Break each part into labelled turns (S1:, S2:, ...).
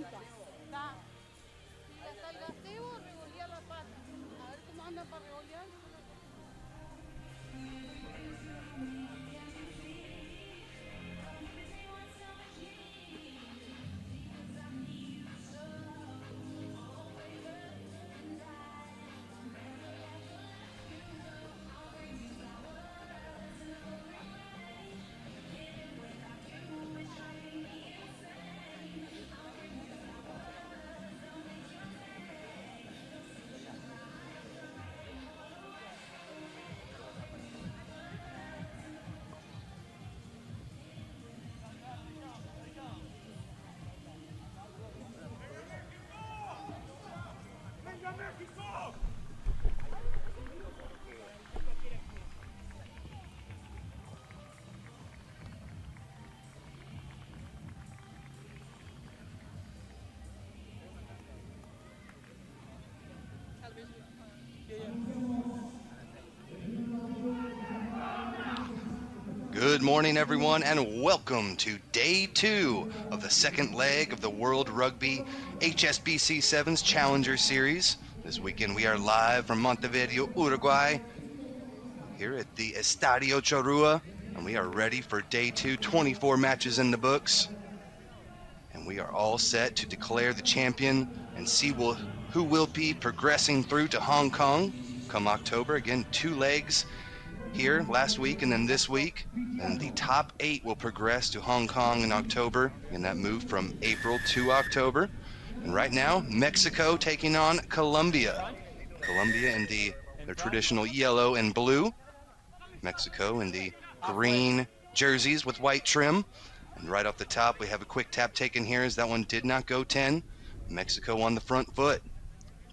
S1: Está. Y ya está el gazebo, revolear la pata. A ver cómo anda para revolear.
S2: Good morning, everyone, and welcome to day 2 of the second leg of the World Rugby HSBC Sevens Challenger Series. This weekend we are live from Montevideo, Uruguay, here at the Estadio Chorua, and we are ready for day 2, 24 matches in the books. And we are all set to declare the champion and see who will be progressing through to Hong Kong come October. Again, 2 legs here last week and then this week. And the top 8 will progress to Hong Kong in October, and that move from April to October. And right now, Mexico taking on Colombia. Colombia in their traditional yellow and blue. Mexico in the green jerseys with white trim. And right off the top, we have a quick tap taken here as that one did not go 10. Mexico on the front foot.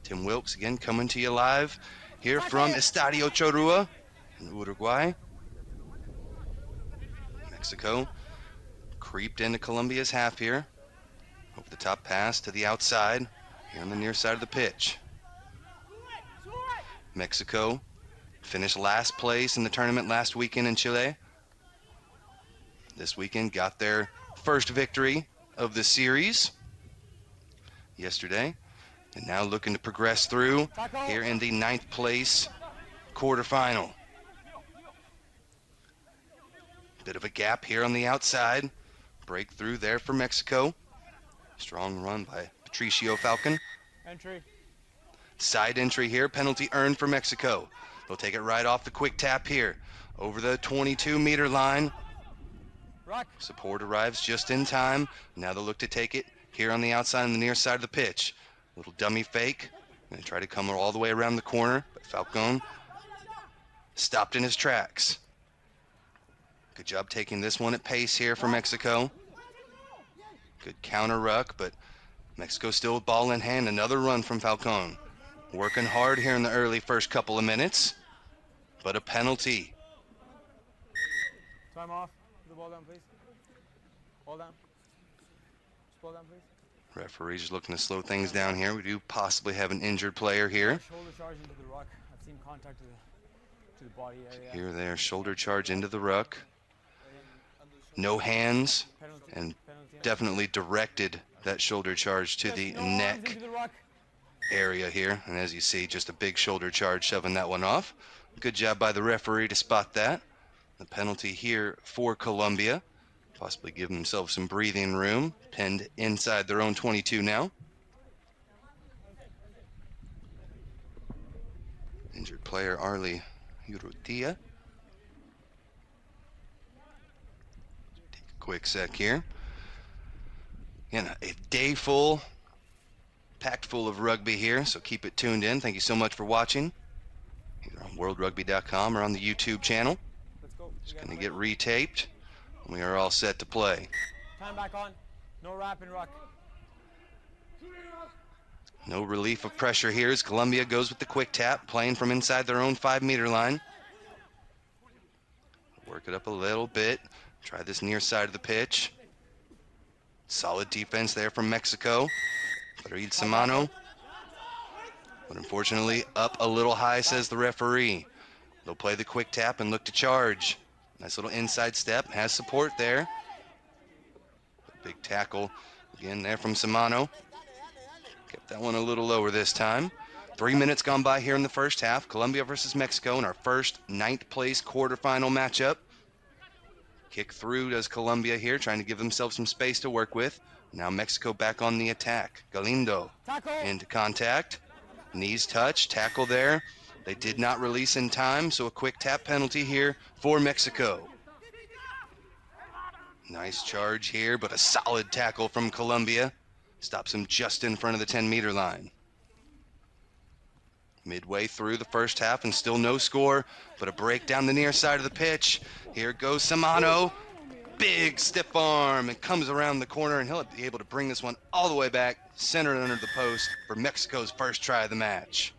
S2: Tim Wilkes again coming to you live here from Estadio Chorua in Uruguay. Mexico creeped into Colombia's half here. Over the top pass to the outside here on the near side of the pitch. Mexico finished last place in the tournament last weekend in Chile. This weekend got their first victory of the series yesterday, and now looking to progress through here in the 9th place quarterfinal. Bit of a gap here on the outside. Breakthrough there for Mexico. Strong run by Patricio Falcon.
S3: Entry.
S2: Side entry here, penalty earned for Mexico. They'll take it right off the quick tap here. Over the 22-meter line.
S3: Rock.
S2: Support arrives just in time. Now they'll look to take it here on the outside on the near side of the pitch. Little dummy fake. Gonna try to come all the way around the corner, but Falcon stopped in his tracks. Good job taking this one at pace here for Mexico. Good counter ruck, but Mexico still with ball in hand. Another run from Falcon. Working hard here in the early first couple of minutes, but a penalty.
S3: Time off. Put the ball down, please. Ball down. Just ball down, please.
S2: Referee's just looking to slow things down here. We do possibly have an injured player here.
S3: Shoulder charge into the ruck. I've seen contact to the body area.
S2: Here, there, shoulder charge into the ruck. No hands, and definitely directed that shoulder charge to the neck area here. And as you see, just a big shoulder charge shoving that one off. Good job by the referee to spot that. The penalty here for Colombia. Possibly give themselves some breathing room. Pinned inside their own 22 now. Injured player Arlie Urrutia. Take a quick sec here. Again, a day full, packed full of rugby here, so keep it tuned in. Thank you so much for watching, either on worldrugby.com or on the YouTube channel.
S3: Let's go.
S2: Just going to get retaped, and we are all set to play.
S3: Time back on. No wrap and ruck.
S2: No relief of pressure here as Colombia goes with the quick tap, playing from inside their own 5-meter line. Work it up a little bit. Try this near side of the pitch. Solid defense there from Mexico. Farid Samano. But unfortunately, up a little high, says the referee. They'll play the quick tap and look to charge. Nice little inside step. Has support there. Big tackle Again there from Samano. Kept that one a little lower this time. 3 minutes gone by here in the first half. Colombia versus Mexico in our first 9th place quarterfinal matchup. Kick through does Colombia here, trying to give themselves some space to work with. Now Mexico back on the attack. Galindo into contact. Knees touch, tackle there. They did not release in time, so a quick tap penalty here for Mexico. Nice charge here, but a solid tackle from Colombia. Stops him just in front of the 10-meter line. Midway through the first half and still no score, but a break down the near side of the pitch. Here goes Samano. Big stiff arm and comes around the corner, and he'll be able to bring this one all the way back, centered under the post for Mexico's first try of the match.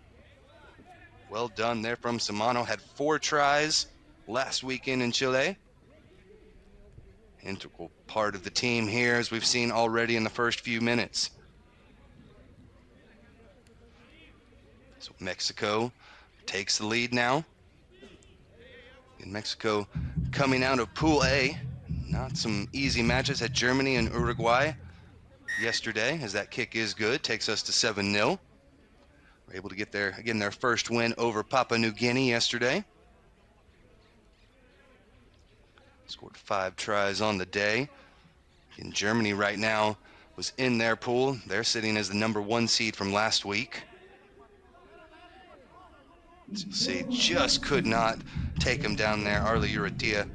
S2: Well done there from Samano. Had 4 tries last weekend in Chile. Integral part of the team here, as we've seen already in the first few minutes. So Mexico takes the lead now. And Mexico coming out of Pool A. Not some easy matches. Had Germany and Uruguay yesterday, as that kick is good. Takes us to 7-0. We're able to get their first win over Papua New Guinea yesterday. Scored 5 tries on the day. In Germany right now was in their pool. They're sitting as the number 1 seed from last week. As you'll see, just could not take him down there. Arla Urrutia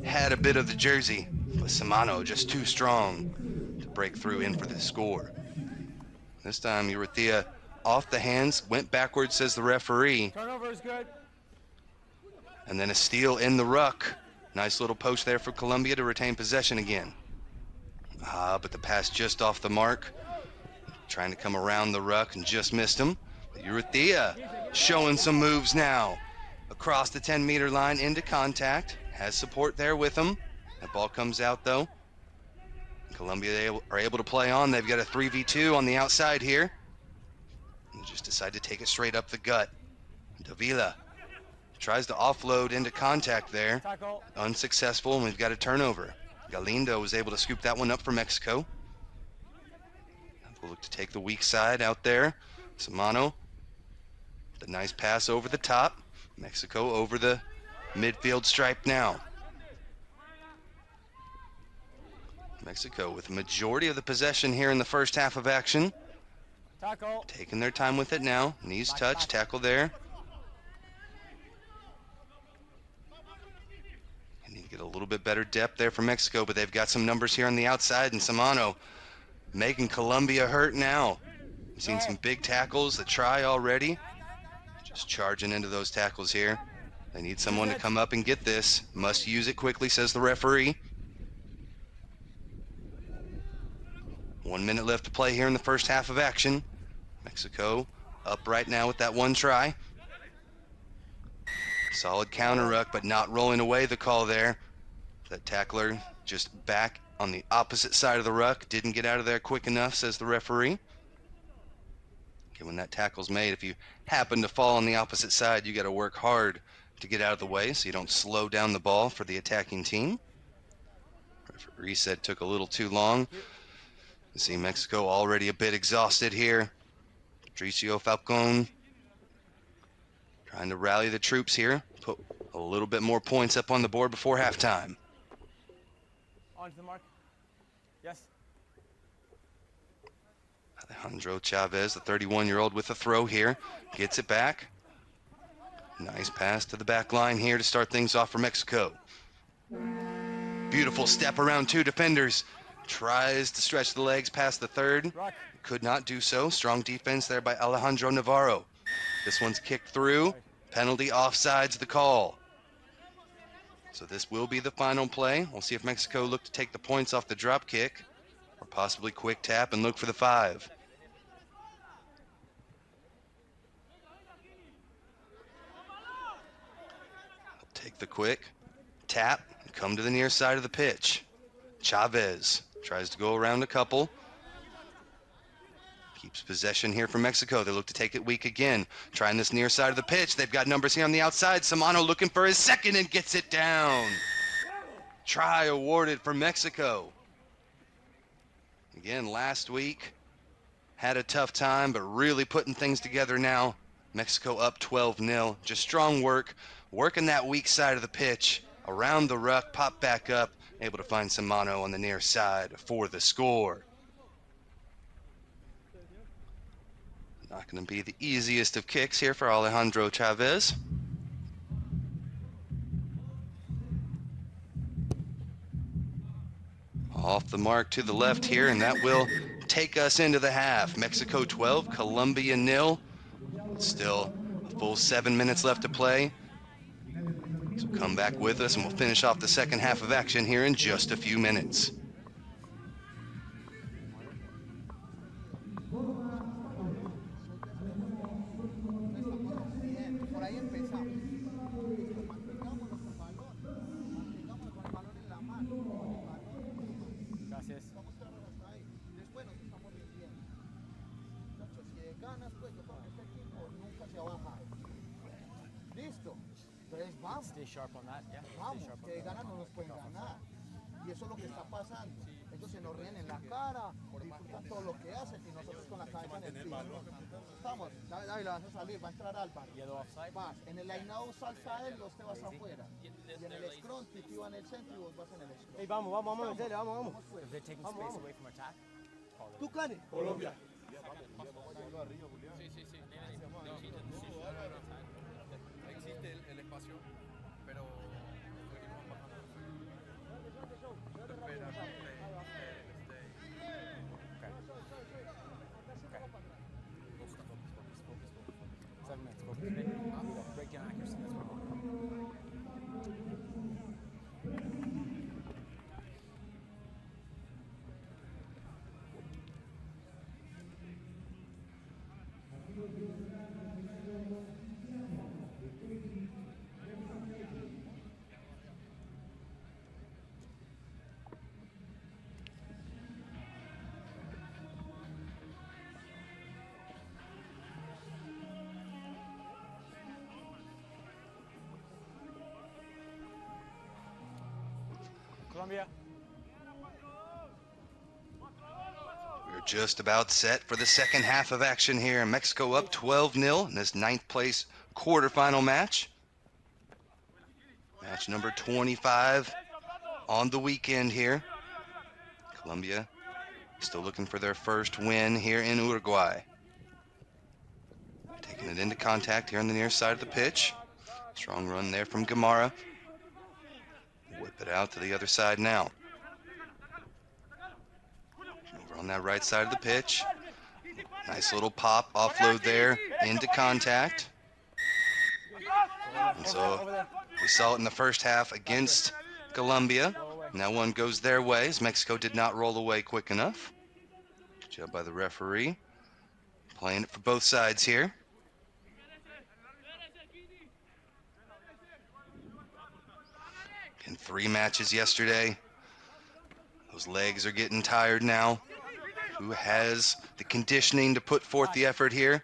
S2: had a bit of the jersey, but Samano just too strong to break through in for the score. This time Urrutia off the hands, went backwards, says the referee.
S3: Turnover is good.
S2: And then a steal in the ruck. Nice little poach there for Colombia to retain possession again. But the pass just off the mark. Trying to come around the ruck and just missed him. Urrutia showing some moves now. Across the 10-meter line into contact. Has support there with him. That ball comes out though. Colombia are able to play on. They've got a 3v2 on the outside here. And just decide to take it straight up the gut. Davila tries to offload into contact there.
S3: Tackle.
S2: Unsuccessful, and we've got a turnover. Galindo was able to scoop that one up for Mexico. We'll look to take the weak side out there. Samano, the nice pass over the top. Mexico over the midfield stripe now. Mexico with the majority of the possession here in the first half of action.
S3: Tackle.
S2: Taking their time with it now. Knees touch, tackle there. Need to get a little bit better depth there for Mexico, but they've got some numbers here on the outside, and Samano making Colombia hurt now. We've seen some big tackles, the try already. Just charging into those tackles here. They need someone to come up and get this. Must use it quickly, says the referee. 1 minute left to play here in the first half of action. Mexico up right now with that 1 try. Solid counter ruck, but not rolling away the call there. That tackler just back on the opposite side of the ruck. Didn't get out of there quick enough, says the referee. Okay, when that tackle's made, if you happen to fall on the opposite side, you got to work hard to get out of the way so you don't slow down the ball for the attacking team. Referee said took a little too long. You see Mexico already a bit exhausted here. Patricio Falcon trying to rally the troops here, put a little bit more points up on the board before halftime.
S3: On to the mark. Yes.
S2: Alejandro Chavez, the 31-year-old, with a throw here. Gets it back. Nice pass to the back line here to start things off for Mexico. Beautiful step around 2 defenders. Tries to stretch the legs past the third.
S3: Rock.
S2: Could not do so. Strong defense there by Alejandro Navarro. This one's kicked through. Penalty, offsides the call. So this will be the final play. We'll see if Mexico look to take the points off the drop kick, or possibly quick tap and look for the 5. Take the quick tap and come to the near side of the pitch. Chavez tries to go around a couple. Keeps possession here for Mexico. They look to take it weak again. Trying this near side of the pitch. They've got numbers here on the outside. Samano looking for his second and gets it down. Try awarded for Mexico. Again, last week had a tough time, but really putting things together now. Mexico up 12-0. Just strong work, working that weak side of the pitch, around the ruck, pop back up, able to find some mano on the near side for the score. Not going to be the easiest of kicks here for Alejandro Chavez. Off the mark to the left here, and that will take us into the half. Mexico 12, Colombia 0. Still a full 7 minutes left to play. So come back with us and we'll finish off the second half of action here in just a few minutes.
S3: Stay sharp on that, yeah.
S4: Vamos, que de ganar no nos pueden ganar. Y eso es lo que está pasando. Ellos se nos ríen en la cara, disfrutan todo lo que hacen y nosotros con la cabeza en el piso. Estamos, David, vas a salir, va a entrar Álvaro. Vas, en el line-out salsa él, usted vas afuera. Y en el scrum, Titi va en el centro y vos vas en el scrum.
S3: Hey, vamos, en serio, vamos. If they're taking space away from attack.
S4: ¿Tú, Cane?
S5: Colombia. Existe el espacio, pero seguimos bajando.
S3: Breakdown accuracy, that's what Colombia.
S2: We're just about set for the second half of action here. Mexico up 12-0 in this 9th place quarterfinal match. Match number 25 on the weekend here. Colombia still looking for their first win here in Uruguay. Taking it into contact here on the near side of the pitch. Strong run there from Gamara. Whip it out to the other side now. Over on that right side of the pitch. Nice little pop, offload there, into contact. And so we saw it in the first half against Colombia. Now one goes their way as Mexico did not roll away quick enough. Good job by the referee. Playing it for both sides here. In 3 matches yesterday. Those legs are getting tired now. Who has the conditioning to put forth the effort here?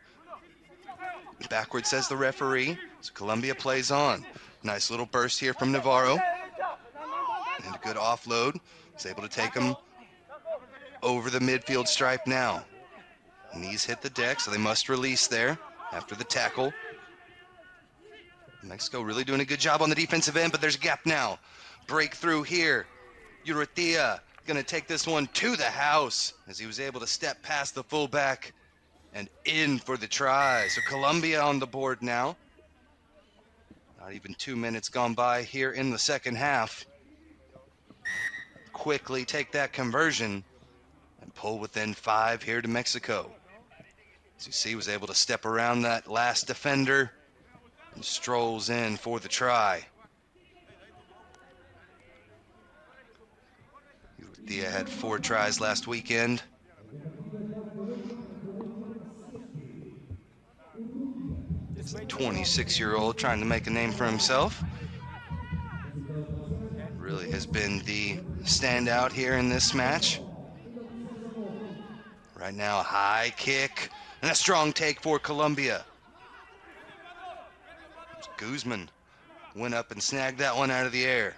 S2: Backwards says the referee. So Colombia plays on. Nice little burst here from Navarro. And a good offload. He's able to take him over the midfield stripe now. Knees hit the deck, so they must release there after the tackle. Mexico really doing a good job on the defensive end, but there's a gap now. Breakthrough here. Urrutia gonna take this one to the house as he was able to step past the fullback and in for the try. So Colombia on the board now. Not even 2 minutes gone by here in the second half. Quickly take that conversion and pull within 5 here to Mexico. As you see, was able to step around that last defender and strolls in for the try. Thea had 4 tries last weekend. It's the 26-year-old trying to make a name for himself. Really has been the standout here in this match. Right now, a high kick and a strong take for Colombia. Guzman went up and snagged that one out of the air.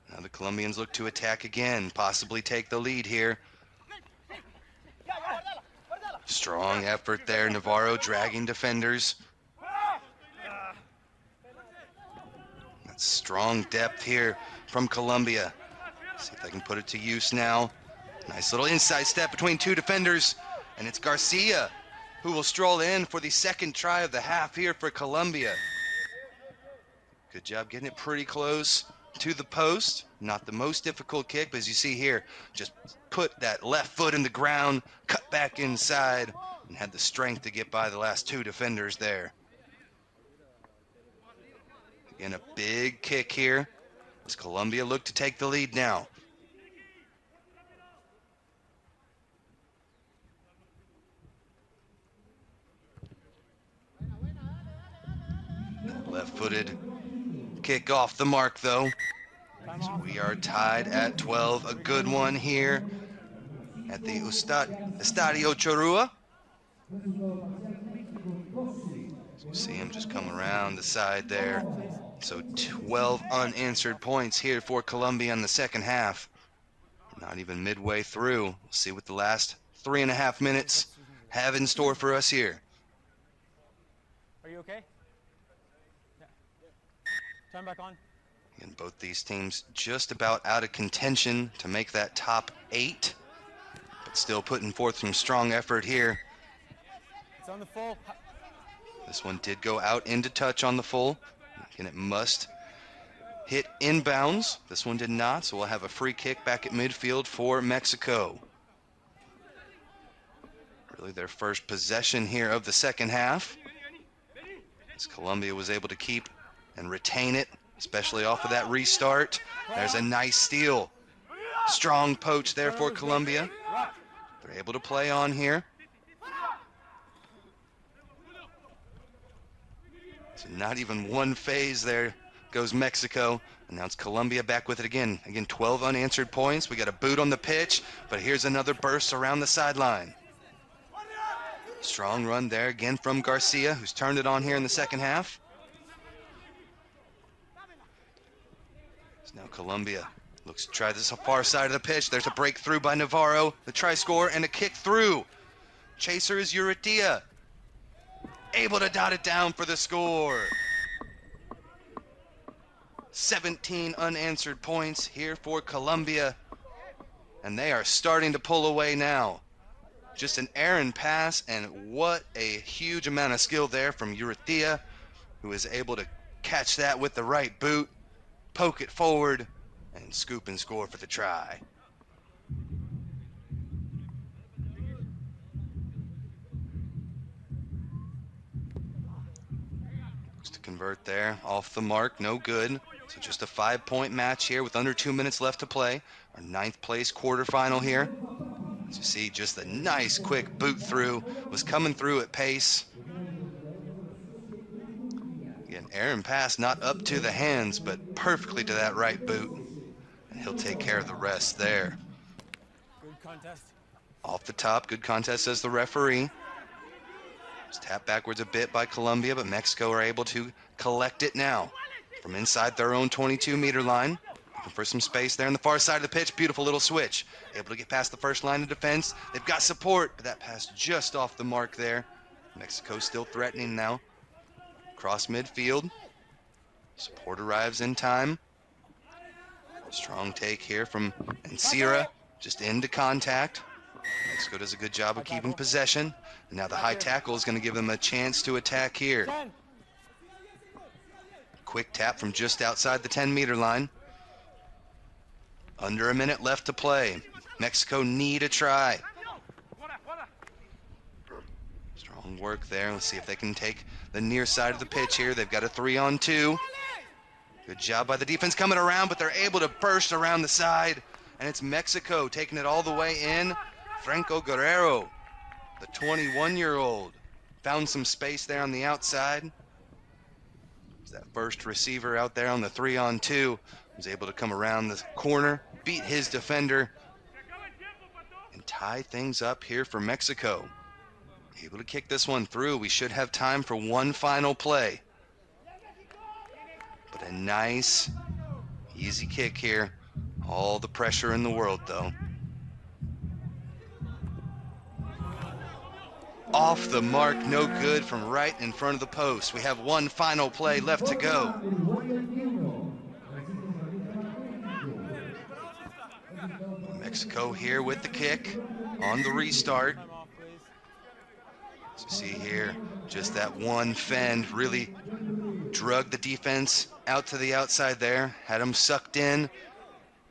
S2: Now the Colombians look to attack again, possibly take the lead here Strong effort there. Navarro dragging defenders. That's strong depth here from Colombia. See if they can put it to use now. Nice little inside step between two defenders. And it's Garcia who will stroll in for the second try of the half here for Colombia. Good job getting it pretty close to the post. Not the most difficult kick, but as you see here, just put that left foot in the ground, cut back inside, and had the strength to get by the last two defenders there. Again, a big kick here as Colombia look to take the lead now. Left-footed kick off the mark, though. So we are tied at 12. A good one here at the Estadio Chorua. So you see him just come around the side there. So 12 unanswered points here for Colombia in the second half. Not even midway through. We'll see what the last 3.5 minutes have in store for us here.
S3: Are you okay? Yeah. Turn back on.
S2: And both these teams just about out of contention to make that top 8, but still putting forth some strong effort here.
S3: It's on the full.
S2: This one did go out into touch on the full, and it must hit inbounds. This one did not, so we'll have a free kick back at midfield for Mexico. Really their first possession here of the second half, as Colombia was able to keep and retain it, especially off of that restart. There's a nice steal. Strong poach there for Colombia. They're able to play on here. So not even one phase there goes Mexico. And now it's Colombia back with it again. Again, 12 unanswered points. We got a boot on the pitch, but here's another burst around the sideline. Strong run there again from Garcia, who's turned it on here in the second half. Now Colombia looks to try this far side of the pitch. There's a breakthrough by Navarro. The try score and a kick through. Chaser is Urrutia. Able to dot it down for the score. 17 unanswered points here for Colombia. And they are starting to pull away now. Just an errant pass, and what a huge amount of skill there from Urrutia, who is able to catch that with the right boot, poke it forward, and scoop and score for the try. Looks to convert there, off the mark, no good. So just a 5-point match here with under 2 minutes left to play. Our 9th place quarterfinal here. As you see, just a nice quick boot through, was coming through at pace. Again, errant pass, not up to the hands, but perfectly to that right boot. And he'll take care of the rest there.
S3: Good contest.
S2: Off the top, good contest, says the referee. Just tapped backwards a bit by Colombia, but Mexico are able to collect it now from inside their own 22-meter line. Looking for some space there on the far side of the pitch. Beautiful little switch. Able to get past the first line of defense. They've got support, but that pass just off the mark there. Mexico still threatening now. Cross midfield. Support arrives in time. Strong take here from Encira. Just into contact. Mexico does a good job of keeping possession. And now the high tackle is going to give them a chance to attack here. Quick tap from just outside the 10-meter line. Under a minute left to play. Mexico need a try. Strong work there. Let's see if they can take the near side of the pitch here. They've got a 3-on-2. Good job by the defense coming around, but they're able to burst around the side. And it's Mexico taking it all the way in. Franco Guerrero, the 21-year-old, found some space there on the outside. That first receiver out there on the 3-on-2 was able to come around the corner, beat his defender, and tie things up here for Mexico. Able to kick this one through. We should have time for one final play. But a nice, easy kick here. All the pressure in the world, though. Off the mark, no good from right in front of the post. We have one final play left to go. Mexico here with the kick on the restart.
S3: Time off, please.
S2: As you see here, just that one fend really drug the defense out to the outside there, had them sucked in.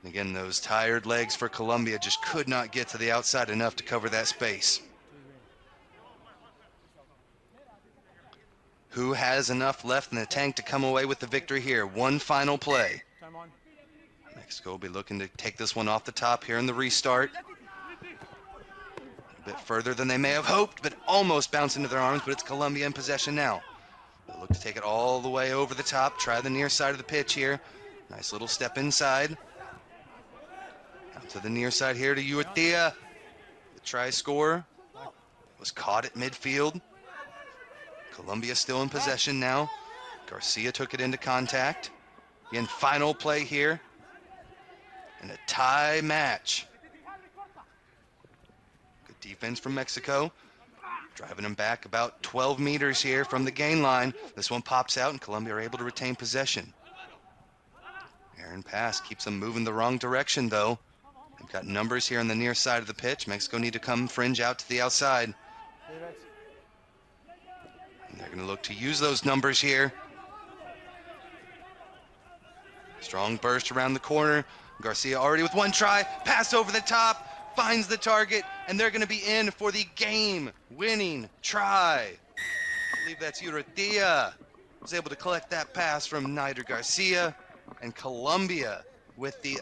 S2: Again, those tired legs for Colombia just could not get to the outside enough to cover that space. Who has enough left in the tank to come away with the victory here? One final play.
S3: Time on.
S2: Mexico will be looking to take this one off the top here in the restart. A bit further than they may have hoped, but almost bounced into their arms, but it's Colombia in possession now. They'll look to take it all the way over the top, try the near side of the pitch here. Nice little step inside. Out to the near side here to Urrutia. The try scorer was caught at midfield. Colombia still in possession now. Garcia took it into contact. Again, final play here. And a tie match. Good defense from Mexico. Driving them back about 12 meters here from the gain line. This one pops out and Colombia are able to retain possession. Aaron pass keeps them moving the wrong direction though. They've got numbers here on the near side of the pitch. Mexico need to come fringe out to the outside. And they're going to look to use those numbers here. Strong burst around the corner. Garcia already with one try. Pass over the top. Finds the target. And they're going to be in for the game-winning try. I believe that's Urrutia. Was able to collect that pass from Nider Garcia. And Colombia with the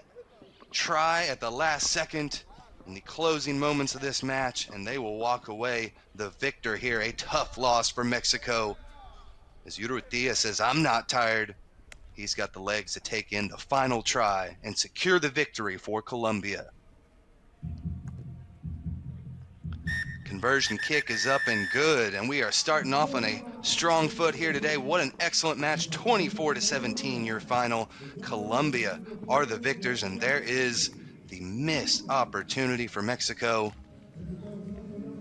S2: try at the last second in the closing moments of this match, and they will walk away the victor here. A tough loss for Mexico. As Urrutia says, I'm not tired. He's got the legs to take in the final try and secure the victory for Colombia. Conversion kick is up and good, and we are starting off on a strong foot here today. What an excellent match. 24-17 your final. Colombia are the victors, and there is the missed opportunity for Mexico.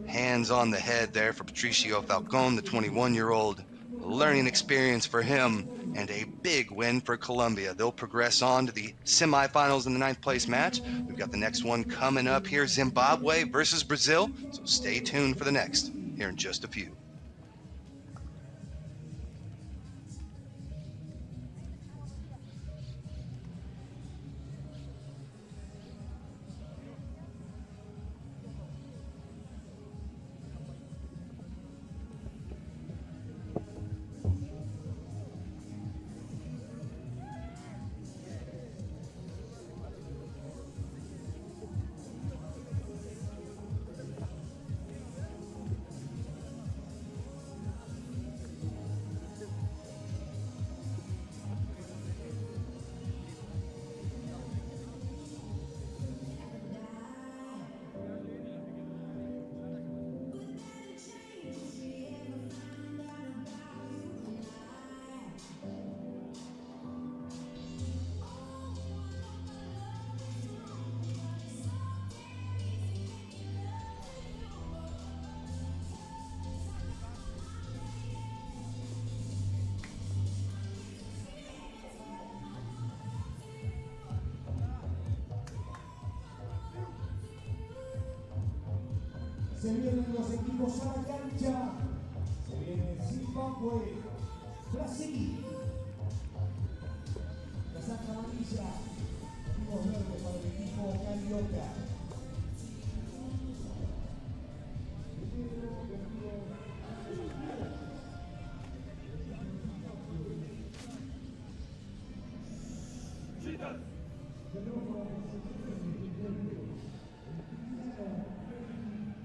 S2: Hands on the head there for Patricio Falcon, the 21-year-old. Learning experience for him, and a big win for Colombia. They'll progress on to the semifinals in the 9th place match. We've got the next one coming up here, Zimbabwe versus Brazil. So stay tuned for the next here in just a few.
S6: Se vienen los equipos a la cancha. Se viene Zimbabwe, Brasil. La saca amarilla. Equipos verdes para el equipo carioca.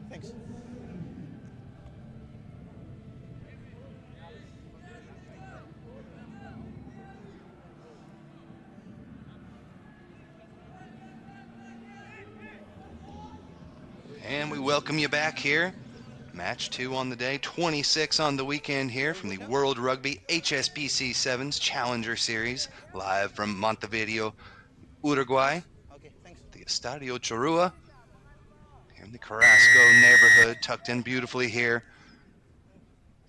S3: Thanks.
S2: And we welcome you back here. Match 2 on the day, 26 on the weekend here from the World Rugby HSBC 7s Challenger Series, live from Montevideo, Uruguay.
S3: Okay, thanks.
S2: The Estadio Chorua, here in the Carrasco neighborhood, tucked in beautifully here.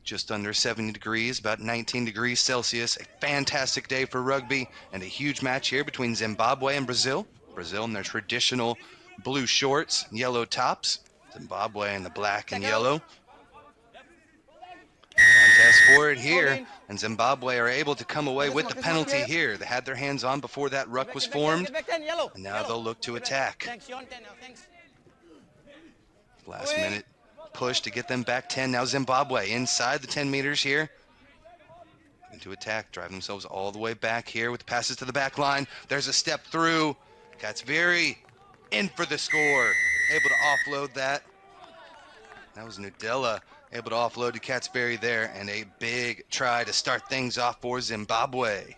S2: just under 70 degrees, about 19 degrees Celsius. A fantastic day for rugby and a huge match here between Zimbabwe and Brazil. Brazil in their traditional blue shorts, yellow tops. Zimbabwe in the black and yellow. Contest for it here, and Zimbabwe are able to come away with the penalty here. They had their hands on before that ruck was formed, and now they'll look to attack. Last minute push to get them back 10. Now Zimbabwe inside the 10 meters here. Into attack, drive themselves all the way back here with passes to the back line. There's a step through. Katsbury in for the score. Able to offload that. That was Nudela able to offload to Katsbury there, and a big try to start things off for Zimbabwe.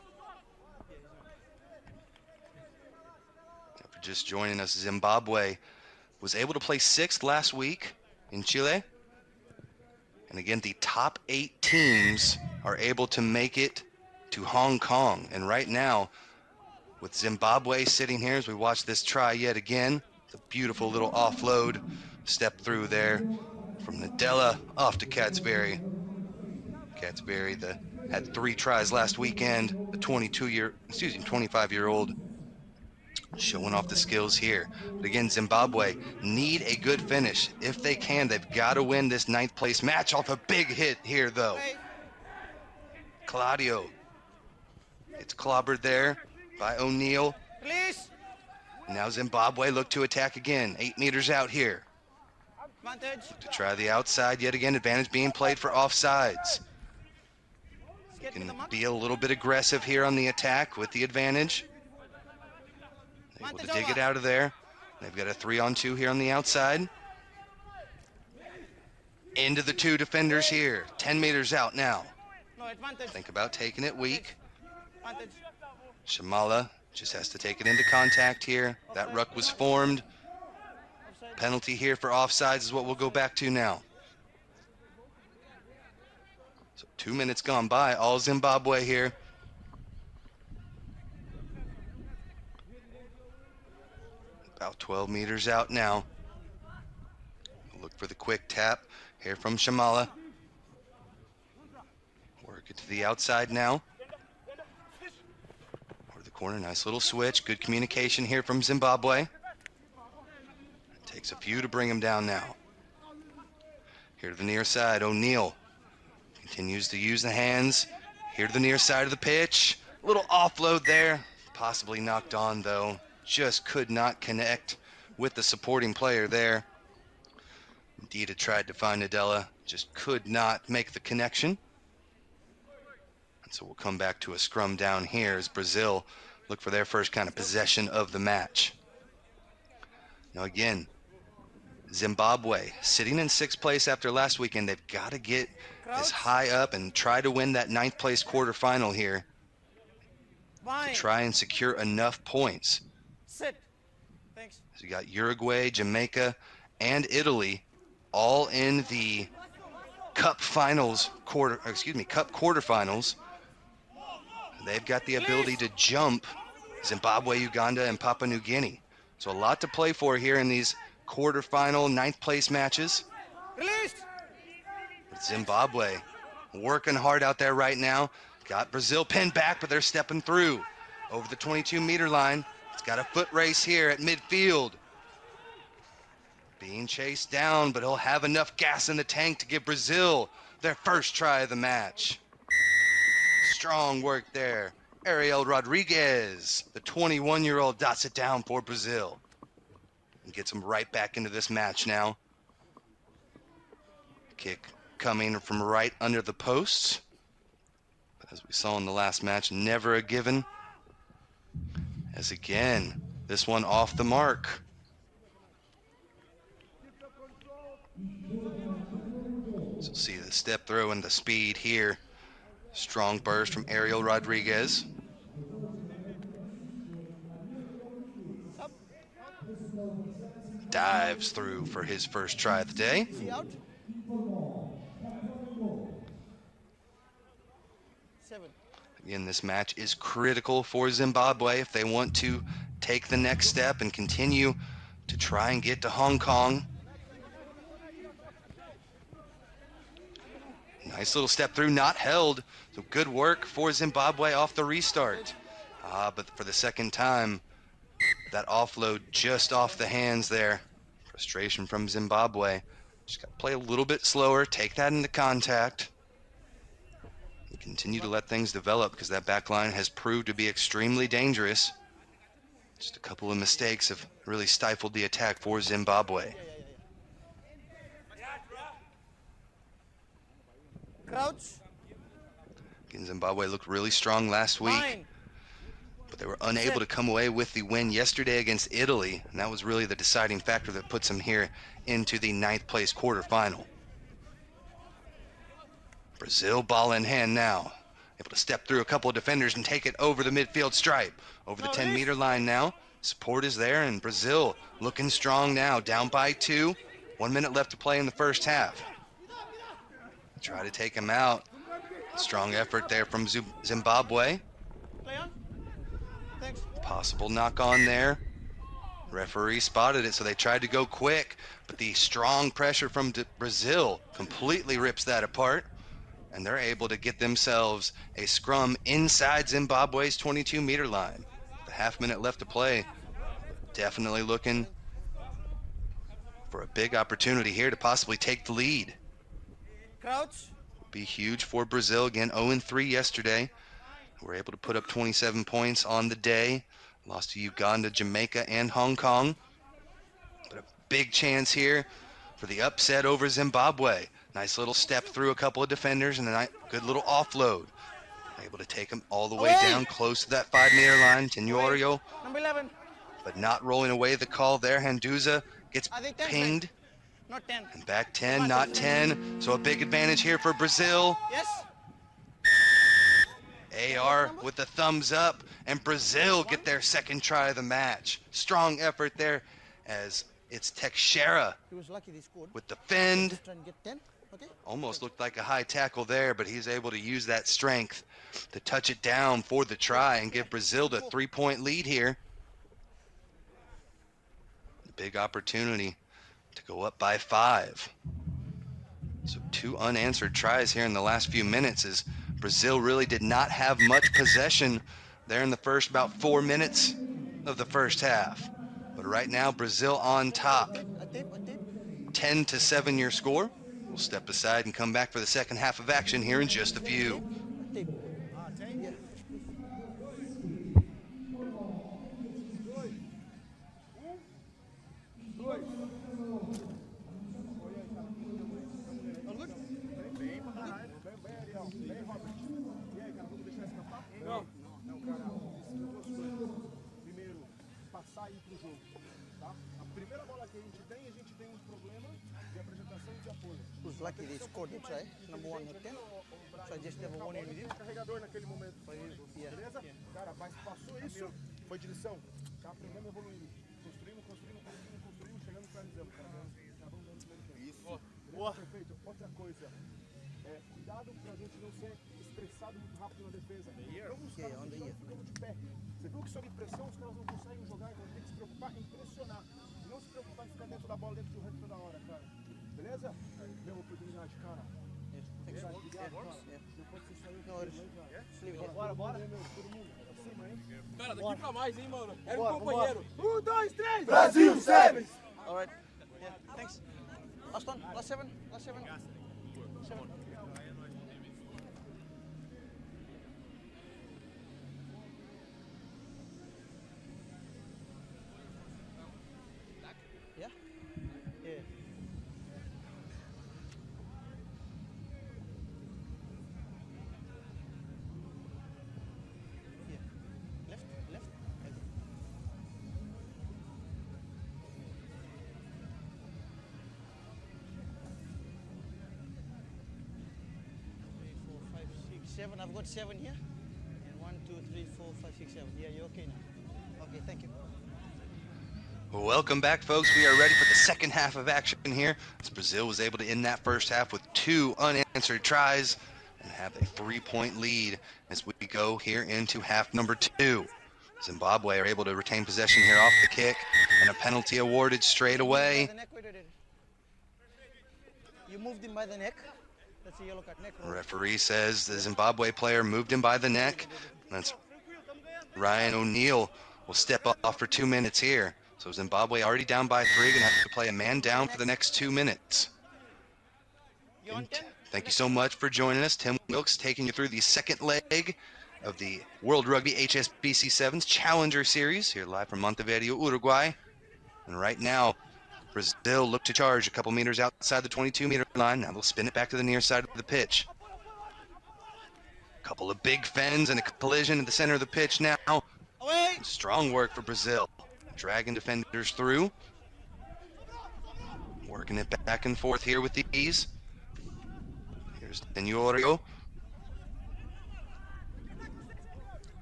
S2: For just joining us, Zimbabwe was able to play 6th last week in Chile. And again, the top 8 teams are able to make it to Hong Kong. And right now, with Zimbabwe sitting here as we watch this try yet again, the beautiful little offload step through there from Nadella off to Katsbury. Katsbury had 3 tries last weekend. The 25-year-old showing off the skills here. But again, Zimbabwe need a good finish. If they can, they've got to win this 9th place match off a big hit here, though. Claudio gets clobbered there by O'Neill. Now Zimbabwe look to attack again. 8 meters out here. Look to try the outside yet again. Advantage being played for offsides. You can be a little bit aggressive here on the attack with the advantage. Able to dig it out of there. They've got a 3-on-2 here on the outside. Into the 2 defenders here. 10 meters out now. Think about taking it weak. Shamala just has to take it into contact here. That ruck was formed. Penalty here for offsides is what we'll go back to now. So 2 minutes gone by, all Zimbabwe here. About 12 meters out now. Look for the quick tap here from Shamala. Work it to the outside now. Or the corner, nice little switch. Good communication here from Zimbabwe. Takes a few to bring him down now. Here to the near side, O'Neill continues to use the hands. Here to the near side of the pitch. Little offload there. Possibly knocked on, though. Just could not connect with the supporting player there. Ndida tried to find Nadella. Just could not make the connection. And so we'll come back to a scrum down here as Brazil look for their first kind of possession of the match. Now again, Zimbabwe sitting in 6th place after last weekend. They've got to get as high up and try to win that 9th place quarterfinal here to try and secure enough points.
S3: Sit. Thanks.
S2: So you got Uruguay, Jamaica, and Italy all in the cup quarterfinals. They've got the ability to jump Zimbabwe, Uganda, and Papua New Guinea. So a lot to play for here in these quarterfinal 9th place matches. But Zimbabwe working hard out there right now. Got Brazil pinned back, but they're stepping through over the 22-meter line. It's got a foot race here at midfield. Being chased down, but he'll have enough gas in the tank to give Brazil their first try of the match. Strong work there. Ariel Rodriguez, the 21-year-old, dots it down for Brazil. And gets him right back into this match now. Kick coming from right under the posts. But as we saw in the last match, never a given. As again, this one off the mark. So see the step throw and the speed here. Strong burst from Ariel Rodriguez. Dives through for his first try of the day. Again, this match is critical for Zimbabwe if they want to take the next step and continue to try and get to Hong Kong. Nice little step through, not held. So good work for Zimbabwe off the restart. But for the second time, that offload just off the hands there. Frustration from Zimbabwe. Just got to play a little bit slower, take that into contact, and continue to let things develop, because that back line has proved to be extremely dangerous. Just a couple of mistakes have really stifled the attack for Zimbabwe.
S4: Crouch.
S2: Again, Zimbabwe looked really strong last week, but they were unable to come away with the win yesterday against Italy, and that was really the deciding factor that puts them here into the 9th place quarterfinal. Brazil ball in hand now, able to step through a couple of defenders and take it over the midfield stripe, over the 10-meter line now. Support is there, and Brazil looking strong now, down by 2. 1 minute left to play in the first half. Try to take him out. Strong effort there from Zimbabwe. Possible knock on there. Referee spotted it, so they tried to go quick, but the strong pressure from Brazil completely rips that apart, and they're able to get themselves a scrum inside Zimbabwe's 22-meter line. The half-minute left to play. Definitely looking for a big opportunity here to possibly take the lead.
S4: Crouch.
S2: Be huge for Brazil. Again, 0-3 yesterday. We're able to put up 27 points on the day. Lost to Uganda, Jamaica, and Hong Kong. But a big chance here for the upset over Zimbabwe. Nice little step through a couple of defenders and a good little offload. Able to take him all the way down close to that 5-meter line. Tenorio,
S4: Number 11.
S2: but not rolling away the call there. Handuza gets pinged.
S4: Not 10.
S2: And back 10, not 10. So a big advantage here for Brazil.
S4: Yes.
S2: AR with the thumbs up, and Brazil get their second try of the match. Strong effort there, as it's Teixeira
S4: He was lucky they scored.
S2: with the fend.
S4: Try and get 10. Okay.
S2: Almost looked like a high tackle there, but he's able to use that strength to touch it down for the try and give Brazil the 3-point lead here. A big opportunity to go up by 5. So 2 unanswered tries here in the last few minutes, as Brazil really did not have much possession there in the first about 4 minutes of the first half. But right now, Brazil on top. 10-7 your score. We'll step aside and come back for the second half of action here in just a few.
S4: Who's lucky they scored the try. Number 1 not 10. So I just never won it with you.
S7: Carregador naquele momento.
S4: Yeah.
S7: Beleza? Cara, mas passou isso, foi direção. Tá aprendendo, evoluindo. Construímos, chegando pra dizer, cara. Isso. Boa. Perfeito. Outra coisa. Cuidado pra gente não ser estressado muito rápido na defesa. Vamos os caras de pé. Você viu que sob pressão os caras não conseguem jogar, então tem que se preocupar em pressionar. Não se preocupar em ficar dentro da bola, dentro do resto toda hora, cara. Beleza? Deu oportunidade, cara. Bora.
S5: Cara, daqui pra mais, hein, mano? Era um companheiro.
S7: 1, 2, 3.
S4: Brasil 7. All right. Yeah. Thanks. Last one. Last 7. 7. Yeah. Yeah. Left. Okay. 7. I've got 7 here. And 1, 2, 3, 4, 5, 6, 7. Yeah, you're okay now. Okay, thank you.
S2: Welcome back, folks. We are ready for the second half of action here, as Brazil was able to end that first half with 2 unanswered tries and have a 3-point lead as we go here into half number 2. Zimbabwe are able to retain possession here off the kick, and a penalty awarded straight away.
S4: You moved him by the neck.
S2: Referee says the Zimbabwe player moved him by the neck. That's Ryan O'Neill will step off for 2 minutes here. So Zimbabwe already down by 3, gonna have to play a man down for the next 2 minutes. Thank you so much for joining us. Tim Wilkes taking you through the second leg of the World Rugby HSBC 7s Challenger Series here live from Montevideo, Uruguay. And right now, Brazil look to charge a couple meters outside the 22-meter line. Now they'll spin it back to the near side of the pitch. Couple of big fens and a collision at the center of the pitch now. Strong work for Brazil. Dragging defenders through. Working it back and forth here with ease. Here's Tenorio.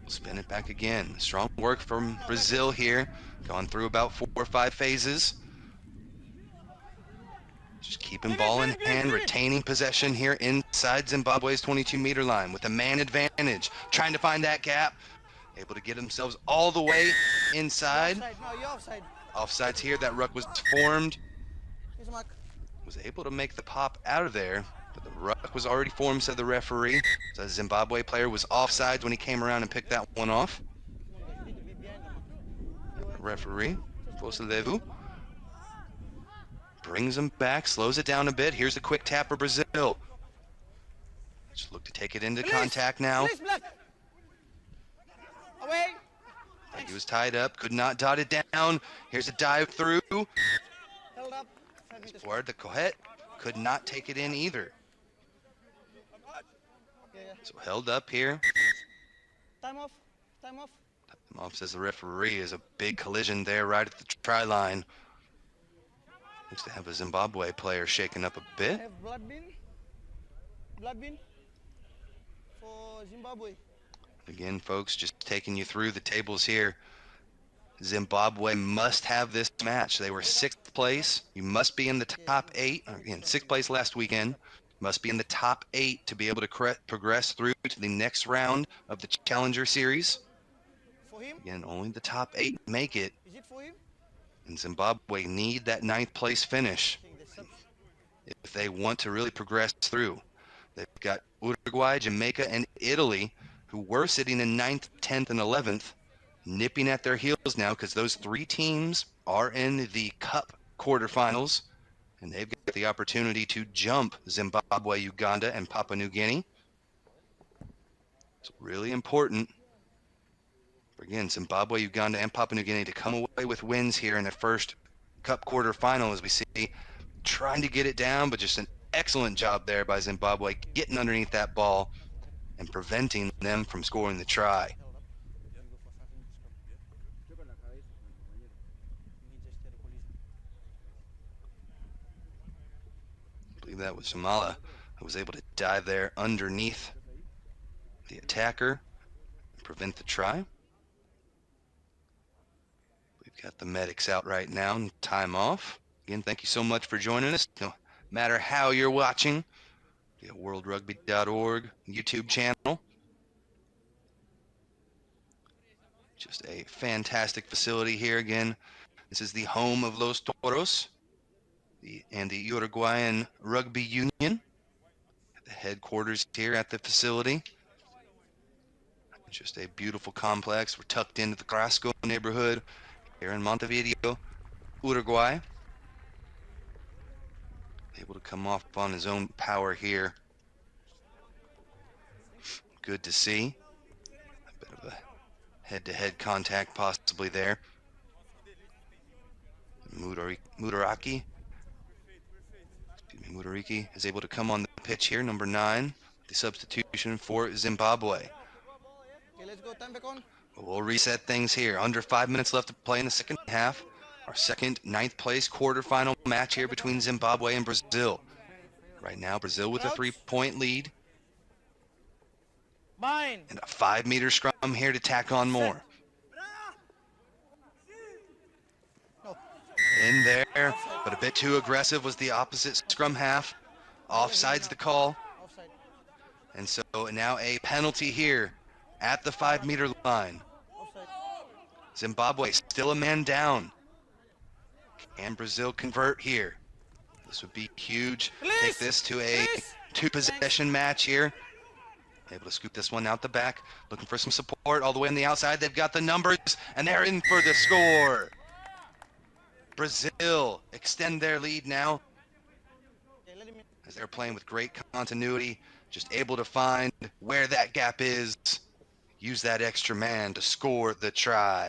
S2: Spin it back again. Strong work from Brazil here. Gone through about 4 or 5 phases. Just keeping ball in hand, retaining possession here inside Zimbabwe's 22-meter line with a man advantage. Trying to find that gap. Able to get themselves all the way inside. Offsides here. That ruck was formed. Was able to make the pop out of there, but the ruck was already formed, said the referee. So the Zimbabwe player was offsides when he came around and picked that one off. Referee, Levu, brings him back, slows it down a bit. Here's the quick tap for Brazil. Just look to take it into contact now. He was tied up, could not dot it down. Here's a dive through. Forward the Cohet could not take it in either. So held up here.
S8: Time off. Time off.
S2: Time off, says the referee. Is a big collision there right at the try line. Looks to have a Zimbabwe player shaken up a bit.
S8: Have blood bin. Blood bin for Zimbabwe.
S2: Again, folks, just taking you through the tables here. Zimbabwe must have this match. They were 6th place. You must be in the top 8. Again, 6th place last weekend. Must be in the top 8 to be able to progress through to the next round of the Challenger Series.
S8: For him?
S2: Again, only the top 8 make it.
S8: Is it for him?
S2: And Zimbabwe need that 9th place finish if they want to really progress through. They've got Uruguay, Jamaica, and Italy, who were sitting in 9th, 10th, and 11th, nipping at their heels now because those 3 teams are in the Cup quarterfinals, and they've got the opportunity to jump Zimbabwe, Uganda, and Papua New Guinea. It's really important for, again, Zimbabwe, Uganda, and Papua New Guinea to come away with wins here in their first Cup quarterfinal, as we see, trying to get it down, but just an excellent job there by Zimbabwe, getting underneath that ball and preventing them from scoring the try. I believe that was Shamala who was able to dive there underneath the attacker and prevent the try. We've got the medics out right now and time off. Again, thank you so much for joining us. No matter how you're watching, the worldrugby.org YouTube channel. Just a fantastic facility here. Again, this is the home of Los Toros and the Uruguayan Rugby Union. The headquarters here at the facility. Just a beautiful complex. We're tucked into the Carrasco neighborhood here in Montevideo, Uruguay. Able to come off on his own power here. Good to see. A bit of a head-to-head contact possibly there. Mudaraki is able to come on the pitch here, number 9, the substitution for Zimbabwe.
S8: Okay, let's go. Time back on.
S2: We'll reset things here. Under 5 minutes left to play in the second half. Our second 9th place quarterfinal match here between Zimbabwe and Brazil. Right now, Brazil with a 3-point lead.
S8: Mine.
S2: And a 5-meter scrum here to tack on more.
S8: No.
S2: In there, but a bit too aggressive was the opposite scrum half. Offside's the call.
S8: Offside.
S2: And so now a penalty here at the 5-meter line.
S8: Offside.
S2: Zimbabwe still a man down. Can Brazil convert here? This would be huge. Take this to a two-possession match here. Able to scoop this one out the back. Looking for some support all the way on the outside. They've got the numbers, and they're in for the score. Brazil extend their lead now as they're playing with great continuity, just able to find where that gap is, use that extra man to score the try.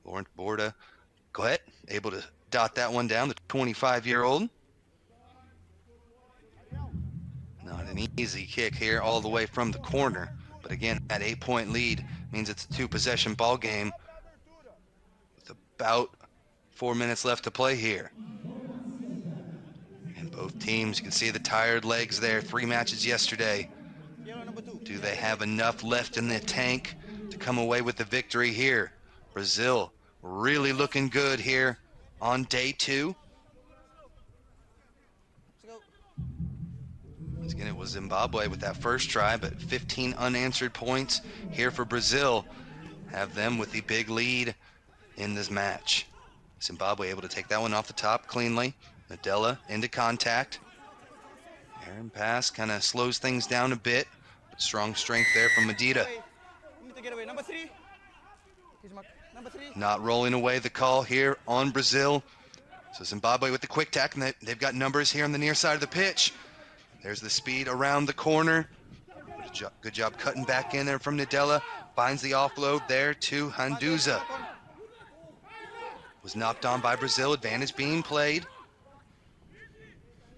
S2: Laurent Borda, go ahead, able to dot that one down, the 25-year-old. Not an easy kick here all the way from the corner, but again, that 8-point lead means it's a two-possession ball game with about 4 minutes left to play here. And both teams, you can see the tired legs there, 3 matches yesterday. Do they have enough left in the tank to come away with the victory here? Brazil really looking good here on day 2. Once again, it was Zimbabwe with that first try, but 15 unanswered points here for Brazil. Have them with the big lead in this match. Zimbabwe able to take that one off the top cleanly. Nadella into contact. Aaron pass kind of slows things down a bit, but strong strength there from Medida.
S8: Number 3. He's marked. Number 3.
S2: Not rolling away the call here on Brazil. So Zimbabwe with the quick tack, and they've got numbers here on the near side of the pitch. There's the speed around the corner. Good job cutting back in there from Nadella. Finds the offload there to Handuza. Was knocked on by Brazil, advantage being played.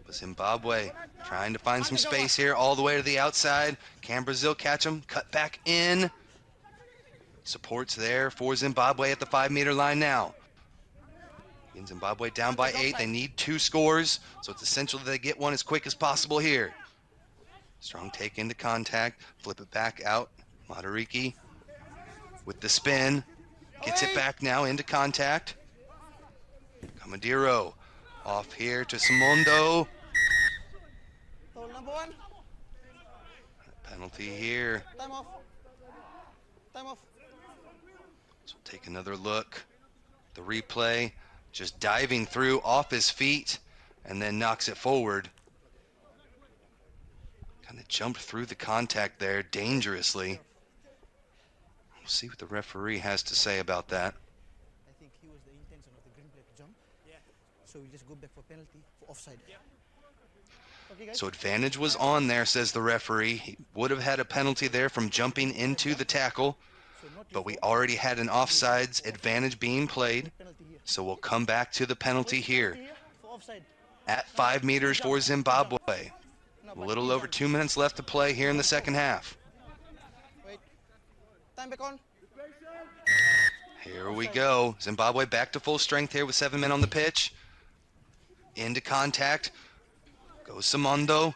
S2: But Zimbabwe trying to find some space here all the way to the outside. Can Brazil catch him? Cut back in. Supports there for Zimbabwe at the 5-meter line now. In Zimbabwe down by 8. They need 2 scores, so it's essential that they get one as quick as possible here. Strong take into contact. Flip it back out. Matariki with the spin. Gets it back now into contact. Camadiro off here to Simondo.
S8: Number 1.
S2: Penalty here.
S8: Time off. Time off.
S2: So we'll take another look. The replay. Just diving through off his feet and then knocks it forward. Kind of jumped through the contact there dangerously. We'll see what the referee has to say about that.
S8: I think he was the intention of the green flag jump. Yeah. So we just go back for penalty for offside. Yeah. Okay, guys.
S2: So advantage was on there, says the referee. He would have had a penalty there from jumping into the tackle, but we already had an offsides advantage being played. So we'll come back to the penalty here at 5 meters for Zimbabwe. A little over 2 minutes left to play here in the second half.
S8: Wait. Time back on.
S2: Here we go. Zimbabwe back to full strength here with 7 men on the pitch. Into contact. Goes Simondo.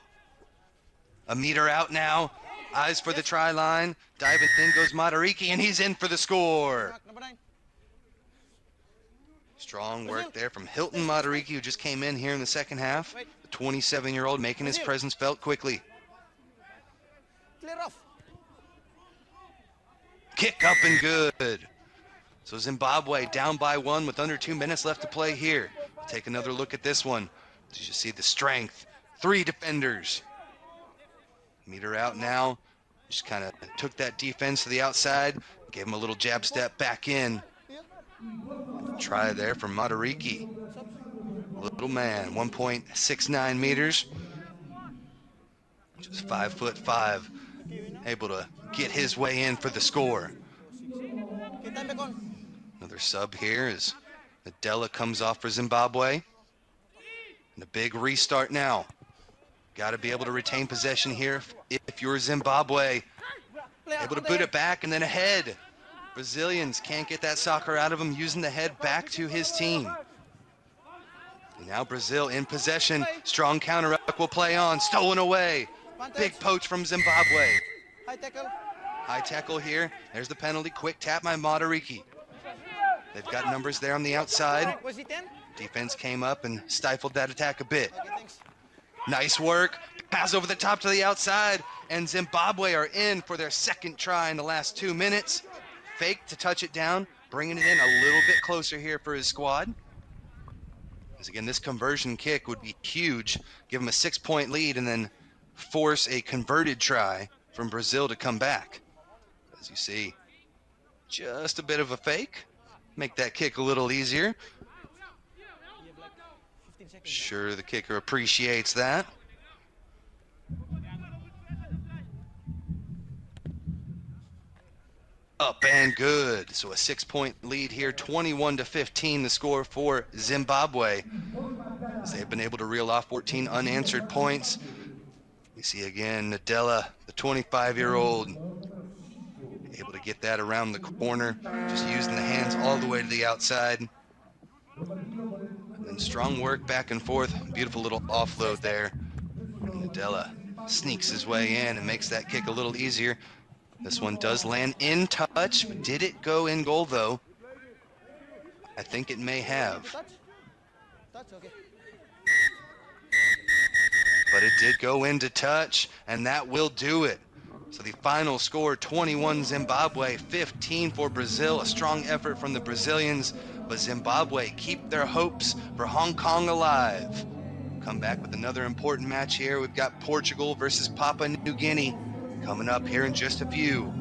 S2: A meter out now. Eyes for the try line. Diving in goes Matariki, and he's in for the score.
S8: Number 9.
S2: Strong work there from Hilton Matariki, who just came in here in the second half. The 27-year-old making his presence felt quickly.
S8: Clear off.
S2: Kick up and good. So Zimbabwe down by 1 with under 2 minutes left to play here. Take another look at this one. Did you see the strength? 3 defenders. Meter out now. Just kind of took that defense to the outside. Gave him a little jab step back in. Try there from Matariki. Little man, 1.69 meters. Just 5'5". Able to get his way in for the score. Another sub here as Nadella comes off for Zimbabwe. And a big restart now. Got to be able to retain possession here if you're Zimbabwe. Able to boot it back and then ahead. Brazilians can't get that soccer out of him, using the head back to his team. And now Brazil in possession. Strong counter-up will play on. Stolen away. Big poach from Zimbabwe.
S8: High tackle.
S2: High tackle here. There's the penalty. Quick tap by Matariki. They've got numbers there on the outside.
S8: Was he 10?
S2: Defense came up and stifled that attack a bit.
S8: Okay, thanks.
S2: Nice work. Pass over the top to the outside. And Zimbabwe are in for their second try in the last 2 minutes. Fake to touch it down. Bringing it in a little bit closer here for his squad. Because again, this conversion kick would be huge, give them a 6-point lead, and then force a converted try from Brazil to come back. As you see, just a bit of a fake. Make that kick a little easier. Sure, the kicker appreciates that. Up and good. So a 6-point lead here, 21-15, the score for Zimbabwe, as they've been able to reel off 14 unanswered points. We see again Nadella, the 25-year-old, able to get that around the corner, just using the hands all the way to the outside. And then strong work back and forth. Beautiful little offload there. And Nadella sneaks his way in and makes that kick a little easier. This one does land in touch. Did it go in goal, though? I think it may have.
S8: Touch, okay.
S2: But it did go into touch, and that will do it. So the final score, 21 Zimbabwe, 15 for Brazil. A strong effort from the Brazilians, but Zimbabwe keep their hopes for Hong Kong alive. Come back with another important match here. We've got Portugal versus Papua New Guinea coming up here in just a few.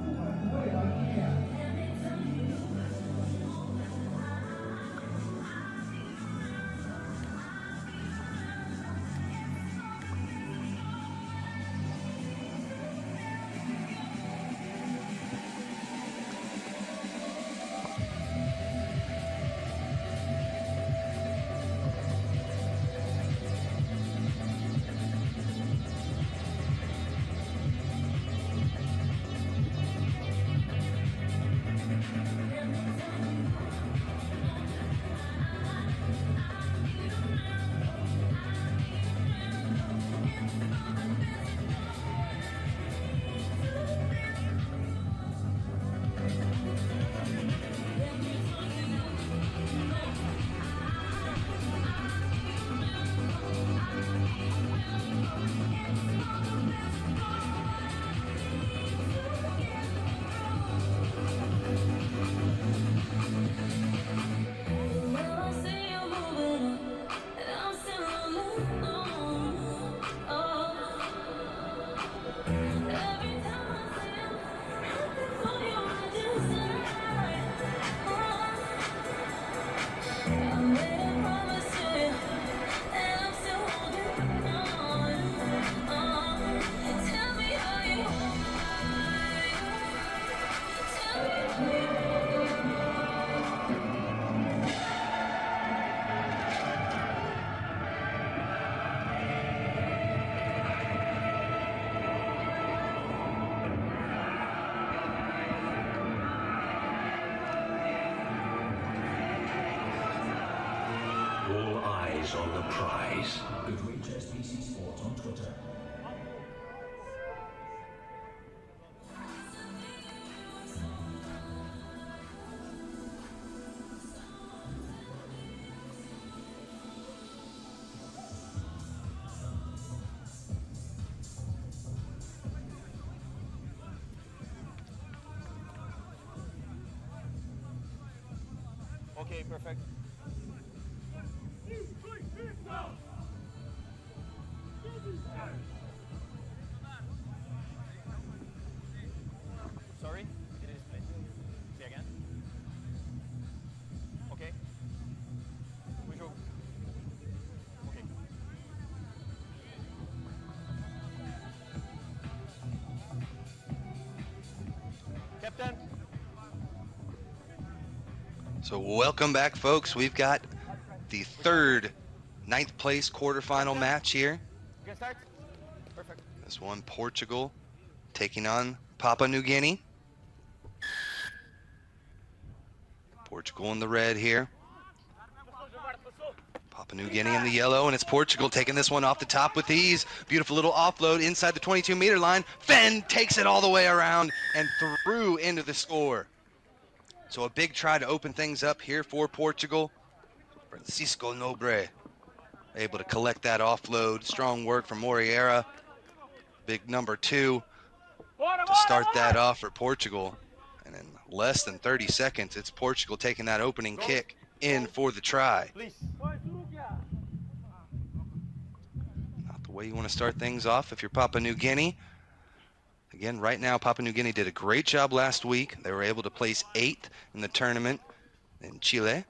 S6: All eyes on the prize. Go to HSBC Sport on Twitter.
S3: Okay, perfect. Sorry, it is split. Say again. Okay. We go. Okay. Captain.
S2: So welcome back, folks. We've got the third 9th place quarterfinal match here.
S3: You can start. Perfect.
S2: This one, Portugal taking on Papua New Guinea. Portugal in the red here. Papua New Guinea in the yellow, and it's Portugal taking this one off the top with ease. Beautiful little offload inside the 22-meter line. Fenn takes it all the way around and through into the score. So a big try to open things up here for Portugal. Francisco Nobre able to collect that offload. Strong work from Moriera. Big number 2 to start that off for Portugal. And in less than 30 seconds, it's Portugal taking that opening kick in for the try.
S3: Please.
S2: the way you want to start things off if you're Papua New Guinea. Again, right now, Papua New Guinea did a great job last week. They were able to place 8th in the tournament in Chile,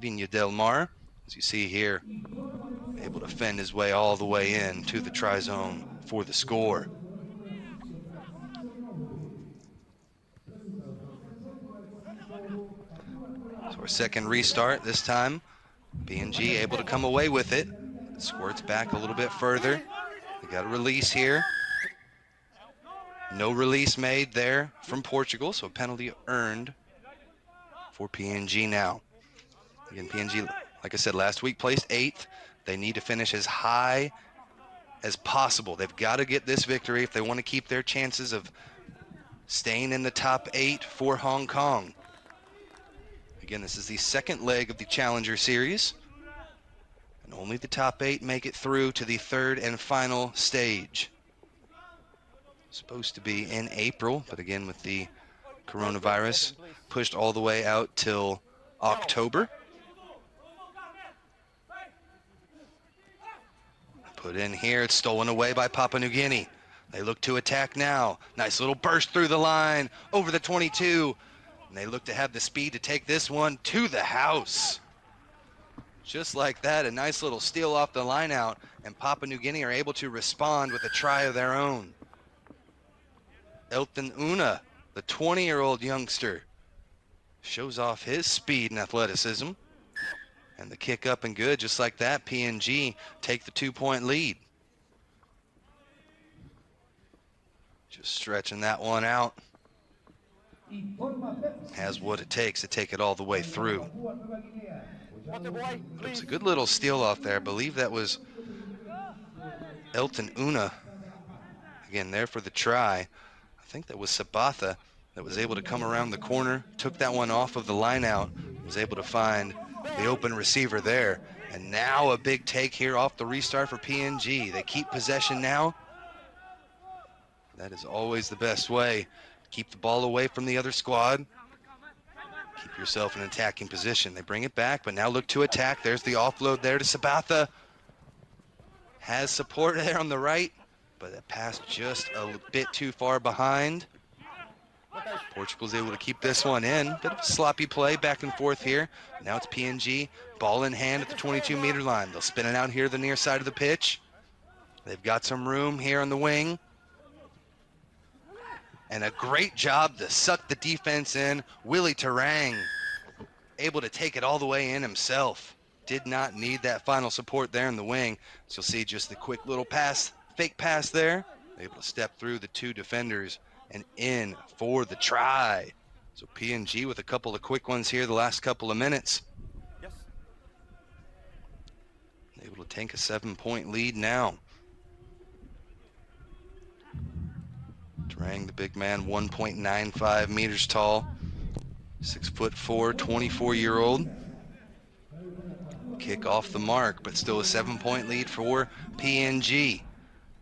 S2: Viña del Mar. As you see here, able to fend his way all the way in to the try zone for the score. So our second restart, this time PNG able to come away with it. Squirts back a little bit further. They got a release here. No release made there from Portugal, so a penalty earned for PNG now. Again, PNG, like I said, last week placed 8th. They need to finish as high as possible. They've got to get this victory if they want to keep their chances of staying in the top 8 for Hong Kong. Again, this is the second leg of the Challenger Series, and only the top 8 make it through to the third and final stage. Supposed to be in April, but again, with the coronavirus, pushed all the way out till October. Put in here, it's stolen away by Papua New Guinea. They look to attack now. Nice little burst through the line, over the 22. And they look to have the speed to take this one to the house. Just like that, a nice little steal off the line out, and Papua New Guinea are able to respond with a try of their own. Elton Una, the 20-year-old youngster, shows off his speed and athleticism. And the kick up and good, just like that, PNG take the 2-point lead. Just stretching that one out. Has what it takes to take it all the way through. It was a good little steal off there. I believe that was Elton Una. Again, there for the try. I think that was Sabatha that was able to come around the corner, took that one off of the line out, was able to find the open receiver there. And now a big take here off the restart for PNG. They keep possession now. That is always the best way. Keep the ball away from the other squad. Keep yourself in an attacking position. They bring it back, but now look to attack. There's the offload there to Sabatha. Has support there on the right, but that pass just a bit too far behind. Portugal's able to keep this one in. Bit of a sloppy play back and forth here. Now it's PNG, ball in hand at the 22-meter line. They'll spin it out here to the near side of the pitch. They've got some room here on the wing. And a great job to suck the defense in. Willie Terang able to take it all the way in himself. Did not need that final support there in the wing. So you'll see just the quick little pass, fake pass there. Able to step through the 2 defenders and in for the try. So PNG with a couple of quick ones here the last couple of minutes.
S3: Yes.
S2: Able to take a 7-point lead now. Drang, the big man, 1.95 meters tall, 6'4", 24-year-old. Kick off the mark, but still a 7-point lead for PNG.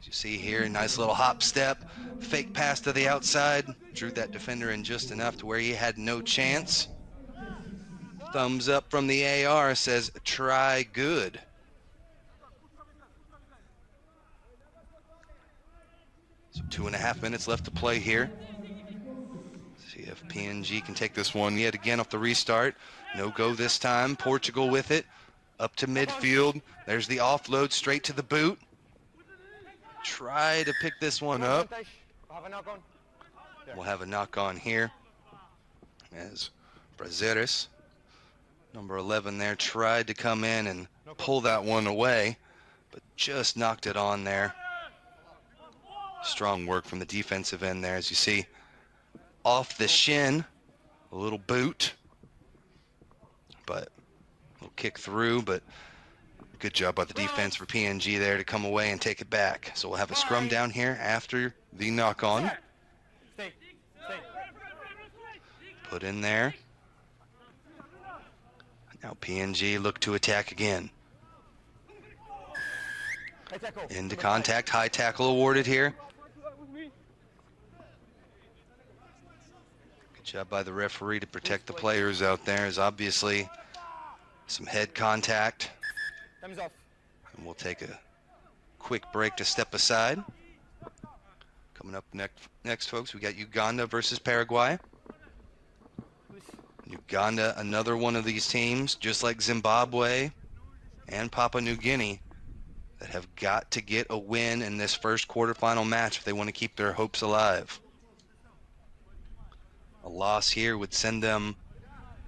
S2: As you see here, nice little hop step, fake pass to the outside, drew that defender in just enough to where he had no chance. Thumbs up from the AR says, try good. So 2.5 minutes left to play here. See if PNG can take this one yet again off the restart. No go this time. Portugal with it. Up to midfield. There's the offload straight to the boot. Try to pick this one up. We'll have a knock on here as Brazeres, number 11 there, tried to come in and pull that one away, but just knocked it on there. Strong work from the defensive end there, as you see. Off the shin, a little boot, but a little kick through, but good job by the defense for PNG there to come away and take it back. So we'll have a scrum down here after the knock-on. Put in there. Now PNG look to attack again. Into contact, high tackle awarded here. Good job by the referee to protect the players out there. There's obviously some head contact. And we'll take a quick break to step aside. Coming up next, folks, we got Uganda versus Paraguay. Uganda, another one of these teams, just like Zimbabwe and Papua New Guinea, that have got to get a win in this first quarterfinal match if they want to keep their hopes alive. A loss here would send them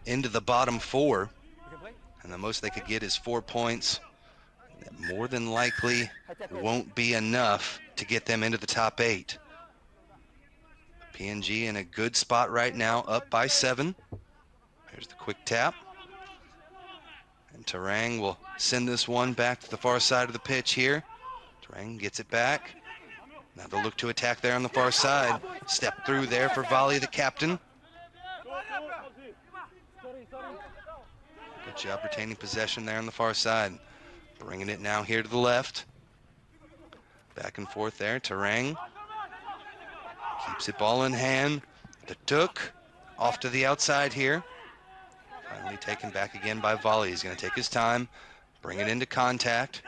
S2: into the bottom 4, and the most they could get is 4 points. That more than likely won't be enough to get them into the top 8. PNG in a good spot right now, up by 7. Here's the quick tap. And Terang will send this one back to the far side of the pitch here. Terang gets it back. Now they'll look to attack there on the far side. Step through there for Volley, the captain. Good job retaining possession there on the far side. Bringing it now here to the left. Back and forth there. Terang keeps it ball in hand. The Tuk off to the outside here. Finally taken back again by Volley. He's going to take his time, bring it into contact.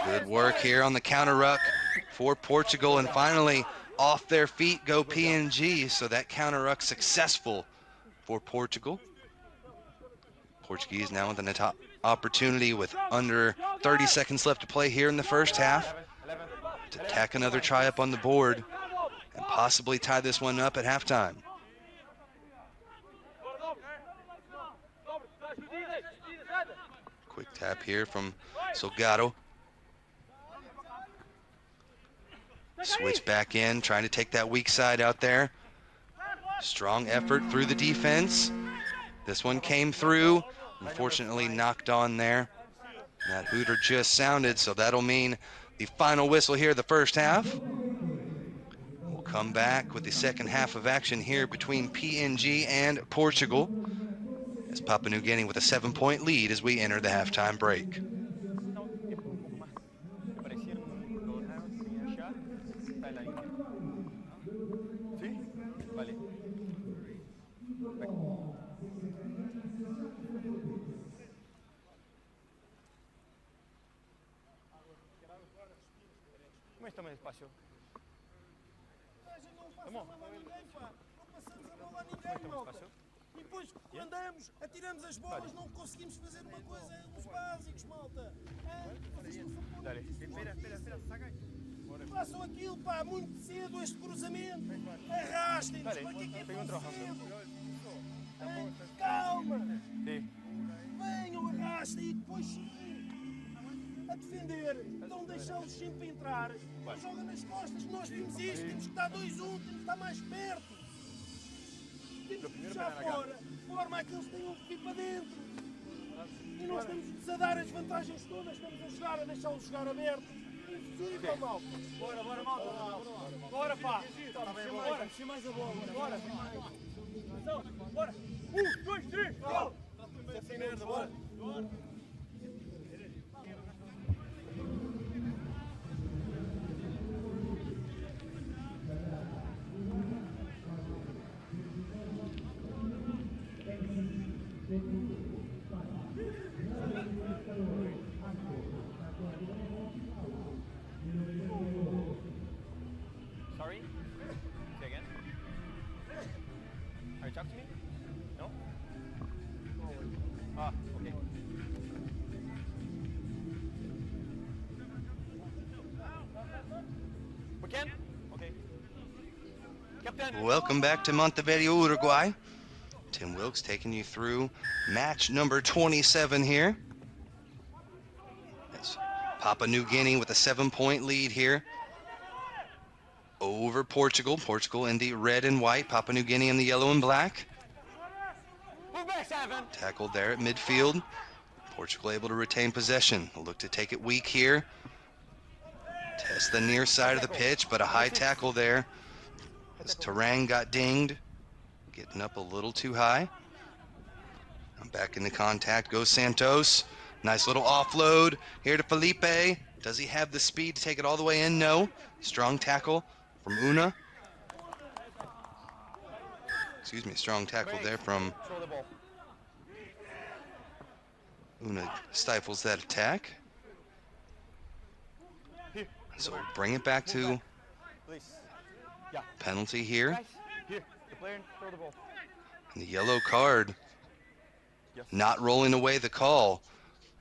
S2: Good work here on the counter ruck for Portugal, and finally off their feet go PNG, so that counter ruck successful for Portugal. Portuguese now with an opportunity with under 30 seconds left to play here in the first half to tack another try up on the board and possibly tie this one up at halftime. Quick tap here from Salgado. Switch back in, trying to take that weak side out there. Strong effort through the defense. This one came through, unfortunately knocked on there. That hooter just sounded, so that'll mean the final whistle here the first half. We'll come back with the second half of action here between PNG and Portugal, as Papua New Guinea with a 7-point lead as we enter the halftime break.
S3: Toma espacio.
S9: Não passamos a bola a ninguém, pá. Não passamos a bola a ninguém, malta. E depois, andamos, atiramos as bolas, não conseguimos fazer uma coisa, os básicos, malta. Vocês não são bons.
S3: Espera, saca.
S9: Façam aquilo, pá, muito cedo, este cruzamento. Arrastem-nos, para que é tão cedo? Calma. Venham, arrastem e depois a defender, não deixá-los sempre entrar. Joga nas costas, nós vimos isto, temos que estar 2-1, temos que estar mais perto. Temos que puxar fora, de forma a que eles tenham que vir para dentro. E nós estamos a dar as vantagens todas, estamos a jogar, a deixá-los jogar aberto. Impossível, malta. Bora, malta. Bora, pá. Bora, mexer mais a bola. Bora. Bora. 1, 2, 3, go! Sem merda, bora.
S3: Sorry? Say again? Are you talking to me? No? Ah, okay. We can? Okay. Captain!
S2: Welcome back to Montevideo, Uruguay. Tim Wilkes taking you through match number 27 here. That's Papua New Guinea with a 7-point lead here over Portugal. Portugal in the red and white, Papua New Guinea in the yellow and black. Tackled there at midfield. Portugal able to retain possession. They'll look to take it weak here. Test the near side of the pitch, but a high tackle there as Terang got dinged. Getting up a little too high. Back into contact goes Santos. Nice little offload here to Felipe. Does he have the speed to take it all the way in? No. Strong tackle from Una. Excuse me, strong tackle there from Una stifles that attack. So we'll bring it back to penalty here. And the yellow card not rolling away the call.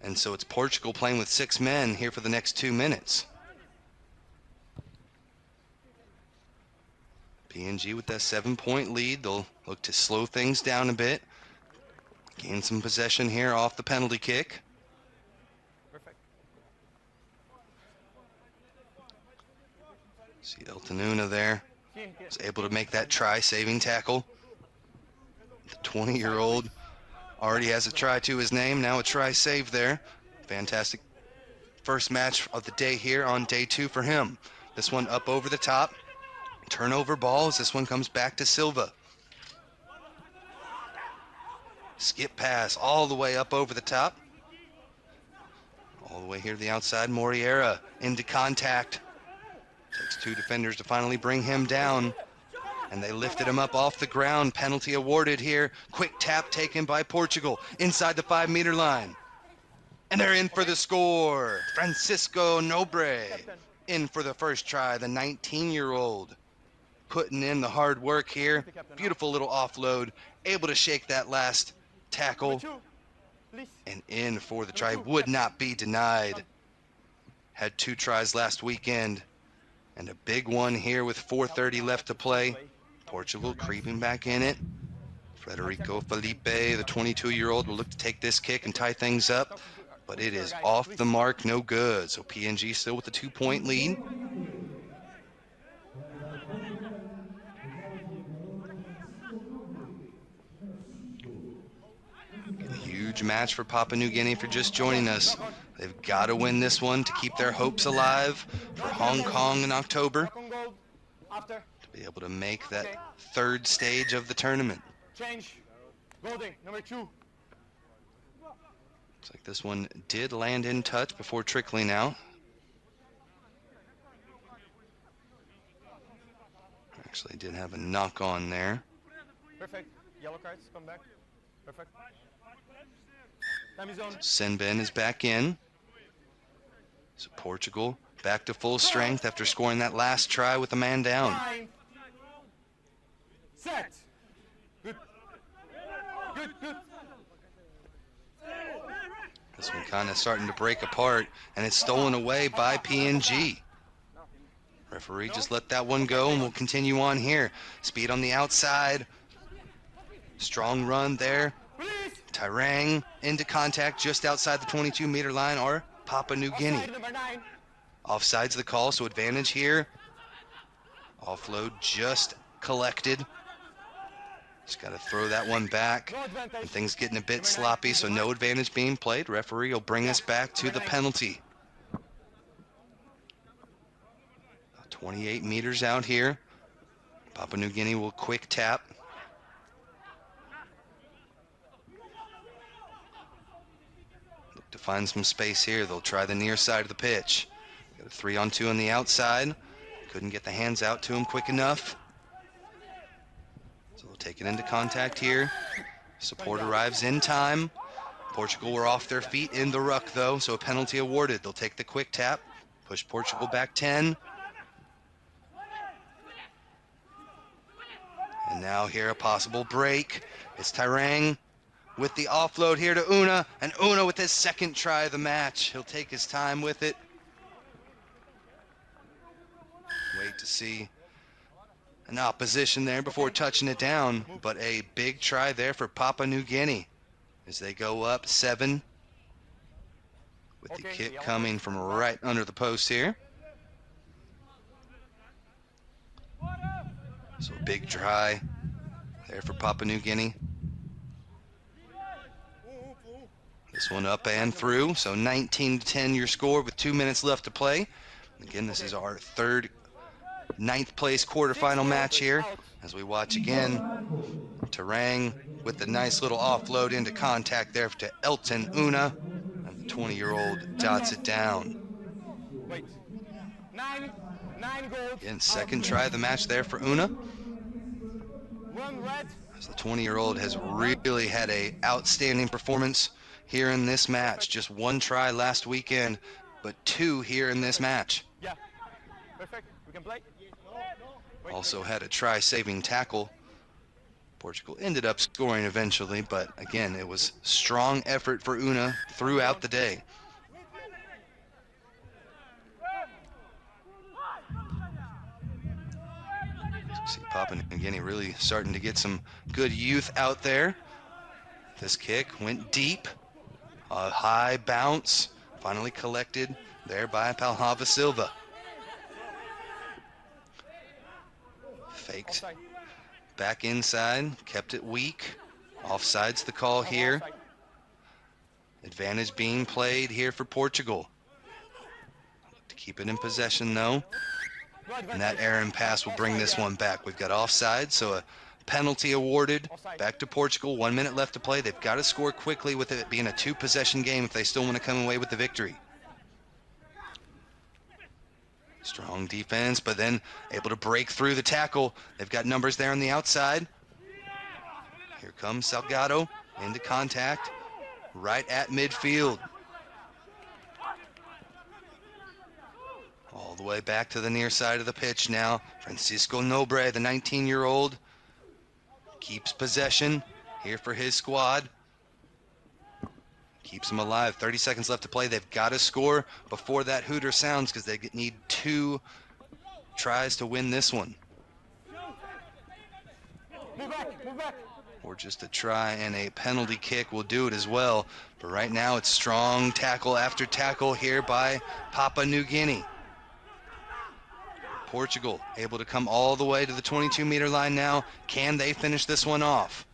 S2: And so it's Portugal playing with 6 men here for the next 2 minutes. PNG with that 7-point lead. They'll look to slow things down a bit. Gain some possession here off the penalty kick. See Elton Una there. Was able to make that try-saving tackle. The 20-year-old already has a try to his name. Now a try save there. Fantastic first match of the day here on day 2 for him. This one up over the top. Turnover ball as this one comes back to Silva. Skip pass all the way up over the top. All the way here to the outside. Moriera into contact. Takes 2 defenders to finally bring him down. And they lifted him up off the ground. Penalty awarded here. Quick tap taken by Portugal inside the 5-meter line. And they're in for the score. Francisco Nobre in for the first try. The 19-year-old putting in the hard work here. Beautiful little offload. Able to shake that last tackle. And in for the try. Would not be denied. Had 2 tries last weekend. And a big one here with 4:30 left to play. Portugal creeping back in it. Federico Felipe, the 22-year-old, will look to take this kick and tie things up. But it is off the mark, no good. So PNG still with a 2-point lead. A huge match for Papua New Guinea for just joining us. They've got to win this one to keep their hopes alive for Hong Kong in October. To be able to make that 3rd stage of the tournament.
S3: Change. Golding, number 2.
S2: Looks like this one did land in touch before trickling out. Actually did have a knock on there.
S3: Perfect. Yellow cards, come back. Perfect. Time is on.
S2: Senben is back in. So Portugal back to full strength after scoring that last try with a man down.
S3: Time. Set. Good. Good, good.
S2: This one kind of starting to break apart, and it's stolen away by PNG. Referee just let that one go, and we'll continue on here. Speed on the outside. Strong run there. Tairang into contact just outside the 22-meter line, or Papua New Guinea. Offside's the call, so advantage here. Offload just collected. Just got to throw that one back. And things getting a bit sloppy, so no advantage being played. Referee will bring us back to the penalty. 28 meters out here. Papua New Guinea will quick tap. Look to find some space here. They'll try the near side of the pitch. Got a 3-on-2 on the outside. Couldn't get the hands out to him quick enough. So they'll take it into contact here. Support arrives in time. Portugal were off their feet in the ruck though, so a penalty awarded. They'll take the quick tap. Push Portugal back 10. And now here a possible break. It's Tairang with the offload here to Una, and Una with his 2nd try of the match. He'll take his time with it. Wait to see an opposition there before touching it down, but a big try there for Papua New Guinea as they go up 7 with the kick coming from right under the post here. So a big try there for Papua New Guinea. This one up and through, so 19-10 your score with 2 minutes left to play. Again, this is our 3rd 9th place quarterfinal match here as we watch again. Tairang with the nice little offload into contact there to Elton Una, and the 20-year-old dots it down.
S3: Wait. 9 goals.
S2: Again, 2nd try of the match there for Una.
S3: 1 red.
S2: As the 20-year-old has really had a outstanding performance here in this match. Just 1 try last weekend, but 2 here in this match.
S3: Yeah. Perfect. We can play.
S2: Also had a try-saving tackle. Portugal ended up scoring eventually, but again, it was strong effort for Una throughout the day. See Papua New Guinea really starting to get some good youth out there. This kick went deep, a high bounce, finally collected there by Palhava Silva. Faked back inside, kept it weak. Offside's the call here. Advantage being played here for Portugal. To keep it in possession though. And that errant pass will bring this one back. We've got offside, so a penalty awarded. Back to Portugal, 1 minute left to play. They've got to score quickly with it being a 2-possession game if they still want to come away with the victory. Strong defense, but then able to break through the tackle. They've got numbers there on the outside. Here comes Salgado into contact right at midfield. All the way back to the near side of the pitch now. Francisco Nobre, the 19-year-old, keeps possession here for his squad. Keeps them alive. 30 seconds left to play. They've got to score before that hooter sounds because they need 2 tries to win this one.
S3: Move back.
S2: Or just a try and a penalty kick will do it as well. But right now it's strong tackle after tackle here by Papua New Guinea. Portugal able to come all the way to the 22-meter line now. Can they finish this one off?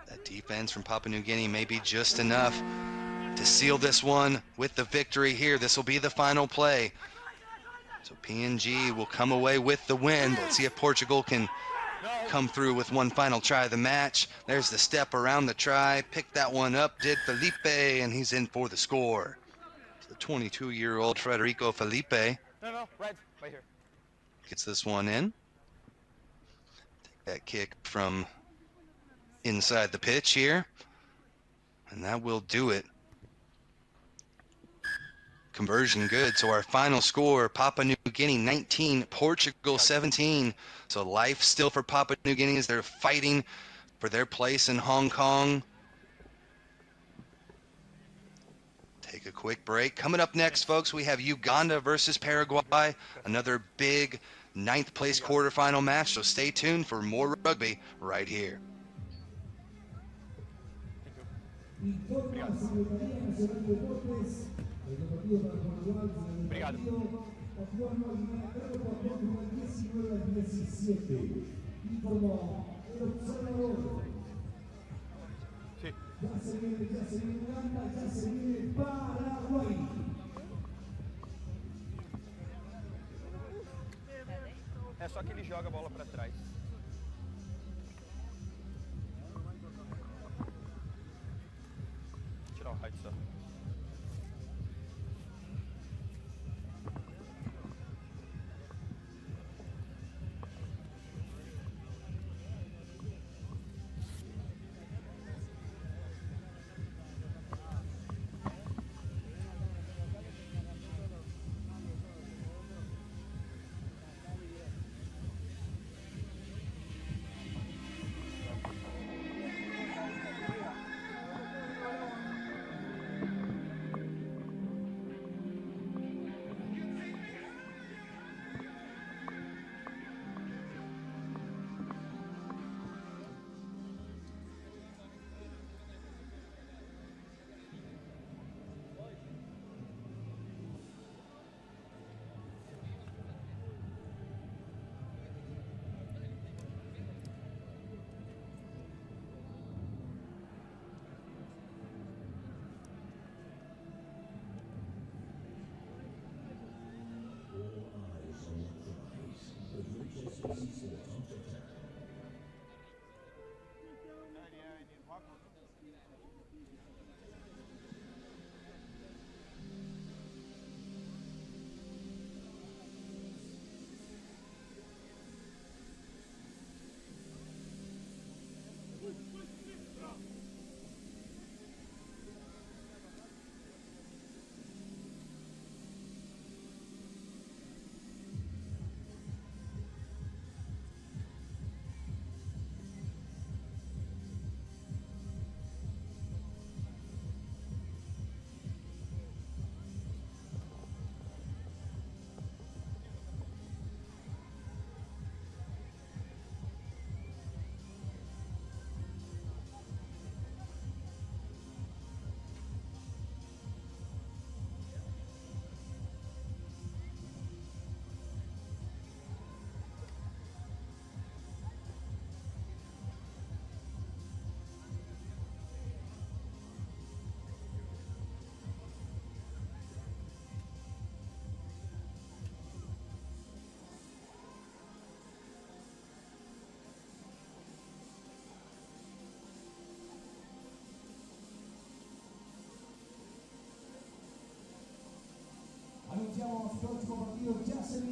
S2: That defense from Papua New Guinea may be just enough to seal this one with the victory here. This will be the final play. So PNG will come away with the win. But let's see if Portugal can come through with one final try of the match. There's the step around the try. Picked that one up, did Felipe, and he's in for the score. The 22-year-old Federico Felipe.
S3: No, right here.
S2: Gets this one in. Take that kick from inside the pitch here. And that will do it. Conversion good. So our final score, Papua New Guinea 19, Portugal 17. So life still for Papua New Guinea as they're fighting for their place in Hong Kong. Take a quick break. Coming up next, folks, we have Uganda versus Paraguay, another big 9th place quarterfinal match. So stay tuned for more rugby right here.
S3: Obrigado. Sí.
S6: Ya se viene Uganda, ya se viene Paraguay.
S3: É só que ele joga a bola para trás. Vou tirar o raio só.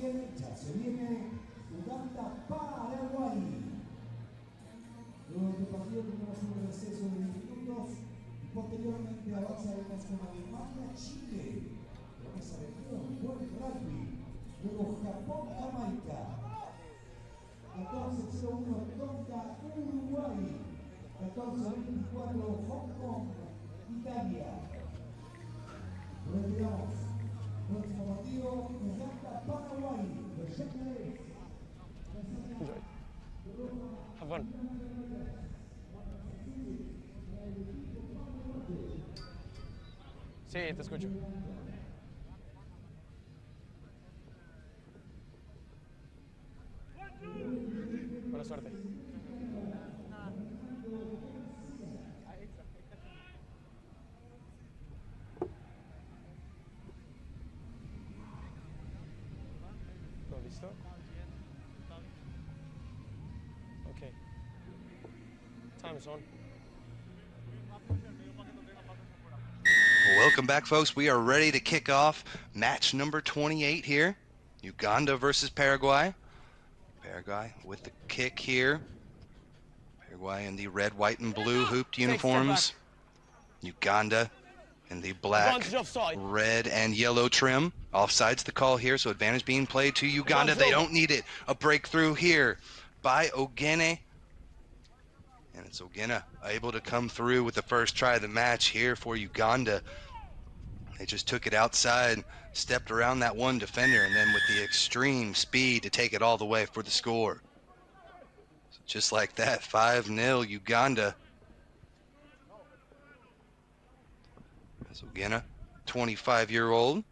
S6: mi derecha se viene Uganda, Paraguay. Luego de este partido tenemos un receso de 10 minutos y posteriormente avanzaremos con Alemania, Chile. En esa región, buen rugby. Luego Japón, Jamaica. 14-01 Tonga, Uruguay. 14-24 Hong Kong, Italia. Retiramos. Próximo partido, Uganda, Paraguay.
S5: Enjoy. Have fun. Sí, te escucho. Buena suerte. ¿Todo listo? Okay. Time is on.
S2: Welcome back, folks. We are ready to kick off match number 28 here. Uganda versus Paraguay. Paraguay with the kick here. Paraguay in the red, white, and blue hooped uniforms. Uganda in the black, red, and yellow trim. Offside's the call here, so advantage being played to Uganda. They don't need it. A breakthrough here by Guinea. And it's Guinea able to come through with the first try of the match here for Uganda. They just took it outside, stepped around that one defender, and then with the extreme speed to take it all the way for the score. So just like that, 5-0 Uganda. So Guinea, 25-year-old.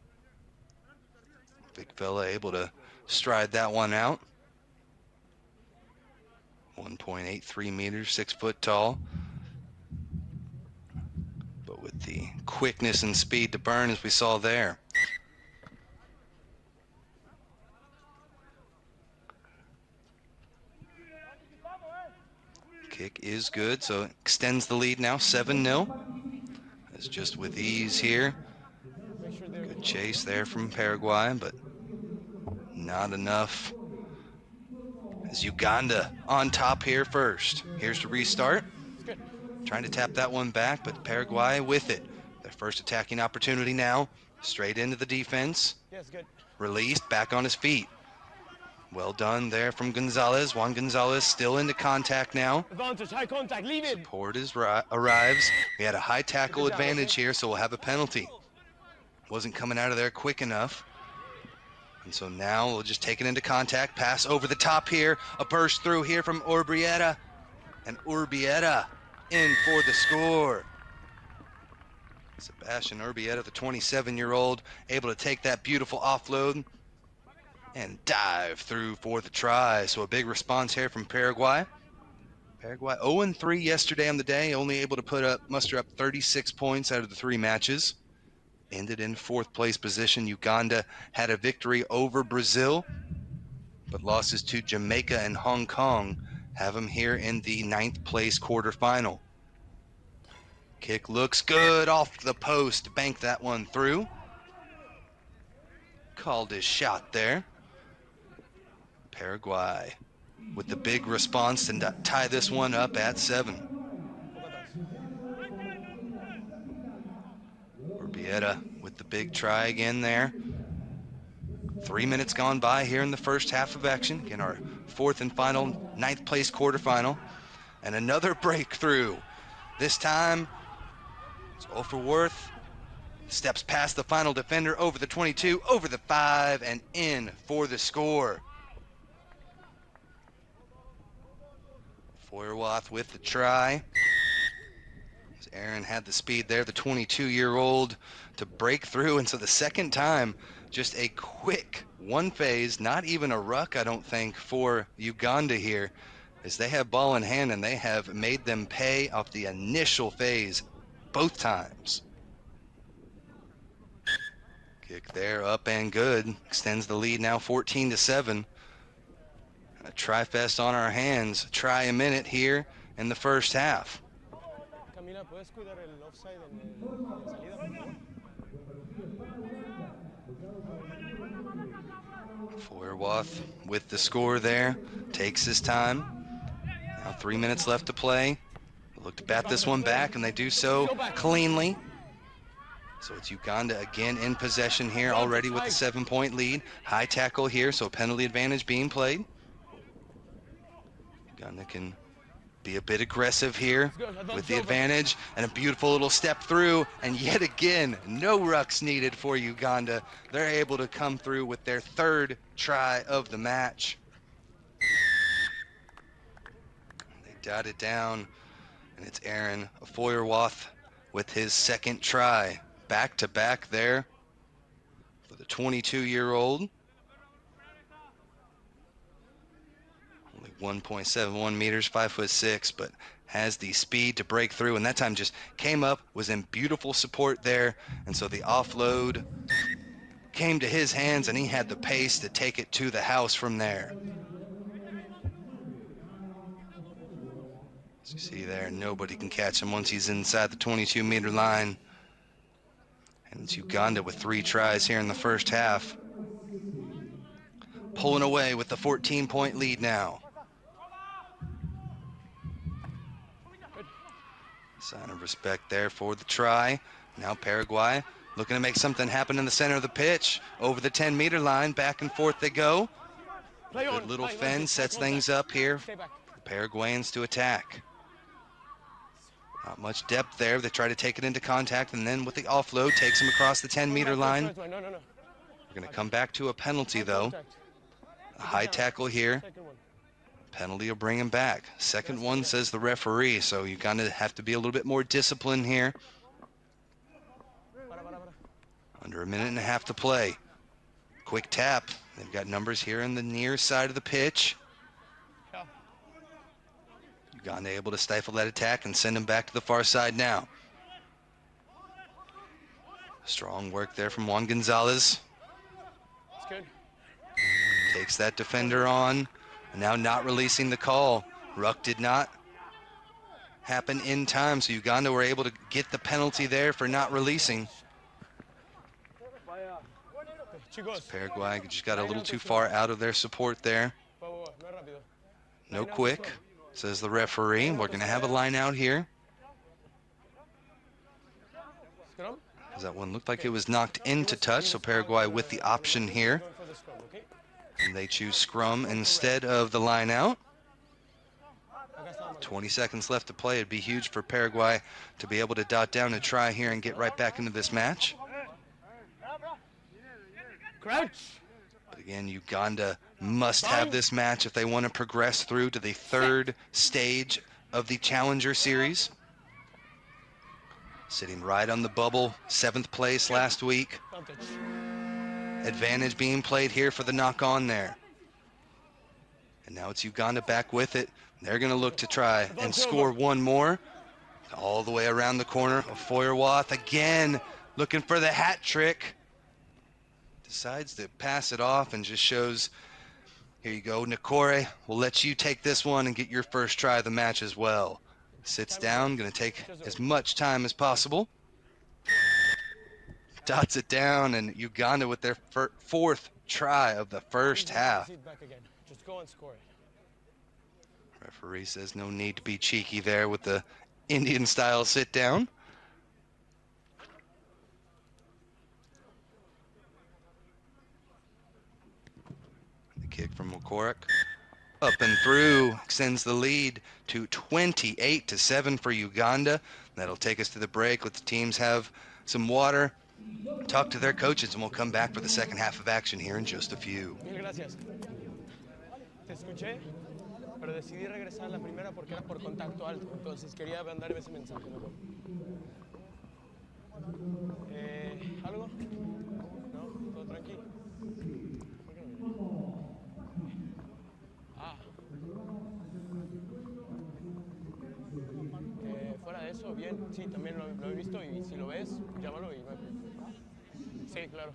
S2: Big fella able to stride that one out. 1.83 meters, 6 foot tall. But with the quickness and speed to burn as we saw there. Kick is good, so it extends the lead now, 7-0. It's just with ease here. Good chase there from Paraguay, but not enough. As Uganda on top here first. Here's the restart. Trying to tap that one back, but Paraguay with it. Their first attacking opportunity now. Straight into the defense. Released, back on his feet. Well done there from Gonzalez. Juan Gonzalez still into contact now.
S5: Advantage, high contact, leave it.
S2: Support arrives. We had a high tackle advantage here, so we'll have a penalty. Wasn't coming out of there quick enough. And so now we'll just take it into contact. Pass over the top here. A burst through here from Urbieta. And Urbieta in for the score. Sebastian Urbieta, the 27-year-old, able to take that beautiful offload and dive through for the try. So a big response here from Paraguay. Paraguay 0-3 yesterday on the day, only able to muster up 36 points out of the 3 matches. Ended in 4th place position. Uganda had a victory over Brazil, but losses to Jamaica and Hong Kong have them here in the 9th place quarterfinal. Kick looks good off the post. Banked that one through. Called his shot there. Paraguay with the big response and tie this one up at 7. Urbieta with the big try again there. 3 minutes gone by here in the first half of action. Again, our 4th and final 9th place quarterfinal. And another breakthrough. This time, it's Offerworth. Steps past the final defender, over the 22, over the 5, and in for the score. Feuerwath with the try. As Aaron had the speed there, the 22-year-old, to break through. And so the second time, just a quick one phase, not even a ruck, I don't think, for Uganda here, as they have ball in hand and they have made them pay off the initial phase both times. Kick there, up and good. Extends the lead now 14-7. A try-fest on our hands. Try a minute here in the first half.
S5: Camila, ¿puedes cuidar el offside en salida, por favor?
S2: Feuerwath with the score there, takes his time. Now 3 minutes left to play. They look to bat this one back, and they do so cleanly. So it's Uganda again in possession here, already with a 7-point lead. High tackle here, so penalty advantage being played. Uganda can be a bit aggressive here with the advantage, and a beautiful little step through, and yet again, no rucks needed for Uganda. They're able to come through with their 3rd try of the match. They dot it down, and it's Aaron Feuerwath with his 2nd try. Back-to-back there for the 22-year-old. Only 1.71 meters, 5'6", but has the speed to break through, and that time just came up, was in beautiful support there, and so the offload came to his hands, and he had the pace to take it to the house from there. As you see there, nobody can catch him once he's inside the 22-meter line. And it's Uganda with 3 tries here in the first half. Pulling away with the 14-point lead now. Sign of respect there for the try. Now Paraguay looking to make something happen in the center of the pitch. Over the 10-meter line, back and forth they go. Good little fend sets things up here. The Paraguayans to attack. Not much depth there. They try to take it into contact, and then with the offload, takes him across the 10-meter line. We're going to come back to a penalty, though. A high tackle here. Penalty will bring him back. 2nd one, says the referee, so you're going to have to be a little bit more disciplined here. Under 1.5 minutes to play. Quick tap. They've got numbers here in the near side of the pitch. Uganda able to stifle that attack and send him back to the far side now. Strong work there from Juan Gonzalez. Takes that defender on, and now not releasing the call. Ruck did not happen in time, so Uganda were able to get the penalty there for not releasing. Paraguay just got a little too far out of their support there. No quick, says the referee. We're going to have a line out here. As that one looked like it was knocked into touch, so Paraguay with the option here. And they choose scrum instead of the line out. 20 seconds left to play. It'd be huge for Paraguay to be able to dot down a try here and get right back into this match. But again, Uganda must have this match if they want to progress through to the 3rd stage of the Challenger Series. Sitting right on the bubble, 7th place last week. Advantage being played here for the knock-on there. And now it's Uganda back with it. They're going to look to try and score one more. All the way around the corner of Feuerwath again, looking for the hat trick. Decides to pass it off and just shows, here you go, Nakore, we'll let you take this one and get your first try of the match as well. Sits down, going to take as much time as possible. Dots it down, and Uganda with their 4th try of the first half.
S5: Just go and score it.
S2: Referee says no need to be cheeky there with the Indian-style sit-down. The kick from McCorrick. Up and through, extends the lead to 28-7 for Uganda. That'll take us to the break. Let the teams have some water, talk to their coaches, and we'll come back for the second half of action here in just a few.
S5: Mil gracias. Te escuché, pero decidí regresar a la primera porque era por contacto alto. Entonces quería mandarme ese mensaje mejor. ¿Algo? ¿No? ¿Todo tranquilo? ¿Por qué no viene? Fuera de eso, bien, sí, también lo he visto y si lo ves, llámalo y sí, claro.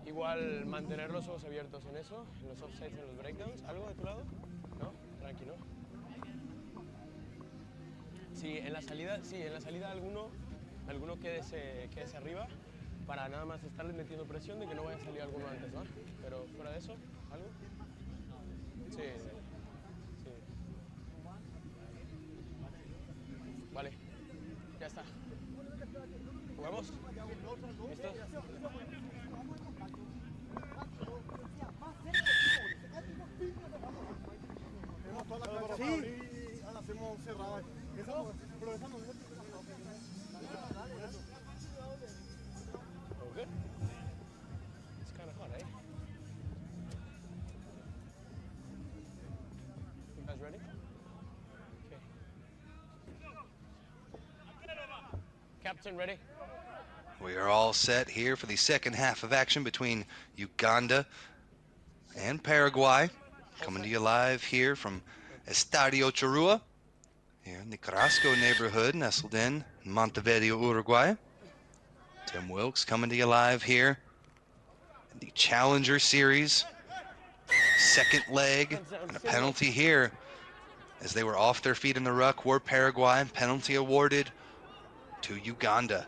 S5: Igual mantener los ojos abiertos en eso, en los offsides, en los breakdowns. ¿Algo de tu lado? ¿No? Tranquilo. Sí, en la salida alguno quédese arriba para nada más estarles metiendo presión de que no vaya a salir alguno antes, ¿va? Pero fuera de eso, ¿algo? Sí, sí. Vale, ya está. ¿Jugamos? ¿Listos?
S7: Sí, hacemos cerrada.
S5: Okay. It's kind of hot, eh? You guys ready? Okay. Captain, ready?
S2: We are all set here for the second half of action between Uganda and Paraguay. Coming to you live here from Estadio Churrua, here in the Carrasco neighborhood, nestled in Montevideo, Uruguay. Tim Wilkes coming to you live here in the Challenger Series. Second leg, and a penalty here as they were off their feet in the ruck were Paraguay. Penalty awarded to Uganda.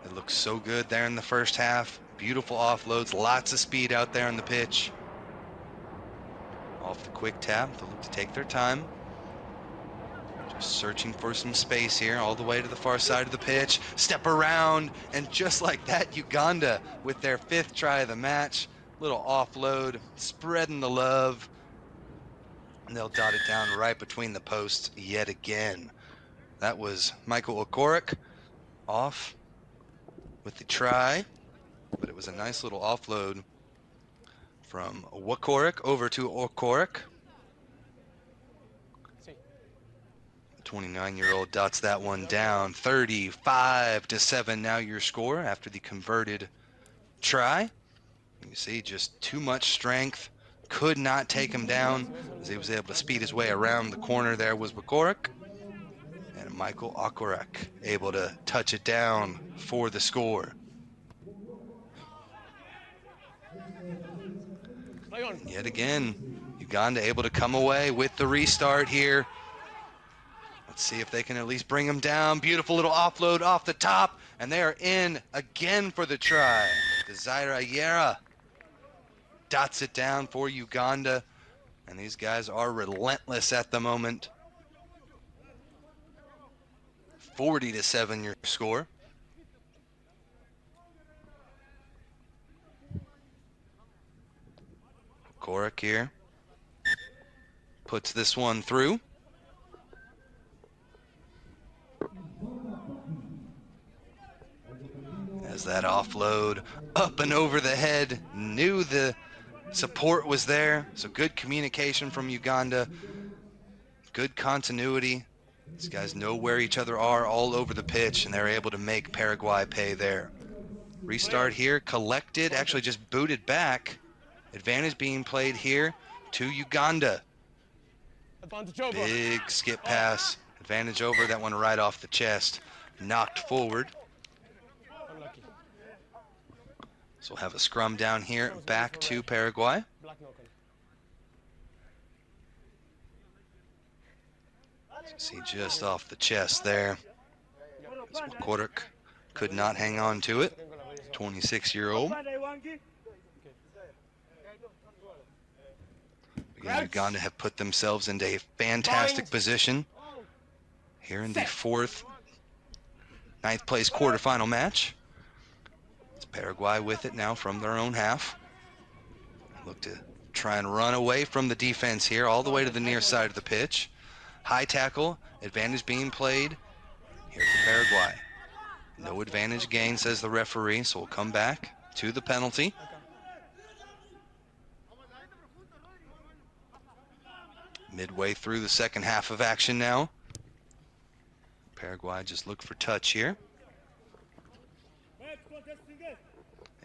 S2: It looks so good there in the first half. Beautiful offloads, lots of speed out there on the pitch. Off the quick tap, they'll look to take their time. Just searching for some space here, all the way to the far side of the pitch. Step around, and just like that, Uganda with their 5th try of the match. Little offload, spreading the love. And they'll dot it down right between the posts yet again. That was Michael Okorik off with the try, but it was a nice little offload from Wakorik over to Okorik. The 29-year-old dots that one down. 35-7 now your score after the converted try. You see just too much strength. Could not take him down as he was able to speed his way around the corner. There was Wakorik. And Michael Okorik able to touch it down for the score. And yet again, Uganda able to come away with the restart here. Let's see if they can at least bring them down. Beautiful little offload off the top, and they are in again for the try. Desire Ayera dots it down for Uganda, and these guys are relentless at the moment. 40-7 your score. Korik here puts this one through. As that offload up and over the head, knew the support was there, so good communication from Uganda, good continuity. These guys know where each other are all over the pitch, and they're able to make Paraguay pay there. Restart here, collected, actually just booted back. Advantage being played here to Uganda. Big skip pass, advantage over, that one right off the chest, knocked forward. So we'll have a scrum down here, back to Paraguay. See just off the chest there. Korik could not hang on to it. 26-year-old. Again, Uganda have put themselves into a fantastic position here in the 4th, 9th place quarterfinal match. It's Paraguay with it now from their own half. Look to try and run away from the defense here, all the way to the near side of the pitch. High tackle, advantage being played here for Paraguay. No advantage gain, says the referee, so we'll come back to the penalty. Midway through the second half of action now. Paraguay just look for touch here.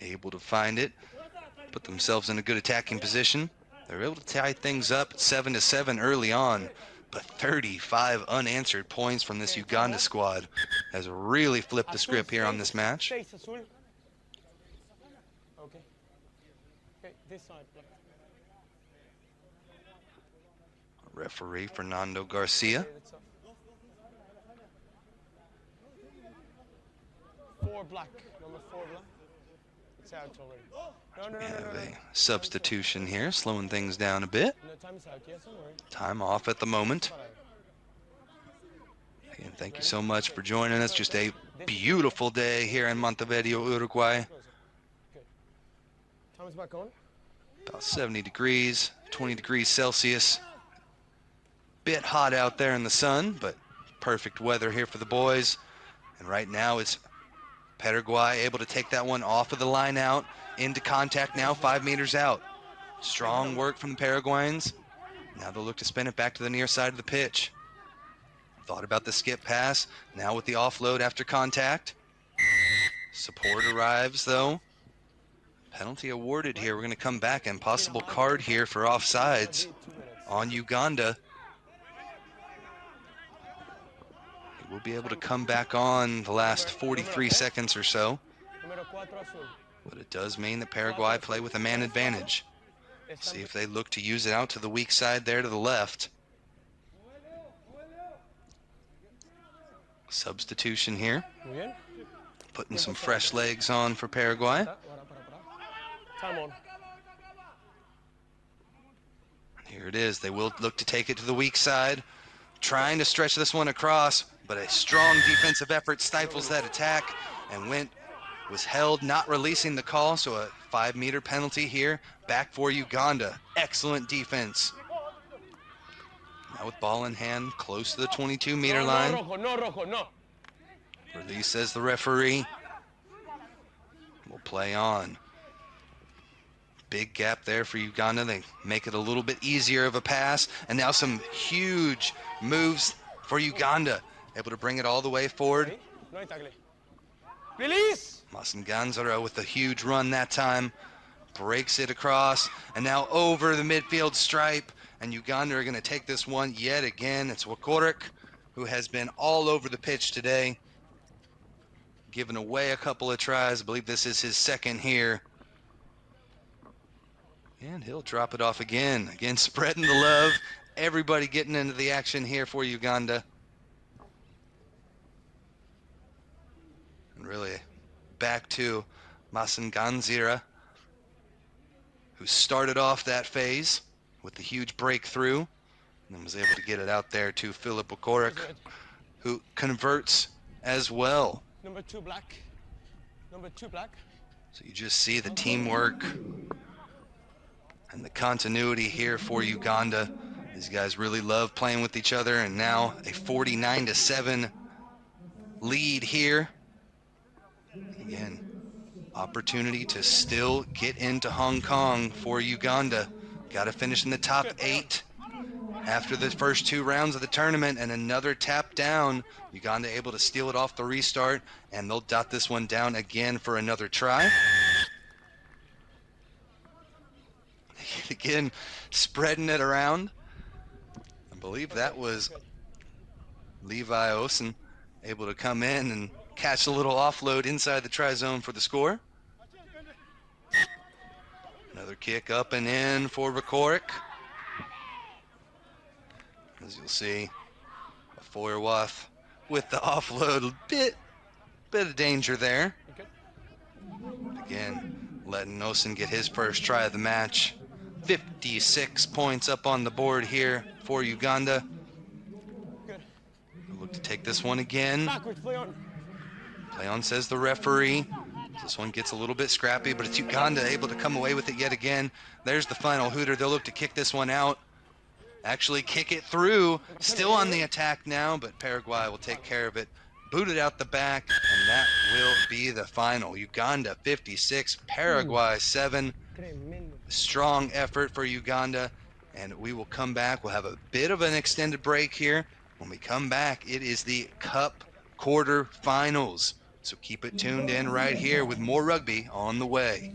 S2: Able to find it, put themselves in a good attacking position. They're able to tie things up 7-7 early on, but 35 unanswered points from this Uganda squad has really flipped the script here on this match. Referee Fernando Garcia.
S5: 4 black. Number 4 black. It's out already. No.
S2: Have a substitution here, slowing things down a bit.
S5: No, time is out. Yes, don't worry.
S2: Time off at the moment. Again, thank you so much for joining us. Just a beautiful day here in Montevideo, Uruguay.
S5: Good. Time is back on.
S2: About 70 degrees, 20 degrees Celsius. Bit hot out there in the sun, but perfect weather here for the boys. And right now it's Paraguay able to take that one off of the line out, into contact now, 5 meters out. Strong work from the Paraguayans. Now they'll look to spin it back to the near side of the pitch. Thought about the skip pass, now with the offload after contact. Support arrives though. Penalty awarded here. We're going to come back, and possible card here for offsides on Uganda. We'll be able to come back on the last 43 seconds or so. But it does mean that Paraguay play with a man advantage. See if they look to use it out to the weak side there to the left. Substitution here. Putting some fresh legs on for Paraguay.
S5: Time on.
S2: Here it is. They will look to take it to the weak side. Trying to stretch this one across, but a strong defensive effort stifles that attack, and was held, not releasing the call, so a 5-meter penalty here. Back for Uganda. Excellent defense. Now with ball in hand, close to the 22-meter line.
S5: No.
S2: Release, says the referee. We'll play on. Big gap there for Uganda. They make it a little bit easier of a pass. And now some huge moves for Uganda. Able to bring it all the way forward.
S5: Release!
S2: Masanganzaro with a huge run that time. Breaks it across. And now over the midfield stripe. And Uganda are going to take this one yet again. It's Wakorik, who has been all over the pitch today. Giving away a couple of tries. I believe this is his second here. And he'll drop it off again. Again, spreading the love. Everybody getting into the action here for Uganda. And really back to Masanganzira, who started off that phase with the huge breakthrough. And then was able to get it out there to Philip Okorik, who converts as well.
S5: Number 2 black. Number 2 black.
S2: So you just see the teamwork and the continuity here for Uganda. These guys really love playing with each other, and now a 49-7 lead here. Again, opportunity to still get into Hong Kong for Uganda. Got to finish in the top 8 after the first 2 rounds of the tournament, and another tap down. Uganda able to steal it off the restart, and they'll dot this one down again for another try. Again, spreading it around. I believe that was Levi Osen able to come in and catch a little offload inside the try zone for the score. Another kick up and in for Vakorik. As you'll see, a Feuerwath with the offload. A bit of danger there. Again, letting Osen get his first try of the match. 56 points up on the board here for Uganda.
S5: Good.
S2: We'll look to take this one again.
S5: Backwards, play on.
S2: Play on, says the referee. This one gets a little bit scrappy, but it's Uganda able to come away with it yet again. There's the final hooter. They'll look to kick this one out. Actually kick it through. Still on the attack now, but Paraguay will take care of it. Booted out the back, and that will be the final. Uganda 56, Paraguay 7. Strong effort for Uganda, and we will come back. We'll have a bit of an extended break here. When we come back, it is the Cup quarterfinals. So keep it tuned in right here with more rugby on the way.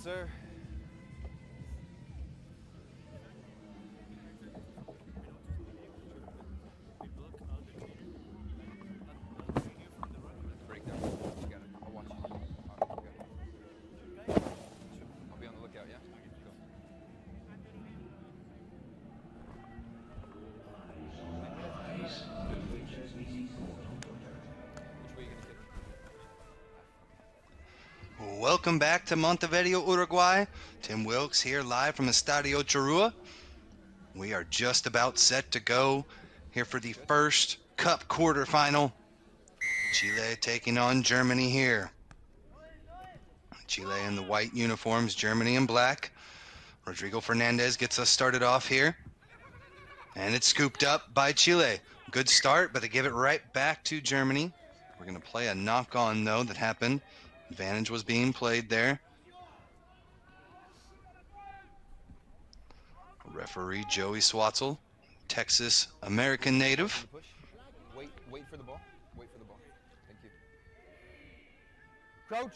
S3: sir.
S10: Breakdown. You got it. I'll watch you. Alright, you got it. I'll be on the lookout, yeah? Go. Which way are you gonna kick?
S2: Welcome back to Montevideo, Uruguay. Tim Wilkes here live from Estadio Churrua. We are just about set to go here for the first Cup quarterfinal. Chile taking on Germany here. Chile in the white uniforms, Germany in black. Rodrigo Fernandez gets us started off here. And it's scooped up by Chile. Good start, but they give it right back to Germany. We're going to play a knock-on, though, that happened. Advantage was being played there. Referee Joey Swatzel, Texas American native.
S10: Push. Wait for the ball. Wait for the ball. Thank you.
S3: Crouch.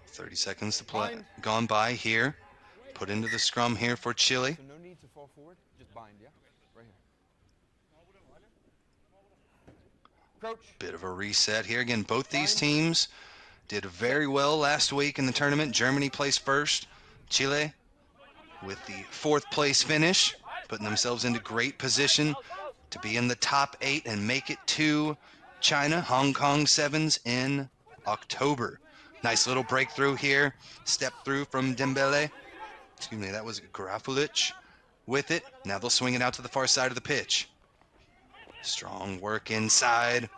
S2: 30 seconds to play. Gone by here. Put into the scrum here for Chile.
S10: So no need to fall forward. Just bind, yeah? Right here.
S3: Crouch.
S2: Bit of a reset here. Again, both these teams did very well last week in the tournament. Germany placed first. Chile with the 4th place finish, putting themselves into great position to be in the top 8 and make it to China, Hong Kong Sevens in October. Nice little breakthrough here. Step through from Dembele. Excuse me, that was Grafulic with it. Now they'll swing it out to the far side of the pitch. Strong work inside.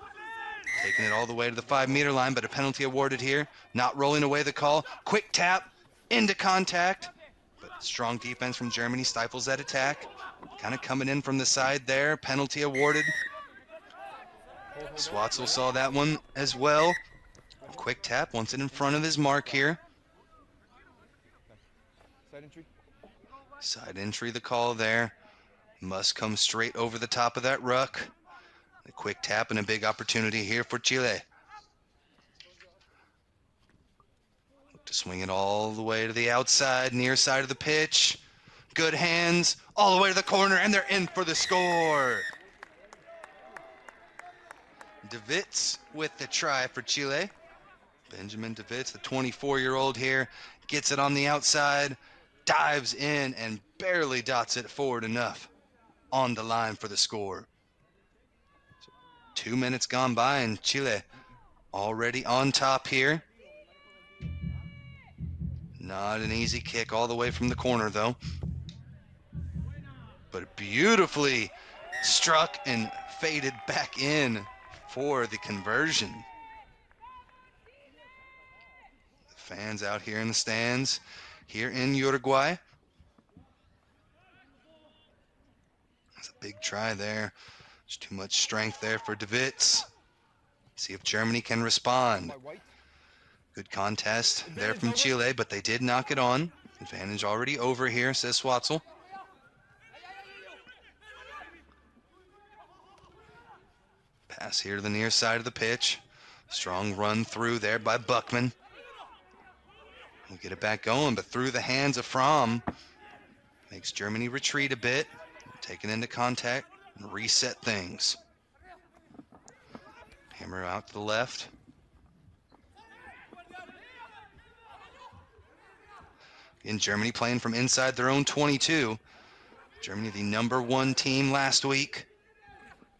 S2: Taking it all the way to the 5-meter line, but a penalty awarded here. Not rolling away the call. Quick tap into contact. But strong defense from Germany stifles that attack. Kind of coming in from the side there. Penalty awarded. Swatzel saw that one as well. Quick tap, wants it in front of his mark here.
S10: Side entry.
S2: Side entry, the call there. Must come straight over the top of that ruck. A quick tap and a big opportunity here for Chile. Look to swing it all the way to the outside, near side of the pitch. Good hands, all the way to the corner, and they're in for the score. De Wits with the try for Chile. Benjamin De Wits, the 24-year-old here, gets it on the outside, dives in, and barely dots it forward enough on the line for the score. 2 minutes gone by, and Chile already on top here. Not an easy kick all the way from the corner, though. But beautifully struck and faded back in for the conversion. The fans out here in the stands here in Uruguay. That's a big try there. There's too much strength there for De Wits. See if Germany can respond. Good contest there from Chile, but they did knock it on. Advantage already over here, says Swatzel. Pass here to the near side of the pitch. Strong run through there by Buckman. We'll get it back going, but through the hands of Fromm. Makes Germany retreat a bit. Taken into contact and reset things. Hammer out to the left. In Germany playing from inside their own 22. Germany the #1 team last week.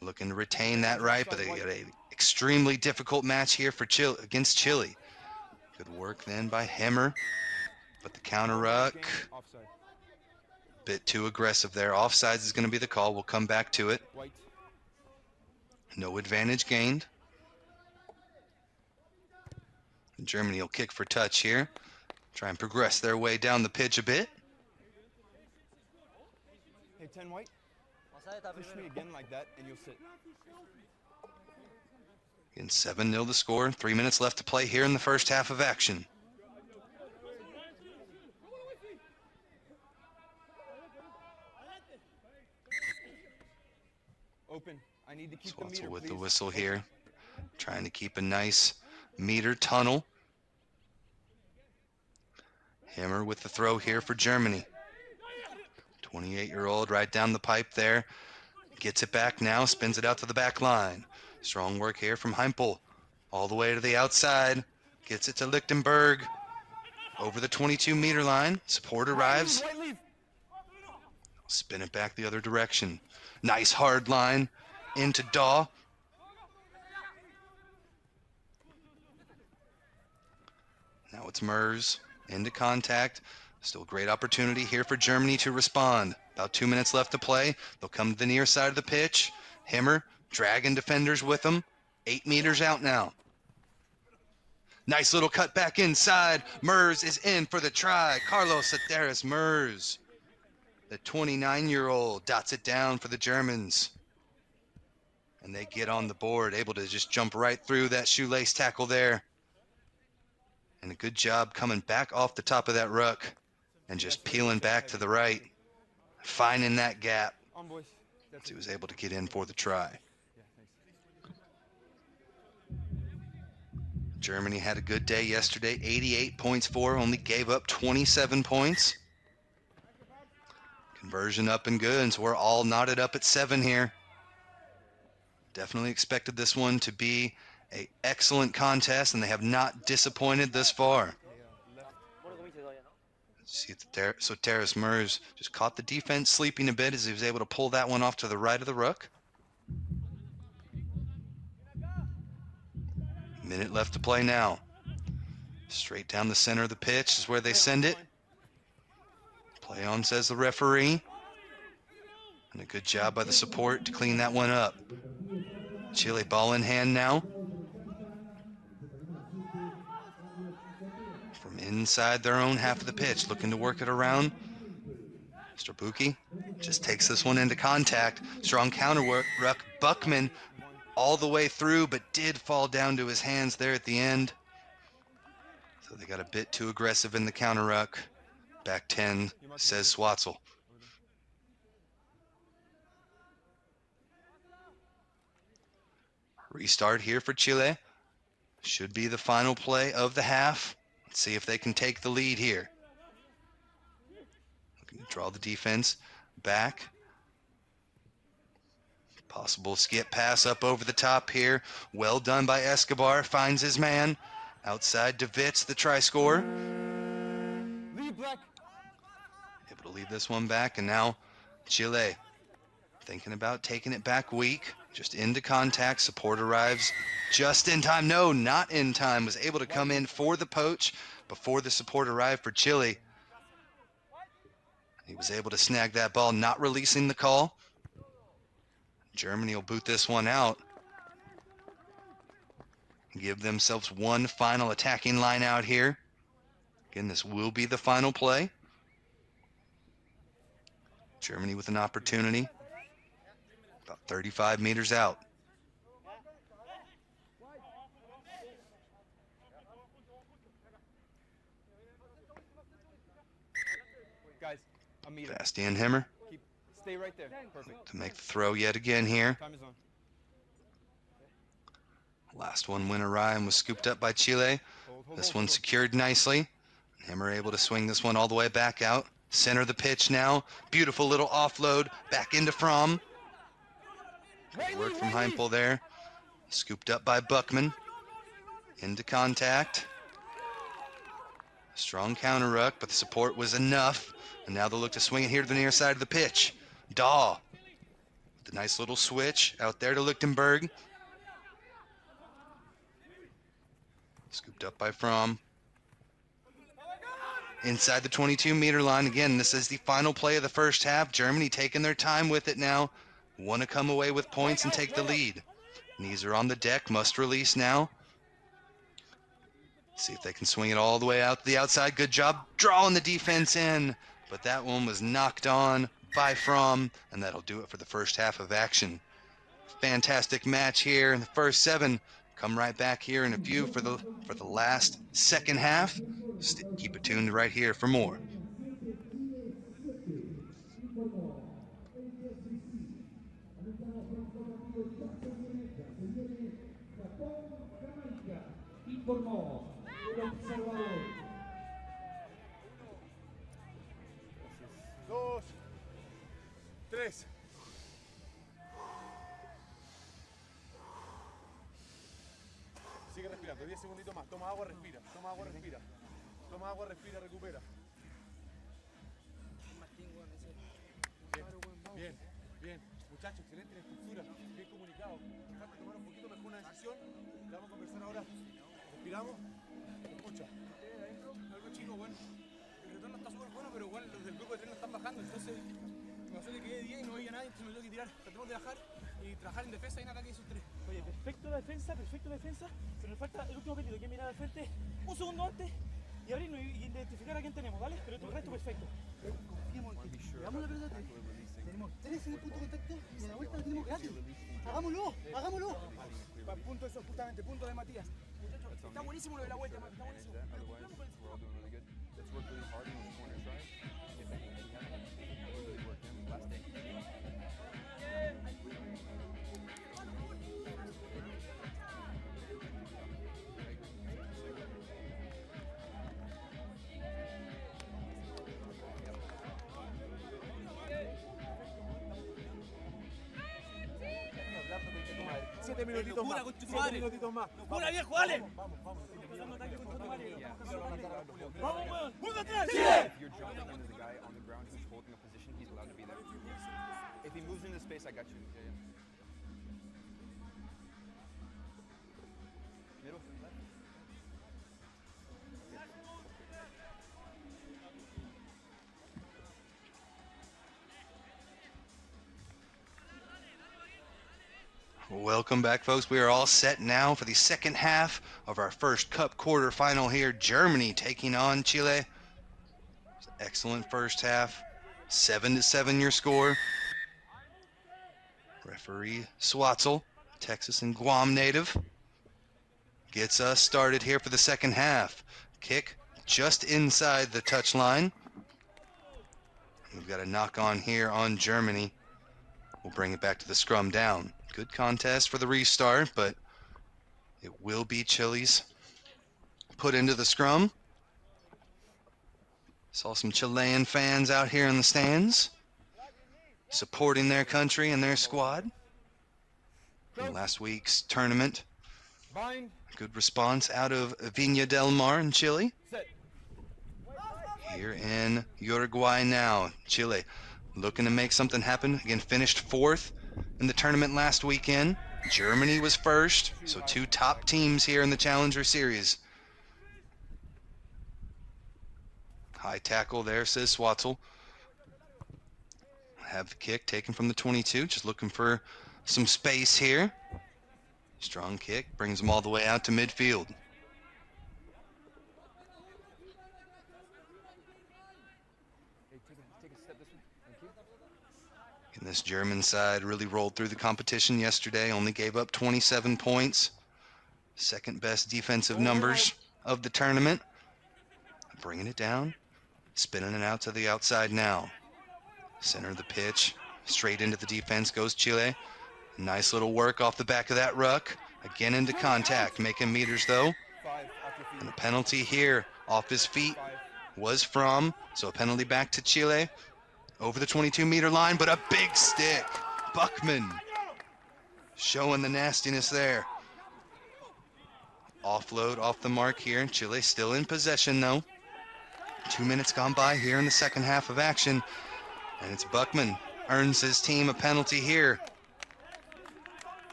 S2: Looking to retain that right, but they got an extremely difficult match here for Chile against Chile. Good work then by Hemmer. But the counter ruck. Bit too aggressive there. Offsides is going to be the call. We'll come back to it. No advantage gained. Germany will kick for touch here. Try and progress their way down the pitch a bit.
S10: Hey, 10 white. Push me again like that, and you'll sit.
S2: Again, 7-0 the score. 3 minutes left to play here in the first half of action.
S10: Open. I need to keep the
S2: Swatzel
S10: meter,
S2: with
S10: please.
S2: the whistle here. Trying to keep a nice meter tunnel. Hammer with the throw here for Germany. 28-year-old right down the pipe there. Gets it back now, spins it out to the back line. Strong work here from Heimpel. All the way to the outside. Gets it to Lichtenberg. Over the 22-meter line. Support arrives. Spin it back the other direction. Nice hard line into Daw. Now it's Mers into contact. Still great opportunity here for Germany to respond. About 2 minutes left to play. They'll come to the near side of the pitch. Himmer dragging defenders with them. 8 meters out now. Nice little cut back inside. Mers is in for the try. Carlos Soteris Mers. The 29-year-old dots it down for the Germans. And they get on the board, able to just jump right through that shoelace tackle there. And a good job coming back off the top of that ruck and just peeling back to the right, finding that gap. So he was able to get in for the try. Germany had a good day yesterday, 88 points for, only gave up 27 points. Conversion up and good, and so we're all knotted up at 7 here. Definitely expected this one to be an excellent contest, and they have not disappointed thus far. See it there. So Soteris Mers just caught the defense sleeping a bit as he was able to pull that one off to the right of the ruck. Minute left to play now. Straight down the center of the pitch is where they send it. Play on, says the referee. And a good job by the support to clean that one up. Chile ball in hand now. From inside their own half of the pitch, looking to work it around. Strabuki just takes this one into contact. Strong counter work. Ruck Buckman all the way through, but did fall down to his hands there at the end. So they got a bit too aggressive in the counter ruck. Back 10, says Swatzel. Restart here for Chile. Should be the final play of the half. Let's see if they can take the lead here. Looking to draw the defense back. Possible skip pass up over the top here. Well done by Escobar. Finds his man. Outside DeVitz, the try scorer. Able to lead this one back, and now Chile thinking about taking it back weak. Just into contact. Support arrives just in time. No, not in time. Was able to come in for the poach before the support arrived for Chile. He was able to snag that ball, not releasing the call. Germany will boot this one out. Give themselves one final attacking line out here. Again, this will be the final play. Germany with an opportunity. About 35 meters out.
S10: Guys, a meter.
S2: Bastian Himmer.
S10: Stay right there. Perfect.
S2: To make the throw yet again here.
S10: Time is on.
S2: Last one went awry and was scooped up by Chile. This one secured nicely. Himmer able to swing this one all the way back out. Center of the pitch now. Beautiful little offload back into Fromm. Good work from Heimpel there. Scooped up by Buckman. Into contact. Strong counter ruck, but the support was enough. And now they'll look to swing it here to the near side of the pitch. Daw. The nice little switch out there to Lichtenberg. Scooped up by Fromm. Inside the 22-meter line. Again, this is the final play of the first half. Germany taking their time with it now. Want to come away with points and take the lead. Knees are on the deck. Must release now. See if they can swing it all the way out to the outside. Good job drawing the defense in. But that one was knocked on by Fromm, and that'll do it for the first half of action. Fantastic match here in the first 7. Come right back here in a few for the last second half. Keep it tuned right here for more.
S7: 3. Sigue respirando, 10 segunditos más. Toma agua, respira. Toma agua, respira. Toma agua, respira, recupera. Bien, bien. Muchachos, excelente la estructura. Bien comunicado. Falta tomar un poquito mejor una decisión. Le vamos a conversar ahora. Respiramos. Escucha.
S11: Algo chico, bueno. El retorno está súper bueno, pero igual los del grupo de tren no están bajando. Entonces, me pasó que quedé 10 y no veía nada, entonces me tengo que tirar. Tratemos de bajar y trabajar en defensa y en ataque esos 3.
S12: Oye, perfecto defensa, pero nos falta el último pedido, que mirar al frente un segundo antes y abrirnos y identificar a quién tenemos, ¿vale? Pero el resto perfecto.
S8: Confiemos en que le damos la pelota. Tenemos 3 en el punto de contacto y a la vuelta lo tenemos gratis. Hagámoslo, hagámoslo.
S11: Punto eso, justamente, punto de Matías. Muchachos, está buenísimo lo de la vuelta, Mati, está buenísimo.
S7: Siete minutitos más. 7 minutitos más.
S12: ¡Locura, viejo, dale!
S7: Vamos.
S12: ¡Vamos, weón! ¡Punto atrás!
S10: If you're jumping into the guy on the ground who's holding a position, he's allowed to be there. If he moves into space, I got you. Yeah. Middle, left.
S2: Welcome back, folks. We are all set now for the second half of our first Cup quarterfinal here. Germany taking on Chile. Excellent first half. 7-7 your score. Referee Swatzel, Texas and Guam native, gets us started here for the second half. Kick just inside the touch line. We've got a knock on here on Germany. We'll bring it back to the scrum down. Good contest for the restart, but it will be Chile's put into the scrum. Saw some Chilean fans out here in the stands supporting their country and their squad in last week's tournament. Good response out of Viña del Mar in Chile. Here in Uruguay now. Chile looking to make something happen. Again, finished 4th in the tournament last weekend. Germany was 1st, so 2 top teams here in the Challenger Series. High tackle there, says Swatzel. Have the kick taken from the 22, just looking for some space here. Strong kick, brings them all the way out to midfield. And this German side really rolled through the competition yesterday, only gave up 27 points. Second best defensive numbers of the tournament. Bringing it down, spinning it out to the outside now. Center of the pitch, straight into the defense goes Chile. Nice little work off the back of that ruck. Again into contact, making meters though. And a penalty here off his feet was from, so a penalty back to Chile. Over the 22-meter line, but a big stick. Buckman showing the nastiness there. Offload off the mark here. Chile still in possession though. 2 minutes gone by here in the second half of action. And it's Buckman earns his team a penalty here.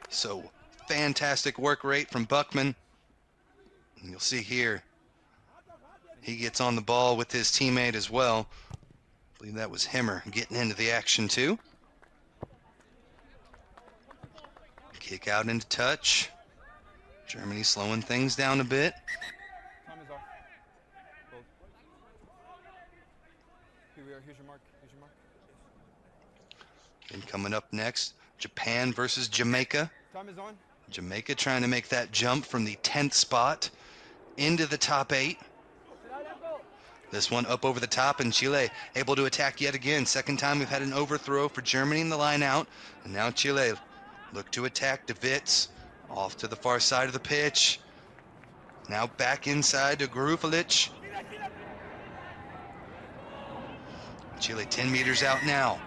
S2: So fantastic work rate from Buckman. And you'll see here, he gets on the ball with his teammate as well. I believe that was Himmer getting into the action too. Kick out into touch. Germany slowing things down a bit.
S10: Time is off. Hold. Here we are. Here's your mark. Here's your mark.
S2: And coming up next, Japan versus Jamaica.
S10: Time is on.
S2: Jamaica trying to make that jump from the 10th spot into the top 8. This one up over the top, and Chile able to attack yet again. Second time we've had an overthrow for Germany in the line out. And now Chile look to attack. De Wits off to the far side of the pitch. Now back inside to Garufalic. Chile 10 meters out now.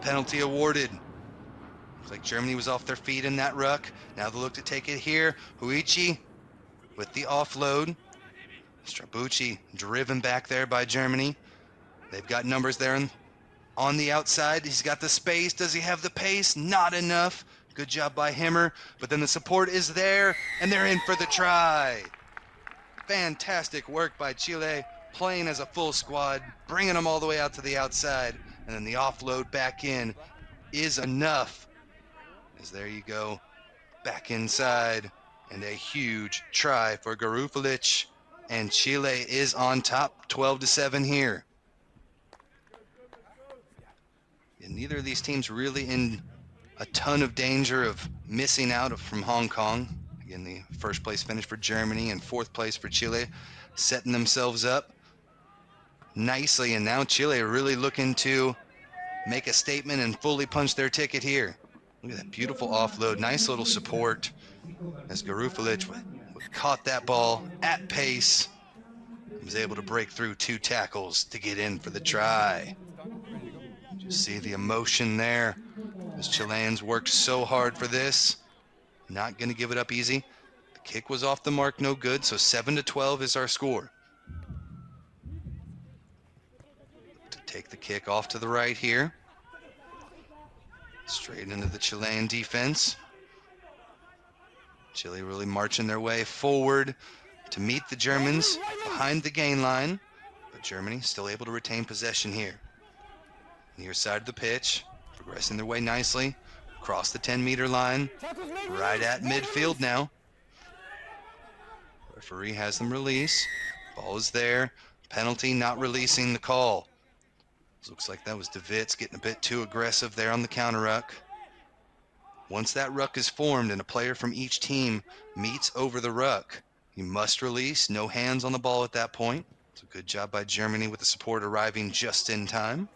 S2: Penalty awarded. Looks like Germany was off their feet in that ruck. Now they'll look to take it here. Huichi with the offload. Strabucci driven back there by Germany. They've got numbers there on the outside. He's got the space. Does he have the pace? Not enough. Good job by Himmer. But then the support is there, and they're in for the try. Fantastic work by Chile, playing as a full squad, bringing them all the way out to the outside, and then the offload back in is enough. As there you go, back inside, and a huge try for Garufalic, and Chile is on top, 12-7 here. And neither of these teams really in a ton of danger of missing out from Hong Kong. Again, the first place finish for Germany and fourth place for Chile, setting themselves up nicely. And now Chile really looking to make a statement and fully punch their ticket here. Look at that beautiful offload, nice little support as Garufalic caught that ball at pace, was able to break through 2 tackles to get in for the try. Just see the emotion there as Chileans worked so hard for this. Not going to give it up easy. The kick was off the mark, no good, so 7-12 is our score. To take the kick off to the right here. Straight into the Chilean defense. Chile really marching their way forward to meet the Germans behind the gain line. But Germany still able to retain possession here. Near side of the pitch, progressing their way nicely. Across the 10-meter line, right at midfield now. Referee has them release. Ball is there. Penalty, not releasing the call. Looks like that was De Wits getting a bit too aggressive there on the counter ruck. Once that ruck is formed and a player from each team meets over the ruck, you must release. No hands on the ball at that point. It's a good job by Germany with the support arriving just in time.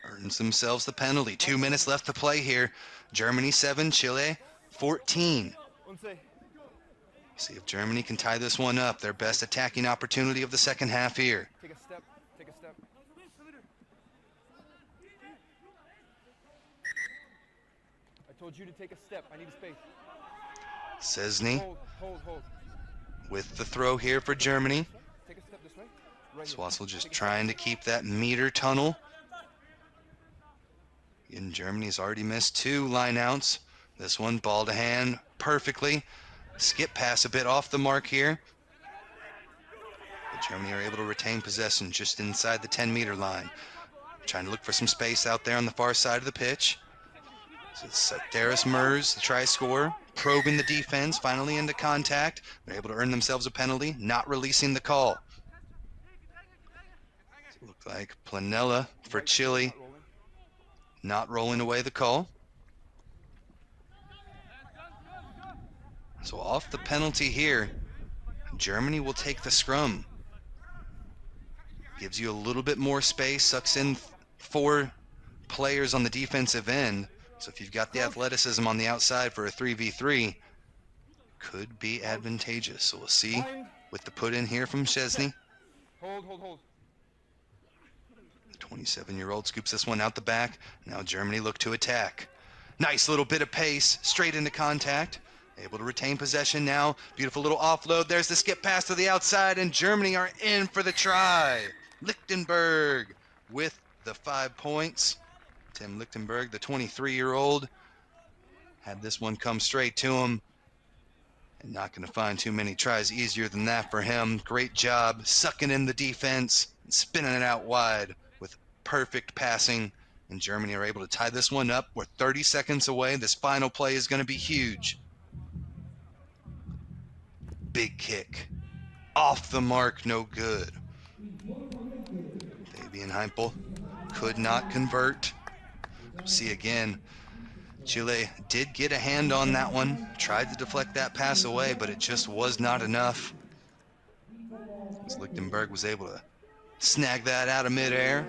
S2: Earns themselves the penalty. 2 minutes left to play here. Germany 7, Chile 14. See if Germany can tie this one up. Their best attacking opportunity of the second half here.
S10: Take a step, take a step. I told you to take a step. I need a space.
S2: Szczesny
S10: Hold.
S2: with the throw here for Germany.
S10: Take a step this way. Right.
S2: Swassel just trying to keep that meter tunnel. And Germany's already missed 2 lineouts. This one, ball to hand perfectly. Skip pass a bit off the mark here. But Germany are able to retain possession just inside the 10-meter line. Trying to look for some space out there on the far side of the pitch. So it's Darius Mers, the try scorer, probing the defense, finally into contact. They're able to earn themselves a penalty, not releasing the call. So it looked like Planella for Chile, not rolling away the call. So off the penalty here, Germany will take the scrum. Gives you a little bit more space, sucks in 4 players on the defensive end. So if you've got the athleticism on the outside for a 3v3, could be advantageous. So we'll see with the put in here from Szczesny.
S10: Hold.
S2: The 27-year-old scoops this one out the back. Now Germany look to attack. Nice little bit of pace, straight into contact. Able to retain possession now. Beautiful little offload. There's the skip pass to the outside, and Germany are in for the try. Lichtenberg with the 5 points. Tim Lichtenberg, the 23-year-old, had this one come straight to him. And not going to find too many tries easier than that for him. Great job sucking in the defense and spinning it out wide with perfect passing. And Germany are able to tie this one up. We're 30 seconds away. This final play is going to be huge. Big kick. Off the mark, no good. Fabian Heimpel could not convert. See again, Chile did get a hand on that one. Tried to deflect that pass away, but it just was not enough. As Lichtenberg was able to snag that out of midair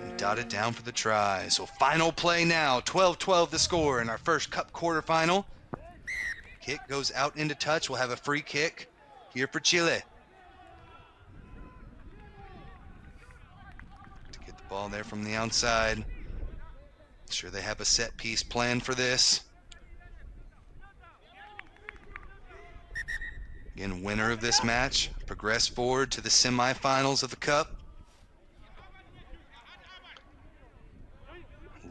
S2: and dot it down for the try. So final play now, 12-12 the score in our first cup quarterfinal. Kick goes out into touch. We'll have a free kick here for Chile. To get the ball there from the outside. Sure they have a set piece planned for this. Again, winner of this match progress forward to the semifinals of the Cup.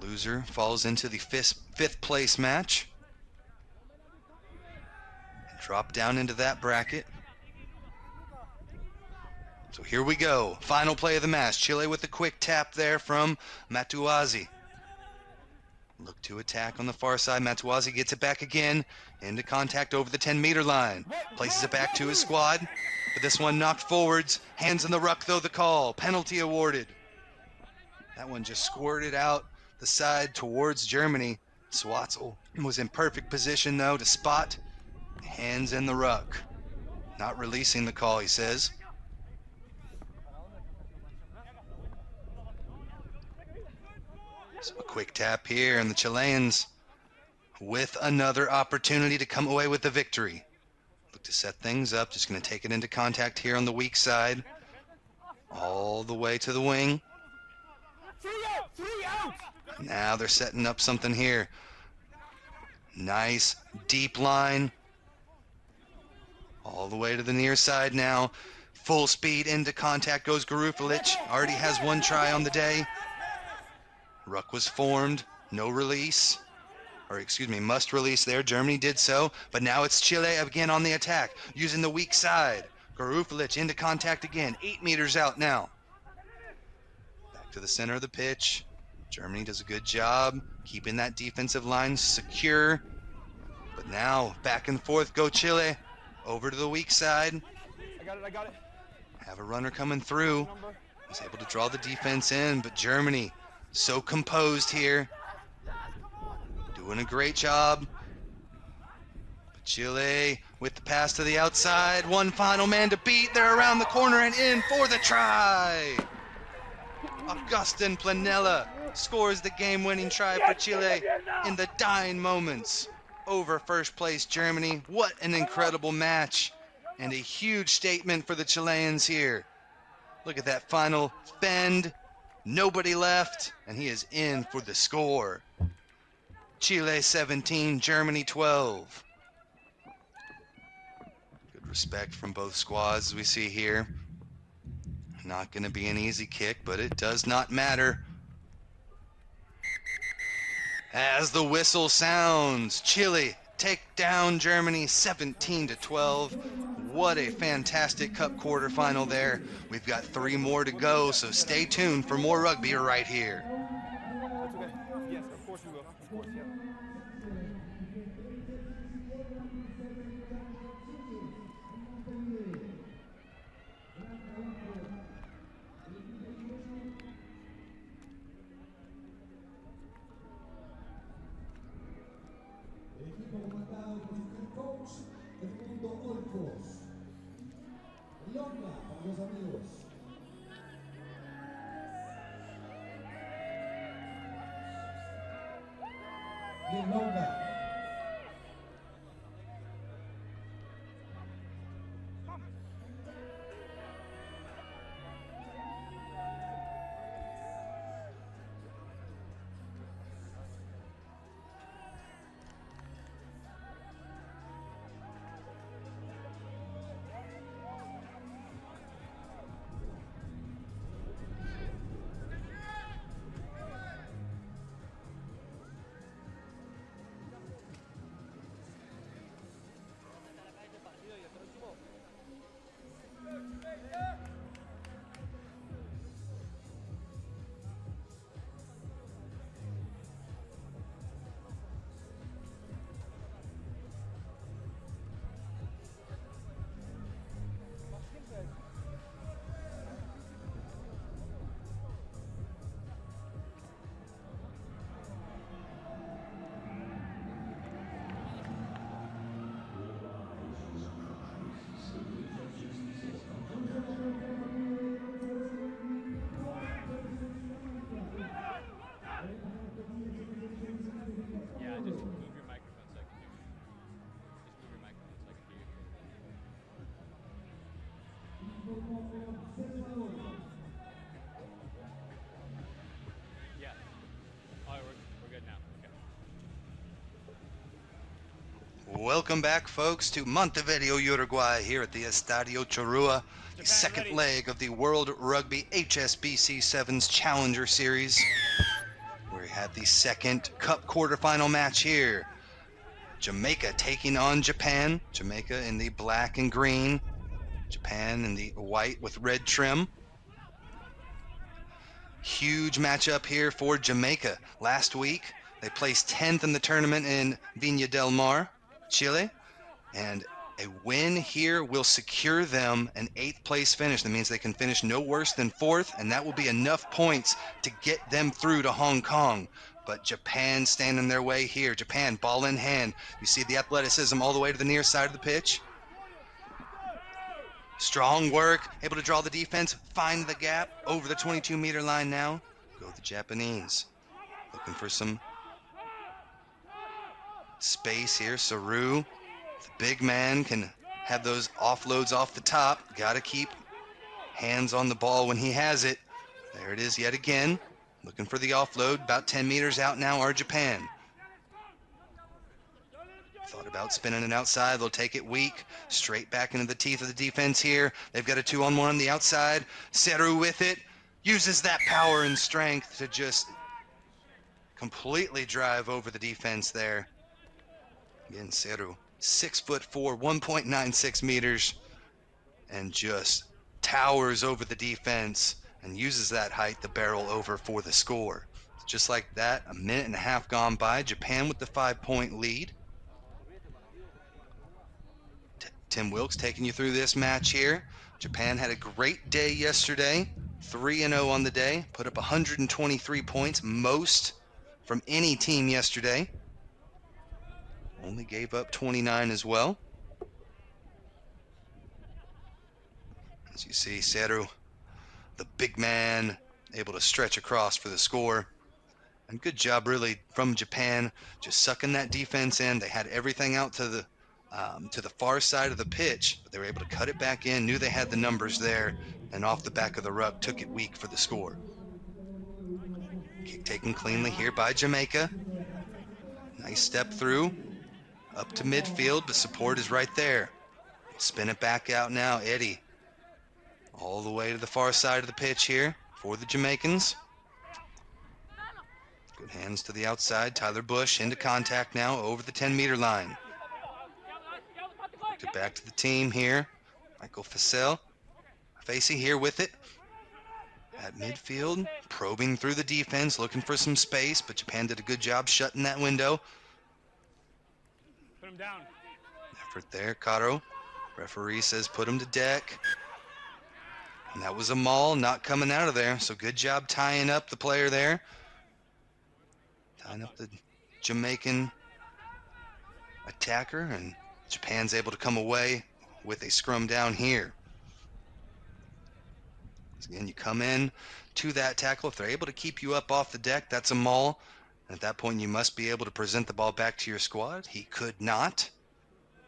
S2: Loser falls into the fifth place match. Drop down into that bracket. So here we go. Final play of the match. Chile with the quick tap there from Matuazi. Look to attack on the far side. Matuazi gets it back again. Into contact over the 10-meter line. Places it back to his squad. But this one knocked forwards. Hands in the ruck, though, the call. Penalty awarded. That one just squirted out the side towards Germany. Swatzel was in perfect position, though, to spot. Hands in the ruck. Not releasing the call, he says. So a quick tap here, and the Chileans with another opportunity to come away with the victory. Look to set things up. Just going to take it into contact here on the weak side. All the way to the wing. Now they're setting up something here. Nice deep line. All the way to the near side now. Full speed into contact goes Garufalic. Already has one try on the day. Ruck was formed. No release. Or excuse me, must release there. Germany did so. But now it's Chile again on the attack. Using the weak side. Garufalic into contact again. 8 meters out now. Back to the center of the pitch. Germany does a good job keeping that defensive line secure. But now back and forth go Chile. Over to the weak side.
S5: I got it.
S2: Have a runner coming through. Was able to draw the defense in, but Germany so composed here. Doing a great job. But Chile with the pass to the outside. One final man to beat. They're around the corner and in for the try. Augustin Planella scores the game-winning try for Chile in the dying moments over first place Germany. What an incredible match and a huge statement for the Chileans here. Look at that final bend. Nobody left, and he is in for the score. Chile 17, Germany 12. Good respect from both squads as we see here. Not going to be an easy kick, but it does not matter. As the whistle sounds, Chile take down Germany 17-12. What a fantastic Cup quarterfinal there. We've got 3 more to go, so stay tuned for more rugby right here.
S3: That's okay. Yes, of course we will. Of course, yeah.
S6: Equipo comandado por su head coach, Edmundo Olcos. Tonga para los amigos. Bien, Tonga.
S2: Welcome back, folks, to Montevideo, Uruguay, here at the Estadio Chorua, the second leg of the World Rugby HSBC Sevens Challenger Series. We have the second Cup quarterfinal match here. Jamaica taking on Japan. Jamaica in the black and green. Japan in the white with red trim. Huge matchup here for Jamaica. Last week, they placed 10th in the tournament in Viña del Mar, Chile, and a win here will secure them an 8th place finish. That means they can finish no worse than 4th, and that will be enough points to get them through to Hong Kong. But Japan standing their way here. Japan, ball in hand. You see the athleticism all the way to the near side of the pitch. Strong work, able to draw the defense, find the gap, over the 22-meter line now. Go the Japanese. Looking for some space here. Saru, the big man, can have those offloads off the top. Got to keep hands on the ball when he has it. There it is yet again. Looking for the offload. About 10 meters out now are Japan. Thought about spinning it outside. They'll take it weak. Straight back into the teeth of the defense here. They've got a 2-on-1 on the outside. Seru with it. Uses that power and strength to just completely drive over the defense there. Again, Seru, 6'4", 1.96 meters, and just towers over the defense and uses that height to barrel over for the score. Just like that, a minute and a half gone by. Japan with the 5-point lead. Tim Wilkes taking you through this match here. Japan had a great day yesterday, 3-0 on the day, put up 123 points, most from any team yesterday. Only gave up 29 as well. As you see, Seru, the big man, able to stretch across for the score. And good job really from Japan, just sucking that defense in. They had everything out to the far side of the pitch, but they were able to cut it back in, knew they had the numbers there, and off the back of the ruck took it weak for the score. Kick taken cleanly here by Jamaica. Nice step through, up to midfield, but support is right there. Spin it back out now, Eddie. All the way to the far side of the pitch here for the Jamaicans. Good hands to the outside. Tyler Bush into contact now over the 10-meter line. Back to the team here. Michael Facey here with it. At midfield, probing through the defense, looking for some space, but Japan did a good job shutting that window.
S11: Put him down.
S2: Effort there, Caro. Referee says put him to deck. And that was a maul, not coming out of there, so good job tying up the player there. Tying up the Jamaican attacker, and Japan's able to come away with a scrum down here. So again, you come in to that tackle. If they're able to keep you up off the deck, that's a maul. And at that point, you must be able to present the ball back to your squad. He could not.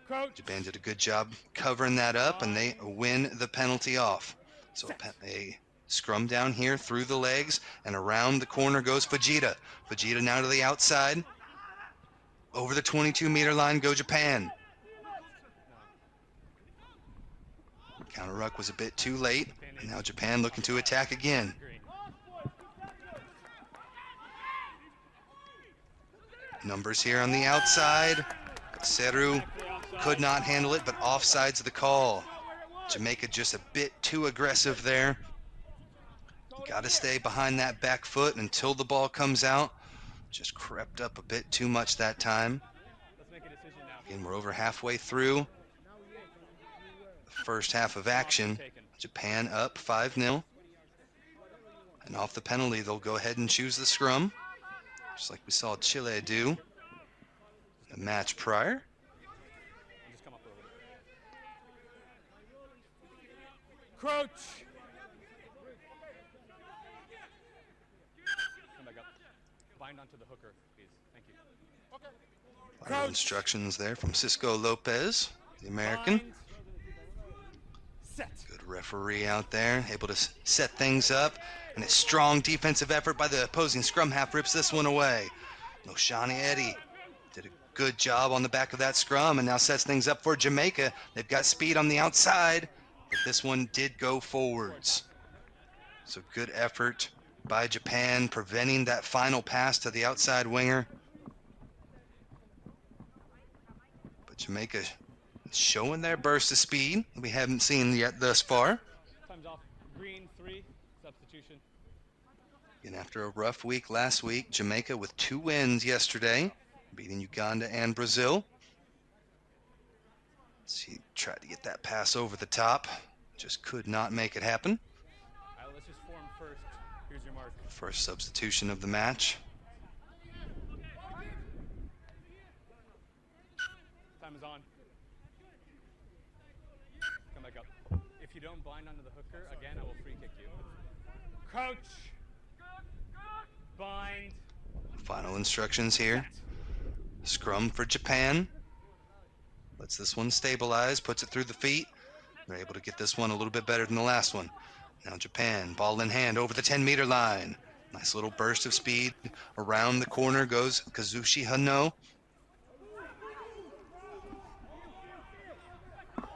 S11: Coach.
S2: Japan did a good job covering that up, and they win the penalty off. So a scrum down here through the legs, and around the corner goes Fujita. Fujita now to the outside. Over the 22-meter line go Japan. Counter ruck was a bit too late. And now Japan looking to attack again. Numbers here on the outside. Seru could not handle it, but offsides the call. Jamaica just a bit too aggressive there. Got to stay behind that back foot until the ball comes out. Just crept up a bit too much that time. Again, we're over halfway through first half of action. Japan up 5-0. And off the penalty, they'll go ahead and choose the scrum, just like we saw Chile do the match prior.
S11: Crouch. Come back up. Bind onto the hooker, please. Thank you. Okay.
S2: Final instructions there from Cisco Lopez, the American.
S11: Bind. Set.
S2: Good referee out there, able to set things up. And a strong defensive effort by the opposing scrum half rips this one away. Noshani Eddy did a Good job on the back of that scrum, and now sets things up for Jamaica. They've got speed on the outside, but this one did go forwards. So good effort by Japan, preventing that final pass to the outside winger. But Jamaica showing their burst of speed we haven't seen yet thus far.
S13: Time's off. Green 3, substitution.
S2: And after a rough week last week, Jamaica with 2 wins yesterday, beating Uganda and Brazil. He tried to get that pass over the top, just could not make it happen.
S13: All right, let's just form first. Here's your mark.
S2: First substitution of the match.
S13: Time is on. Come back up. If you don't bind onto the hooker, again, I will free kick you. Crouch. Bind.
S2: Final instructions here. Scrum for Japan. Lets this one stabilize, puts it through the feet. They're able to get this one a little bit better than the last one. Now Japan, ball in hand over the 10-meter line. Nice little burst of speed. Around the corner goes Kazushi Hano.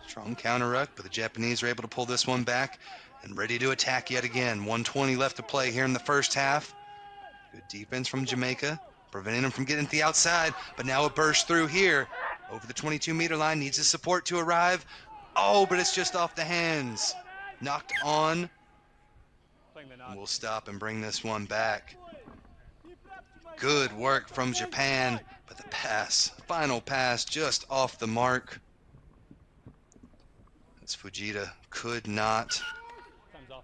S2: Strong counter ruck, but the Japanese are able to pull this one back and ready to attack yet again. 1:20 left to play here in the first half. Good defense from Jamaica, preventing them from getting to the outside, but now a burst through here. Over the 22-meter line, needs his support to arrive. Oh, but it's just off the hands. Knocked on. And we'll stop and bring this one back. Good work from Japan, but the pass, final pass, just off the mark. As Fujita could not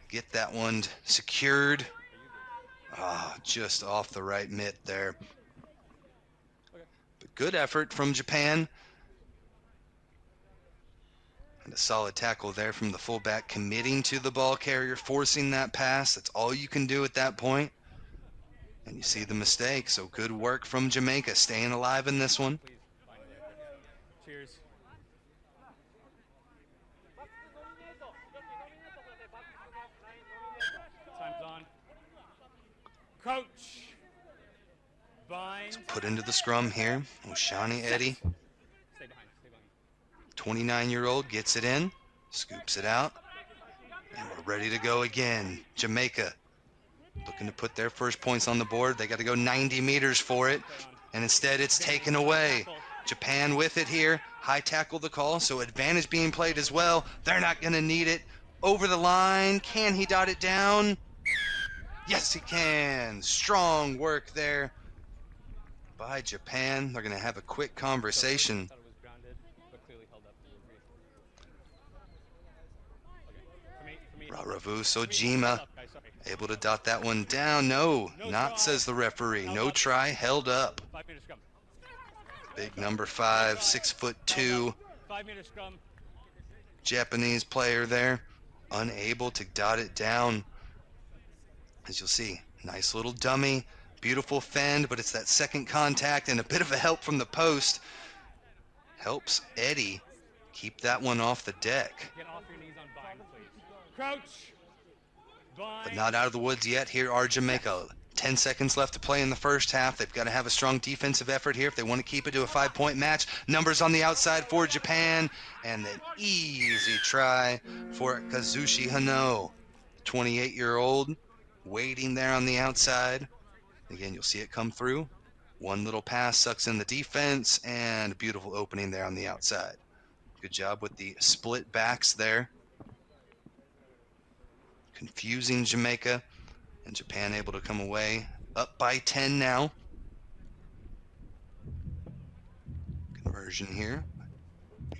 S2: get that one secured. Ah, just off the right mitt there. But good effort from Japan. And a solid tackle there from the fullback, committing to the ball carrier, forcing that pass. That's all you can do at that point. And you see the mistake, so good work from Jamaica, staying alive in this one.
S13: Cheers. Time's on. Coach. Bind.
S2: Put into the scrum here. Oshani Eddie.
S13: Stay behind.
S2: 29-year-old gets it in, scoops it out, and we're ready to go again. Jamaica looking to put their first points on the board. They got to go 90 meters for it, and instead it's taken away. Japan with it here. High tackle the call, so advantage being played as well. They're not going to need it. Over the line. Can he dot it down? Yes, he can. Strong work there by Japan. They're going to have a quick conversation. Raravu Sojima able to dot that one down. No, not, says the referee. No try, held up. Big number 5, 6'2" Japanese player there, unable to dot it down. As you'll see, nice little dummy, beautiful fend, but it's that second contact and a bit of a help from the post. Helps Eddie keep that one off the deck.
S13: Get off your knees on bind, please. Crouch. Bind.
S2: But not out of the woods yet. Here are Jamaica. 10 seconds left to play in the first half. They've got to have a strong defensive effort here if they want to keep it to a 5-point match. Numbers on the outside for Japan, and an easy try for Kazushi Hano, 28-year-old, waiting there on the outside. Again, you'll see it come through. One little pass sucks in the defense, and a beautiful opening there on the outside. Good job with the split backs there. Confusing Jamaica, and Japan able to come away up by 10 now. Conversion here.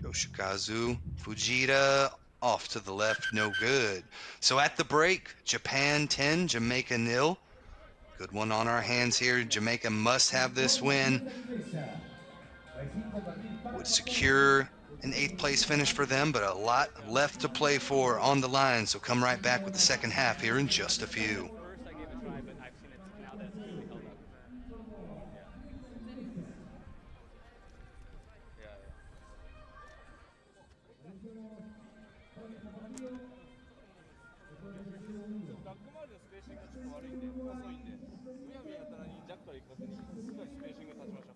S2: Yoshikazu Fujita off to the left, no good. So at the break, Japan 10, Jamaica 0. Good one on our hands here. Jamaica must have this win. Would secure an 8th place finish for them, but a lot left to play for on the line. So come right back with the second half here in just a few.
S13: First, I gave a try, but I've seen it now that it's really held up.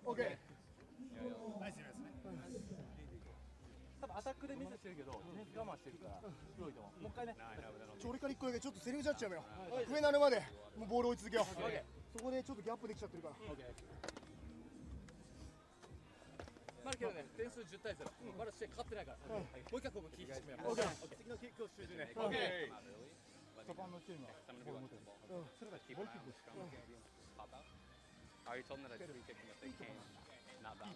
S7: Okay.
S12: でミスしてるけど、ディフェンス我慢してるから、黒いと思う。もう一回ね。
S7: 俺から1個だけちょっとセリフジャッジやめよう。上になるまでもうボール追い続けよう。そこでちょっとギャップできちゃってるから。
S12: まだけどね、点数10対0。まだ試合勝ってないから。もう一回ここキーしてみよう。
S7: 次のキックを集中ね。
S12: オッケー。
S7: ジャパンのチームはボール持ってる。それがボールキック。
S13: Are you told them that I'd free kick them if they came? Not that.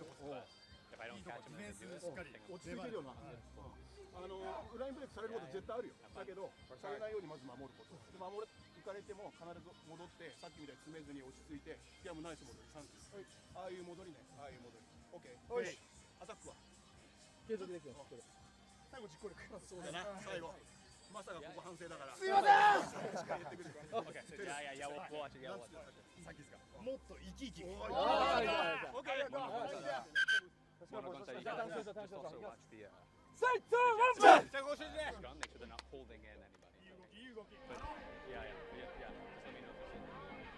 S13: If I don't catch them,
S7: ディ
S13: then
S7: フェン
S13: they
S7: ス
S13: do
S7: しっか
S13: it.
S7: り落ち着いてるよな。ラインブレイクされること絶対あるよ。だけどされないようにまず守ること。で守行かれても必ず戻ってさっきみたいに詰めずに落ち着いて、いやもうナイス戻りサンキュー。ああいう戻りね。ああいう戻り。オッケー。よし。アタックは。
S12: 継続できる。
S7: 最後実行力。そうだな。最後。まさかここ反省だから。
S12: すいません。
S7: しっかり言ってくるから。
S13: Okay. Yeah, we'll watch it. Yeah, we'll watch it.
S7: さっきですか。もっと生き生き。
S13: One of them said you guys just also watch the gun, make sure they're not holding in anybody. But yeah. Just let me know if you see.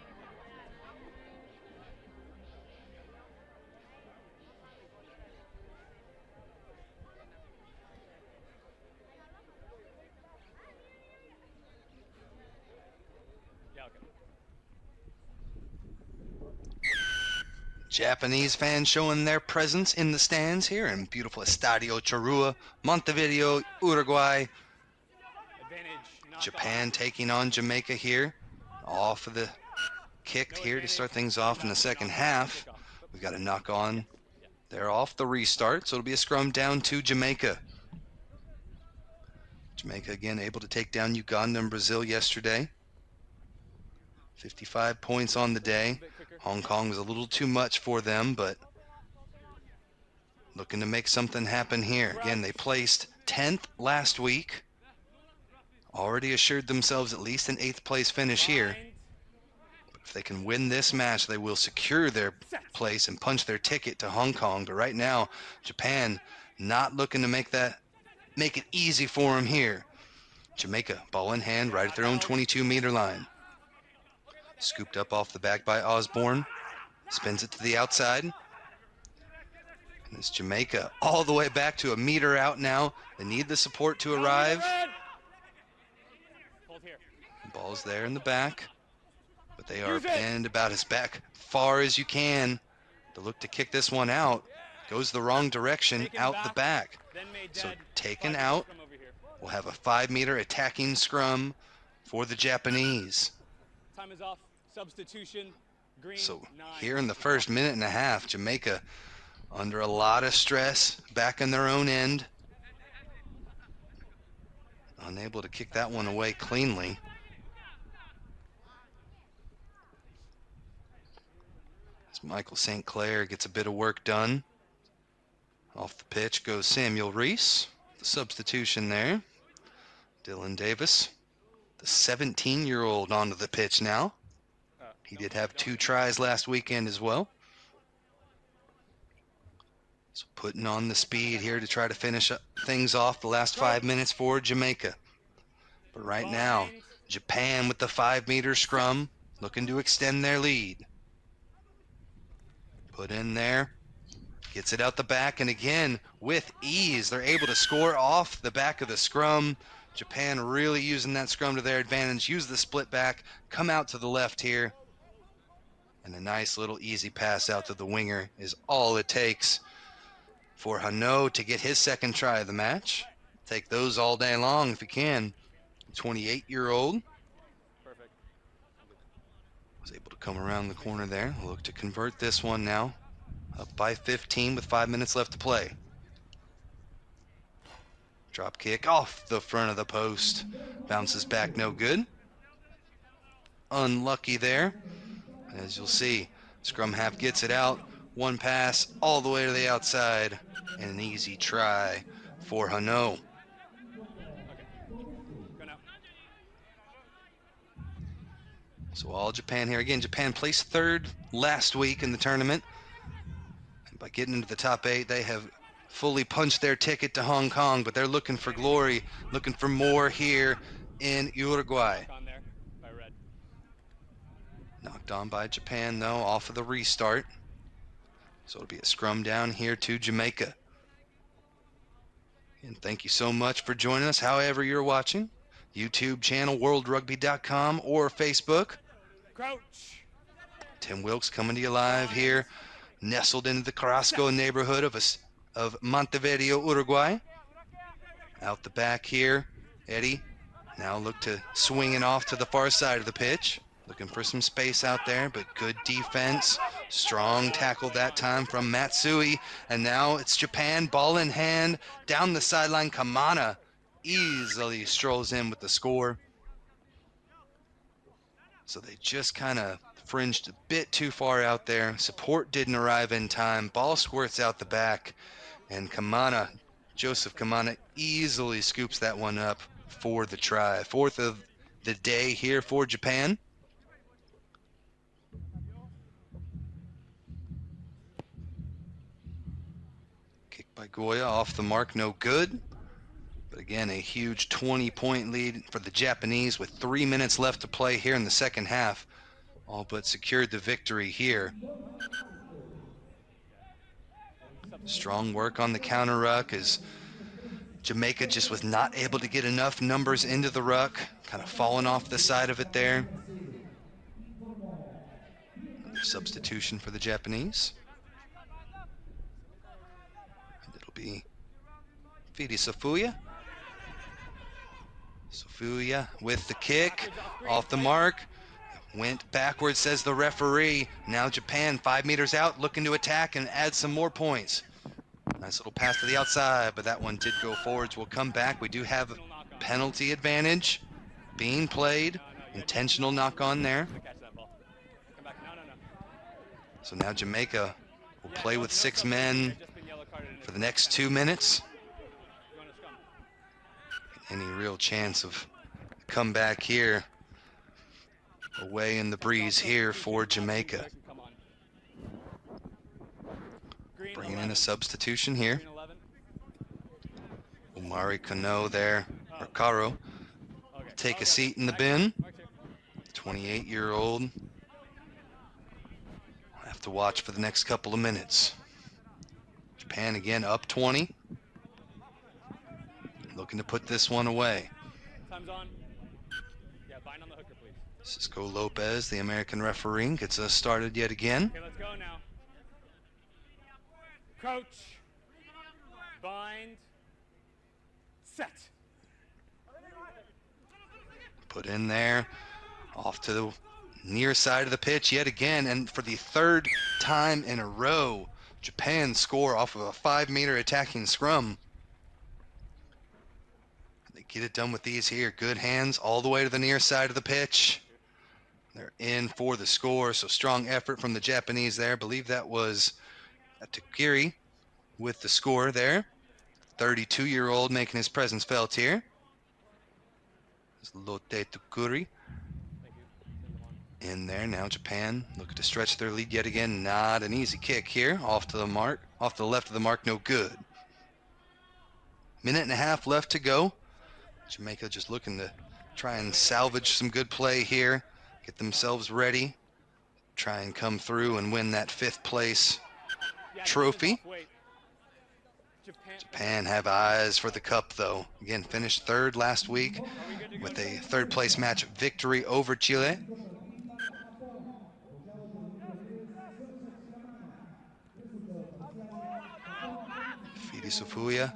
S13: Yeah, okay.
S2: Japanese fans showing their presence in the stands here in beautiful Estadio Charrua, Montevideo, Uruguay. Japan taking on Jamaica here. Off of the kick here to start things off in the second half. We've got a knock on. They're off the restart, so it'll be a scrum down to Jamaica. Jamaica again able to take down Uganda and Brazil yesterday. 55 points on the day. Hong Kong was a little too much for them, but looking to make something happen here. Again, they placed 10th last week. Already assured themselves at least an 8th place finish here. But if they can win this match, they will secure their place and punch their ticket to Hong Kong. But right now, Japan not looking to make it easy for them here. Jamaica, ball in hand, right at their own 22-meter line. Scooped up off the back by Osborne. Spins it to the outside. And it's Jamaica all the way back to a meter out now. They need the support to arrive. Ball's there in the back. But they are pinned about as back far as you can. To look to kick this one out. Goes the wrong direction, out the back. So taken out. We'll have a 5-meter attacking scrum for the Japanese.
S13: Time is off. Substitution. Green.
S2: So here in the first minute and a half, Jamaica under a lot of stress, back in their own end. Unable to kick that one away cleanly. As Michael St. Clair gets a bit of work done. Off the pitch goes Samuel Reese. The substitution there. Dylan Davis, the 17-year-old, onto the pitch now. He did have 2 tries last weekend as well. So putting on the speed here to try to finish up things off the last 5 minutes for Jamaica. But right now, Japan with the 5-meter scrum, looking to extend their lead. Put in there, gets it out the back, and again, with ease, they're able to score off the back of the scrum. Japan really using that scrum to their advantage, use the split back, come out to the left here. And a nice little easy pass out to the winger is all it takes for Hano to get his second try of the match. Take those all day long if you can. 28-year-old.
S13: Perfect.
S2: Was able to come around the corner there. Look to convert this one now. Up by 15 with 5 minutes left to play. Drop kick off the front of the post. Bounces back, no good. Unlucky there. As you'll see, scrum half gets it out. One pass all the way to the outside. And an easy try for Hano. So all Japan here. Again, Japan placed 3rd last week in the tournament. And by getting into the top 8, they have fully punched their ticket to Hong Kong, but they're looking for glory, looking for more here in Uruguay. Knocked on by Japan, though, off of the restart. So it'll be a scrum down here to Jamaica. And thank you so much for joining us, however you're watching. YouTube channel, worldrugby.com, or Facebook.
S13: Crouch.
S2: Tim Wilkes coming to you live here, nestled into the Carrasco neighborhood of Montevideo, Uruguay. Out the back here, Eddie now look to swinging off to the far side of the pitch. Looking for some space out there, but good defense. Strong tackle that time from Matsui. And now it's Japan, ball in hand, down the sideline. Kamana easily strolls in with the score. So they just kind of fringed a bit too far out there. Support didn't arrive in time. Ball squirts out the back. And Kamana, Joseph Kamana, easily scoops that one up for the try. Fourth of the day here for Japan. Kick by Goya, off the mark, no good. But again, a huge 20-point lead for the Japanese with 3 minutes left to play here in the second half. All but secured the victory here. Strong work on the counter ruck as Jamaica just was not able to get enough numbers into the ruck, kind of falling off the side of it there. Another substitution for the Japanese. And it'll be Fidi Safuya. Safuya with the kick, off the mark. Went backwards, says the referee. Now Japan 5 meters out, looking to attack and add some more points. Nice little pass to the outside, but that one did go forwards. We'll come back. We do have penalty advantage being played. Intentional knock on there. So now Jamaica will play with 6 men for the next 2 minutes. Any real chance of comeback here? Away in the breeze here for Jamaica. Bringing in a substitution here. Omari Kano there, or Caro, take a seat in the bin. 28-year-old. We'll have to watch for the next couple of minutes. Japan again up 20. Looking to put this one away.
S13: Time's on. Yeah, bind on the hooker, please.
S2: Cisco Lopez, the American referee, gets us started yet again.
S13: Okay, let's go now. Crouch. Bind. Set.
S2: Put in there. Off to the near side of the pitch yet again. And for the 3rd time in a row, Japan score off of a 5-meter attacking scrum. They get it done with these here. Good hands all the way to the near side of the pitch. They're in for the score, so strong effort from the Japanese there. I believe that was Takiri with the score there. 32-year-old making his presence felt here. Lotte Takuri in there. Now Japan looking to stretch their lead yet again. Not an easy kick here. Off to the mark. Off to the left of the mark, no good. 1.5 minutes left to go. Jamaica just looking to try and salvage some good play here. Get themselves ready. Try and come through and win that 5th place trophy. Japan have eyes for the cup though. Again, finished 3rd last week with a 3rd place match victory over Chile. Fidi Safuya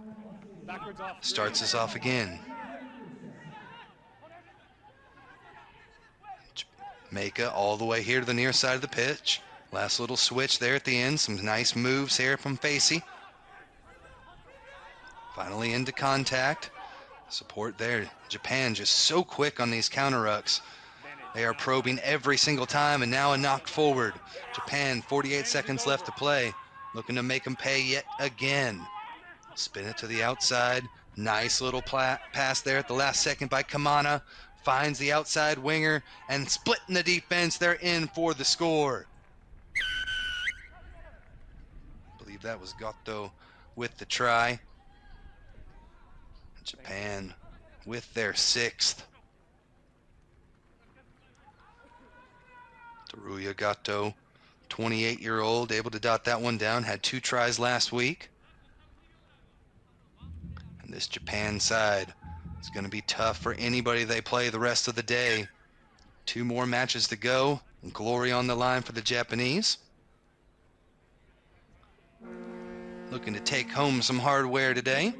S2: starts us off again. Jamaica all the way here to the near side of the pitch. Last little switch there at the end. Some nice moves here from Facey. Finally into contact. Support there. Japan just so quick on these counter rucks. They are probing every single time, and now a knock forward. Japan, 48 seconds left to play. Looking to make them pay yet again. Spin it to the outside. Nice little pass there at the last second by Kamana. Finds the outside winger and splitting the defense. They're in for the score. I believe that was Goto with the try. Japan with their 6th. Teruya Goto, 28-year-old, able to dot that one down. Had 2 tries last week. And this Japan side is going to be tough for anybody they play the rest of the day. 2 more matches to go, and glory on the line for the Japanese. Looking to take home some hardware today.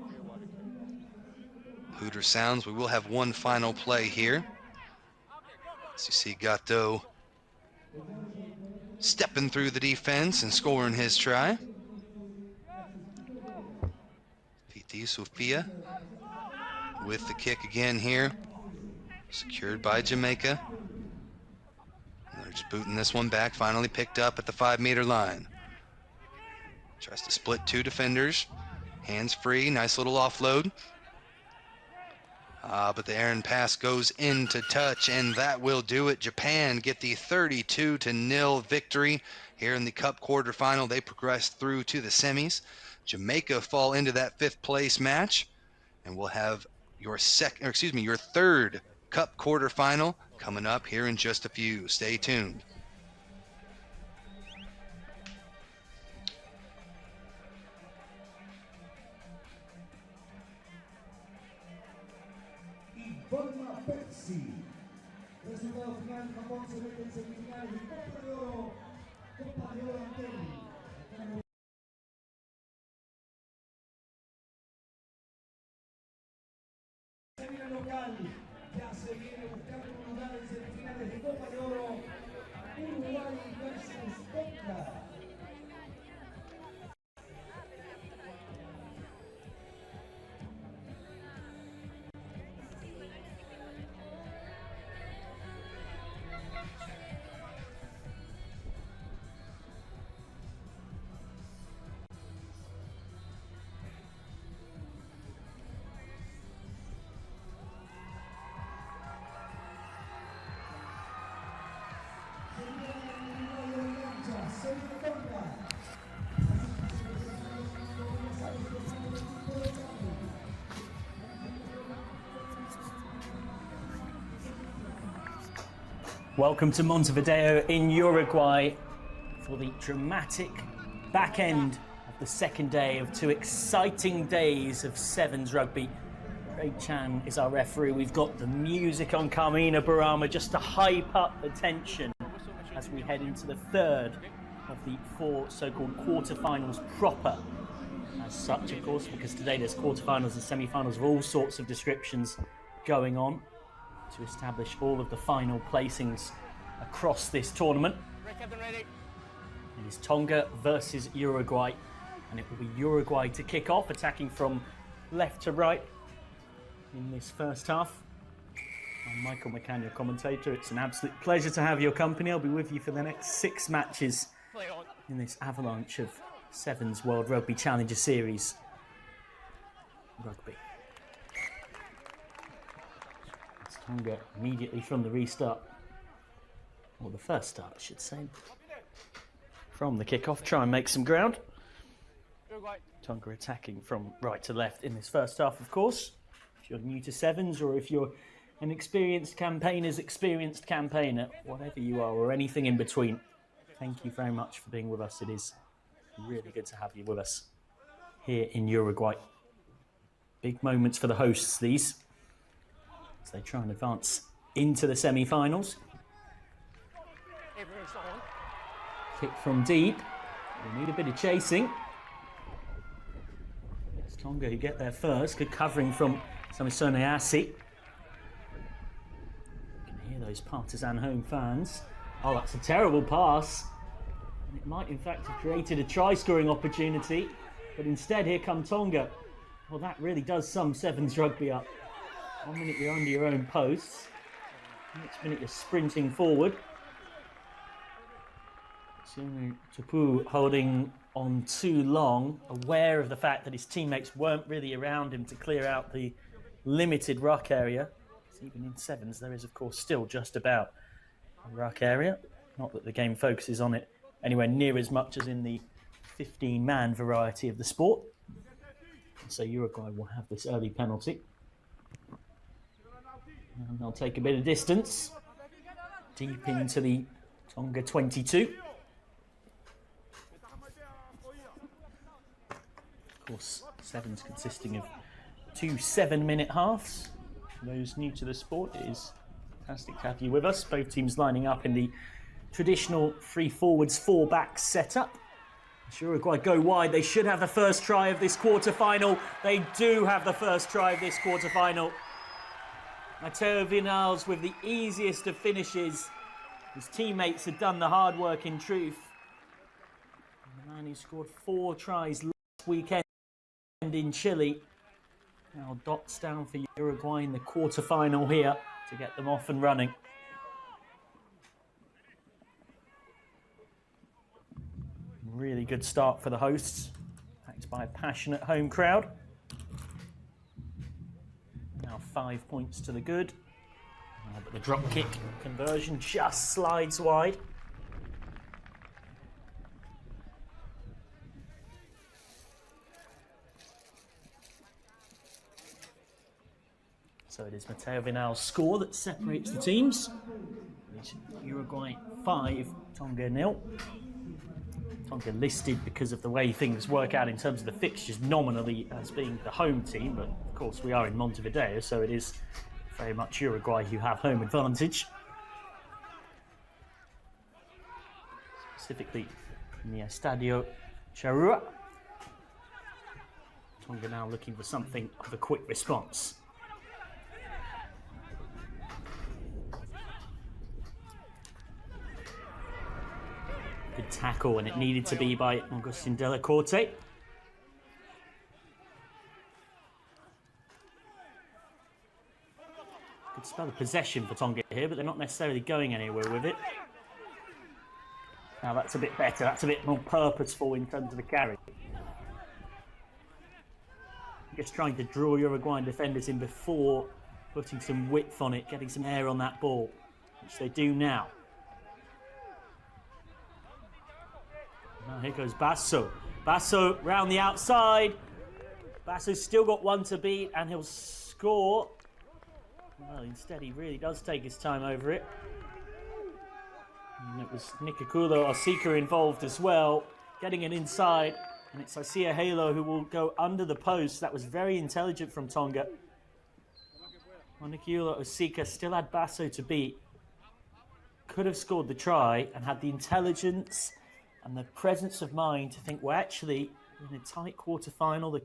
S2: Hooter sounds. We will have one final play here. As you see Gato stepping through the defense and scoring his try. Piti Sofia with the kick again here. Secured by Jamaica. They're just booting this one back, finally picked up at the 5-meter line. Tries to split 2 defenders. Hands free, nice little offload. But the errant pass goes into touch, and that will do it. Japan get the 32-0 victory here in the Cup quarterfinal. They progress through to the semis. Jamaica fall into that 5th place match, and we'll have your third Cup quarterfinal coming up here in just a few. Stay tuned.
S6: Resultado final, Japón se mete en semifinales de Copa de Oro Antel. Semina local, ya se viene buscando un lugar en semifinales de Copa de Oro. Uruguay versus Tonga.
S14: Welcome to Montevideo in Uruguay for the dramatic back end of the second day of 2 exciting days of sevens rugby. Craig Chan is our referee. We've got the music on Carmina Burama just to hype up the tension as we head into the third of the 4 so-called quarterfinals proper. As such, of course, because today there's quarterfinals and semi-finals of all sorts of descriptions going on to establish all of the final placings across this tournament. It is Tonga versus Uruguay, and it will be Uruguay to kick off, attacking from left to right in this first half. I'm Michael McCann, your commentator. It's an absolute pleasure to have your company. I'll be with you for the next 6 matches in this avalanche of Sevens World Rugby Challenger Series rugby. Tonga immediately from the restart, or the first start I should say, from the kickoff, try and make some ground. Tonga attacking from right to left in this first half, of course. If you're new to sevens, or if you're an experienced campaigner's experienced campaigner, whatever you are, or anything in between, thank you very much for being with us. It is really good to have you with us here in Uruguay. Big moments for the hosts, these, as they try and advance into the semi-finals. Kick from deep. They need a bit of chasing. It's Tonga who get there first. Good covering from Samisone Asi. You can hear those partisan home fans. Oh, that's a terrible pass. And it might in fact have created a try-scoring opportunity, but instead here come Tonga. Well, that really does sum sevens rugby up. 1 minute you're under your own posts. Next minute you're sprinting forward. Tapu holding on too long, aware of the fact that his teammates weren't really around him to clear out the limited ruck area. So even in sevens there is of course still just about a ruck area. Not that the game focuses on it anywhere near as much as in the 15-man variety of the sport. And so Uruguay will have this early penalty. And they'll take a bit of distance, deep into the Tonga 22. Of course, sevens consisting of 2 7-minute halves. For those new to the sport, it is fantastic to have you with us. Both teams lining up in the traditional 3 forwards, 4 backs setup. As Uruguay go wide, they should have the first try of this quarter-final. They do have the first try of this quarter-final. Mateo Vinales with the easiest of finishes. His teammates had done the hard work in truth. And the man who scored 4 tries last weekend in Chile now dots down for Uruguay in the quarter-final here to get them off and running. Really good start for the hosts, backed by a passionate home crowd. Now 5 points to the good. But the drop kick conversion just slides wide. So it is Mateo Vinal's score that separates the teams. It's Uruguay 5, Tonga 0. Tonga listed because of the way things work out in terms of the fixtures nominally as being the home team, but of course we are in Montevideo, so it is very much Uruguay who have home advantage. Specifically in the Estadio Charrua. Tonga now looking for something of a quick response. Good tackle, and it needed to be by Agustin Della Corte. Good spell of possession for Tonga here, but they're not necessarily going anywhere with it. Now that's a bit better, that's a bit more purposeful in terms of the carry. Just trying to draw Uruguayan defenders in before putting some width on it, getting some air on that ball, which they do now. Now here goes Basso. Basso round the outside. Basso's still got one to beat and he'll score. Well, instead he really does take his time over it. And it was Nikakulo Osika involved as well, getting it inside. And it's Isia Halo who will go under the post. That was very intelligent from Tonga. Nikakulo Osika still had Basso to beat. Could have scored the try and had the intelligence and the presence of mind to think, well, actually, in a tight quarter-final, the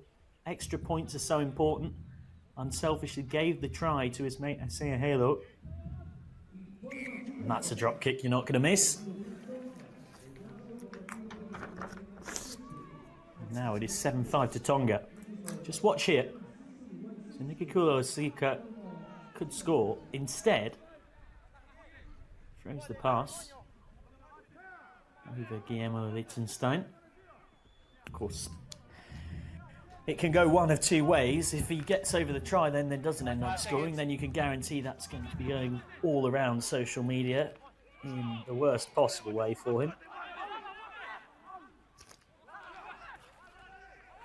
S14: extra points are so important. Unselfishly gave the try to his mate, Isaiah Halo. And that's a drop kick you're not going to miss. And now it is 7-5 to Tonga. Just watch here. So Nikakulo Osika could score. Instead, throws the pass over Guillermo Liechtenstein. Of course, it can go one of 2 ways. If he gets over the try, then doesn't end up scoring, then you can guarantee that's going to be going all around social media in the worst possible way for him.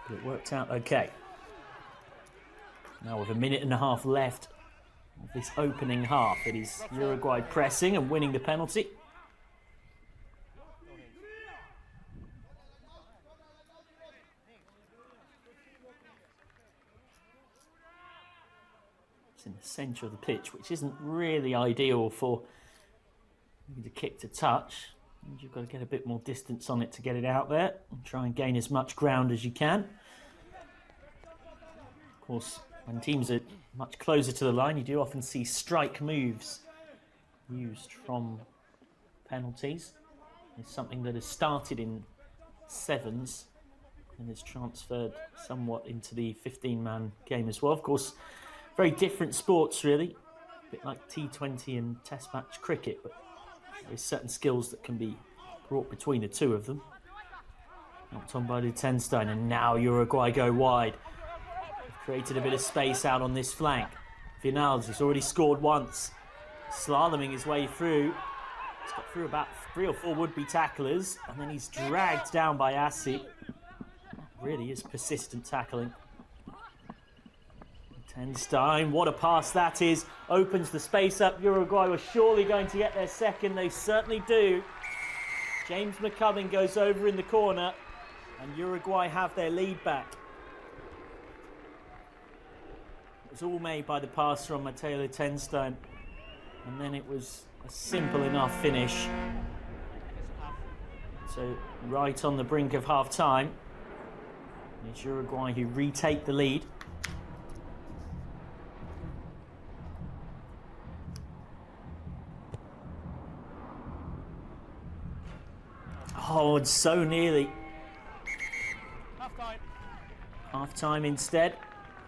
S14: But it worked out okay. Now with 1.5 minutes left of this opening half, it is Uruguay pressing and winning the penalty. In the centre of the pitch, which isn't really ideal for the kick to touch. And you've got to get a bit more distance on it to get it out there and try and gain as much ground as you can. Of course, when teams are much closer to the line, you do often see strike moves used from penalties. It's something that has started in sevens and is transferred somewhat into the 15-man game as well. Of course, very different sports, really. A bit like T20 and Test match cricket, but there's certain skills that can be brought between the two of them. Knocked on by Liechtenstein, and now Uruguay go wide. They've created a bit of space out on this flank. Vinales has already scored once, slaloming his way through. He's got through about 3 or 4 would-be tacklers, and then he's dragged down by Asi. Really is persistent tackling. Liechtenstein, what a pass that is. Opens the space up. Uruguay were surely going to get their second. They certainly do. James McCubbin goes over in the corner, and Uruguay have their lead back. It was all made by the pass from Matteo Tenstein, and then it was a simple enough finish. So right on the brink of half-time, it's Uruguay who retake the lead. Oh, and so nearly.
S12: Half-time.
S14: Half-time instead.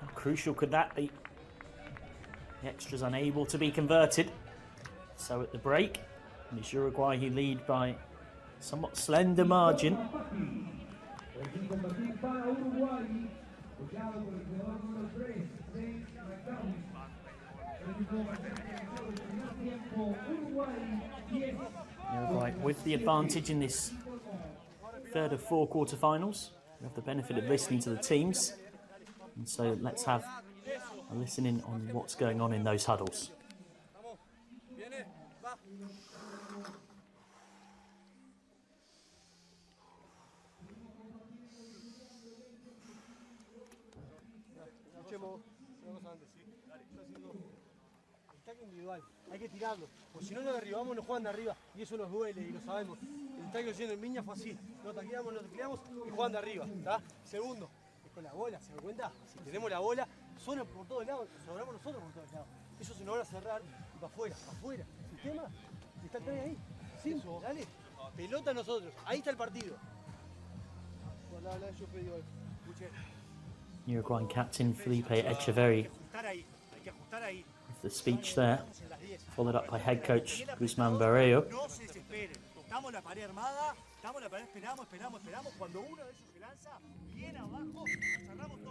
S14: How crucial could that be? The extras unable to be converted. So at the break, it's Uruguay who lead by a somewhat slender margin. Uruguay with the advantage in this third of 4 quarterfinals. We have the benefit of listening to the teams. And so let's have a listen in on what's going on in those huddles.
S9: Escuchemos una cosa antes, ¿sí? El tackle individual, hay que tirarlo, porque si no nos derribamos nos juegan de arriba y eso nos duele y lo sabemos. El tackle haciendo el Miña fue así, nos tacleamos y juegan de arriba, ¿está? Segundo, es con la bola, ¿se dan cuenta? Si tenemos la bola, suena por todos lados, sobramos nosotros por todos lados. Eso se nos van a cerrar y para afuera. ¿Sistema? Está el tren ahí. Sí, dale. Pelota nosotros, ahí está el partido. Yo pedí hoy. Escuché.
S14: Uruguayan captain Felipe Echeverri with the speech there, followed up by head coach Guzman Barreiro.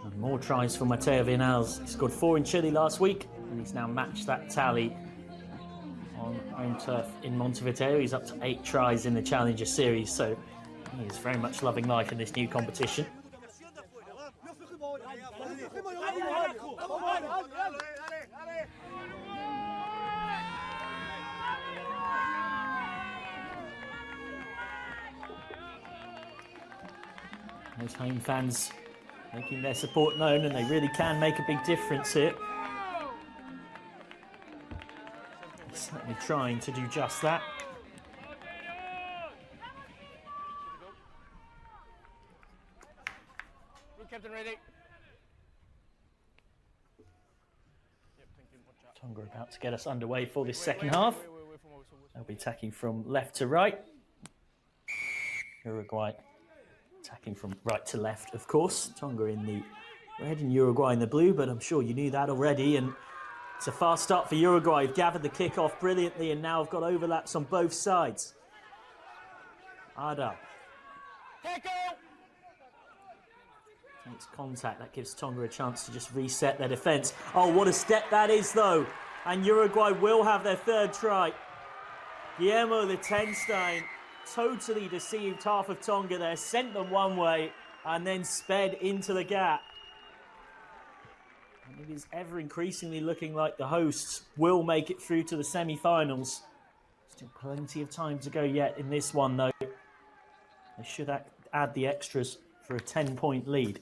S14: And more tries for Mateo Vinales. He scored 4 in Chile last week, and he's now matched that tally on home turf in Montevideo. He's up to 8 tries in the Challenger Series, so he is very much loving life in this new competition. Those home fans making their support known, and they really can make a big difference here. They're certainly trying to do just that.
S5: Captain ready.
S14: Tonga about to get us underway for this second half. They'll be attacking from left to right. Uruguay attacking from right to left, of course. Tonga in the red and Uruguay in the blue, but I'm sure you knew that already. And it's a fast start for Uruguay. They've gathered the kick-off brilliantly and now have got overlaps on both sides. Ada makes contact. That gives Tonga a chance to just reset their defence. Oh, what a step that is, though. And Uruguay will have their third try. Guillermo Tenstein totally deceived half of Tonga there, sent them one way and then sped into the gap. And it is ever increasingly looking like the hosts will make it through to the semi-finals. Still plenty of time to go yet in this one, though. They should add the extras for a 10-point lead.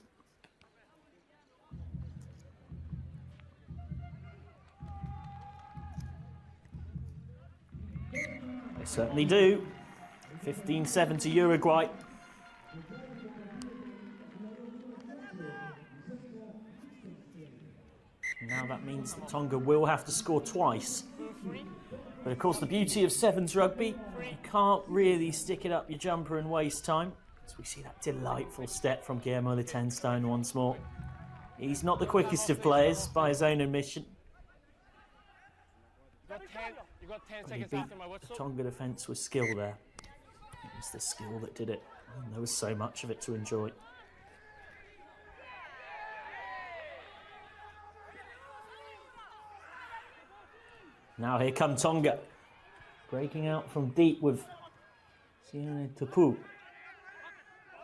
S14: They certainly do. 15-7 to Uruguay. Now that means that Tonga will have to score twice. But of course the beauty of sevens rugby, you can't really stick it up your jumper and waste time. So we see that delightful step from Guillermo Tenstein once more. He's not the quickest of players by his own admission.
S5: You got 10
S14: He
S5: seconds
S14: beat
S5: after my
S14: the
S5: whistle.
S14: Tonga defence with skill there. It was the skill that did it. And there was so much of it to enjoy. Now here come Tonga. Breaking out from deep with Sione Tapu.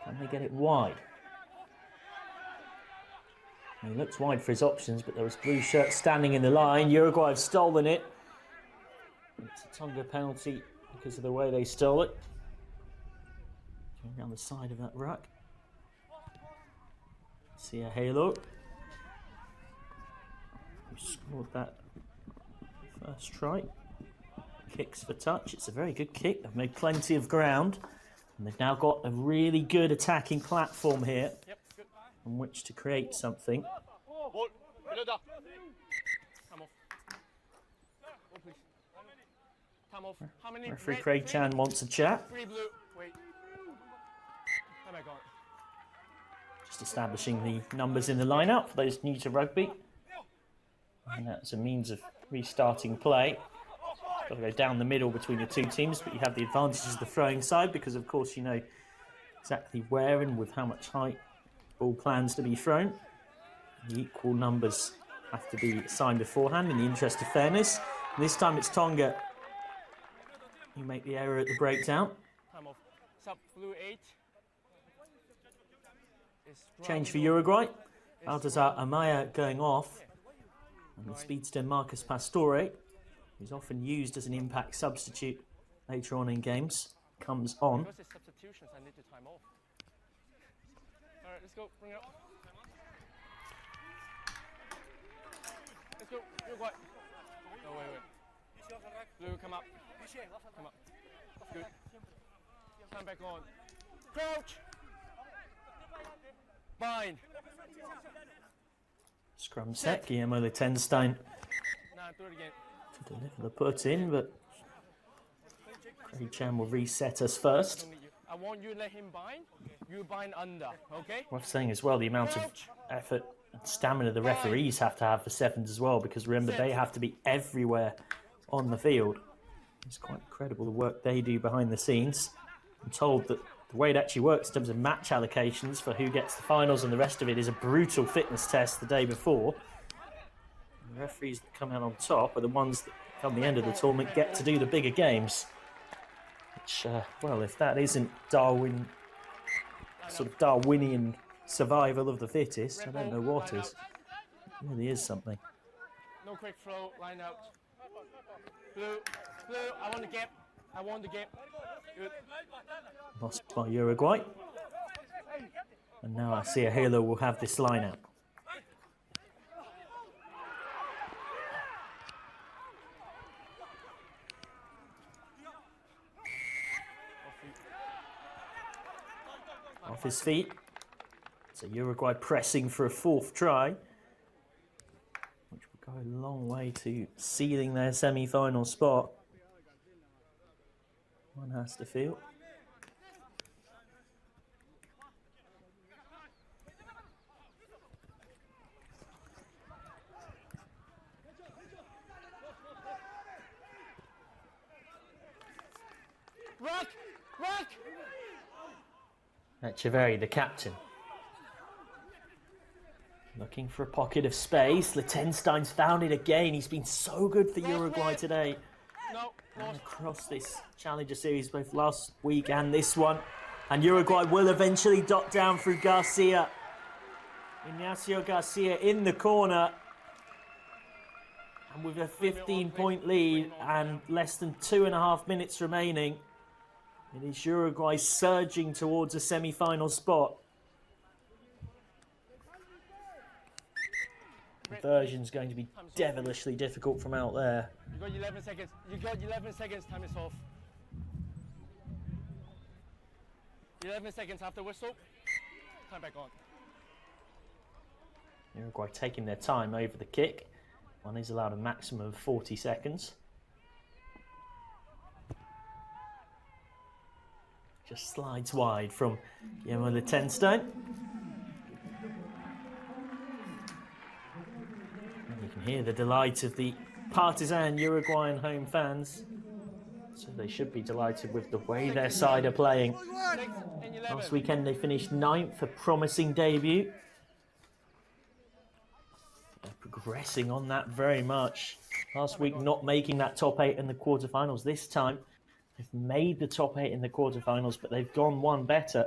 S14: Can they get it wide? He looks wide for his options, but there was blue shirt standing in the line. Uruguay have stolen it. It's a Tonga penalty because of the way they stole it. Going down the side of that ruck. See a halo. who scored that first try. Kicks for touch. It's a very good kick. They've made plenty of ground. And they've now got a really good attacking platform here on which to create something. Referee Craig Chan wants a chat. Just establishing the numbers in the lineup for those new to rugby. And that's a means of restarting play. Got to go down the middle between the two teams, but you have the advantages of the throwing side because, of course, you know exactly where and with how much height ball plans to be thrown. The equal numbers have to be assigned beforehand in the interest of fairness. And this time it's Tonga who make the error at the breakdown. Change for Uruguay. Baltazar Amaya going off. And the speedster Marcus Pastore, who's often used as an impact substitute later on in games, comes on.
S5: Because it's substitutions, I need to time off. All right, let's go. Bring it up. Let's go. Uruguay. No, wait. Blue, come up. Come up. Good. Time back on. Crouch. Bind.
S14: Scrum set. Guillermo Liechtenstein
S5: Now do it again.
S14: to deliver the put in, but Craig Chan will reset us first.
S5: I want you to let him bind. You bind under, okay?
S14: Worth saying as well the amount of effort and stamina the referees have to have for sevens as well, because remember they have to be everywhere on the field. It's quite incredible the work they do behind the scenes. I'm told that the way it actually works in terms of match allocations for who gets the finals and the rest of it is a brutal fitness test the day before. And the referees that come out on top are the ones that come the end of the tournament get to do the bigger games. Which, well, if that isn't Darwinian survival of the fittest, I don't know what is. It really is something.
S5: No quick throw, line out. Blue, I want the gap. I want the gap. Good.
S14: Lost by Uruguay. And now Asia Halo will have this line out. Off his feet. So Uruguay pressing for a fourth try, which will go a long way to sealing their semi-final spot. One has to feel.
S5: Rock!
S14: Echeverri, the captain. Looking for a pocket of space. Liechtenstein's found it again. He's been so good for Uruguay today. And across this Challenger Series, both last week and this one. And Uruguay will eventually dot down through Garcia. Ignacio Garcia in the corner. And with a 15-point lead and less than 2.5 minutes remaining, it is Uruguay surging towards a semi-final spot. Conversion's going to be devilishly difficult from out there.
S5: You got 11 seconds. You got 11 seconds. Time is off. 11 seconds after whistle. Time back on.
S14: Uruguay taking their time over the kick. One is allowed a maximum of 40 seconds. Just slides wide from Guillermo Liechtenstein. And you can hear the delight of the partisan Uruguayan home fans. So they should be delighted with the way their side are playing. Last weekend they finished 9th, a promising debut. They're progressing on that very much. Last week not making that top 8 in the quarterfinals. This time they've made the top 8 in the quarterfinals, but they've gone one better.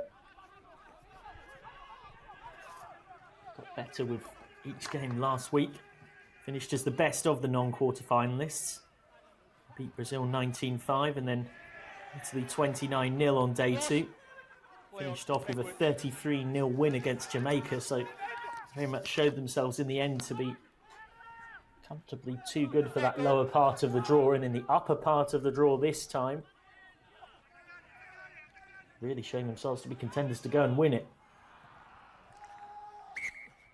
S14: Got better with each game last week. Finished as the best of the non-quarterfinalists. Beat Brazil 19-5 and then Italy 29-0 on day 2. Finished off with a 33-0 win against Jamaica, so very much showed themselves in the end to be comfortably too good for that lower part of the draw, and in the upper part of the draw this time, really showing themselves to be contenders to go and win it.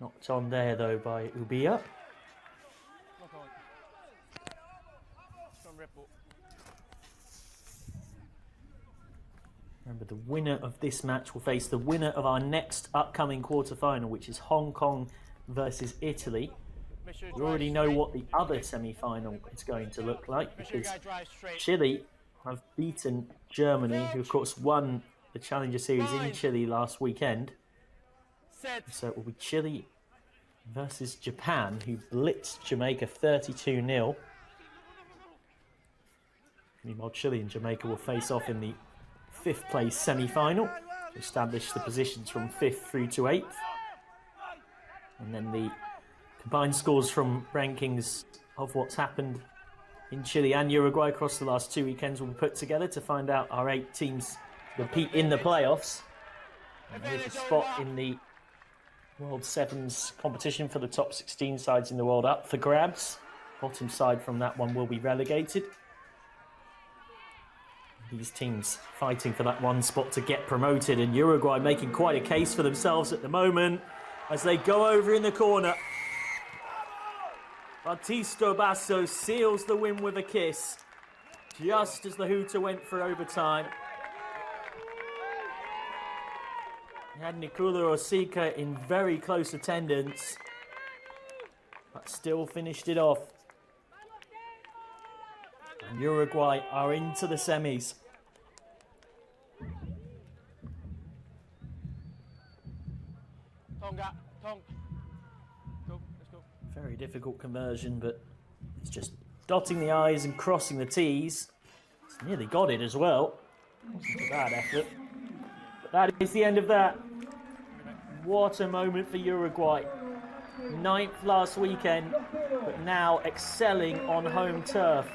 S14: Knocked on there though by Ubia. Remember, the winner of this match will face the winner of our next upcoming quarter-final, which is Hong Kong versus Italy. We already know what the other semi-final is going to look like, because Chile have beaten Germany, who of course won the Challenger Series in Chile last weekend. So it will be Chile versus Japan, who blitzed Jamaica 32-0. Meanwhile, Chile and Jamaica will face off in the 5th place semi-final to establish the positions from 5th through to 8th. And then the combined scores from rankings of what's happened in Chile and Uruguay across the last 2 weekends will be put together to find out our 8 teams compete in the playoffs. And here's a spot in the World Sevens competition for the top 16 sides in the world up for grabs. Bottom side from that one will be relegated. These teams fighting for that one spot to get promoted, and Uruguay making quite a case for themselves at the moment as they go over in the corner. Batisto Basso seals the win with a kiss just as the hooter went for overtime. He had Nicola Osika in very close attendance, but still finished it off. And Uruguay are into the semis.
S5: Tonga, Tonga. Go, let's go.
S14: Very difficult conversion, but it's just dotting the I's and crossing the T's. It's nearly got it as well. Wasn't a bad effort. But that is the end of that. What a moment for Uruguay. 9th last weekend, but now excelling on home turf.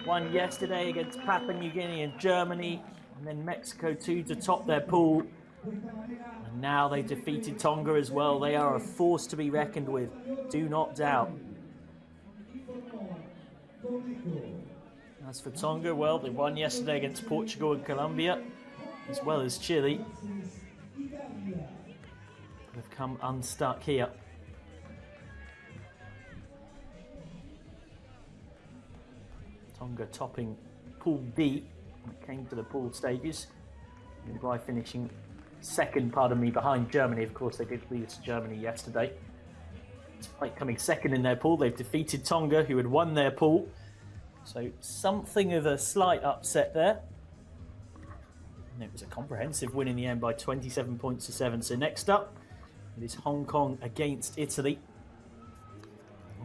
S14: Won yesterday against Papua New Guinea and Germany, and then Mexico too to top their pool. And now they defeated Tonga as well. They are a force to be reckoned with, do not doubt. As for Tonga, well, they won yesterday against Portugal and Colombia, as well as Chile. They've come unstuck here. Tonga topping Pool B when it came to the pool stages. Uruguay finishing second, behind Germany. Of course, they did lose to Germany yesterday. Despite coming second in their pool, they've defeated Tonga, who had won their pool. So something of a slight upset there. And it was a comprehensive win in the end by 27 points to 7. So next up, it is Hong Kong against Italy.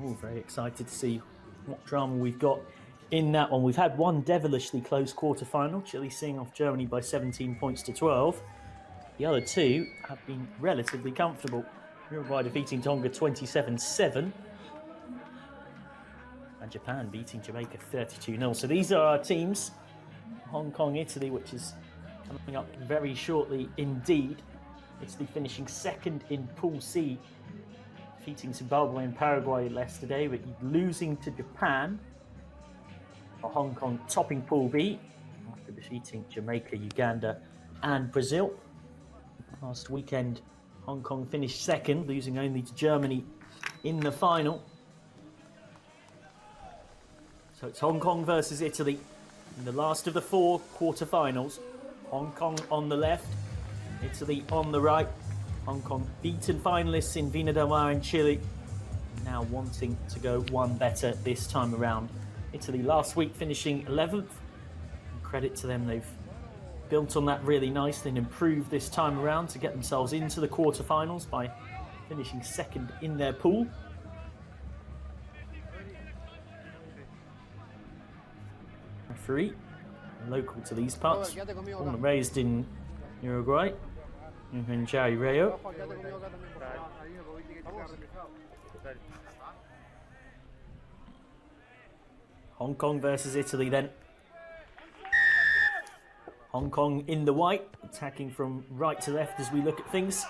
S14: Oh, very excited to see what drama we've got in that one. We've had one devilishly close quarter-final, Chile seeing off Germany by 17 points to 12. The other two have been relatively comfortable. Uruguay defeating Tonga 27-7. And Japan beating Jamaica 32-0. So these are our teams. Hong Kong, Italy, which is coming up very shortly indeed. Italy finishing second in Pool C, defeating Zimbabwe and Paraguay yesterday, but losing to Japan. Hong Kong topping Pool B after defeating Jamaica, Uganda and Brazil. Last weekend, Hong Kong finished second, losing only to Germany in the final. So it's Hong Kong versus Italy in the last of the 4 quarter-finals. Hong Kong on the left, Italy on the right. Hong Kong beaten finalists in Vina del Mar and Chile, now wanting to go one better this time around. Italy last week finishing 11th. And credit to them, they've built on that really nicely and improved this time around to get themselves into the quarterfinals by finishing second in their pool. Referee, local to these parts, born and raised in Uruguay, Jari Rayo. Hong Kong versus Italy then. Hong Kong in the white, attacking from right to left as we look at things.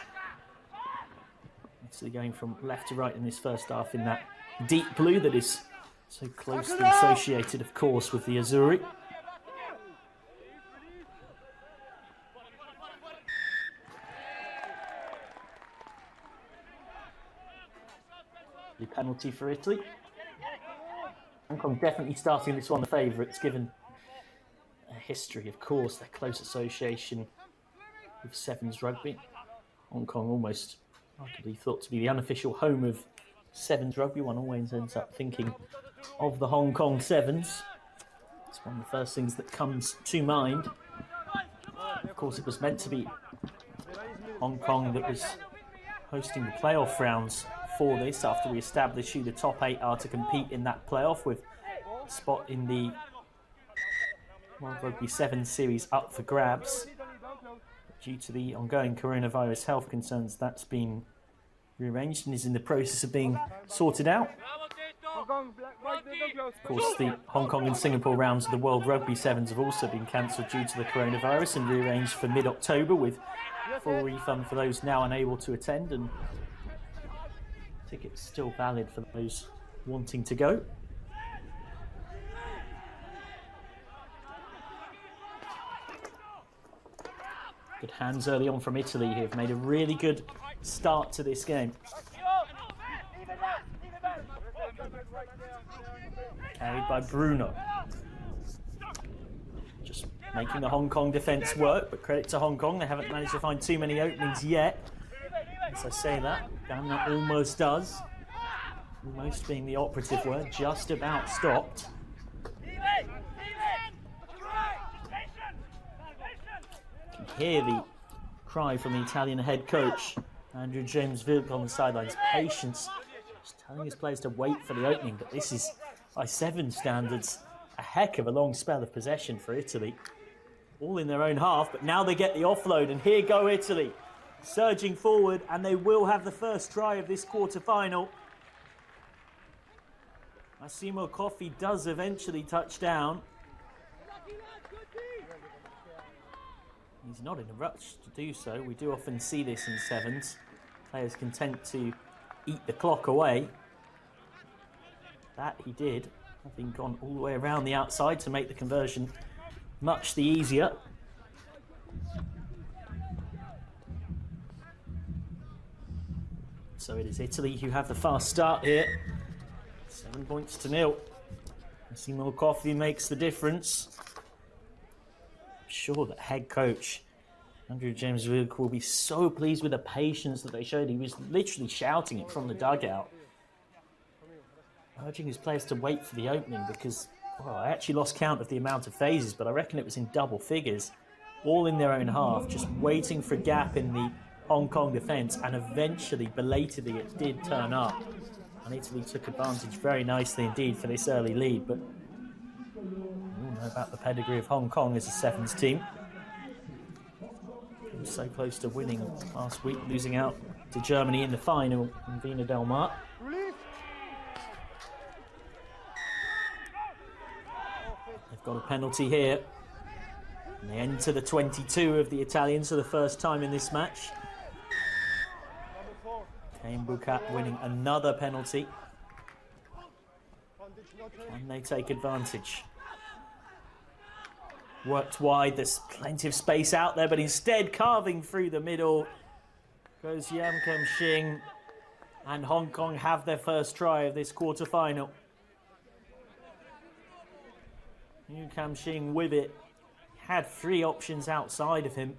S14: Italy going from left to right in this first half in that deep blue that is so closely associated, of course, with the Azzurri. The penalty for Italy. Hong Kong definitely starting this one the favourites, given a history, of course, their close association with Sevens rugby. Hong Kong almost arguably thought to be the unofficial home of Sevens rugby. One always ends up thinking of the Hong Kong Sevens. It's one of the first things that comes to mind. Of course, it was meant to be Hong Kong that was hosting the playoff rounds for this, after we establish who the top 8 are to compete in that playoff, with a spot in the World Rugby 7 series up for grabs. But due to the ongoing coronavirus health concerns, that's been rearranged and is in the process of being sorted out. Of course, the Hong Kong and Singapore rounds of the World Rugby 7s have also been cancelled due to the coronavirus and rearranged for mid-October, with full refund for those now unable to attend, and tickets still valid for those wanting to go. Good hands early on from Italy here. Have made a really good start to this game. Carried by Bruno. Just making the Hong Kong defence work, but credit to Hong Kong, they haven't managed to find too many openings yet. As I say that, Ghana almost does. Almost being the operative word, just about stopped. You can hear the cry from the Italian head coach, Andrew James Vilk, on the sidelines. Patience, just telling his players to wait for the opening, but this is, by 7 standards, a heck of a long spell of possession for Italy. All in their own half, but now they get the offload, and here go Italy, surging forward, and they will have the first try of this quarter-final. Massimo Coffi does eventually touch down. He's not in a rush to do so. We do often see this in 7s. Players content to eat the clock away. That he did, having gone all the way around the outside to make the conversion much the easier. So it is Italy who have the fast start here. 7 points to 0. Massimo Coffi makes the difference. I'm sure that head coach Andrew James Wilk will be so pleased with the patience that they showed. He was literally shouting it from the dugout, urging his players to wait for the opening, because, well, I actually lost count of the amount of phases, but I reckon it was in double figures, all in their own half, just waiting for a gap in the Hong Kong defence, and eventually, belatedly, it did turn up. And Italy took advantage very nicely indeed for this early lead, but we all know about the pedigree of Hong Kong as a 7s team. They were so close to winning last week, losing out to Germany in the final in Vina Del Mar. They've got a penalty here. And they enter the 22 of the Italians for the first time in this match. Kane Bukat winning another penalty. Can they take advantage? Worked wide, there's plenty of space out there, but instead carving through the middle goes Yam Kam Shing, and Hong Kong have their first try of this quarter-final. Yam Kam Shing with it. Had 3 options outside of him.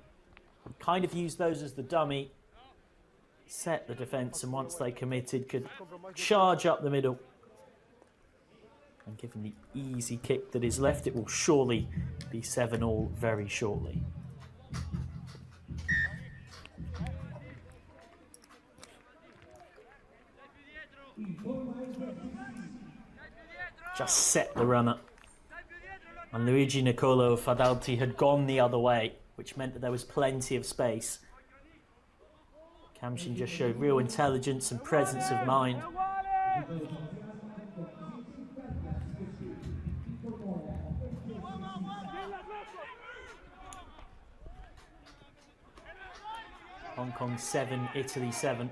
S14: Kind of used those as the dummy. Set the defence, and once they committed, could charge up the middle. And given the easy kick that is left, it will surely be 7-all very shortly. Just set the runner. And Luigi Nicolo Fadalti had gone the other way, which meant that there was plenty of space. Kamshin just showed real intelligence and presence of mind. Hong Kong 7, Italy 7.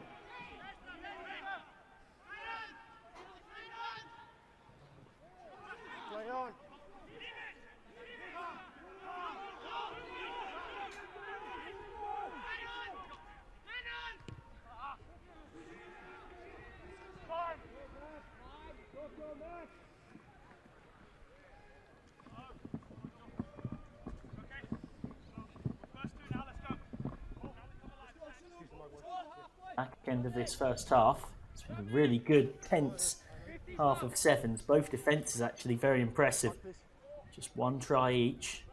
S14: end of this first half. It's been a really good, tense half of sevens. Both defences actually very impressive. Just one try each.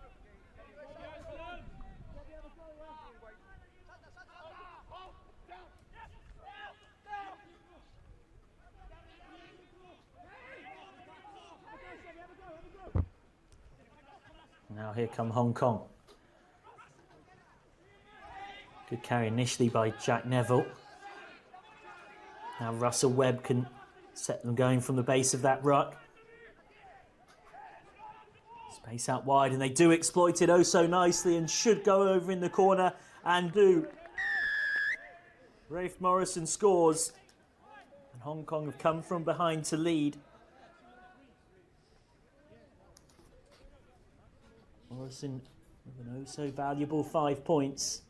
S14: Now here come Hong Kong. Good carry initially by Jack Neville. Now Russell Webb can set them going from the base of that ruck. Space out wide, and they do exploit it oh so nicely and should go over in the corner and do. Rafe Morrison scores. And Hong Kong have come from behind to lead. Morrison with an oh so valuable 5 points.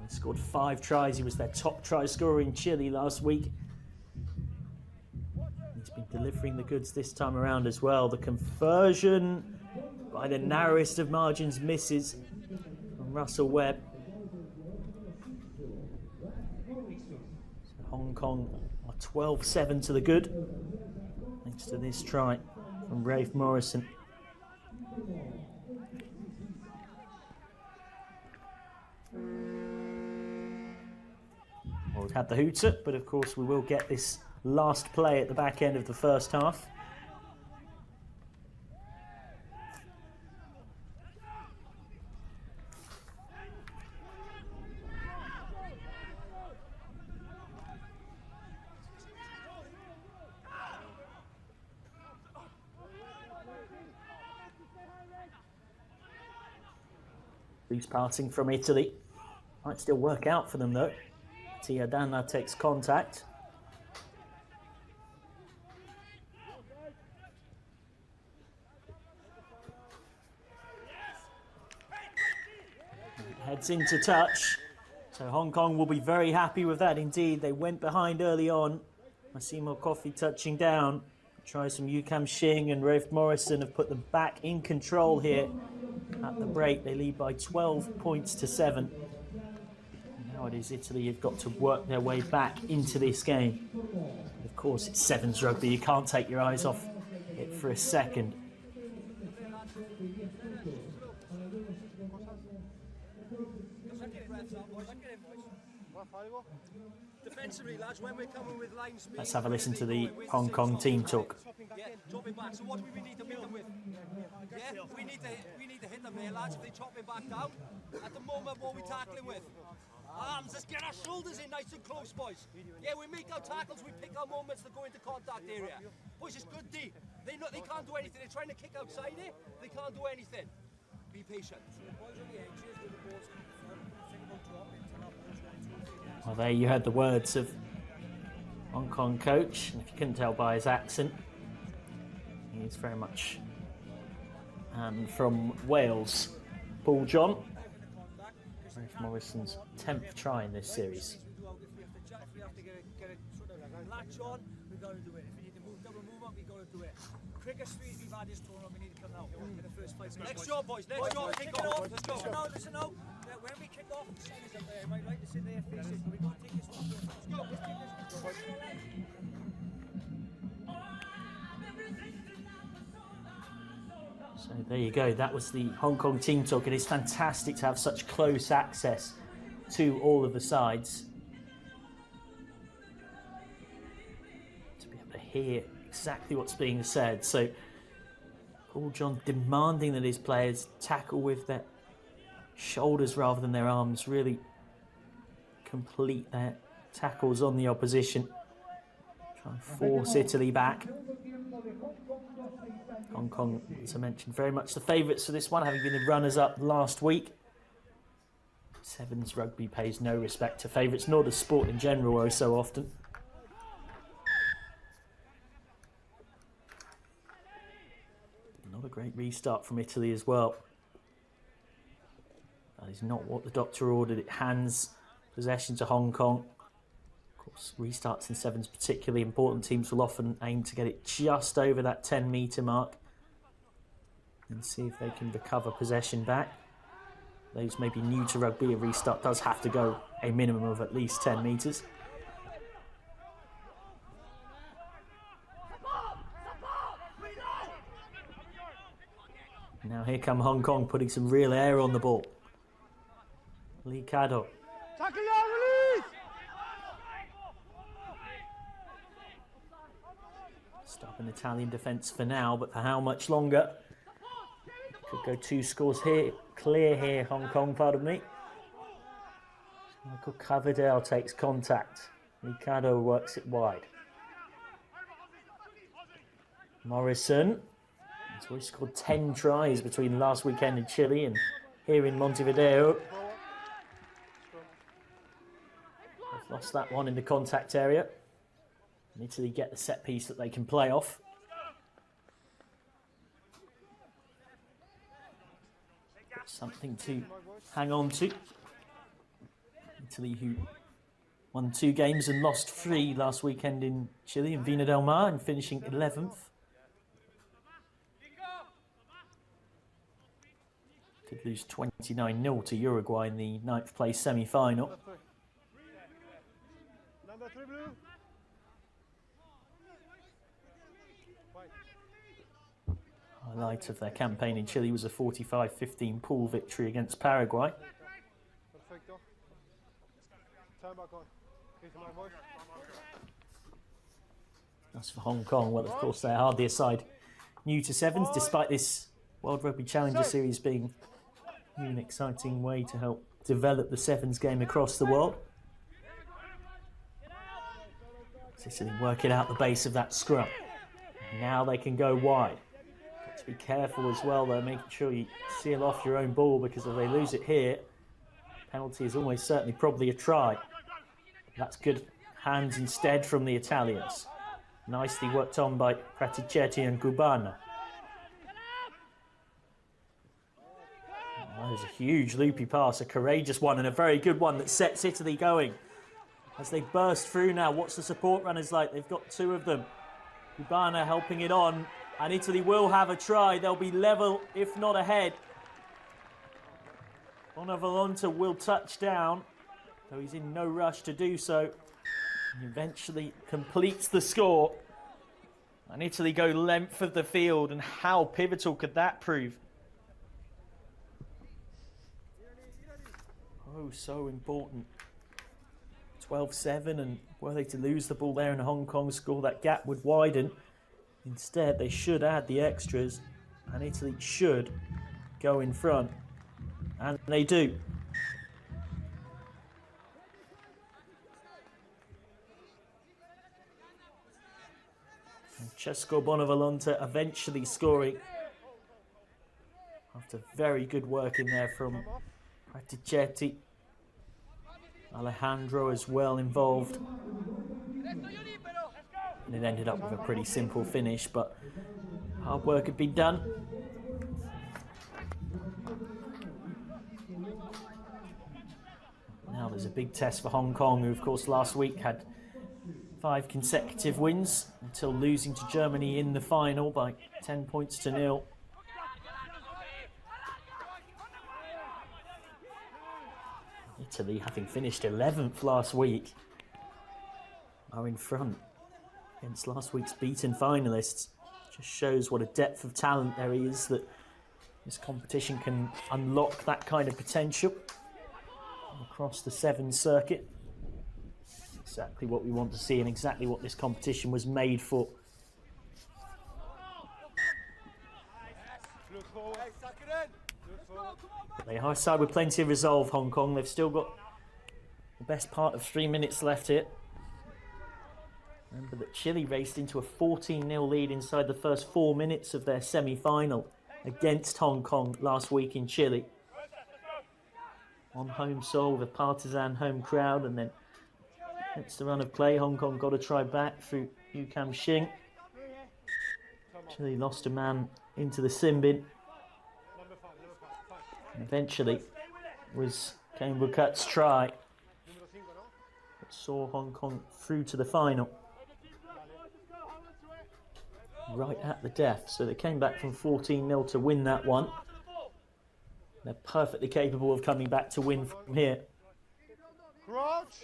S14: He scored 5 tries. He was their top try scorer in Chile last week. He's been delivering the goods this time around as well. The conversion by the narrowest of margins misses from Russell Webb. So Hong Kong are 12-7 to the good, thanks to this try from Rafe Morrison. Well, we've had the hooter, but of course we will get this last play at the back end of the first half. Loose passing from Italy. Might still work out for them though. Tiadana takes contact. Heads into touch. So Hong Kong will be very happy with that indeed. They went behind early on. Massimo Coffey touching down. Try some Yukam Shing, and Rafe Morrison have put them back in control here. At the break, they lead by 12 points to 7. Now it is Italy who've got to work their way back into this game. Of course, it's sevens rugby. You can't take your eyes off it for a second.
S9: Defensively, lads, when we're coming with line speed,
S14: let's have a listen to the Hong Kong team talk.
S9: Yeah, chop it back. So what do we need to beat them with? Yeah, we need to hit them there, lads. If they chop it back down, at the moment, what are we tackling with? Arms. Let's get our shoulders in nice and close, boys. Yeah, we make our tackles, we pick our moments to go into contact area. Boys, it's good D. They can't do anything. They're trying to kick outside it. They can't do anything. Be patient.
S14: Well, there you heard the words of Hong Kong coach, and if you couldn't tell by his accent, he's very much from Wales. Paul John, Rafe Morrison's 10th try in this series.
S9: If we have to get a latch on, we've got to do it. If we need to move double movement, we've got to do it. Quickest speed we've had this tournament, we need to come out in the first 5 minutes. Next job, boys. Next job. Kick it off. Let's go. Listen now. When we kick off, the sun is up there. My right is in there facing. We've got to take this one. Let's go. Let's take this.
S14: So there you go. That was the Hong Kong team talk. It is fantastic to have such close access to all of the sides. To be able to hear exactly what's being said. So Paul John demanding that his players tackle with their shoulders rather than their arms, really complete their tackles on the opposition. Try and force Italy back. Hong Kong, as I mentioned, very much the favourites for this one, having been the runners-up last week. Sevens rugby pays no respect to favourites, nor does sport in general, oh so often. Not a great restart from Italy as well. That is not what the doctor ordered. It hands possession to Hong Kong. Of course, restarts in sevens, particularly important. Teams will often aim to get it just over that 10-metre mark. and see if they can recover possession back. Those maybe new to rugby, a restart does have to go a minimum of at least 10 metres. Now here come Hong Kong putting some real air on the ball. Lee Caddo. Stop an Italian defence for now, but for how much longer? Could go 2 scores here, clear here, Hong Kong, pardon me. Michael Coverdale takes contact. Ricardo works it wide. Morrison. So he scored 10 tries between last weekend in Chile and here in Montevideo. They've lost that one in the contact area. And Italy get the set piece that they can play off. Something to hang on to. Italy, who won 2 games and lost 3 last weekend in Chile and Vina del Mar, and finishing 11th. Could lose 29-0 to Uruguay in the 9th place semi-final. Highlight of their campaign in Chile was a 45-15 pool victory against Paraguay. As for Hong Kong, well, of course, they're hardly a side new to sevens, despite this World Rugby Challenger Series being an exciting way to help develop the sevens game across the world. Italy working out the base of that scrum. Now they can go wide. Got to be careful as well, though, making sure you seal off your own ball, because if they lose it here, penalty is almost certainly probably a try. That's good hands instead from the Italians. Nicely worked on by Praticetti and Cubana. Oh, there's a huge loopy pass, a courageous one, and a very good one that sets Italy going. As they burst through now, what's the support runners like? They've got 2 of them. Cubana helping it on, and Italy will have a try. They'll be level, if not ahead. Bonavolonta will touch down, though he's in no rush to do so. He eventually completes the score. And Italy go length of the field, and how pivotal could that prove? Oh, so important. 12-7, and were they to lose the ball there in a Hong Kong score, that gap would widen. Instead, they should add the extras, and Italy should go in front. And they do. Francesco Bonavolonta eventually scoring after very good work in there from Praticetti. Alejandro as well involved. And it ended up with a pretty simple finish, but hard work had been done. Now there's a big test for Hong Kong, who of course last week had 5 consecutive wins until losing to Germany in the final by 10 points to 0. Italy, having finished 11th last week, are in front against last week's beaten finalists. Just shows what a depth of talent there is, that this competition can unlock that kind of potential across the sevens circuit. Exactly what we want to see, and exactly what this competition was made for. They are a side with plenty of resolve, Hong Kong. They've still got the best part of 3 minutes left here. Remember that Chile raced into a 14-0 lead inside the first 4 minutes of their semi-final against Hong Kong last week in Chile. On home soil with a partisan home crowd, and then it's the run of play. Hong Kong got to try back through Yu Kam Shing. Chile lost a man into the sin bin. And eventually was Kane Bukat's try that saw Hong Kong through to the final. right at the death. So they came back from 14-0 to win that one. They're perfectly capable of coming back to win from here.
S9: Crouch.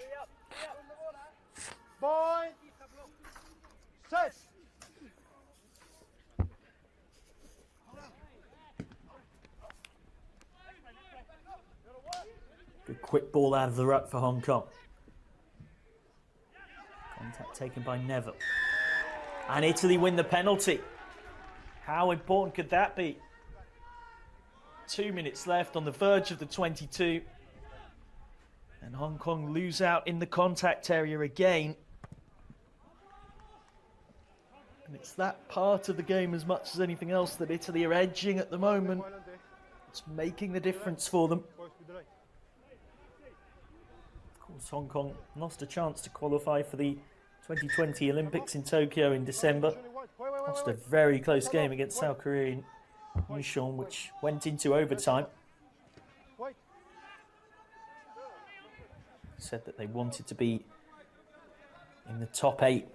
S9: Boy. Set.
S14: Good quick ball out of the ruck for Hong Kong. Contact taken by Neville. And Italy win the penalty. How important could that be? 2 minutes left on the verge of the 22. And Hong Kong lose out in the contact area again. And it's that part of the game as much as anything else that Italy are edging at the moment. It's making the difference for them. Of course, Hong Kong lost a chance to qualify for the 2020 Olympics in Tokyo in December. Lost a very close game against South Korea in Incheon, which went into overtime. Said that they wanted to be in the top 8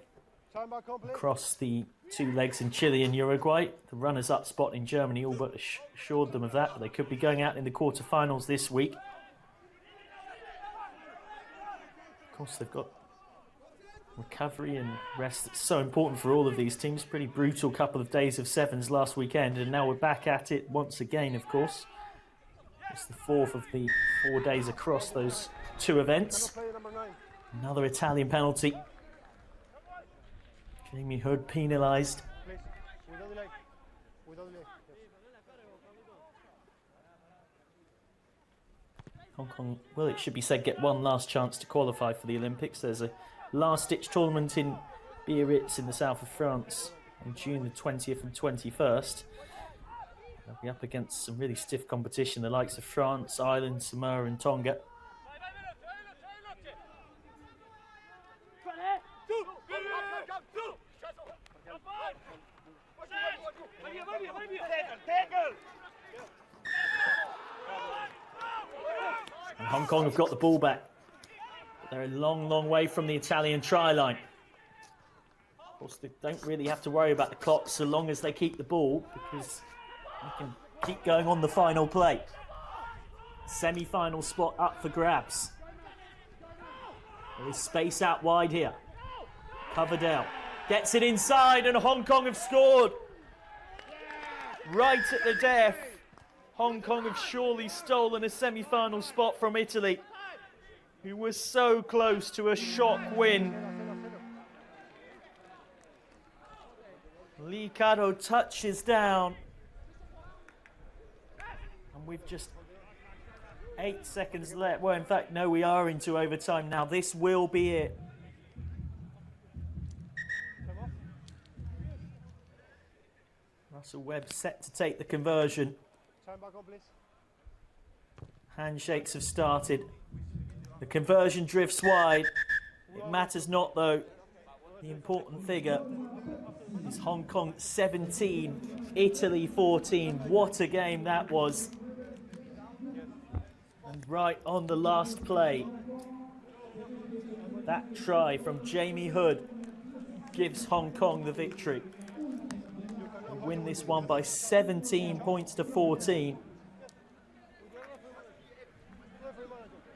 S14: across the 2 legs in Chile and Uruguay. The runners-up spot in Germany all but assured them of that, but they could be going out in the quarterfinals this week. Of course, they've got recovery and rest that's so important for all of these teams. Pretty brutal couple of days of sevens last weekend, and now we're back at it once again, of course. It's the 4th of the 4 days across those 2 events. Another Italian penalty. Jamie Hood penalised. Hong Kong, well, it should be said, get one last chance to qualify for the Olympics. There's a last-ditch tournament in Biarritz in the south of France on June the 20th and 21st. They'll be up against some really stiff competition, the likes of France, Ireland, Samoa and Tonga. And Hong Kong have got the ball back. But they're a long, long way from the Italian try line. Of course, they don't really have to worry about the clock so long as they keep the ball, because they can keep going on the final play. Semi-final spot up for grabs. There is space out wide here. Coverdale gets it inside and Hong Kong have scored. Right at the death. Hong Kong have surely stolen a semi-final spot from Italy, who was so close to a shock win. Lee Caro touches down. And we've just 8 seconds left. Well, in fact, no, we are into overtime now. This will be it. Russell Webb set to take the conversion. Handshakes have started. The conversion drifts wide. It matters not, though. The important figure is Hong Kong 17, Italy 14. What a game that was. And right on the last play, that try from Jamie Hood gives Hong Kong the victory. They win this one by 17 points to 14.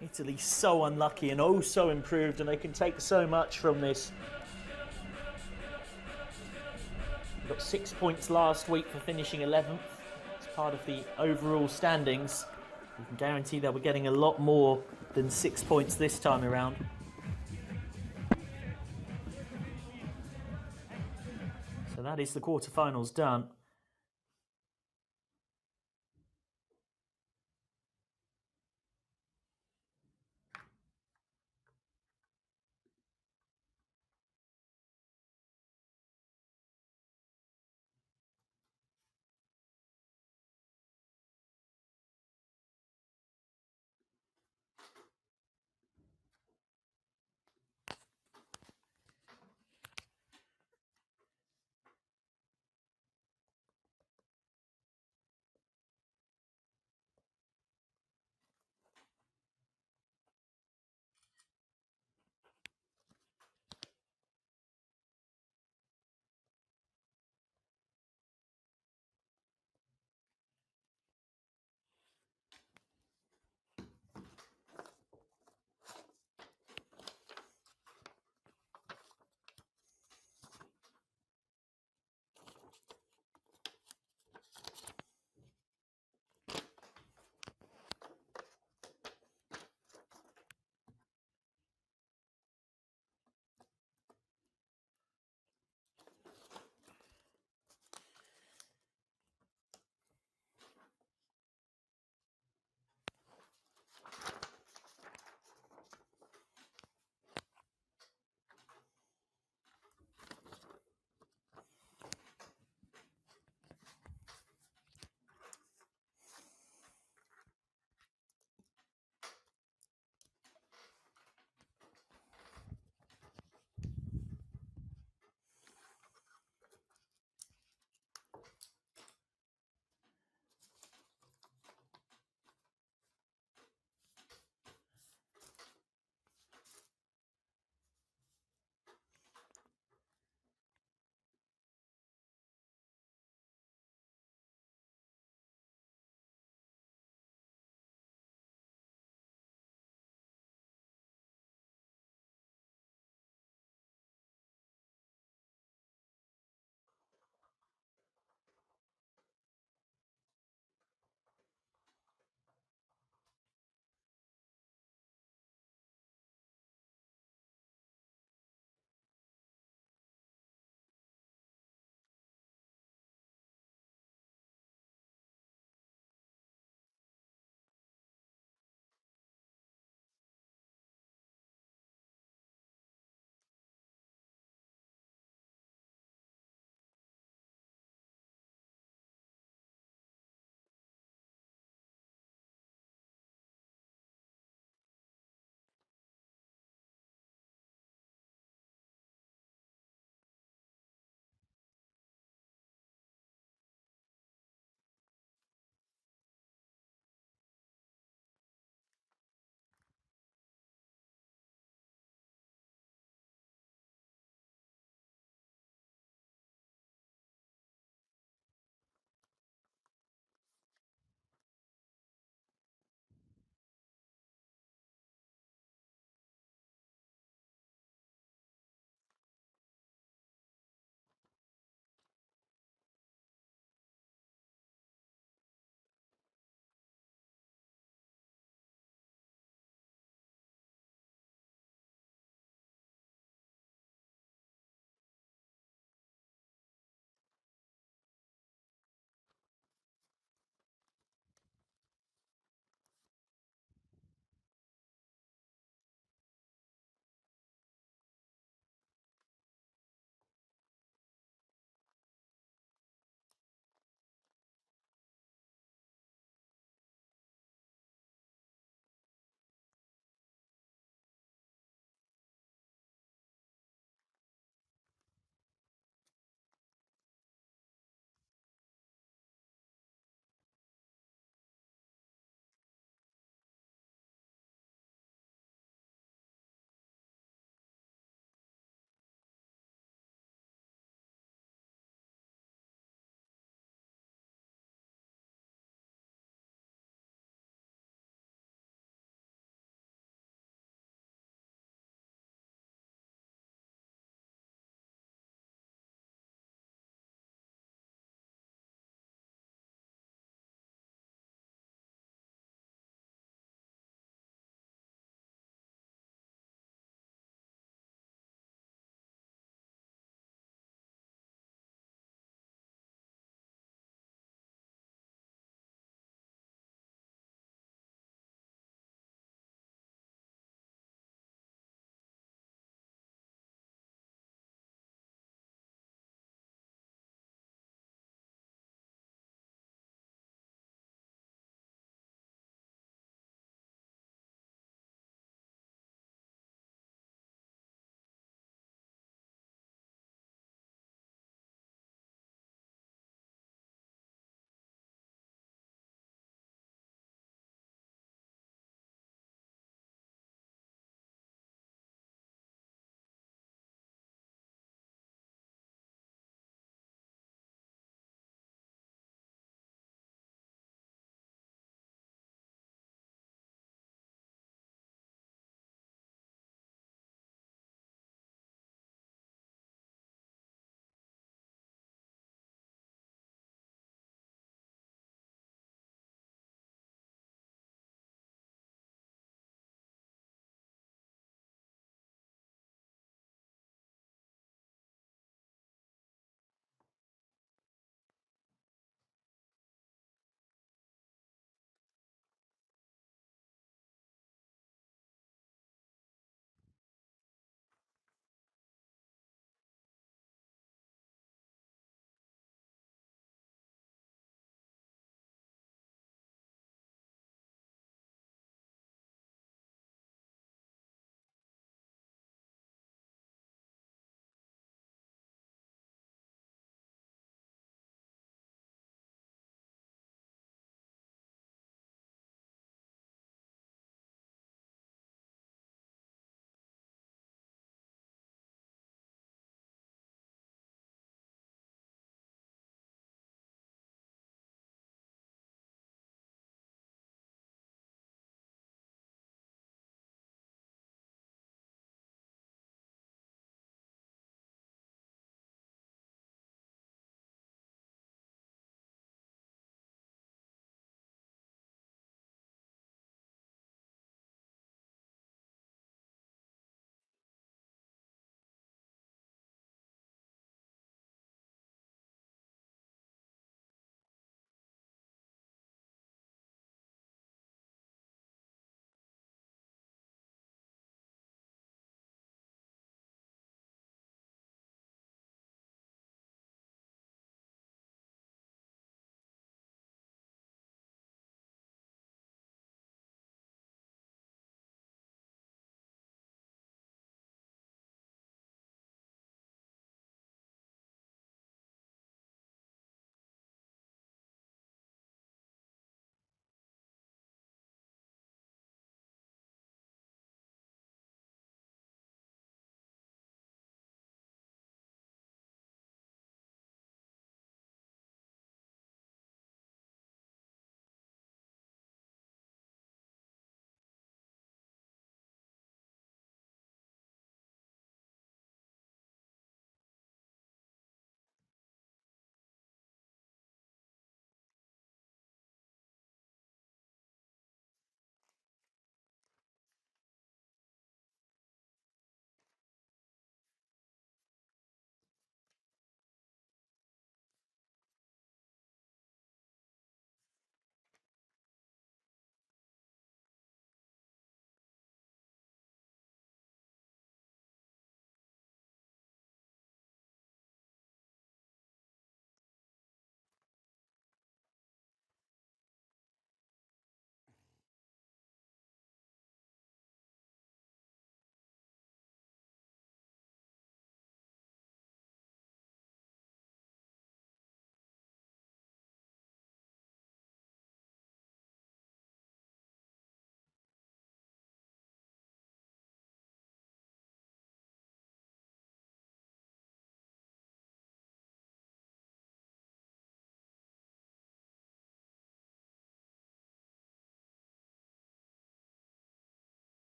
S14: Italy so unlucky and oh so improved, and they can take so much from this. They got 6 points last week for finishing 11th. It's part of the overall standings. You can guarantee that we're getting a lot more than 6 points this time around. So that is the quarterfinals done.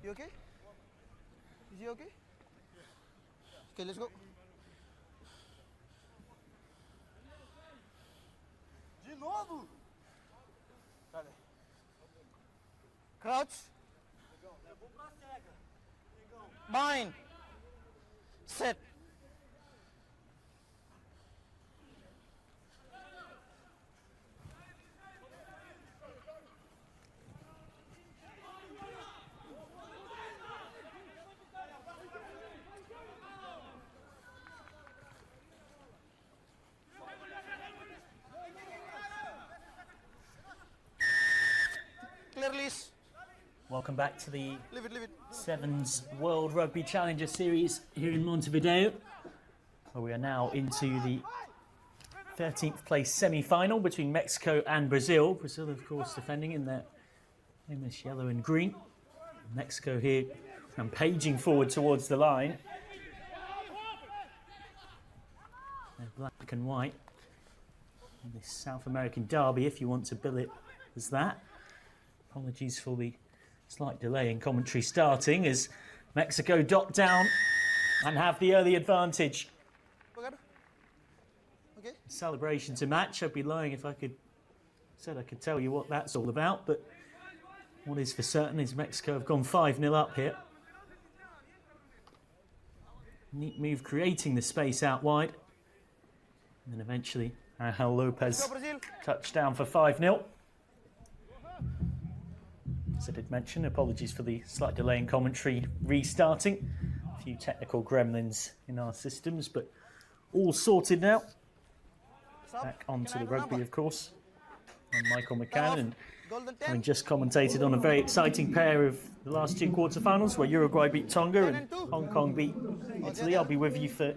S8: You okay? Is he okay? Okay, let's go.
S9: De novo?
S8: Crouch. Bind. Set. Clear release.
S14: Welcome back to the
S8: Leave it.
S14: Sevens World Rugby Challenger Series here in Montevideo, where we are now into the 13th place semi-final between Mexico and Brazil. Brazil, of course, defending in their famous yellow and green. Mexico here rampaging forward towards the line. They're black and white. And this South American derby, if you want to bill it as that. Apologies for the slight delay in commentary starting as Mexico dot down and have the early advantage.
S8: Okay.
S14: Celebration to match. I'd be lying if I could tell you what that's all about, but what is for certain is Mexico have gone 5-0 up here. Neat move creating the space out wide. And then eventually Angel Lopez touchdown for 5-0. As I did mention, apologies for the slight delay in commentary restarting. A few technical gremlins in our systems, but all sorted now. Back onto the rugby, of course. I'm Michael McCann, and having just commentated on a very exciting pair of the last two quarterfinals, where Uruguay beat Tonga and Hong Kong beat Italy. I'll be with you for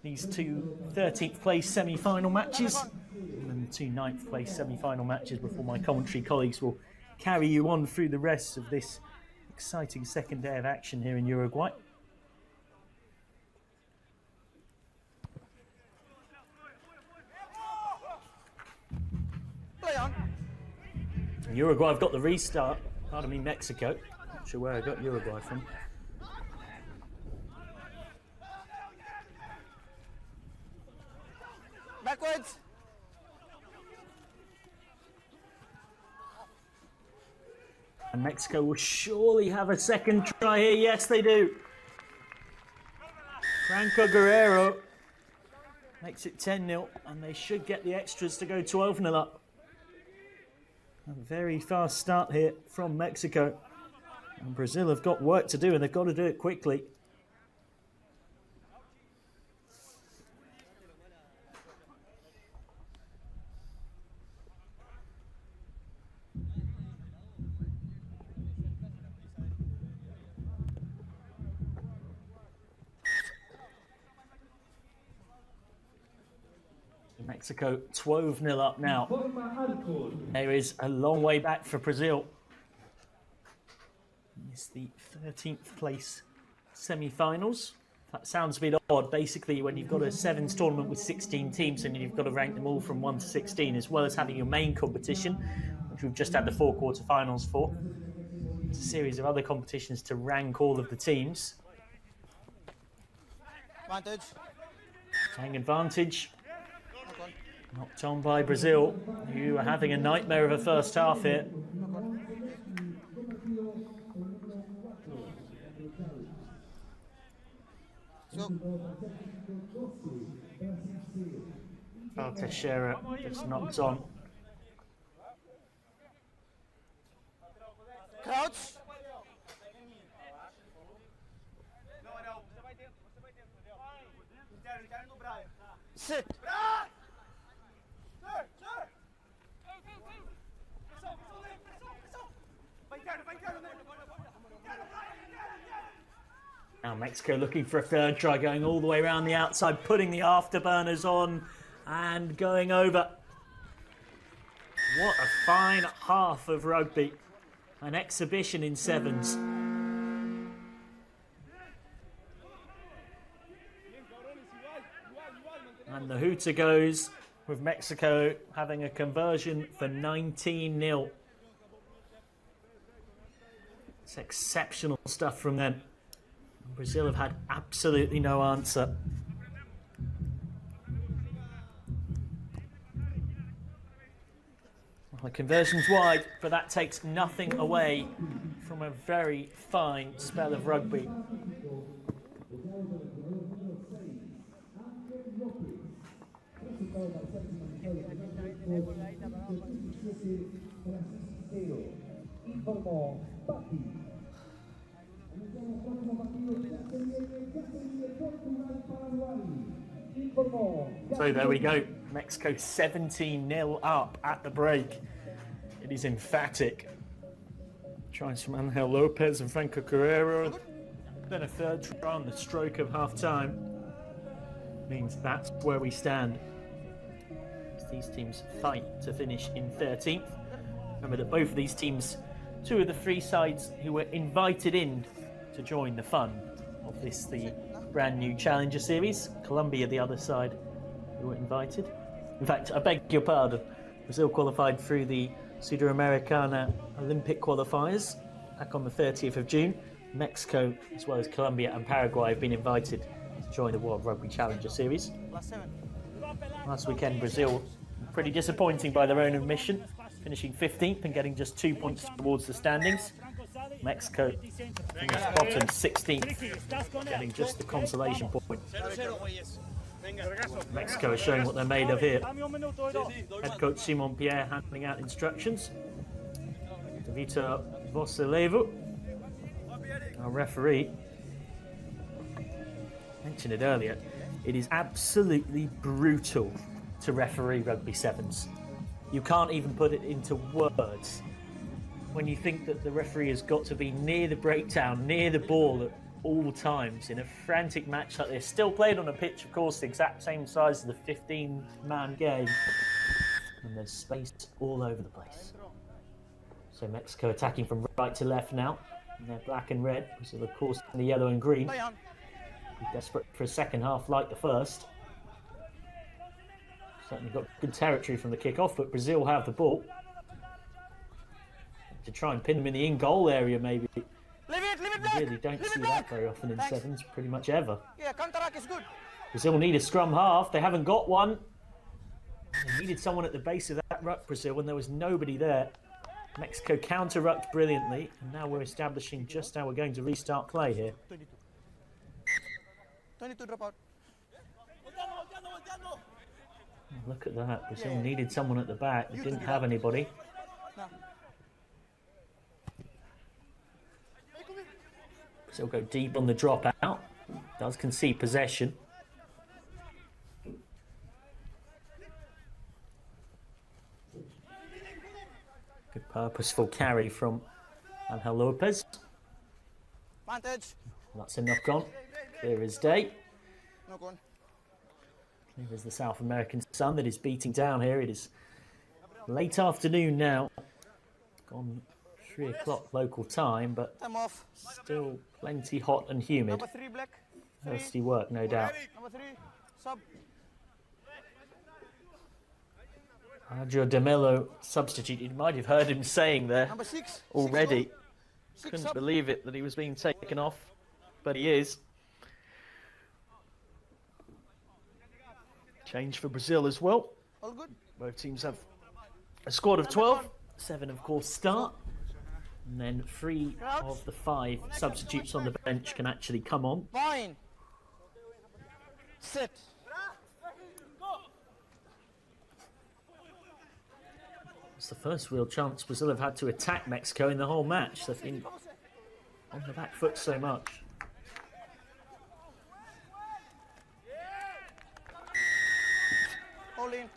S14: these two 13th place semi-final matches, and then the two 9th place semi-final matches before my commentary colleagues will carry you on through the rest of this exciting second day of action here in Uruguay.
S8: Play on.
S14: Uruguay have got the restart. Pardon me, Mexico. Not sure where I got Uruguay from.
S8: Backwards.
S14: And Mexico will surely have a second try here. Yes, they do. Franco Guerrero makes it 10-0, and they should get the extras to go 12-0 up. A very fast start here from Mexico. And Brazil have got work to do, and they've got to do it quickly. Mexico 12-0 up now. There is a long way back for Brazil. It's the 13th place semi-finals. That sounds a bit odd. Basically, when you've got a sevens tournament with 16 teams and you've got to rank them all from 1 to 16, as well as having your main competition, which we've just had the 4 quarterfinals for. It's a series of other competitions to rank all of the teams.
S8: Advantage.
S14: Playing advantage. Knocked on by Brazil, who are having a nightmare of a first half here. Teixeira just knocked on.
S8: Crouch. Sit.
S14: Now Mexico looking for a third try, going all the way around the outside, putting the afterburners on and going over. What a fine half of rugby. An exhibition in sevens. And the hooter goes with Mexico having a conversion for 19-0. It's exceptional stuff from them. Brazil have had absolutely no answer. The conversion's wide, but that takes nothing away from a very fine spell of rugby. So there we go. Mexico 17-0 up at the break. It is emphatic. Tries from Angel Lopez and Franco Guerrero. Then a third try on the stroke of half-time. Means that's where we stand. As these teams fight to finish in 13th. Remember that both of these teams, two of the three sides who were invited in to join the fun of this, the brand new Challenger Series. Colombia, the other side, who were invited. In fact, I beg your pardon. Brazil qualified through the Sudamericana Olympic qualifiers back on the 30th of June. Mexico, as well as Colombia and Paraguay, have been invited to join the World Rugby Challenger Series. Last weekend, Brazil, pretty disappointing by their own admission, finishing 15th and getting just 2 points towards the standings. Mexico finished bottom 16th, getting just the consolation point. Mexico is showing what they're made of here. Head coach Simon Pierre handing out instructions. Vitor Voselevo, our referee, mentioned it earlier. It is absolutely brutal to referee rugby sevens. You can't even put it into words. When you think that the referee has got to be near the breakdown, near the ball at all times in a frantic match like this, still played on a pitch, of course, the exact same size as the 15-man game, and there's space all over the place. So Mexico attacking from right to left now, and they're black and red, Brazil of course in the yellow and green. Be desperate for a second half like the first. Certainly got good territory from the kick-off, but Brazil have the ball. To try and pin them in the in-goal area, maybe. You really don't see that very often in sevens, pretty much ever.
S8: Yeah, counter-attack is good.
S14: Brazil need a scrum half. They haven't got one. They needed someone at the base of that ruck, Brazil, when there was nobody there. Mexico counter-rucked brilliantly, and now we're establishing just how we're going to restart play here.
S8: 22 drop out.
S14: Look at that. Brazil needed someone at the back. They didn't have anybody. Brazil go deep on the dropout. Does concede possession. Good purposeful carry from Angel Lopez.
S8: Advantage.
S14: That's a knock on. Clear as day.
S8: Knock on.
S14: Clear as the South American sun that is beating down here. It is late afternoon now. Gone 3 o'clock local time, but still plenty hot and humid.
S8: Number 3, black.
S14: Thirsty work, no doubt.
S8: Number 3, sub.
S14: Adrio De Mello substitute. You might have heard him saying there
S8: Number 6.
S14: already.
S8: 6
S14: Couldn't
S8: sub.
S14: believe it that he was being taken off, but he is. Change for Brazil as well.
S8: All good.
S14: Both teams have a squad of 12. 7, of course, start. And then 3 of the 5 substitutes on the bench can actually come on.
S8: Fine. Sit.
S14: It's the first real chance Brazil have had to attack Mexico in the whole match. They've been on the back foot so much.
S8: Hold in.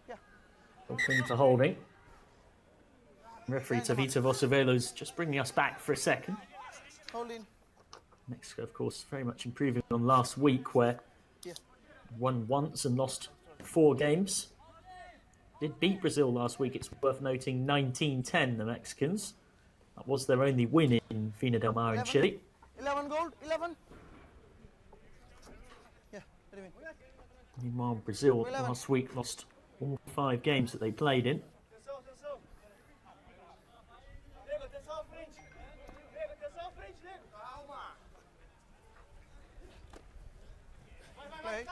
S8: Yeah.
S14: Open to holding. Referee Tavita Vosavelo's just bringing us back for a second.
S8: Hold in.
S14: Mexico, of course, very much improving on last week, where won once and lost 4 games. Did beat Brazil last week, it's worth noting, 19-10, the Mexicans. That was their only win in Vina del Mar in Chile.
S8: 11 gold, 11. Yeah, what do you mean?
S14: Meanwhile, Brazil last week lost all 5 games that they played in.
S8: Play.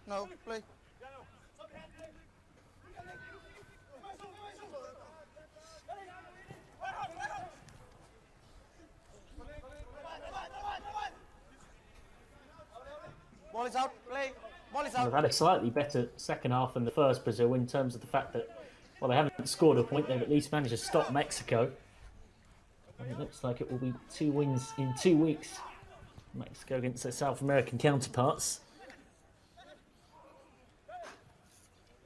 S8: No, play. Ball is out, play. Ball is out.
S14: They've had a slightly better second half than the first, Brazil, in terms of the fact that, well, they haven't scored a point, they've at least managed to stop Mexico. And it looks like it will be 2 wins in 2 weeks. Mexico against their South American counterparts.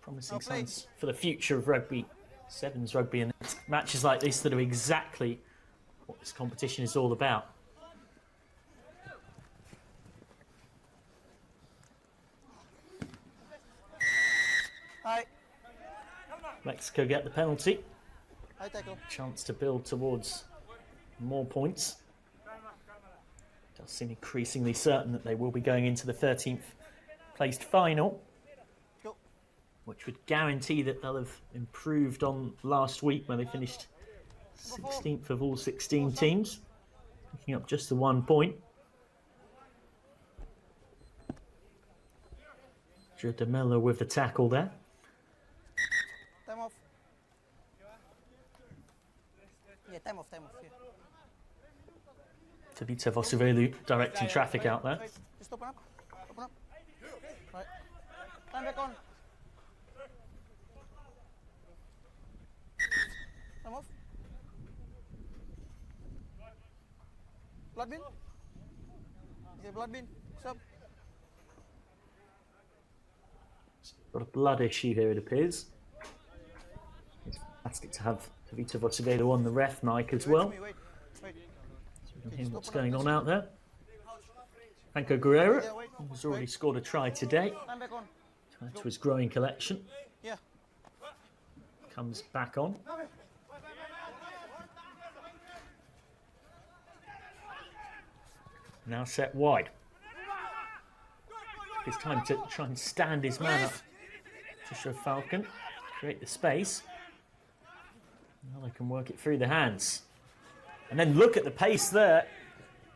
S14: Promising signs for the future of rugby, sevens rugby, and matches like this that are exactly what this competition is all about.
S8: Hi.
S14: Mexico get the penalty.
S8: Hi, tackle.
S14: Chance to build towards more points. Does seem increasingly certain that they will be going into the 13th placed final, which would guarantee that they'll have improved on last week when they finished 16th of all 16 teams, picking up just the 1 point. Joe DeMello with the tackle there.
S8: Time off. Yeah, time off, yeah.
S14: Tavita Vosivelu directing traffic out there.
S8: Just open up. Open up. Right. Time back on. Time off. Blood bin. Okay, blood bin. Sub.
S14: Got a blood issue here, it appears. It's fantastic to have Tavita Vosivelu on the ref mic as well.
S8: Wait.
S14: So we can hear what's going on out there. Franco Guerrero, who's already scored a try today.
S8: Time back on.
S14: Tied to his growing collection.
S8: Yeah.
S14: Comes back on. Now set wide. It's time to try and stand his man up to show Falcon. Create the space. Now they can work it through the hands. And then look at the pace there.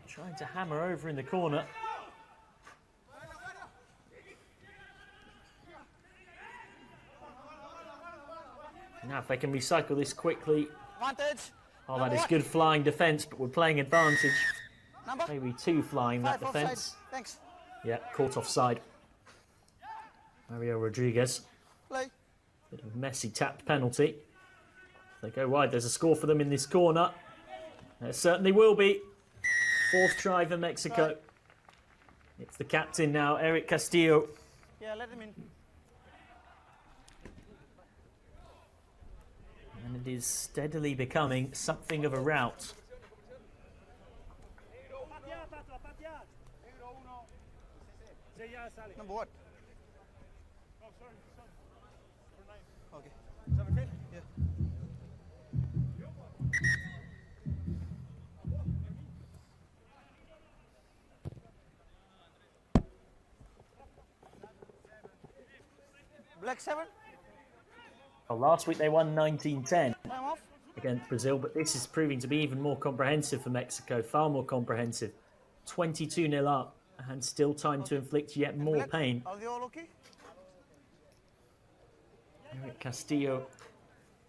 S14: Trying to hammer over in the corner. Now if they can recycle this quickly.
S8: Advantage.
S14: Oh, that is good flying defence, but we're playing advantage. Maybe 2 flying that defence.
S8: Thanks.
S14: Yeah, caught offside. Mario Rodriguez.
S8: Play.
S14: Bit of a messy tapped penalty. If they go wide, there's a score for them in this corner. There certainly will be. 4th try for Mexico.
S8: Right.
S14: It's the captain now, Eric Castillo.
S8: Yeah, let him in.
S14: And it is steadily becoming something of a rout.
S8: Number what? Okay.
S3: Is that okay?
S8: Yeah. Black 7.
S14: Well, last week they won 19-10
S8: Time off.
S14: against Brazil, but this is proving to be even more comprehensive for Mexico, far more comprehensive. 22-0 up. And still time to inflict yet more pain.
S8: Are they all okay?
S14: Eric Castillo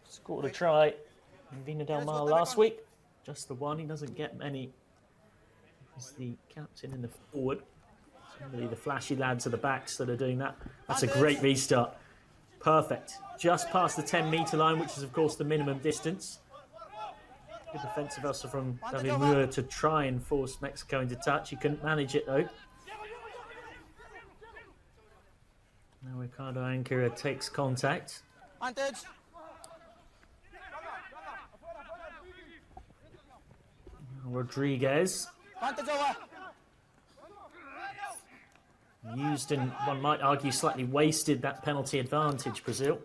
S14: scored a try in Vina del Mar last week. Just the one. He doesn't get many. He's the captain in the forward. Somebody, the flashy lads at the backs that are doing that. That's a great restart. Perfect. Just past the 10-metre line, which is, of course, the minimum distance. Good defensive hustle from David Muir to try and force Mexico into touch. He couldn't manage it though. Now Ricardo Ankara takes contact.
S8: Advantage.
S14: Rodriguez.
S8: Advantage over.
S14: Used and one might argue slightly wasted that penalty advantage, Brazil.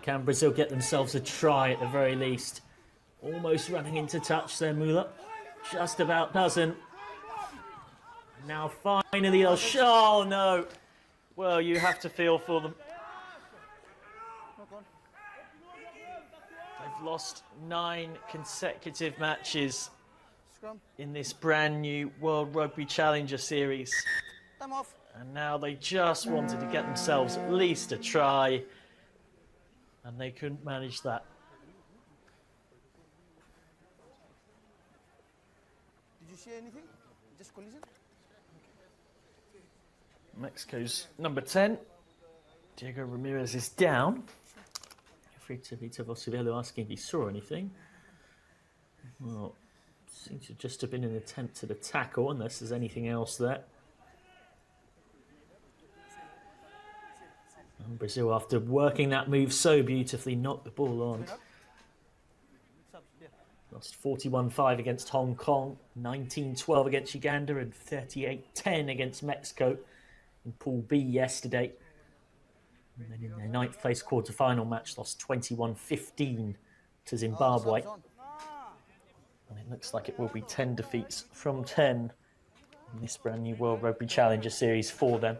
S14: can Brazil get themselves a try at the very least? Almost running into touch there, Mula. Just about doesn't. Now finally they'll oh no. Well, you have to feel for them. They've lost 9 consecutive matches in this brand new World Rugby Challenger Series. And now they just wanted to get themselves at least a try, and they couldn't manage that.
S4: Did you see anything? Just collision?
S14: Mexico's number 10, Diego Ramirez, is down. Free to Vito Vosivelo asking if he saw anything. Well, seems to just have been an attempt at a tackle, unless there's anything else there. And Brazil, after working that move so beautifully, knocked the ball on. Lost 41-5 against Hong Kong, 19-12 against Uganda, and 38-10 against Mexico in Pool B yesterday. And then in their 9th place quarter-final match, lost 21-15 to Zimbabwe. And it looks like it will be 10 defeats from 10 in this brand new World Rugby Challenger Series for them.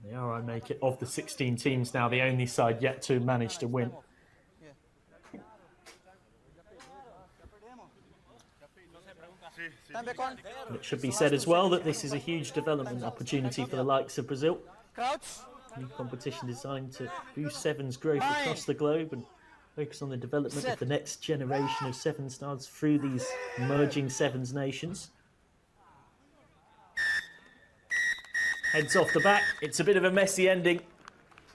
S14: They are, I make it, of the 16 teams now, the only side yet to manage to win. And it should be said as well that this is a huge development opportunity for the likes of Brazil. New competition designed to boost sevens growth across the globe and focus on the development of the next generation of seven stars through these emerging sevens nations. Heads off the back. It's a bit of a messy ending,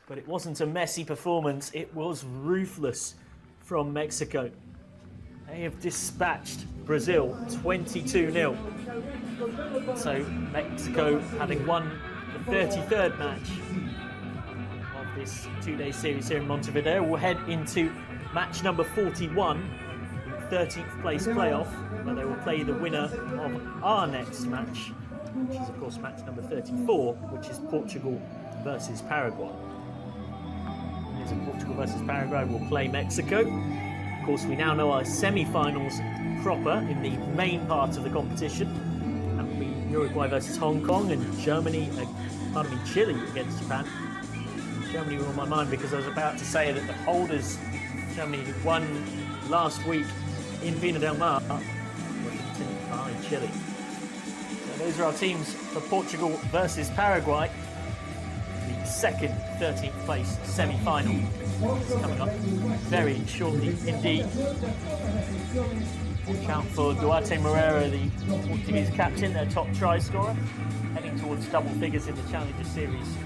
S14: but it wasn't a messy performance. It was ruthless from Mexico. They have dispatched Brazil 22-0. So Mexico, having won the 33rd match of this two-day series here in Montevideo, will head into match number 41, the 13th place playoff, where they will play the winner of our next match, which is of course match number 34, which is Portugal versus Paraguay. Portugal versus Paraguay will play Mexico. Of course, we now know our semi-finals proper in the main part of the competition. That will be Uruguay versus Hong Kong and Chile against Japan. Germany were on my mind because I was about to say that the holders, Germany, who won last week in Viña del Mar, were beaten by Chile. So those are our teams for Portugal versus Paraguay. The second 13th place semi-final is coming up very shortly indeed. Watch out for Duarte Moreira, the Portuguese captain, their top try scorer, heading towards double figures in the Challenger Series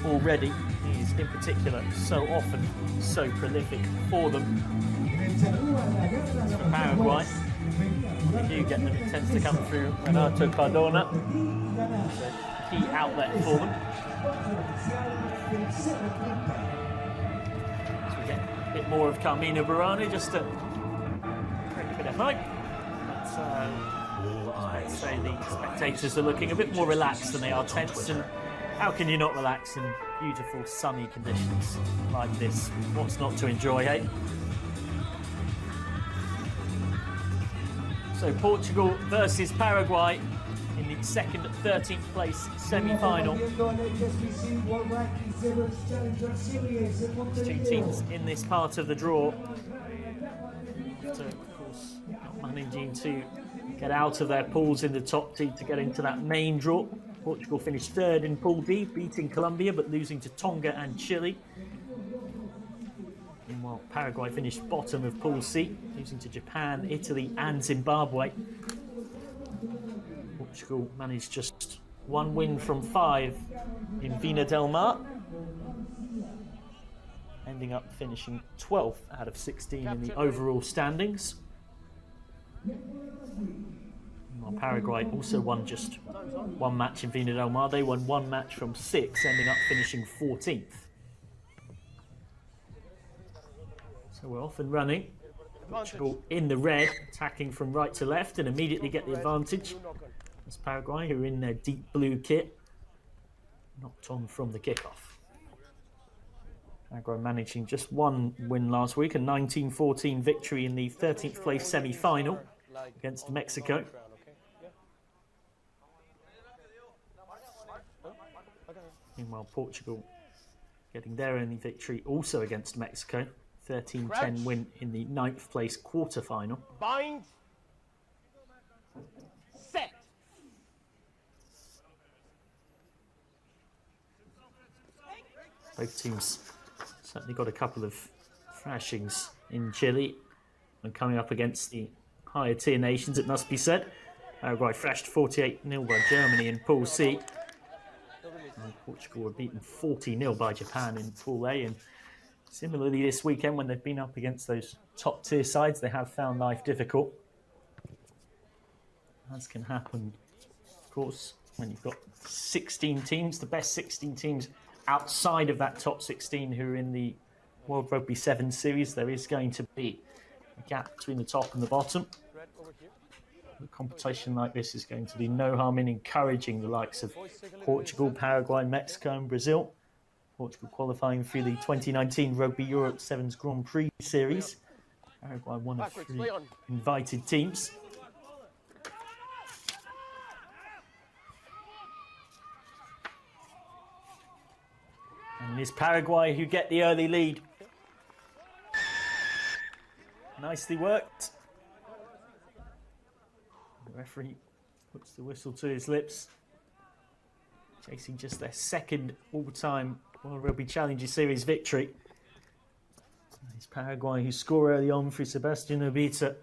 S14: already. He is in particular so often so prolific for them. As for Paraguay, when they do get them, it tends to come through Renato Cardona. It's a key outlet for them. So we get a bit more of Carmina Burana just to create a bit of hype. But I'd say the spectators are looking a bit more relaxed than they are tense, and how can you not relax in beautiful sunny conditions like this? What's not to enjoy, eh? So Portugal versus Paraguay in the second 13th place semi-final. Two teams in this part of the draw. After, of course, not managing to get out of their pools in the top two to get into that main draw. Portugal finished third in Pool B, beating Colombia but losing to Tonga and Chile. Meanwhile, Paraguay finished bottom of Pool C, losing to Japan, Italy and Zimbabwe. Portugal managed just one win from 5 in Viña del Mar, ending up finishing 12th out of 16 in the overall standings. Well, Paraguay also won just one match in Viña del Mar. They won one match from 6, ending up finishing 14th. So we're off and running. Portugal in the red, attacking from right to left and immediately get the advantage. As Paraguay, who are in their deep blue kit, knocked on from the kickoff. Paraguay managing just one win last week, a 19-14 victory in the 13th place semi-final against Mexico. Meanwhile, Portugal getting their only victory also against Mexico. 13-10 win in the 9th place quarter-final.
S5: Bind. Set.
S14: Both teams certainly got a couple of thrashings in Chile and coming up against the higher tier nations, it must be said. Paraguay thrashed 48-0 by Germany in Pool C. And Portugal were beaten 40-0 by Japan in Pool A. And similarly this weekend, when they've been up against those top tier sides, they have found life difficult. As can happen, of course, when you've got 16 teams, the best 16 teams outside of that top 16 who are in the World Rugby 7 series. There is going to be a gap between the top and the bottom. A competition like this is going to do no harm in encouraging the likes of Portugal, Paraguay, Mexico and Brazil. Portugal qualifying through the 2019 Rugby Europe 7's Grand Prix series. Paraguay one of 3 invited teams. And it's Paraguay who get the early lead. Nicely worked. The referee puts the whistle to his lips. Chasing just their second all-time World Rugby Challenger Series victory. It's Paraguay who score early on through Sebastian Obita.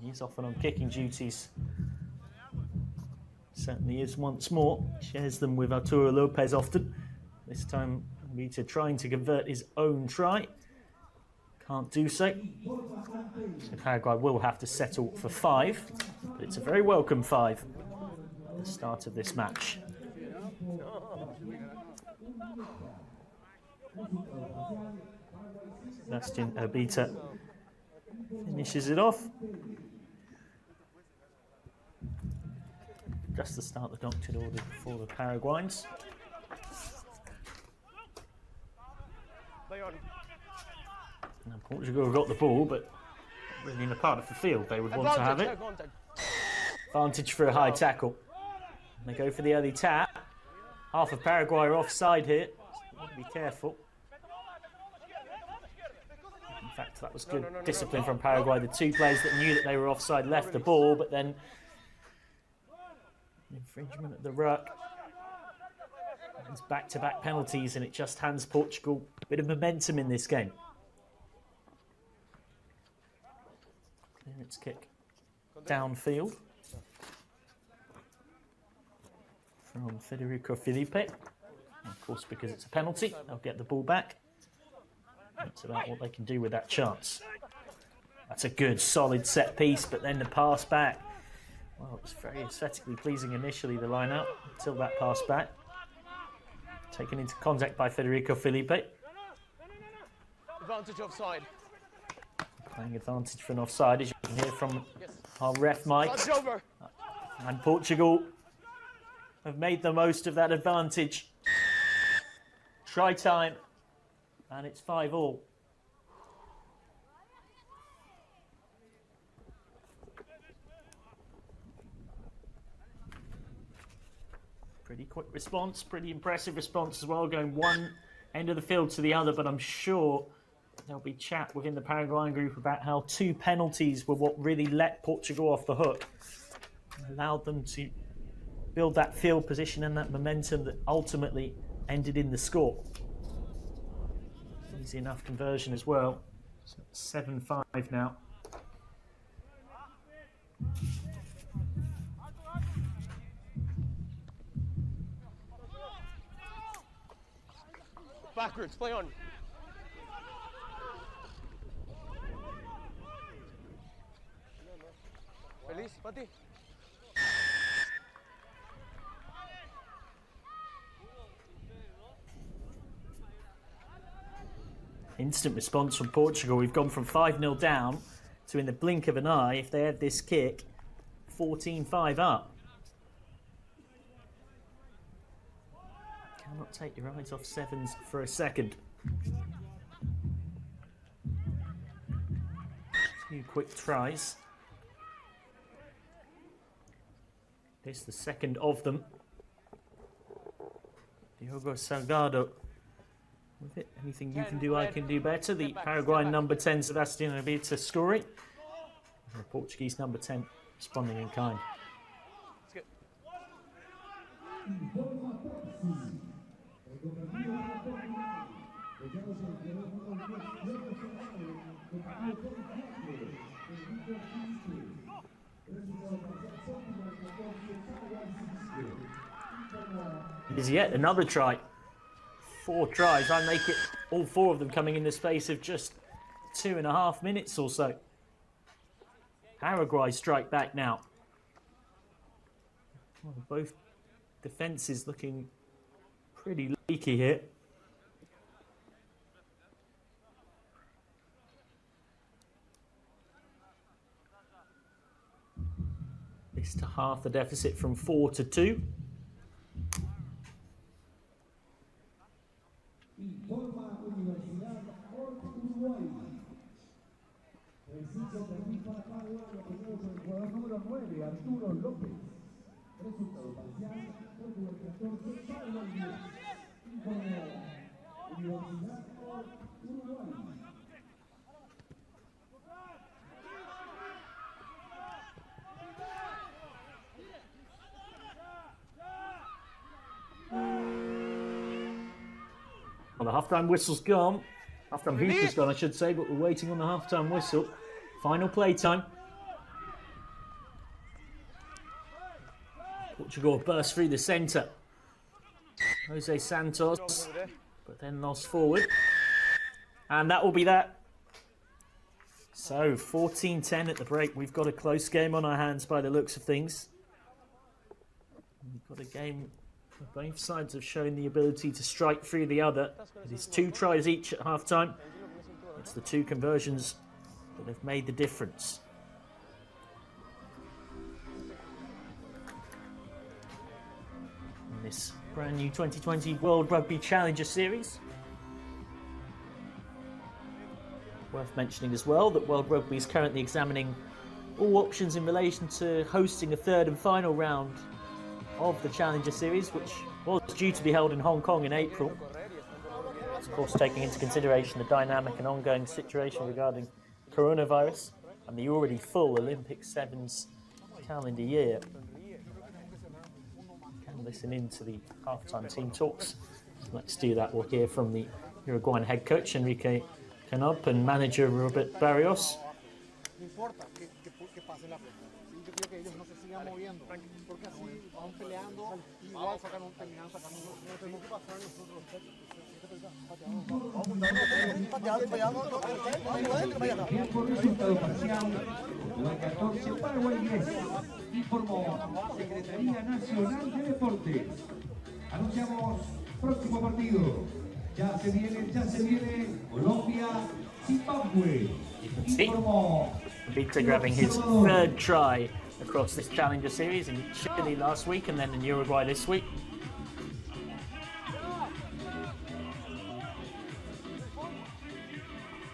S14: He's often on kicking duties. Certainly is once more. Shares them with Arturo Lopez often. This time Obita trying to convert his own try. Can't do so. So Paraguay will have to settle for 5. But it's a very welcome 5 at the start of this match. Sebastian Obita finishes it off. Just to start the doctored order for the Paraguayans. Now Portugal have got the ball, but not really in a part of the field they would want to have it. Advantage for a high tackle. And they go for the early tap. Half of Paraguay are offside here. So be careful. In fact, that was good discipline from Paraguay. The 2 players that knew that they were offside left the ball, but then infringement at the ruck. It's back-to-back penalties, and it just hands Portugal a bit of momentum in this game. Clearance kick downfield from Federico Felipe. And of course, because it's a penalty, they'll get the ball back. It's about what they can do with that chance. That's a good, solid set piece, but then the pass back. Well, it was very aesthetically pleasing initially, the line-out, until that pass back. Taken into contact by Federico Felipe.
S5: Advantage offside.
S14: Playing advantage for an offside, as you can hear from our ref Mike. And Portugal have made the most of that advantage. Try time, and it's 5-all. Pretty quick response, pretty impressive response as well, going one end of the field to the other, but I'm sure there'll be chat within the Paraguayan group about how 2 penalties were what really let Portugal off the hook and allowed them to build that field position and that momentum that ultimately ended in the score. Easy enough conversion as well. So 7-5 now.
S5: Backwards, play on. Feliz, Pati.
S14: Instant response from Portugal. We've gone from 5-0 down to, in the blink of an eye, if they had this kick, 14-5 up. Cannot Can't take your eyes off sevens for a second. Few quick tries. This is the second of them. Diogo Salgado. With it, anything you can do, I can do better. The Paraguayan number 10, Sebastian Abita scoring. And the Portuguese number 10 responding in kind. Is yet another try. 4 tries. I make it all 4 of them coming in the space of just 2.5 minutes or so. Paraguay strike back now. Well, both defences looking pretty leaky here. This to half the deficit from 4 to 2.
S6: Informa Universidad Uruguay. Preciso permiso para Paraguay, apoyado por el jugador número 9, Arturo López. Resultado parcial, Portugal 14, Paraguay 10. Informa Universidad Uruguay.
S14: Well, the half-time whistle's gone. Half-time hooper's gone, I should say, but we're waiting on the half-time whistle. Final play time. Portugal burst through the centre. Jose Santos, but then lost forward. And that will be that. So, 14-10 at the break. We've got a close game on our hands by the looks of things. We've got a game where both sides have shown the ability to strike through the other. It is 2 tries each at half-time. It's the 2 conversions that have made the difference. In this brand new 2020 World Rugby Challenger Series. Worth mentioning as well that World Rugby is currently examining all options in relation to hosting a 3rd and final round of the Challenger Series, which was due to be held in Hong Kong in April. Of course, taking into consideration the dynamic and ongoing situation regarding coronavirus and the already full Olympic Sevens calendar year. You can listen in to the halftime team talks. Let's do that. We'll hear from the Uruguayan head coach Enrique Canop and manager Robert Barrios.
S4: No importa que pase la pelota. Yo quiero que ellos no se sigan moviendo, porque así van peleando, igual terminan sacando. No tenemos que pasar nosotros.
S6: Tiempo resultado parcial, Uruguay 14, Paraguay 10. Informó Secretaría Nacional de Deportes. Anunciamos próximo partido. Ya se viene Colombia, Zimbabwe.
S14: You can see Vita grabbing his 3rd try across this Challenger Series in Chile last week and then in Uruguay this week.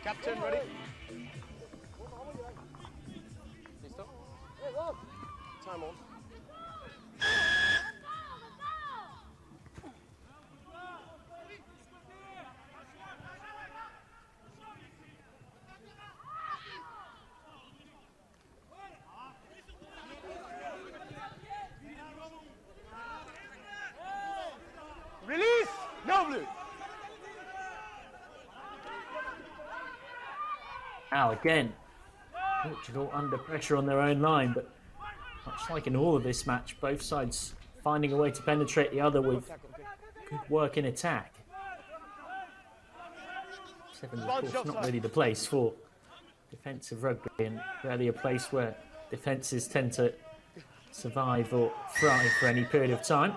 S5: Captain, ready? Listo? Time on. Release! No blue!
S14: Now again, Portugal under pressure on their own line, but much like in all of this match, both sides finding a way to penetrate the other with good work in attack. Sevens, of course, not really the place for defensive rugby and rarely a place where defences tend to survive or thrive for any period of time.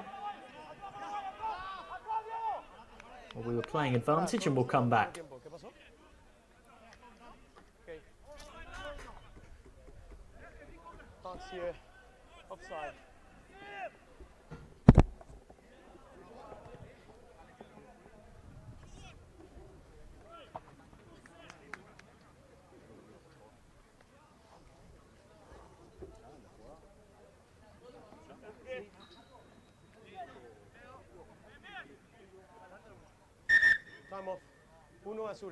S14: Well, we were playing advantage and we'll come back.
S5: Here, offside. azul.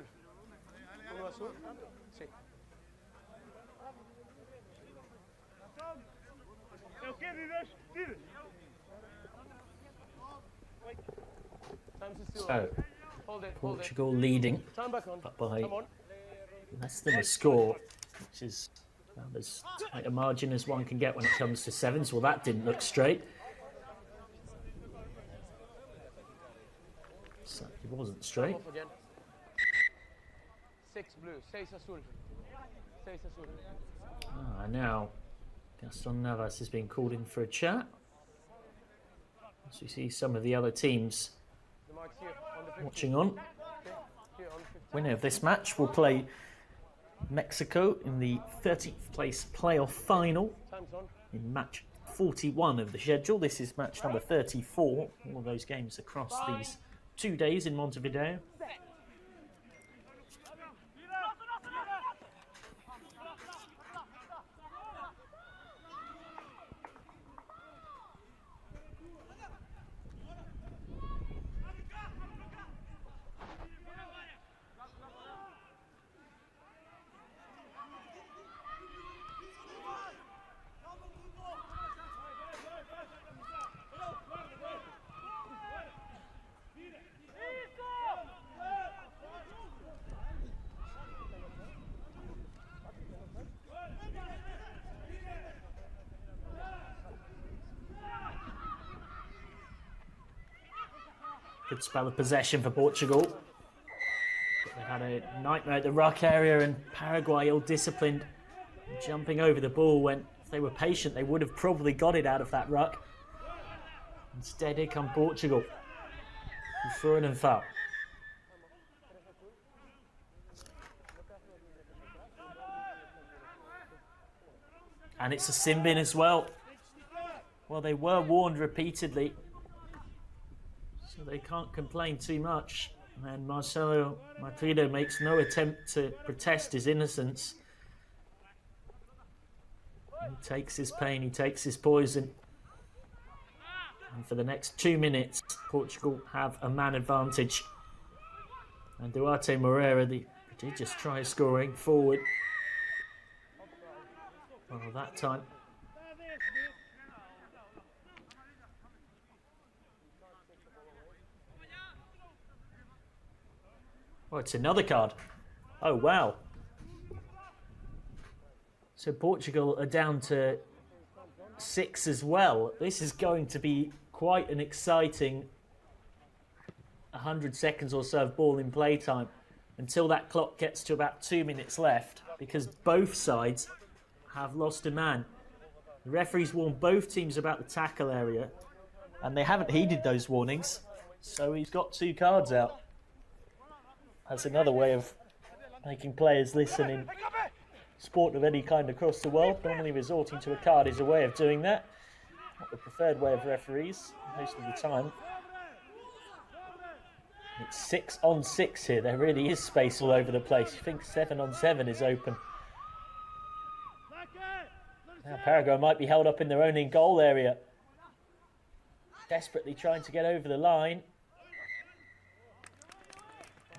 S5: Uno azul. Sí.
S14: So,
S5: Hold it.
S14: Portugal leading,
S5: Time back on.
S14: but by
S5: Come on.
S14: less than a score, which is as tight a margin as one can get when it comes to sevens. Well, that didn't look straight. So it wasn't straight.
S5: Off again. 6 blue. 6 azul. 6 azul.
S14: Now, Gaston Navas has been called in for a chat. As we see some of the other teams
S5: The mark's here on the 50.
S14: watching on.
S5: Okay. Here on the 50.
S14: Winner of this match will play Mexico in the 13th place playoff final
S5: Time's on.
S14: in match 41 of the schedule. This is match number 34. All of those games across these 2 days in Montevideo. Good spell of possession for Portugal. They had a nightmare at the ruck area, and Paraguay ill-disciplined, jumping over the ball when, if they were patient, they would have probably got it out of that ruck. Instead, here come Portugal. For an foul. And it's a sin bin as well. Well, they were warned repeatedly, so they can't complain too much. And Marcelo Martino makes no attempt to protest his innocence. He takes his pain, he takes his poison. And for the next 2 minutes, Portugal have a man advantage. And Duarte Moreira, the prodigious try scoring forward. Well, that time. Oh, it's another card. Oh, wow. So Portugal are down to 6 as well. This is going to be quite an exciting 100 seconds or so of ball in play time until that clock gets to about 2 minutes left, because both sides have lost a man. The referees warned both teams about the tackle area, and they haven't heeded those warnings, so he's got 2 cards out. That's another way of making players listen in sport of any kind across the world. Normally resorting to a card is a way of doing that. Not the preferred way of referees most of the time. It's 6 on 6 here. There really is space all over the place. You think 7 on 7 is open. Now Paraguay might be held up in their own in-goal area. Desperately trying to get over the line.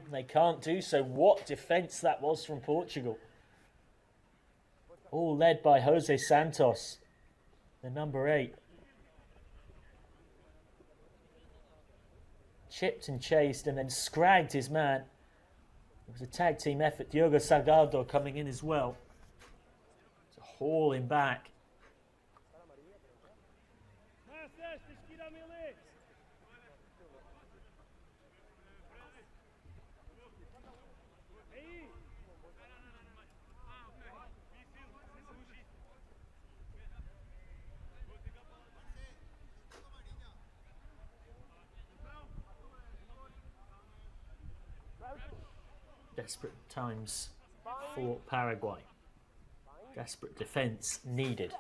S14: They can't do so. What defence that was from Portugal. All led by Jose Santos, the number 8. Chipped and chased and then scragged his man. It was a tag team effort. Diogo Salgado coming in as well to haul him back. Desperate times for Paraguay. Desperate defence needed.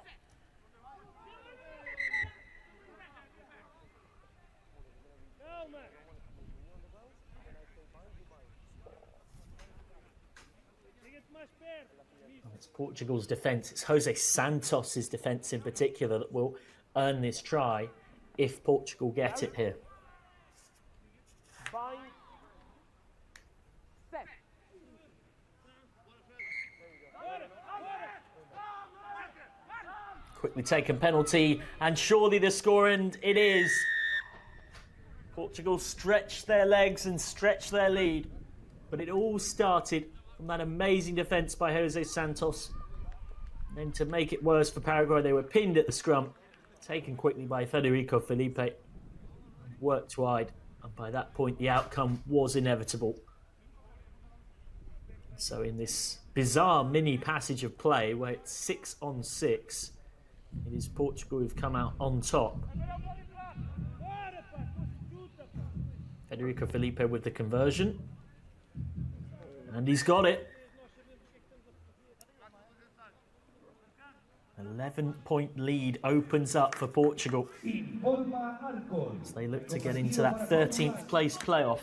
S14: Well, it's Portugal's defence. It's Jose Santos' defence in particular that will earn this try if Portugal get it here.
S5: Set.
S14: Quickly taken penalty, and surely the score, and it is. Portugal stretched their legs and stretched their lead, but it all started from that amazing defence by Jose Santos. Then to make it worse for Paraguay, they were pinned at the scrum, taken quickly by Federico Felipe, worked wide, and by that point the outcome was inevitable. So in this bizarre mini passage of play where it's 6-on-6, it is Portugal who've come out on top. Federico Felipe with the conversion. And he's got it. 11-point lead opens up for Portugal as they look to get into that 13th place playoff.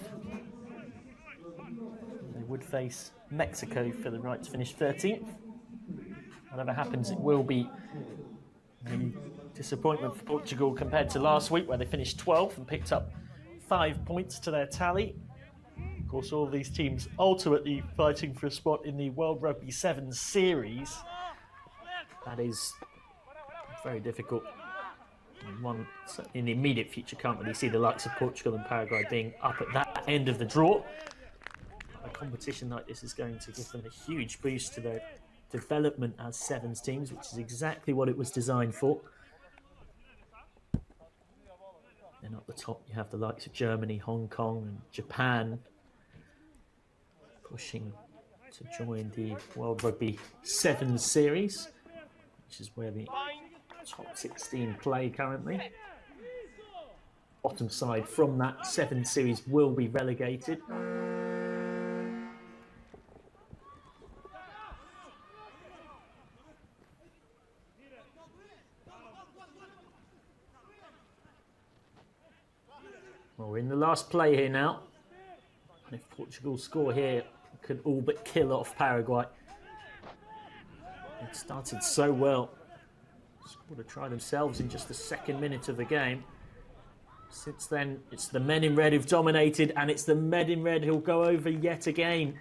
S14: They would face Mexico for the right to finish 13th. Whatever happens, it will be a disappointment for Portugal compared to last week where they finished 12th and picked up 5 points to their tally. Of course, all of these teams ultimately fighting for a spot in the World Rugby 7 series. That is very difficult. One in the immediate future can't really see the likes of Portugal and Paraguay being up at that end of the draw. A competition like this is going to give them a huge boost to their development as sevens teams, which is exactly what it was designed for. Then up the top you have the likes of Germany, Hong Kong and Japan pushing to join the World Rugby 7 series, which is where the top 16 play currently. Bottom side from that 7 series will be relegated. Well, we're in the last play here now. And if Portugal score here, it could all but kill off Paraguay. It started so well. Scored a try themselves in just the 2nd minute of the game. Since then, it's the men in red who've dominated, and it's the men in red who'll go over yet again.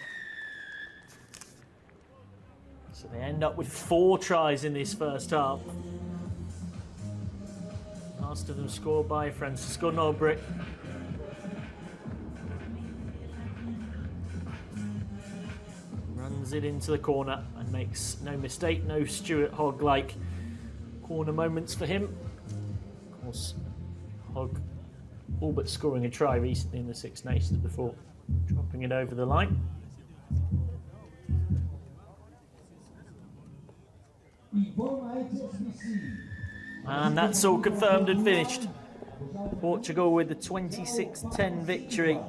S14: So they end up with 4 tries in this first half. Last of them scored by Francisco Nobre. Runs it into the corner and makes no mistake, no Stuart Hogg-like corner moments for him. Of course, Hogg all but scoring a try recently in the Six Nations before dropping it over the line. And that's all confirmed and finished. Portugal with the 26-10 victory.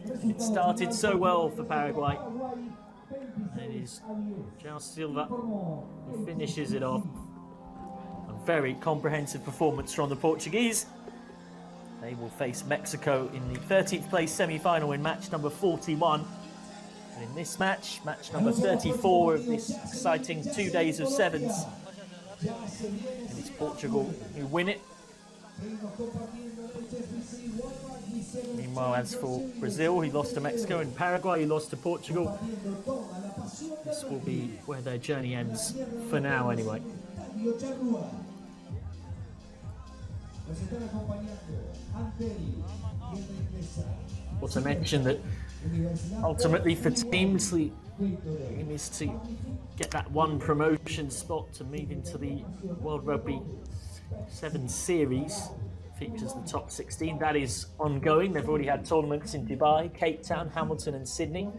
S14: It started so well for Paraguay. And it is João Silva who finishes it off. A very comprehensive performance from the Portuguese. They will face Mexico in the 13th place semi-final in match number 41. And in this match, match number 34 of this exciting 2 days of sevens, and it's Portugal who win it. Meanwhile, as for Brazil, who lost to Mexico, and Paraguay, who lost to Portugal, this will be where their journey ends for now anyway. Well, to mention that ultimately for teams, the aim is to get that one promotion spot to move into the World Rugby 7 series. Features the top 16. That is ongoing. They've already had tournaments in Dubai, Cape Town, Hamilton and Sydney.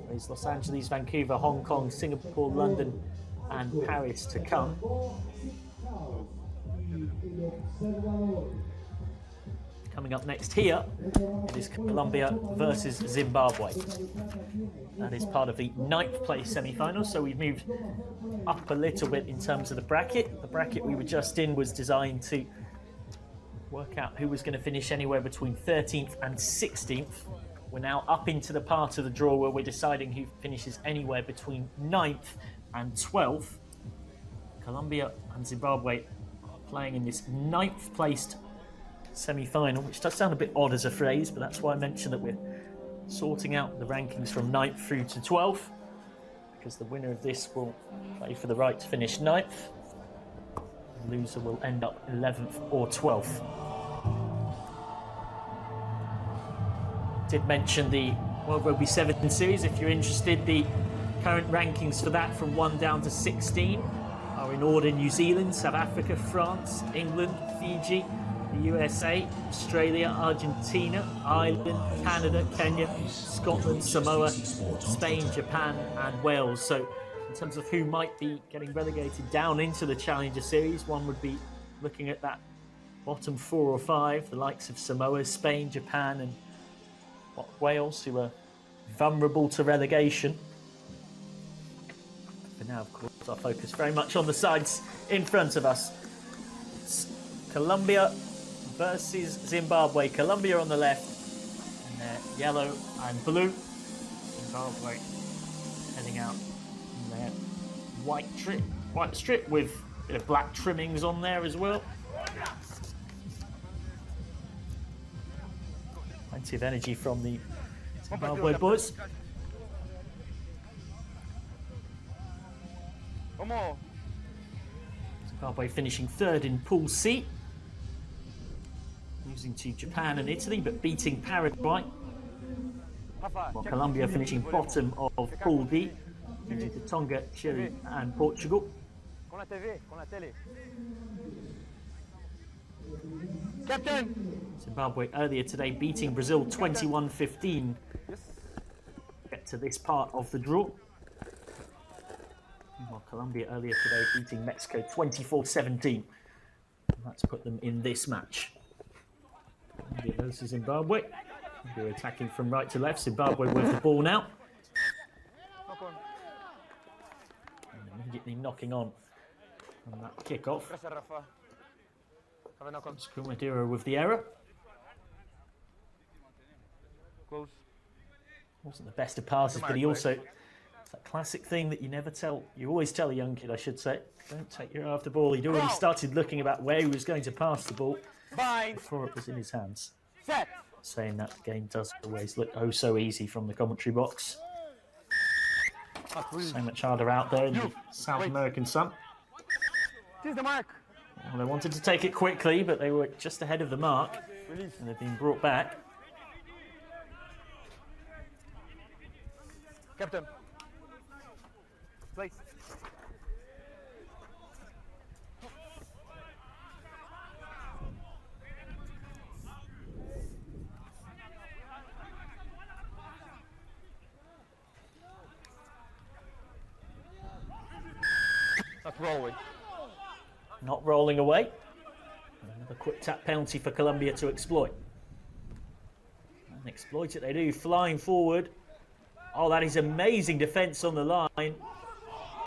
S14: There's Los Angeles, Vancouver, Hong Kong, Singapore, London and Paris to come. Coming up next here, it is Colombia versus Zimbabwe. That is part of the 9th place semi-final, so we've moved up a little bit in terms of the bracket. The bracket we were just in was designed to work out who was going to finish anywhere between 13th and 16th. We're now up into the part of the draw where we're deciding who finishes anywhere between 9th and 12th. Colombia and Zimbabwe are playing in this 9th placed semi-final, which does sound a bit odd as a phrase, but that's why I mentioned that we're sorting out the rankings from 9th through to 12th, because the winner of this will play for the right to finish 9th. The loser will end up 11th or 12th. Did mention the World Rugby 7 series. If you're interested, the current rankings for that from 1 down to 16 are in order: New Zealand, South Africa, France, England, Fiji, the USA, Australia, Argentina, Ireland, Canada, Kenya, Scotland, Samoa, Spain, Japan and Wales. So in terms of who might be getting relegated down into the Challenger Series, one would be looking at that bottom 4 or 5, the likes of Samoa, Spain, Japan and Wales, who are vulnerable to relegation. But now, of course, our focus very much on the sides in front of us. It's Colombia versus Zimbabwe. Colombia on the left, and they're yellow and blue. Zimbabwe heading out in their white strip with a bit of black trimmings on there as well. Plenty of energy from the Zimbabwe boys. Zimbabwe finishing 3rd in Pool C, losing to Japan and Italy, but beating Paraguay. While Colombia finishing bottom of Pool D, losing to Tonga, Chile and Portugal.
S5: Captain!
S14: Zimbabwe earlier today beating Brazil 21-15. Get to this part of the draw. While Colombia earlier today beating Mexico 24-17. That's put them in this match. Colombia versus Zimbabwe. They're attacking from right to left. Zimbabwe with the ball now. And immediately knocking on that kickoff. Maduro with the error.
S5: Close.
S14: Wasn't the best of passes, but he also, it's that classic thing that you always tell a young kid, I should say, don't take your eye off the ball. He'd already started looking about where he was going to pass the ball before it was in his hands.
S5: Set.
S14: Saying that the game does always look oh so easy from the commentary box. So much harder out there in the South American sun.
S5: This is the mark.
S14: Well, they wanted to take it quickly, but they were just ahead of the mark. And they've been brought back.
S5: Captain. Play. Not rolling.
S14: Not rolling away. Another quick tap penalty for Colombia to exploit. And exploit it they do, flying forward. Oh, that is amazing defence on the line.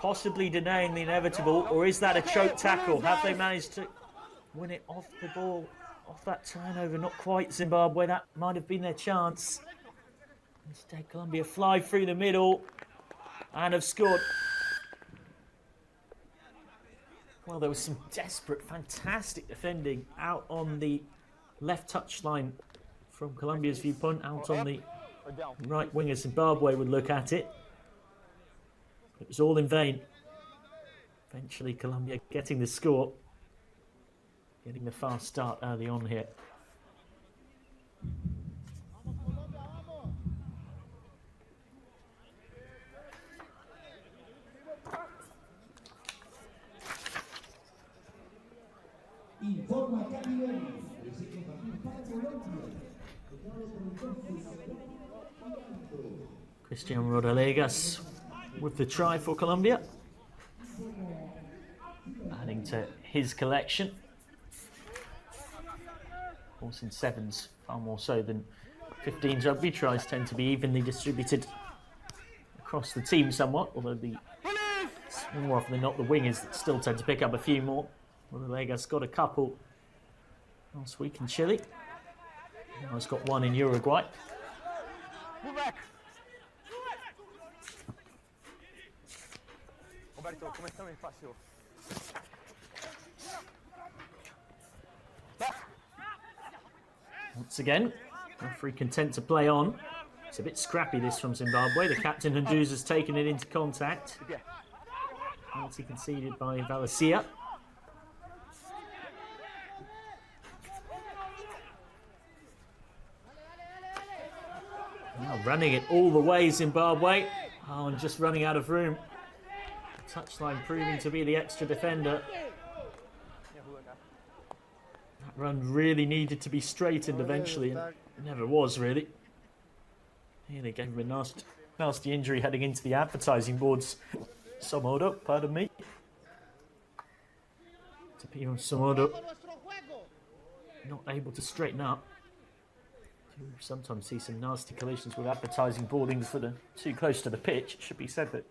S14: Possibly denying the inevitable, or is that a choke tackle? Have they managed to win it off the ball, off that turnover? Not quite, Zimbabwe. That might have been their chance. Instead, Colombia fly through the middle and have scored. Well, there was some desperate, fantastic defending out on the left touchline from Colombia's viewpoint, out on the right winger. Zimbabwe would look at it. It was all in vain. Eventually, Colombia getting the score, getting the fast start early on here.
S6: Informa Capitán, el siguiente partido para Colombia.
S14: Cristian Rodriguez with the try for Colombia, adding to his collection. Of course, in sevens, far more so than 15s, rugby tries tend to be evenly distributed across the team somewhat, although more often than not the wingers that still tend to pick up a few more. Rodriguez got a couple last week in Chile. Now he's got one in Uruguay.
S5: Move back. Roberto, come sta nel spazio?
S14: Once again, referee content to play on. It's a bit scrappy this from Zimbabwe. The captain Hunduza's taken it into contact. Penalty conceded by Valencia. Now running it all the way, Zimbabwe. Oh, and just running out of room. Touchline proving to be the extra defender. That run really needed to be straightened eventually, and it never was really. Here they gave him a nasty injury heading into the advertising boards. Somodo, pardon me. Tapio Somodo not able to straighten up. You sometimes see some nasty collisions with advertising boardings that are too close to the pitch. It should be said that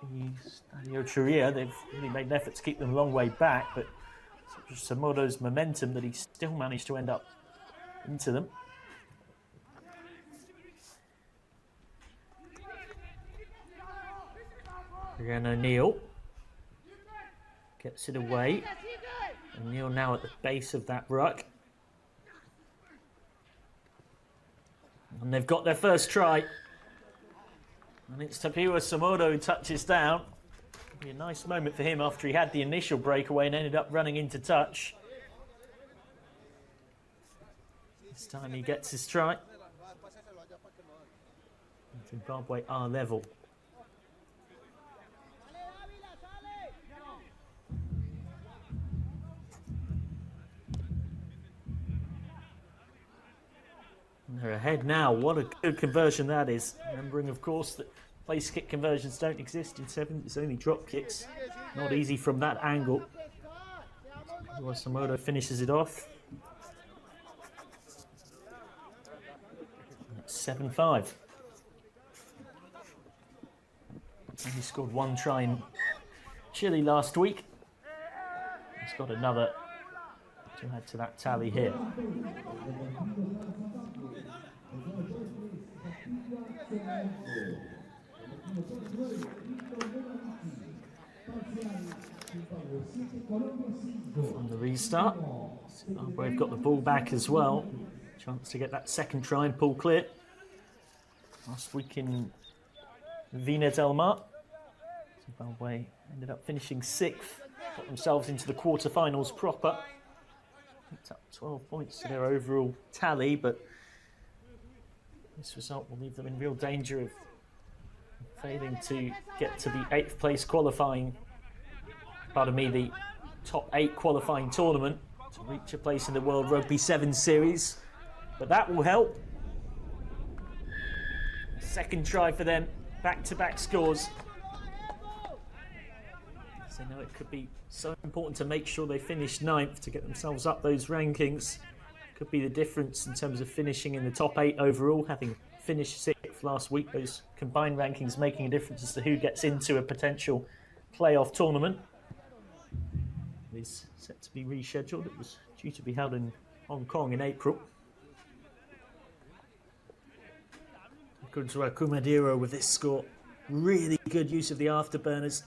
S14: Stadio Trier, they've really made an effort to keep them a long way back, but Somodo's momentum that he still managed to end up into them. Again, O'Neill gets it away. O'Neill now at the base of that ruck. And they've got their first try. And it's Tapio Somodo who touches down. It'll be a nice moment for him after he had the initial breakaway and ended up running into touch. This time he gets his try. Zimbabwe are level. They're ahead now. What a good conversion that is. Remembering, of course, that place kick conversions don't exist in sevens. It's only drop kicks. Not easy from that angle. Somodo finishes it off. 7-5. He scored one try in Chile last week. He's got another to add to that tally here. From the restart, Zimbabwe got the ball back as well. Chance to get that second try and pull clear. Last week in Vina Del Mar, Zimbabwe ended up finishing 6th, got themselves into the quarterfinals proper. Picked up 12 points to their overall tally, but this result will leave them in real danger of failing to get to the 8th place qualifying, pardon me, the top 8 qualifying tournament to reach a place in the World Rugby 7 series. But that will help. Second try for them, back-to-back scores. So now it could be so important to make sure they finish 9th to get themselves up those rankings. Could be the difference in terms of finishing in the top 8 overall, having finished 6th last week. Those combined rankings making a difference as to who gets into a potential playoff tournament. It is set to be rescheduled. It was due to be held in Hong Kong in April. Good to Kumadiro with this score. Really good use of the afterburners.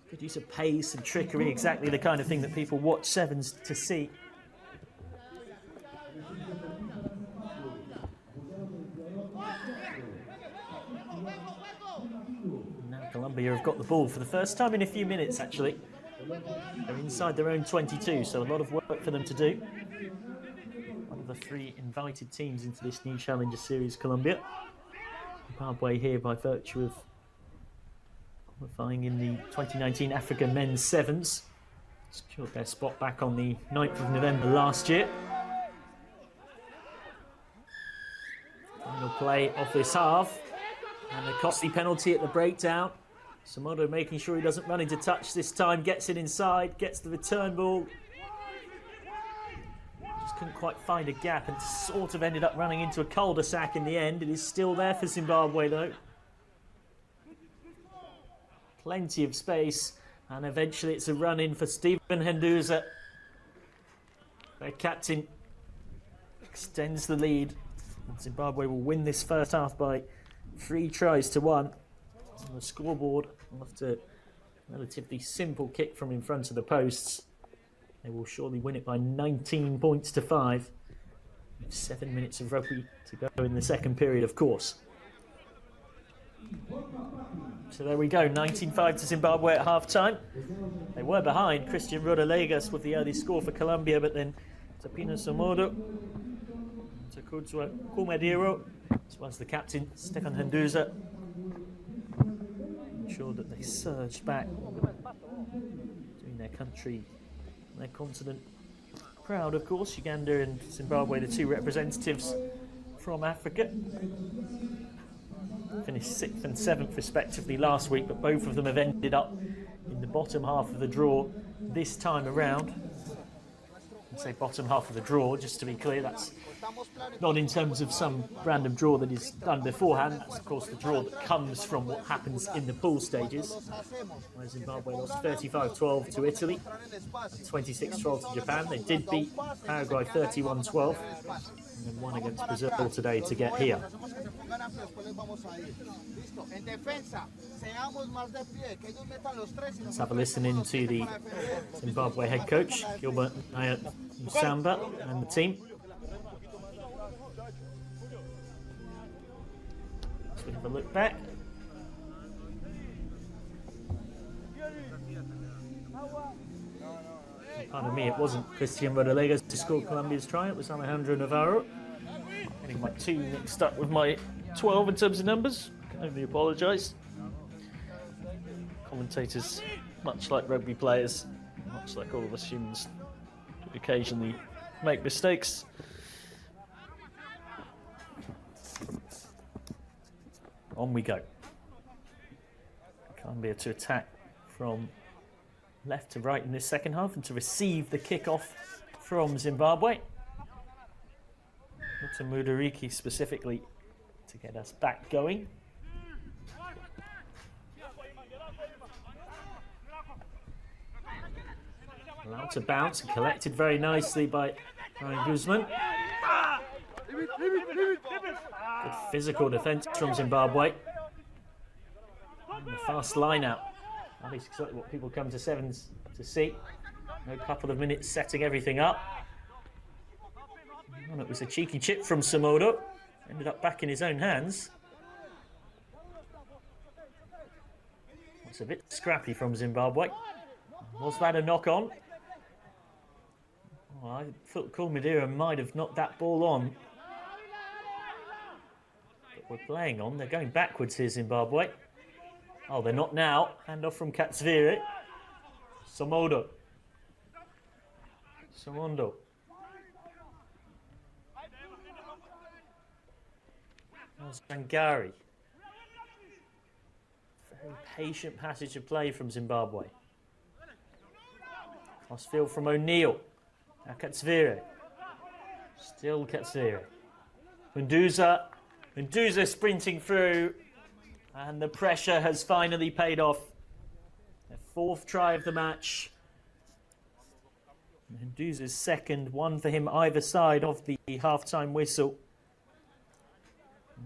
S14: Good use of pace and trickery, exactly the kind of thing that people watch sevens to see. Now Colombia have got the ball for the first time in a few minutes, actually. They're inside their own 22, so a lot of work for them to do. One of the 3 invited teams into this new Challenger Series, Colombia. Zimbabwe here by virtue of qualifying in the 2019 African Men's Sevens. Secured their spot back on the 9th of November last year. Final play of this half. And a costly penalty at the breakdown. Somodo making sure he doesn't run into touch this time. Gets it inside, gets the return ball. Just couldn't quite find a gap and sort of ended up running into a cul-de-sac in the end. It is still there for Zimbabwe though. Plenty of space, and eventually it's a run-in for Stephen Henduza. Their captain extends the lead. And Zimbabwe will win this first half by 3 tries to 1. On the scoreboard, after a relatively simple kick from in front of the posts, they will surely win it by 19 points to 5. 7 minutes of rugby to go in the second period, of course. So there we go, 19-5 to Zimbabwe at half-time. They were behind. Christian Rodalegas with the early score for Colombia, but then Tapino Somodo, Takutwa Kumadiro, as well as the captain, Stefan Henduza. Ensure that they surged back, doing their country, their continent proud, of course. Uganda and Zimbabwe, the two representatives from Africa. Finished 6th and 7th respectively last week, but both of them have ended up in the bottom half of the draw this time around. I say bottom half of the draw, just to be clear, that's not in terms of some random draw that is done beforehand. That's of course the draw that comes from what happens in the pool stages. Where Zimbabwe lost 35-12 to Italy, 26-12 to Japan. They did beat Paraguay 31-12, and then won against Brazil today to get here. Let's have a listen in to the Zimbabwe head coach, Gilbert Musamba, and the team. So we have a look back. Pardon me, it wasn't Christian Rodriguez to score Colombia's try, it was Alejandro Navarro. Getting my 2 mixed up with my 12 in terms of numbers, can only apologise. Commentators, much like rugby players, much like all of us humans, occasionally make mistakes. On we go. Colombia to attack from left to right in this second half and to receive the kick-off from Zimbabwe. Not to Mudariki specifically to get us back going. Allowed to bounce and collected very nicely by Ryan Guzman. Good physical defence from Zimbabwe. And the fast line out. That is exactly what people come to sevens to see. A couple of minutes setting everything up. And it was a cheeky chip from Samodo. Ended up back in his own hands. It's a bit scrappy from Zimbabwe. Was that a knock-on? Oh, I thought Madeira might have knocked that ball on. But we're playing on. They're going backwards here, Zimbabwe. Oh, they're not now. Hand off from Katsviri. Samodo. Samondo. Zangari. Very patient passage of play from Zimbabwe. Cross field from O'Neill. Now Katsviri. Still Katsviri. Mendoza sprinting through. And the pressure has finally paid off. Their 4th try of the match. Mendoza's 2nd, one for him either side of the half-time whistle.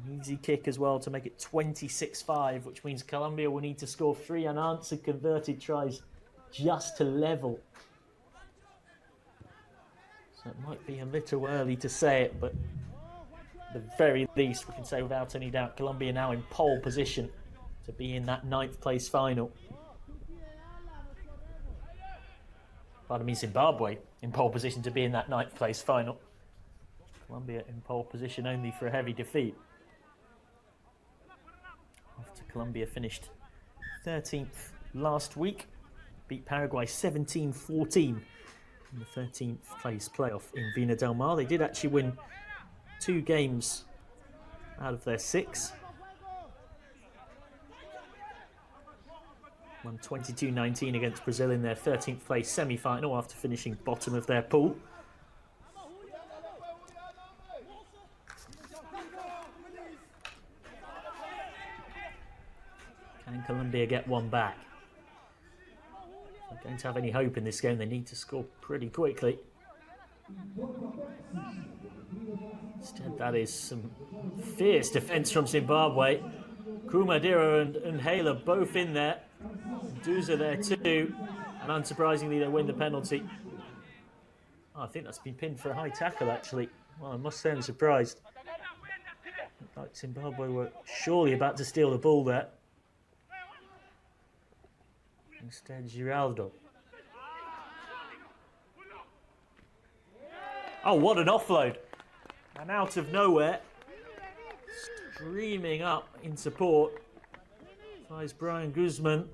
S14: An easy kick as well to make it 26-5, which means Colombia will need to score 3 unanswered converted tries just to level. So it might be a little early to say it, but at the very least we can say without any doubt Colombia now in pole position to be in that 9th place final. Pardon me, Zimbabwe in pole position to be in that 9th place final. Colombia in pole position only for a heavy defeat. After Colombia finished 13th last week, beat Paraguay 17-14 in the 13th place playoff in Vina del Mar. They did actually win 2 games out of their 6. Won 22-19 against Brazil in their 13th place semi-final after finishing bottom of their pool. Can Colombia get one back? If they're going to have any hope in this game, they need to score pretty quickly. Instead, that is some fierce defence from Zimbabwe. Kumadira and Hela both in there. Duza there too. And unsurprisingly, they win the penalty. Oh, I think that's been pinned for a high tackle, actually. Well, I must say I'm surprised. Looked like Zimbabwe were surely about to steal the ball there. Instead, Giraldo. Oh, what an offload. And out of nowhere, streaming up in support. Flies Brian Guzman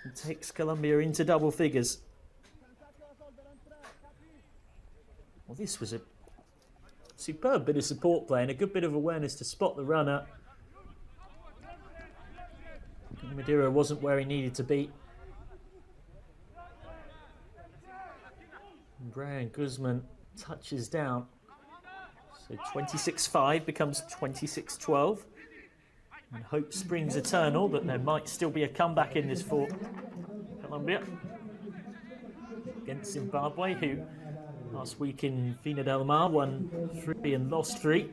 S14: and takes Colombia into double figures. Well, this was a superb bit of support play and a good bit of awareness to spot the runner. Madeira wasn't where he needed to be. And Brian Guzman touches down. So 26-5 becomes 26-12. And hope springs eternal that there might still be a comeback in this for Colombia against Zimbabwe, who last week in Vina del Mar won 3 and lost 3.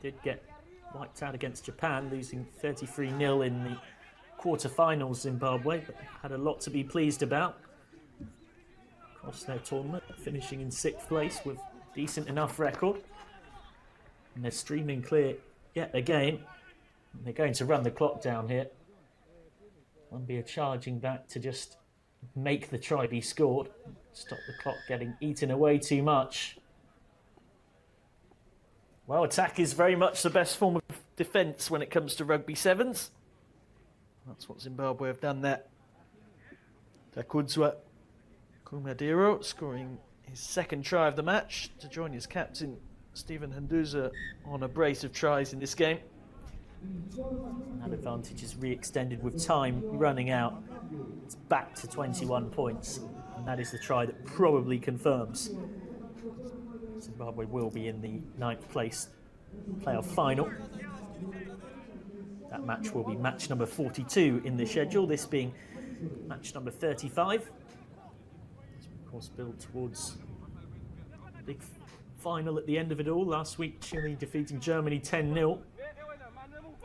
S14: Did get wiped out against Japan, losing 33-0 in the quarter-finals, Zimbabwe, but had a lot to be pleased about across their tournament, finishing in 6th place with a decent enough record. And they're streaming clear yet again. And they're going to run the clock down here. Colombia charging back to just make the try be scored. Stop the clock getting eaten away too much. Well, attack is very much the best form of defence when it comes to rugby sevens. That's what Zimbabwe have done there. Takudzwa Kumadiro scoring his 2nd try of the match to join his captain Stephen Handuza on a brace of tries in this game. That advantage is re-extended with time running out. It's back to 21 points, and that is the try that probably confirms Zimbabwe will be in the 9th place playoff final. That match will be match number 42 in the schedule, this being match number 35. As we, of course, build towards a big final at the end of it all. Last week, Chile defeating Germany 10-0.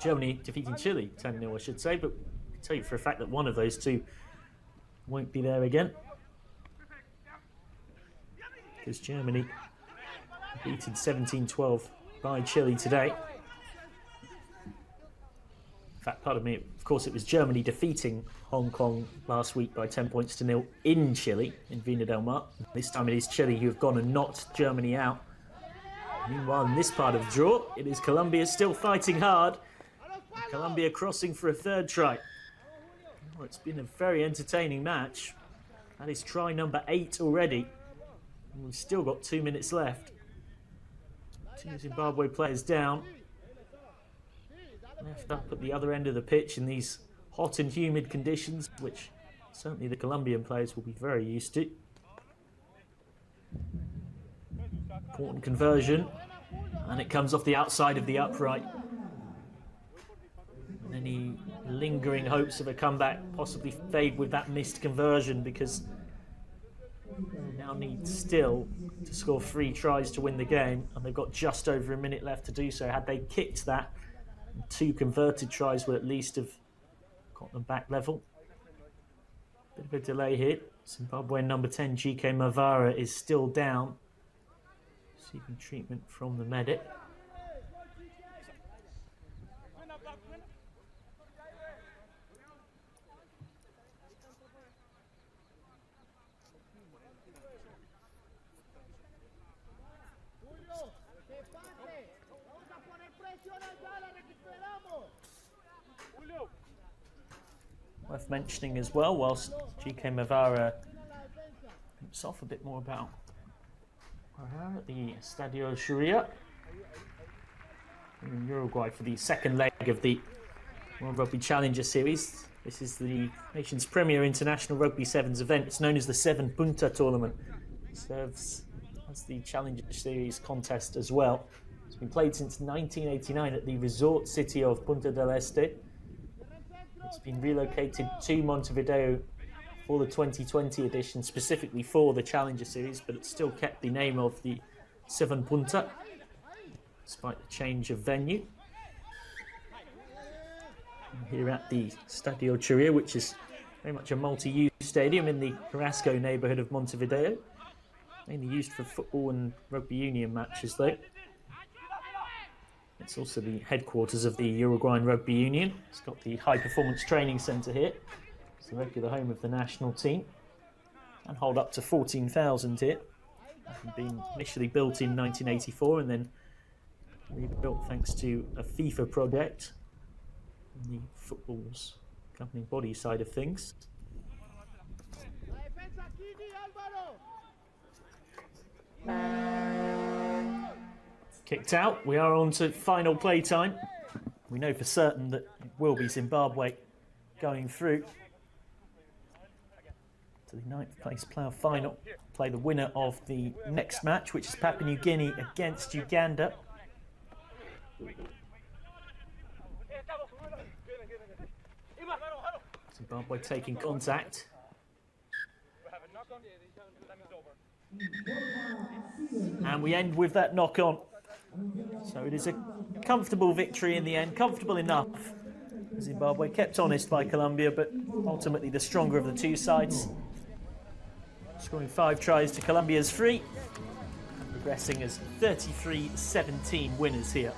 S14: Germany defeating Chile 10-0, I should say, but I can tell you for a fact that one of those two won't be there again, because Germany beaten 17-12 by Chile today. In fact, pardon me, of course it was Germany defeating Hong Kong last week by 10-0 in Chile, in Vina del Mar. This time it is Chile who have gone and knocked Germany out. Meanwhile, in this part of the draw, it is Colombia still fighting hard. And Colombia crossing for a 3rd try. Well, it's been a very entertaining match. That is try number 8 already. And we've still got 2 minutes left. 2 Zimbabwe players down. Left up at the other end of the pitch in these hot and humid conditions, which certainly the Colombian players will be very used to. Important conversion, and it comes off the outside of the upright. And any lingering hopes of a comeback possibly fade with that missed conversion, because they now need still to score 3 tries to win the game, and they've got just over a minute left to do so. Had they kicked that, 2 converted tries would at least have got them back level. Bit of a delay here. Zimbabwe number 10, GK Mavara, is still down, receiving treatment from the medic. Worth mentioning as well, whilst GK Mavara thinks off a bit more about at the Estadio Sharia in Uruguay for the 2nd leg of the World Rugby Challenger Series. This is the nation's premier international rugby sevens event. It's known as the 7 Punta tournament. It serves as the Challenger Series contest as well. It's been played since 1989 at the resort city of Punta del Este. It's been relocated to Montevideo for the 2020 edition, specifically for the Challenger Series, but it's still kept the name of the 7 Punta, despite the change of venue. And here at the Estadio Chirria, which is very much a multi-use stadium in the Carrasco neighbourhood of Montevideo, mainly used for football and rugby union matches though. It's also the headquarters of the Uruguayan Rugby Union. It's got the High Performance Training Centre here. It's the regular home of the national team. And hold up to 14,000 here. Been initially built in 1984 and then rebuilt thanks to a FIFA project on the football's governing body side of things. Kicked out. We are on to final play time. We know for certain that it will be Zimbabwe going through to the 9th place playoff final. Play the winner of the next match, which is Papua New Guinea against Uganda. Zimbabwe taking contact. And we end with that knock-on. So it is a comfortable victory in the end, comfortable enough. Zimbabwe kept honest by Colombia, but ultimately the stronger of the two sides. Scoring 5 tries to Colombia's 3, and progressing as 33-17 winners here.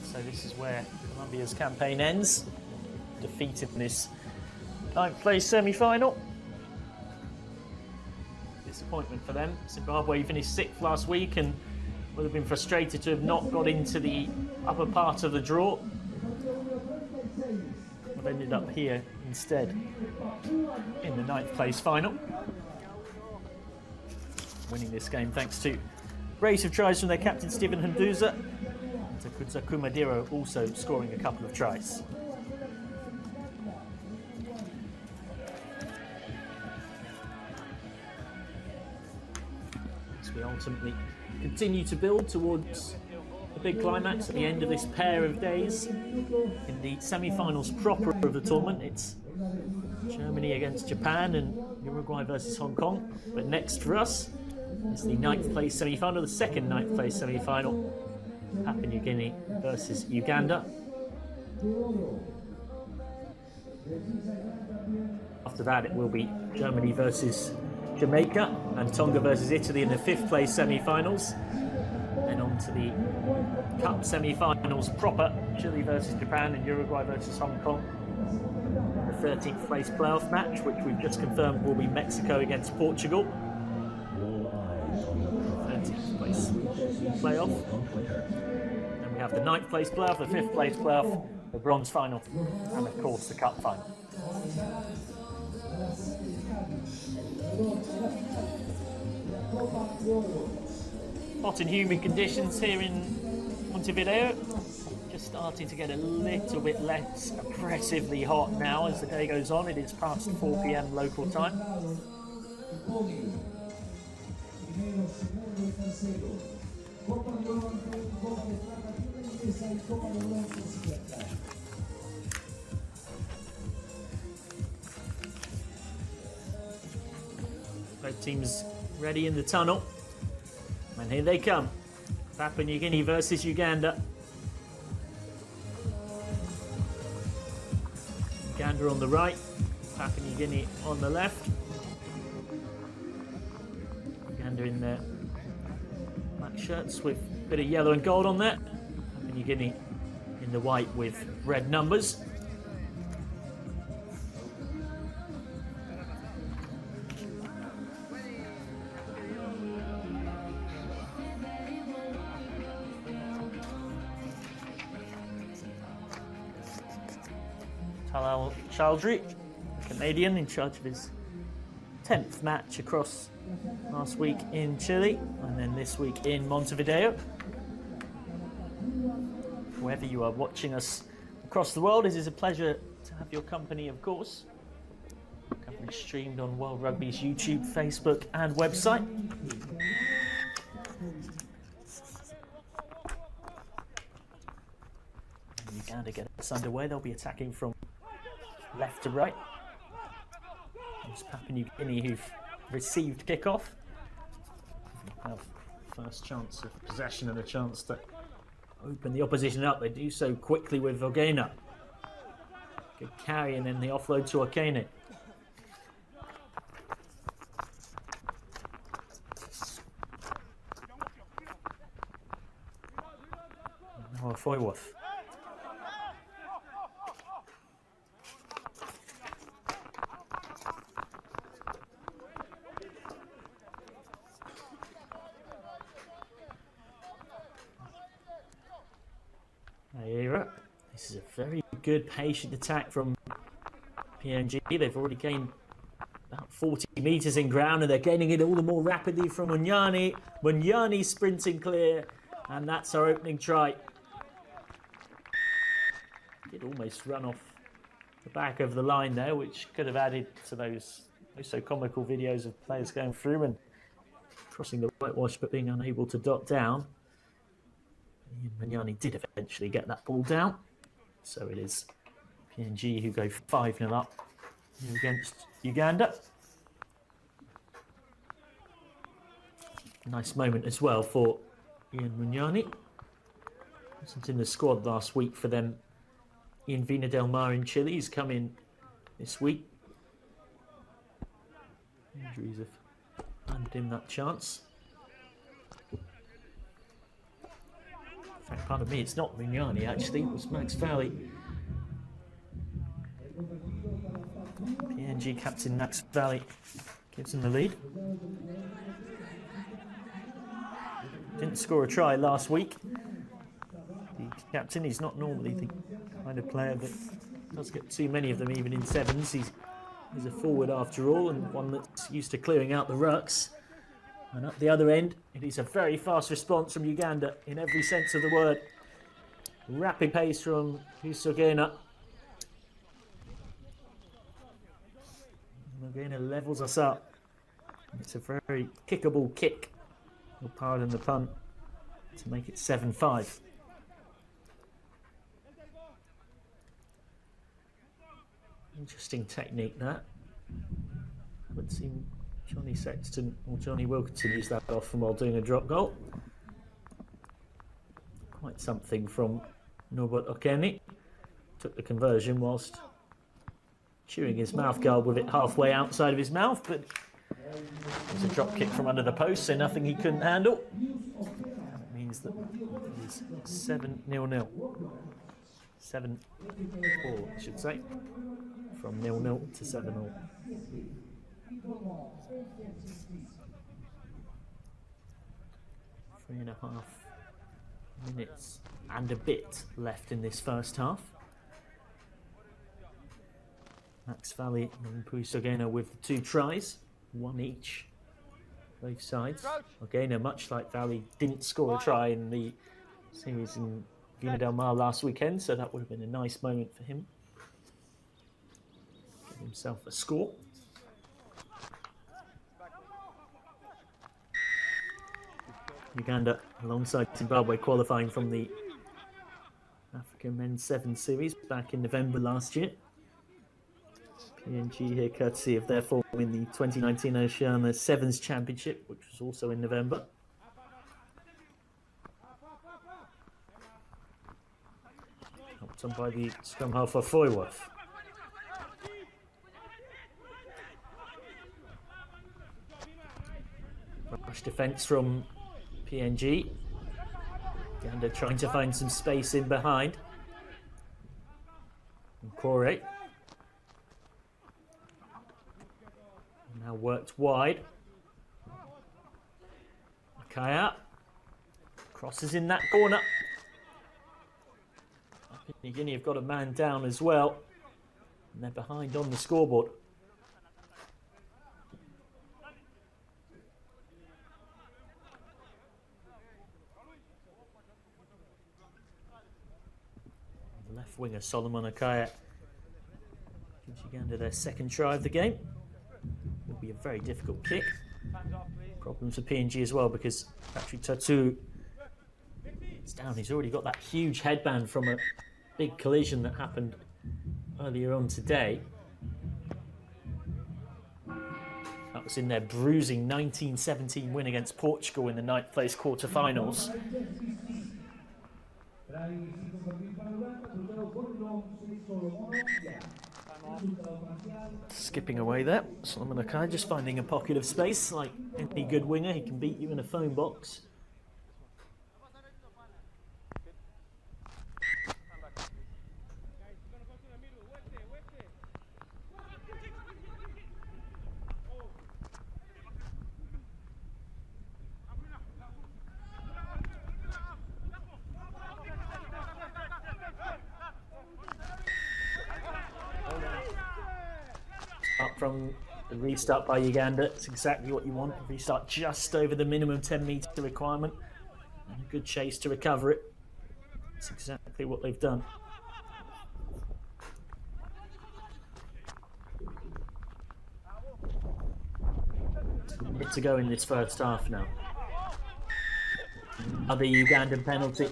S14: So this is where Colombia's campaign ends, defeated in this 9th place semi-final. Disappointment for them. Zimbabwe finished 6th last week and would have been frustrated to have not got into the upper part of the draw. Have ended up here instead in the 9th place final. Winning this game thanks to brace of tries from their captain Stephen Hunduza, and Takudza Kumadiro also scoring a couple of tries. We ultimately continue to build towards the big climax at the end of this pair of days. In the semi-finals proper of the tournament, it's Germany against Japan and Uruguay versus Hong Kong. But next for us is the 9th place semi-final, the second 9th place semi-final. Papua New Guinea versus Uganda. After that, it will be Germany versus Jamaica and Tonga versus Italy in the 5th place semi-finals. Then on to the Cup semi-finals proper, Chile versus Japan and Uruguay versus Hong Kong. The 13th place playoff match, which we've just confirmed will be Mexico against Portugal. 13th place playoff. Then we have the 9th place playoff, the 5th place playoff, the bronze final, and of course the Cup final. Hot and humid conditions here in Montevideo. Just starting to get a little bit less oppressively hot now as the day goes on. It is past 4 p.m. local time. Both teams ready in the tunnel. And here they come. Papua New Guinea versus Uganda. Uganda on the right, Papua New Guinea on the left. Uganda in their black shirts with a bit of yellow and gold on there. Papua New Guinea in the white with red numbers. Childry, Canadian, in charge of his 10th match across last week in Chile and then this week in Montevideo. Wherever you are watching us across the world, it is a pleasure to have your company, of course. Coverage streamed on World Rugby's YouTube, Facebook and website. Uganda get us underway. They'll be attacking from left to right. It's Papua New Guinea who've received kickoff. Have first chance of possession and a chance to open the opposition up. They do so quickly with Vogena. Good carry and then the offload to Okene. Now Foyworth. Aira. This is a very good patient attack from PNG. They've already gained about 40 metres in ground, and they're gaining it all the more rapidly from Munyani. Munyani sprinting clear, and that's our opening try. Did almost run off the back of the line there, which could have added to those so comical videos of players going through and crossing the whitewash but being unable to dot down. Munyani did eventually get that ball down, so it is PNG who go 5-0 up against Uganda. Nice moment as well for Ian Munyani. Wasn't in the squad last week for them in Vina del Mar in Chile. He's come in this week. Injuries have handed him that chance. In fact, pardon me, it's not Munyani actually, it was Max Valley. PNG captain Max Valley gives him the lead. Didn't score a try last week. The captain, he's not normally the kind of player that does get too many of them, even in sevens. He's a forward after all, and one that's used to clearing out the rucks. And up the other end, it is a very fast response from Uganda in every sense of the word. Rapid pace from Husogena. Husogena levels us up. It's a very kickable kick, pardon the pun, to make it 7-5. Interesting technique that. Haven't seen Johnny Sexton or Johnny Wilkinson use that often while doing a drop goal. Quite something from Norbert Okeni. Took the conversion whilst chewing his mouth guard with it halfway outside of his mouth, but it was a drop kick from under the post, so nothing he couldn't handle. That means that it is 7-0-0. 7-4, I should say. From 0-0 to 7-0. 3.5 minutes and a bit left in this first half. Max Valley and Pusogena with the 2 tries, 1 each, both sides. Ogena, much like Valley, didn't score a try in the series in Vina del Mar last weekend, so that would have been a nice moment for him. Give himself a score. Uganda, alongside Zimbabwe, qualifying from the African Men's 7 Series back in November last year. PNG here courtesy of their form in the 2019 Oceania Sevens Championship, which was also in November. Helped on by the scrum half for Foyworth. Rush defence from PNG. Uganda trying to find some space in behind. And Kore. Now worked wide. Makaya crosses in that corner. Papua Guinea have got a man down as well, and they're behind on the scoreboard. The left winger Solomon Akaya gives Uganda their 2nd try of the game. Will be a very difficult kick. Problems for PNG as well because Patrick Tatu is down. He's already got that huge headband from a big collision that happened earlier on today. That was in their bruising 1917 win against Portugal in the 9th place quarterfinals. Skipping away there, Solomon Akai just finding a pocket of space. Like any good winger, he can beat you in a phone box. from the restart by Uganda. It's exactly what you want. A restart just over the minimum 10-metre requirement. And a good chase to recover it. That's exactly what they've done. A minute to go in this first half now. Another Ugandan penalty.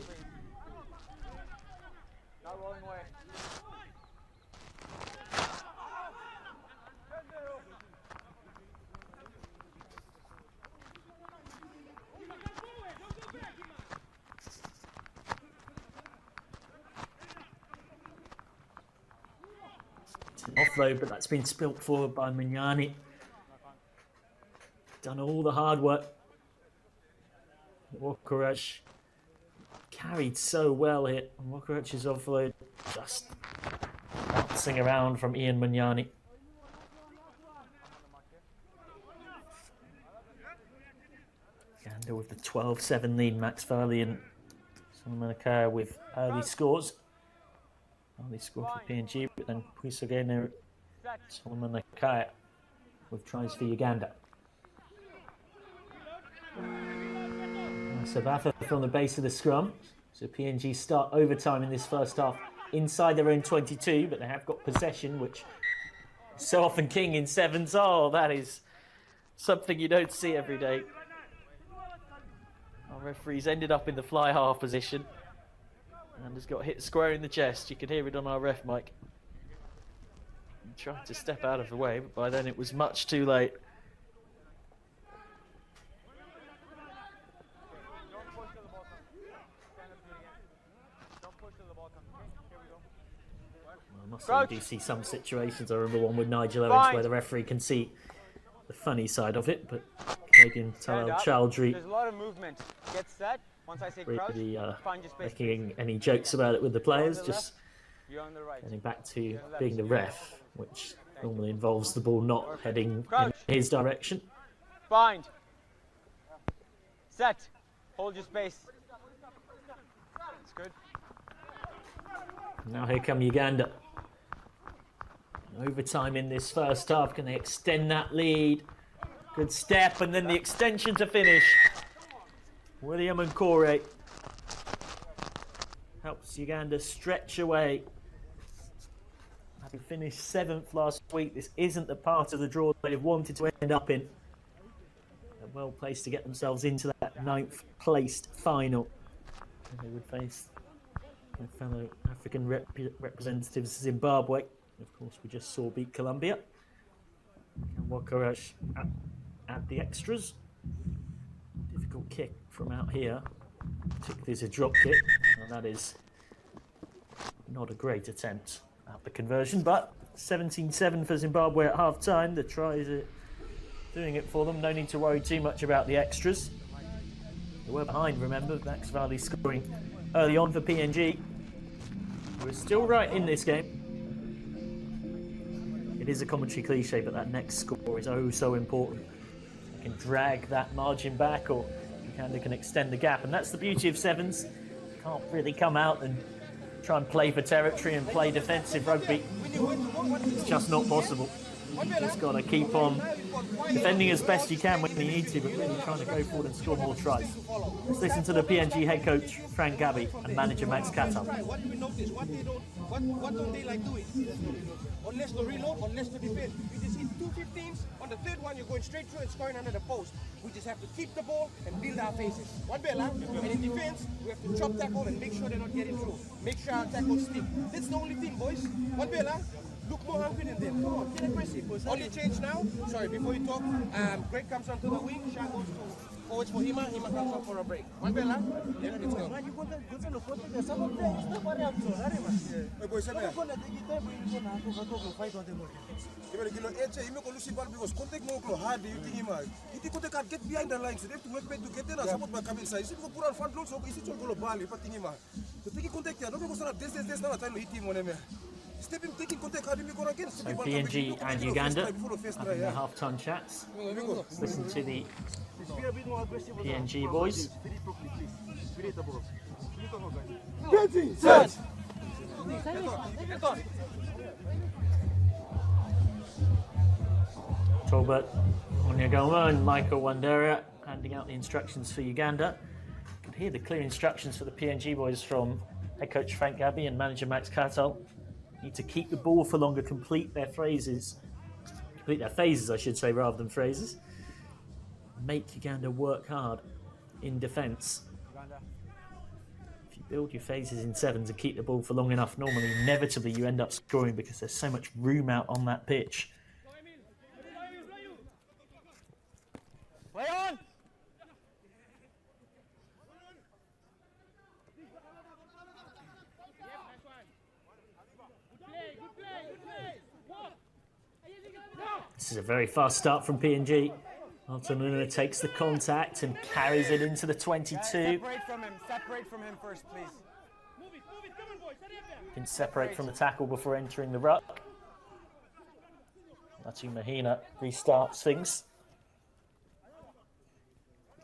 S14: Offload, but that's been spilt forward by Mignani. Done all the hard work. Walker-Rush carried so well here. Walker-Rush's offload just bouncing around from Ian Mignani. Uganda with the 12-7 lead. Max Farley and Solomon Akaya with early scores. Early score for PNG, but then Puisogene Solomon Akaya with tries for Uganda. Sabatha from the base of the scrum. So PNG start overtime in this first half inside their own 22, but they have got possession, which is so often king in sevens. Oh, that is something you don't see every day. Our referee's ended up in the fly half position and has got hit square in the chest. You can hear it on our ref mic. He tried to step out of the way, but by then it was much too late. I do see some situations. I remember one with Nigel Owens where the referee can see the funny side of it, but Canadian Talal Chowdhury
S15: There's a lot of movement. Get set. Once I say crouch,
S14: really
S15: find your space.
S14: making any jokes about it with the players,
S15: You're on the
S14: just
S15: You're on the right.
S14: getting back to being the ref, which normally involves the ball not heading in his direction.
S15: Bind. Set. Hold your space. That's good.
S14: Now here come Uganda. Overtime in this first half. Can they extend that lead? Good step, and then the extension to finish. William and Corey helps Uganda stretch away. Having finished 7th last week, this isn't the part of the draw they've wanted to end up in. They're well placed to get themselves into that 9th placed final. And they would face their fellow African representatives, Zimbabwe. Of course, we just saw beat Colombia. And Walker-Rush at the extras. Difficult kick from out here, particularly as a drop kick. And that is not a great attempt at the conversion, but 17-7 for Zimbabwe at half time. The tries are doing it for them. No need to worry too much about the extras. They were behind, remember. Max Farley scoring early on for PNG. We're still right in this game. It is a commentary cliche, but that next score is oh so important. You can drag that margin back, or Uganda can extend the gap, and that's the beauty of sevens. You can't really come out and try and play for territory and play defensive rugby. It's just not possible. You just got to keep on defending as best you can when you need to, but really trying to go forward and score more tries. Let's listen to the PNG head coach Frank Gabby and manager Max Katam.
S9: What do we notice? What don't they like doing? Unless to reload, unless to defend. You just hit 2 15s. On the third one, you're going straight through and scoring under the post. We just have to keep the ball and build our faces. One bella, and in defense, we have to chop tackle and make sure they're not getting through. Make sure our tackles stick. That's the only thing, boys. One bella, look more hungry than them. Come on, get aggressive. Only change now. Sorry, before you talk, Greg comes onto the wing. Sean goes to forwards for Hima. Hima comes up for a break. One bella, yeah, let's go.
S7: Get behind the lines. They have to work back to get there. Support by coming inside. You put on front load, so it's all global. But Tingima, to take contact here. Don't go this now. Time to hit him on him. Taking contact. How do we go again?
S14: So PNG and Uganda having their half-time chats. Let's listen to the PNG boys.
S9: Set.
S14: Tolbert Onyegoma and Michael Wandera handing out the instructions for Uganda. You can hear the clear instructions for the PNG boys from head coach Frank Gabby and manager Max Cartel. Need to keep the ball for longer, complete their phases, I should say, rather than phrases. Make Uganda work hard in defence. If you build your phases in sevens and keep the ball for long enough, normally, inevitably, you end up scoring because there's so much room out on that pitch.
S15: Play on!
S14: This is a very fast start from PNG. Altonuna takes the contact and carries it into the 22.
S15: Separate from him first, please.
S14: Can separate from the tackle before entering the ruck. Latu Mahina restarts things.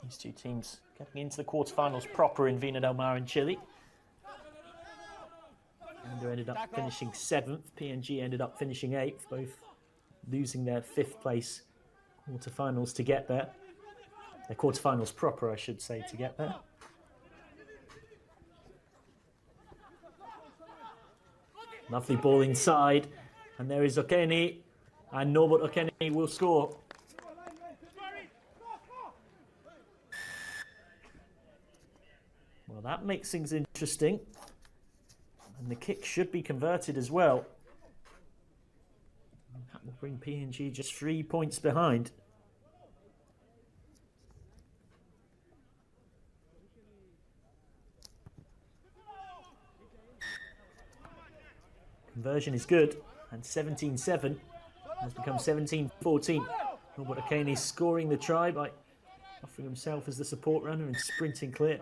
S14: These two teams getting into the quarterfinals proper in Vina del Mar in Chile. Uganda ended up finishing 7th. PNG ended up finishing 8th, both losing their 5th place quarterfinals to get there. Their quarterfinals proper, I should say, to get there. Lovely ball inside, and there is Okeni, and Norbert Okeni will score. Well, that makes things interesting, and the kick should be converted as well. That will bring PNG just 3 points behind. Conversion is good, and 17-7 has become 17-14. Norbert Okene scoring the try by offering himself as the support runner and sprinting clear,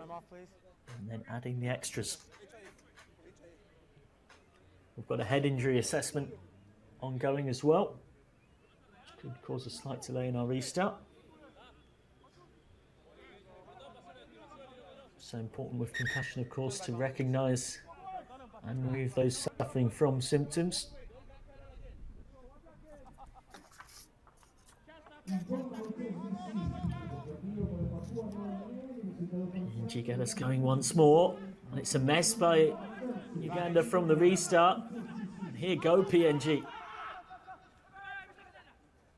S14: and then adding the extras. We've got a head injury assessment ongoing as well, which could cause a slight delay in our restart. So important with concussion, of course, to recognise and remove those suffering from symptoms. PNG get us going once more, and it's a mess by Uganda from the restart. And here go PNG.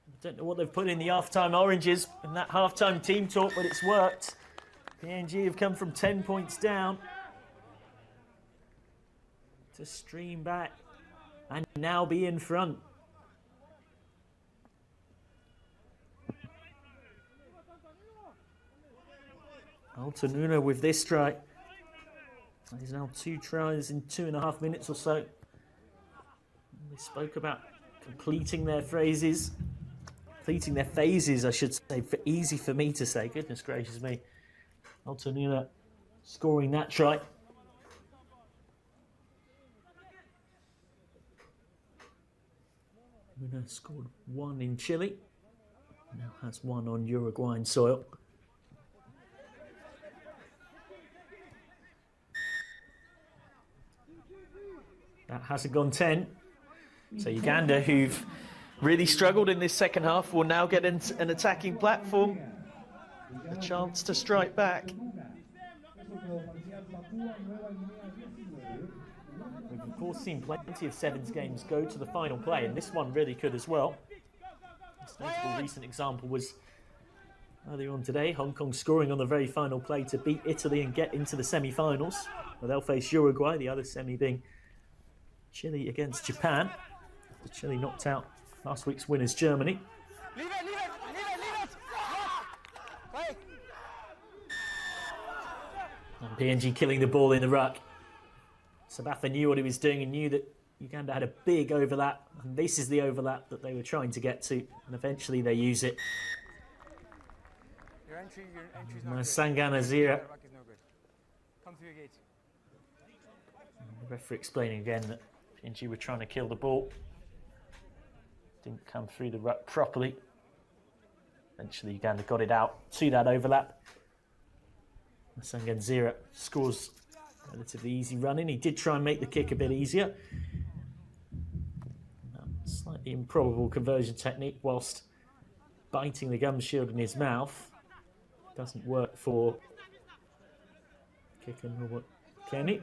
S14: I don't know what they've put in the half-time oranges in that half-time team talk, but it's worked. PNG have come from 10 points down to stream back and now be in front. Altonuna with this try. He's now 2 tries in 2.5 minutes or so. We spoke about completing their phases, I should say. Easy for me to say, goodness gracious me. Altonuna scoring that try. Luna scored 1 in Chile, now has 1 on Uruguayan soil. That hasn't gone 10. So Uganda, who've really struggled in this second half, will now get into an attacking platform. A chance to strike back. We've of course seen plenty of sevens games go to the final play, and this one really could as well. A notable recent example was earlier on today, Hong Kong scoring on the very final play to beat Italy and get into the semi-finals. Well, they'll face Uruguay, the other semi being Chile against Japan. After Chile knocked out last week's winners Germany.
S15: Leave it! Play!
S14: And PNG killing the ball in the ruck. Sabatha knew what he was doing and knew that Uganda had a big overlap, and this is the overlap that they were trying to get to, and eventually they use it.
S15: Your entry's not
S14: Masangana Zira.
S15: Come through your gate.
S14: The referee explaining again that PNG were trying to kill the ball. Didn't come through the ruck properly. Eventually Uganda got it out to that overlap. Masangana Zira scores relatively easy running. He did try and make the kick a bit easier. Slightly improbable conversion technique whilst biting the gum shield in his mouth. Doesn't work for kicking Kenny.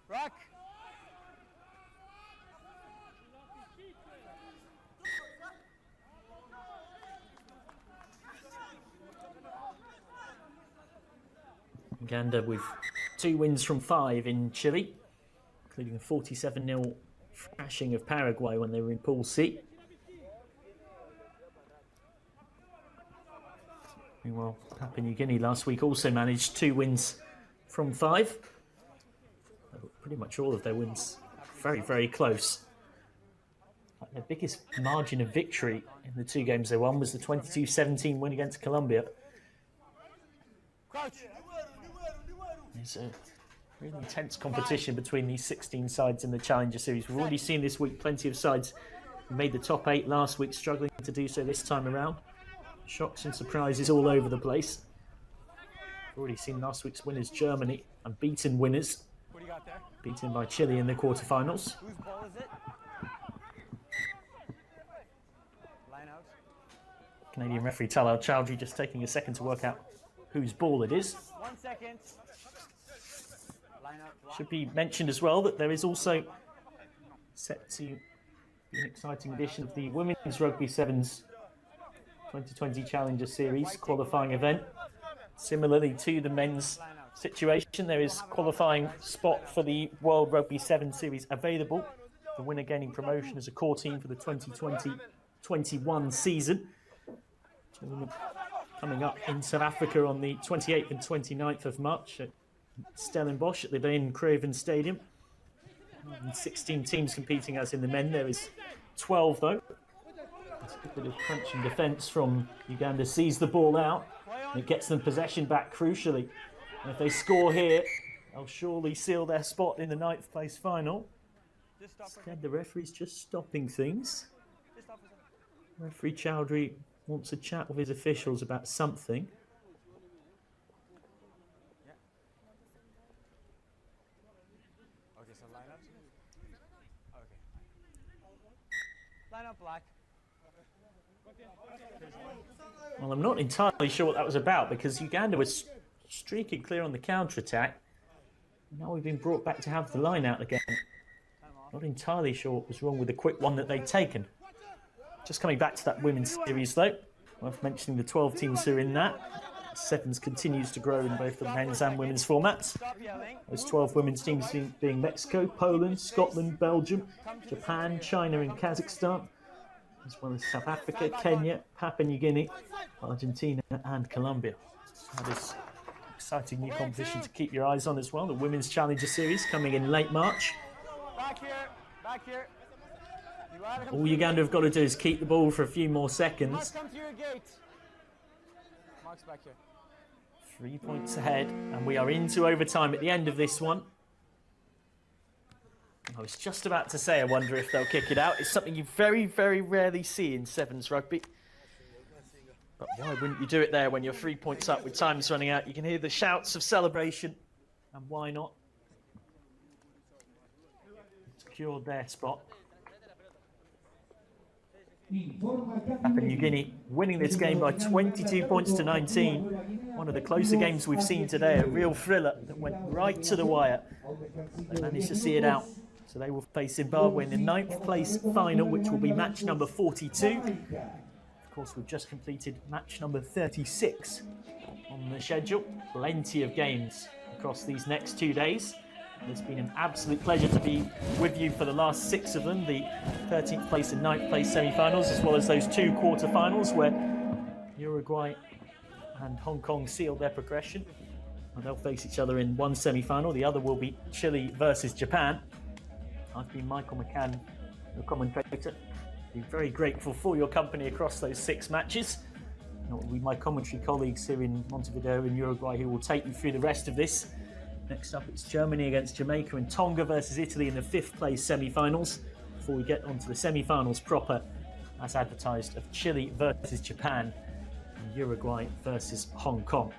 S15: Rock.
S14: Uganda with 2 wins from 5 in Chile, including a 47-0 thrashing of Paraguay when they were in Pool C. Meanwhile, Papua New Guinea last week also managed 2 wins from 5. Pretty much all of their wins very, very close. Their biggest margin of victory in the 2 games they won was the 22-17 win against Colombia. There's a really intense competition between these 16 sides in the Challenger Series. We've already seen this week plenty of sides who made the top 8 last week, struggling to do so this time around. Shocks and surprises all over the place. We've already seen last week's winners, Germany, and beaten winners.
S15: What do you got there?
S14: Beaten by Chile in the quarterfinals.
S15: Whose ball is it? Line out.
S14: Canadian referee Talal Chowdhury just taking a second to work out whose ball it is.
S15: 1 second. Line out. Block.
S14: Should be mentioned as well that there is also set to be an exciting edition of the Women's Rugby Sevens 2020 Challenger Series qualifying event. Similarly to the men's situation, there is qualifying spot for the World Rugby 7 Series available. The winner gaining promotion as a core team for the 2020-21 season. Tournament coming up in South Africa on the 28th and 29th of March at Stellenbosch at the Dane Craven Stadium. 16 teams competing as in the men. There is 12 though. It's a good bit of crunch and defence from Uganda. Sees the ball out and it gets them possession back crucially. And if they score here, they'll surely seal their spot in the 9th place final. Instead, the referee's just stopping things. Referee Chowdhury wants a chat with his officials about something.
S15: Yeah. Okay, so line up. Okay. Line up, black.
S14: Well, I'm not entirely sure what that was about because Uganda was streaking clear on the counter-attack. Now we've been brought back to have the line out again. Not entirely sure what was wrong with the quick one that they'd taken. Just coming back to that women's series though, worth mentioning the 12 teams who are in that. Sevens continues to grow in both the men's and women's formats. Those 12 women's teams being Mexico, Poland, Scotland, Belgium, Japan, China and Kazakhstan, as well as South Africa, Kenya, Papua New Guinea, Argentina and Colombia. That is exciting new competition to keep your eyes on as well. The Women's Challenger Series coming in late March.
S15: Back here, back here.
S14: All Uganda have got to do is keep the ball for a few more seconds.
S15: Come to your gate. Mark's back here.
S14: 3 points ahead, and we are into overtime at the end of this one. I was just about to say, I wonder if they'll kick it out. It's something you very, very rarely see in Sevens rugby. But why wouldn't you do it there when you're 3 points up with times running out? You can hear the shouts of celebration, and why not? Secured their spot. Papua New Guinea winning this game by 22 points to 19. One of the closer games we've seen today, a real thriller that went right to the wire. They managed to see it out. So they will face Zimbabwe in the 9th place final, which will be match number 42. Of course, we've just completed match number 36 on the schedule. Plenty of games across these next 2 days. It's been an absolute pleasure to be with you for the last 6 of them, the 13th place and 9th place semi-finals, as well as those 2 quarter-finals where Uruguay and Hong Kong sealed their progression. And they'll face each other in one semi-final. The other will be Chile versus Japan. I've been Michael McCann, your commentator. Been very grateful for your company across those 6 matches. And it will be my commentary colleagues here in Montevideo in Uruguay who will take you through the rest of this. Next up, it's Germany against Jamaica and Tonga versus Italy in the 5th place semi-finals. Before we get onto the semi-finals proper, as advertised, of Chile versus Japan and Uruguay versus Hong Kong.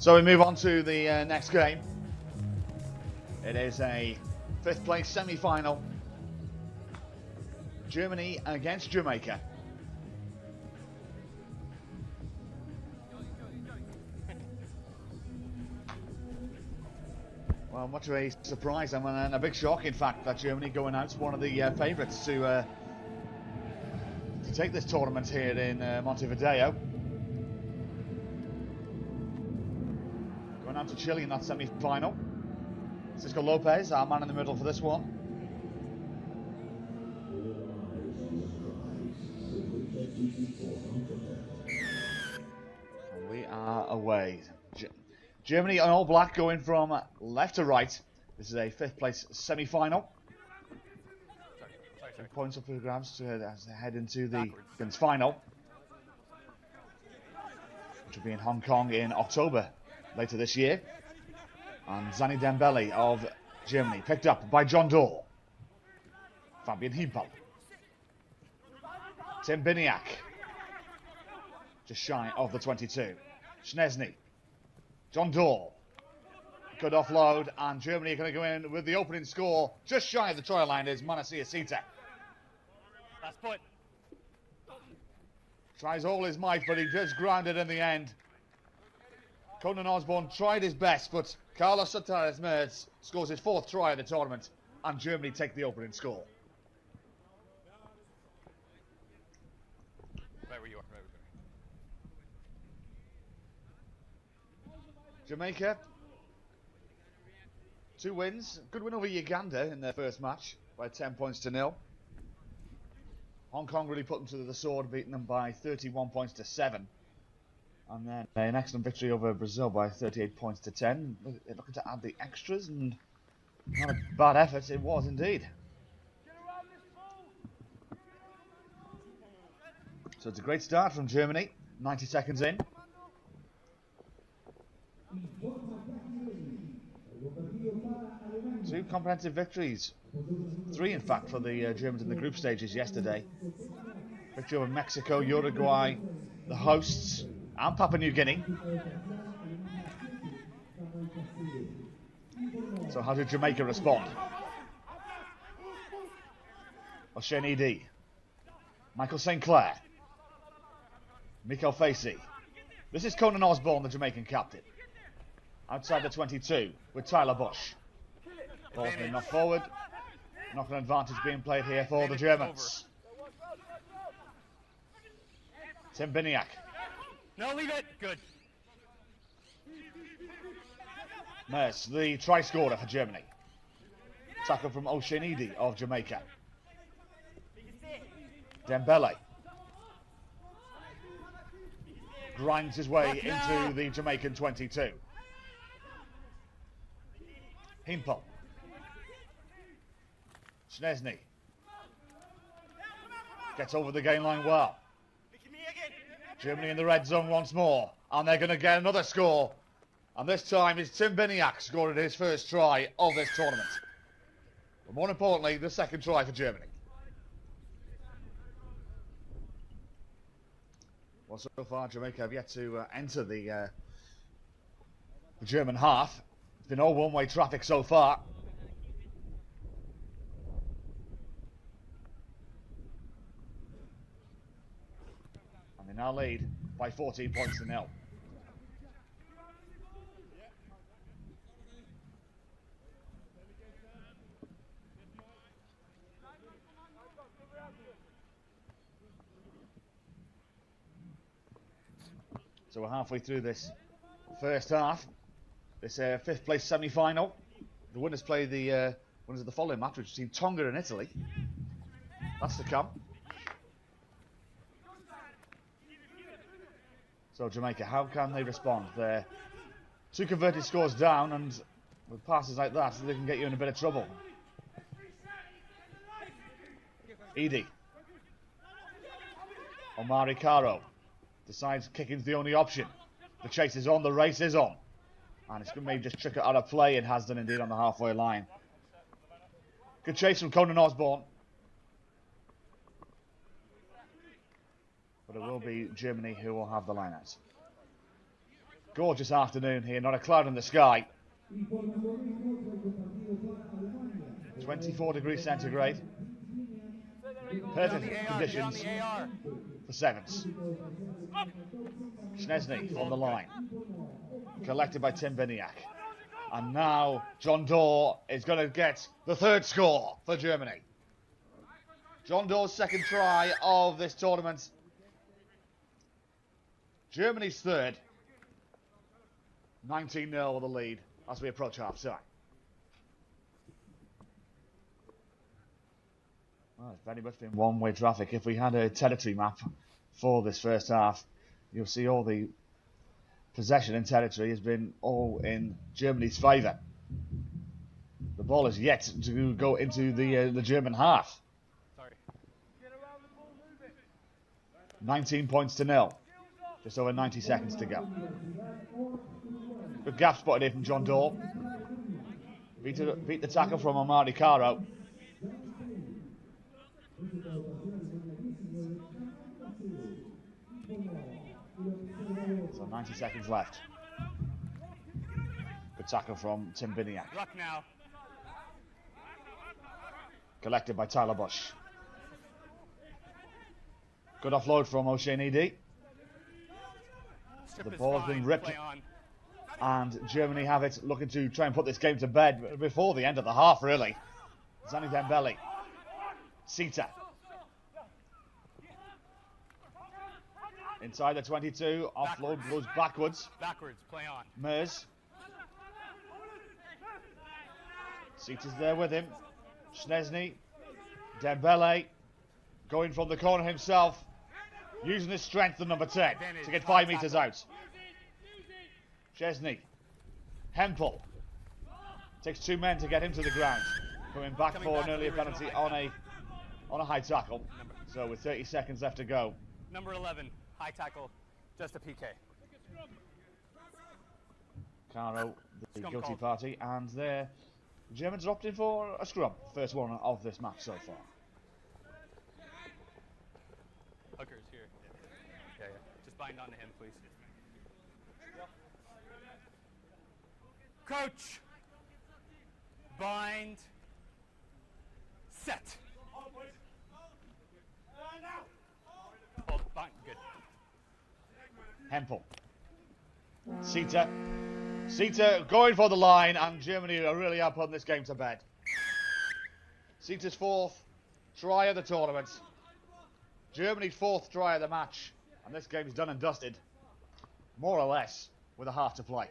S4: So we move on to the next game. It is a 5th place semi-final. Germany against Jamaica. Well, much of a surprise and a big shock, in fact, that Germany going out one of the favourites to take this tournament here in Montevideo. Going out to Chile in that semi-final. Cisco Lopez, our man in the middle for this one. And we are away. Germany in all black going from left to right. This is a 5th place semi-final. Points up for the grabs as they head into the men's final, which will be in Hong Kong in October later this year. And Zani Dembele of Germany picked up by John Doe. Fabian Himpel. Tim Biniak. Just shy of the 22. Szczesny. John Doe. Good offload, and Germany are going to go in with the opening score. Just shy of the try line is Manasseh Sita.
S3: Last point.
S4: Tries all his might, but he just grounded in the end. Conan Osborne tried his best, but Carlos Sotares Mertz scores his 4th try of the tournament, and Germany take the opening score.
S10: Right where you are. Right where you
S4: Jamaica, 2 wins. Good win over Uganda in their first match by 10 points to 0. Hong Kong really put them to the sword, beating them by 31 points to 7. And then an excellent victory over Brazil by 38 points to 10. They're looking to add the extras, and not a bad effort it was indeed. So it's a great start from Germany, 90 seconds in. 2 comprehensive victories. 3 in fact for the Germans in the group stages yesterday. Victory over Mexico, Uruguay, the hosts, and Papua New Guinea. So how did Jamaica respond? O'Shane Edie, Michael St. Clair, Mikael Facey. This is Conan Osborne, the Jamaican captain. Outside the 22 with Tyler Bush. Ball's been knocked forward. Knocking advantage being played here for the Germans. Tim Biniak.
S3: No, leave it. Good.
S4: Mertz, the try scorer for Germany. Tackle from O'Shane Edie of Jamaica. Dembele grinds his way into the Jamaican 22. Himpel. Szczesny gets over the gain line well. Germany in the red zone once more, and they're going to get another score. And this time it's Tim Biniak scoring his 1st try of this tournament. But more importantly, the 2nd try for Germany. Well, so far Jamaica have yet to enter the German half. It's been all one-way traffic so far. And they now lead by 14 points to 0. So we're halfway through this first half. This 5th place semi-final. The winners play the winners of the following match, which is between Tonga and Italy. That's to come. So Jamaica, how can they respond? They're 2 converted scores down, and with passes like that, they can get you in a bit of trouble. Edie. Omari Caro decides kicking's the only option. The chase is on, the race is on. And it's going to maybe just trick it out of play, and has done indeed on the halfway line. Good chase from Conan Osborne. But it will be Germany who will have the line-outs.
S16: Gorgeous afternoon here, not a cloud in the sky. 24 degrees centigrade. Perfect conditions for sevens. Szczesny on the line. Collected by Tim Biniak. And now John Daw is going to get the third score for Germany. John Daw's second try of this tournament. Germany's third. 19-0 with the lead as we approach half-time. Well, it's very much been one-way traffic. If we had a territory map for this first half, you'll see all the possession and territory has been all in Germany's favour. The ball is yet to go into the German half. 19 points to 0. Just over 90 seconds to go. Good gap spotted here from John Daw. Beat the tackle from Omar Caro. So 90 seconds left. Good tackle from Tim Biniak.
S11: Luck now.
S16: Collected by Tyler Bush. Good offload from O'Shane Edie. The ball has been ripped. And Germany have it, looking to try and put this game to bed before the end of the half, really. Zani Dembele. Sita. Inside the 22, offload goes backwards.
S11: Backwards, play on.
S16: Mers. Sita's there with him. Szczesny. Dembele. Going from the corner himself. Using his strength at number 10 to get 5 metres out. Szczesny. Hempel. Takes 2 men to get him to the ground. Coming back for an earlier penalty on a high tackle. So with 30 seconds left to go.
S11: Number 11, high tackle, just a PK.
S16: Caro, the guilty party, and the Germans are opting for a scrum. First one of this match so far.
S11: Hooker's here. Yeah. Just bind onto him, please. Coach. Bind. Set. Hold, bind, good.
S16: Hempel. Sita. Sita going for the line, and Germany are really up on this game to bed. Sita's 4th try of the tournament. Germany's 4th try of the match, and this game's done and dusted, more or less, with a half to play.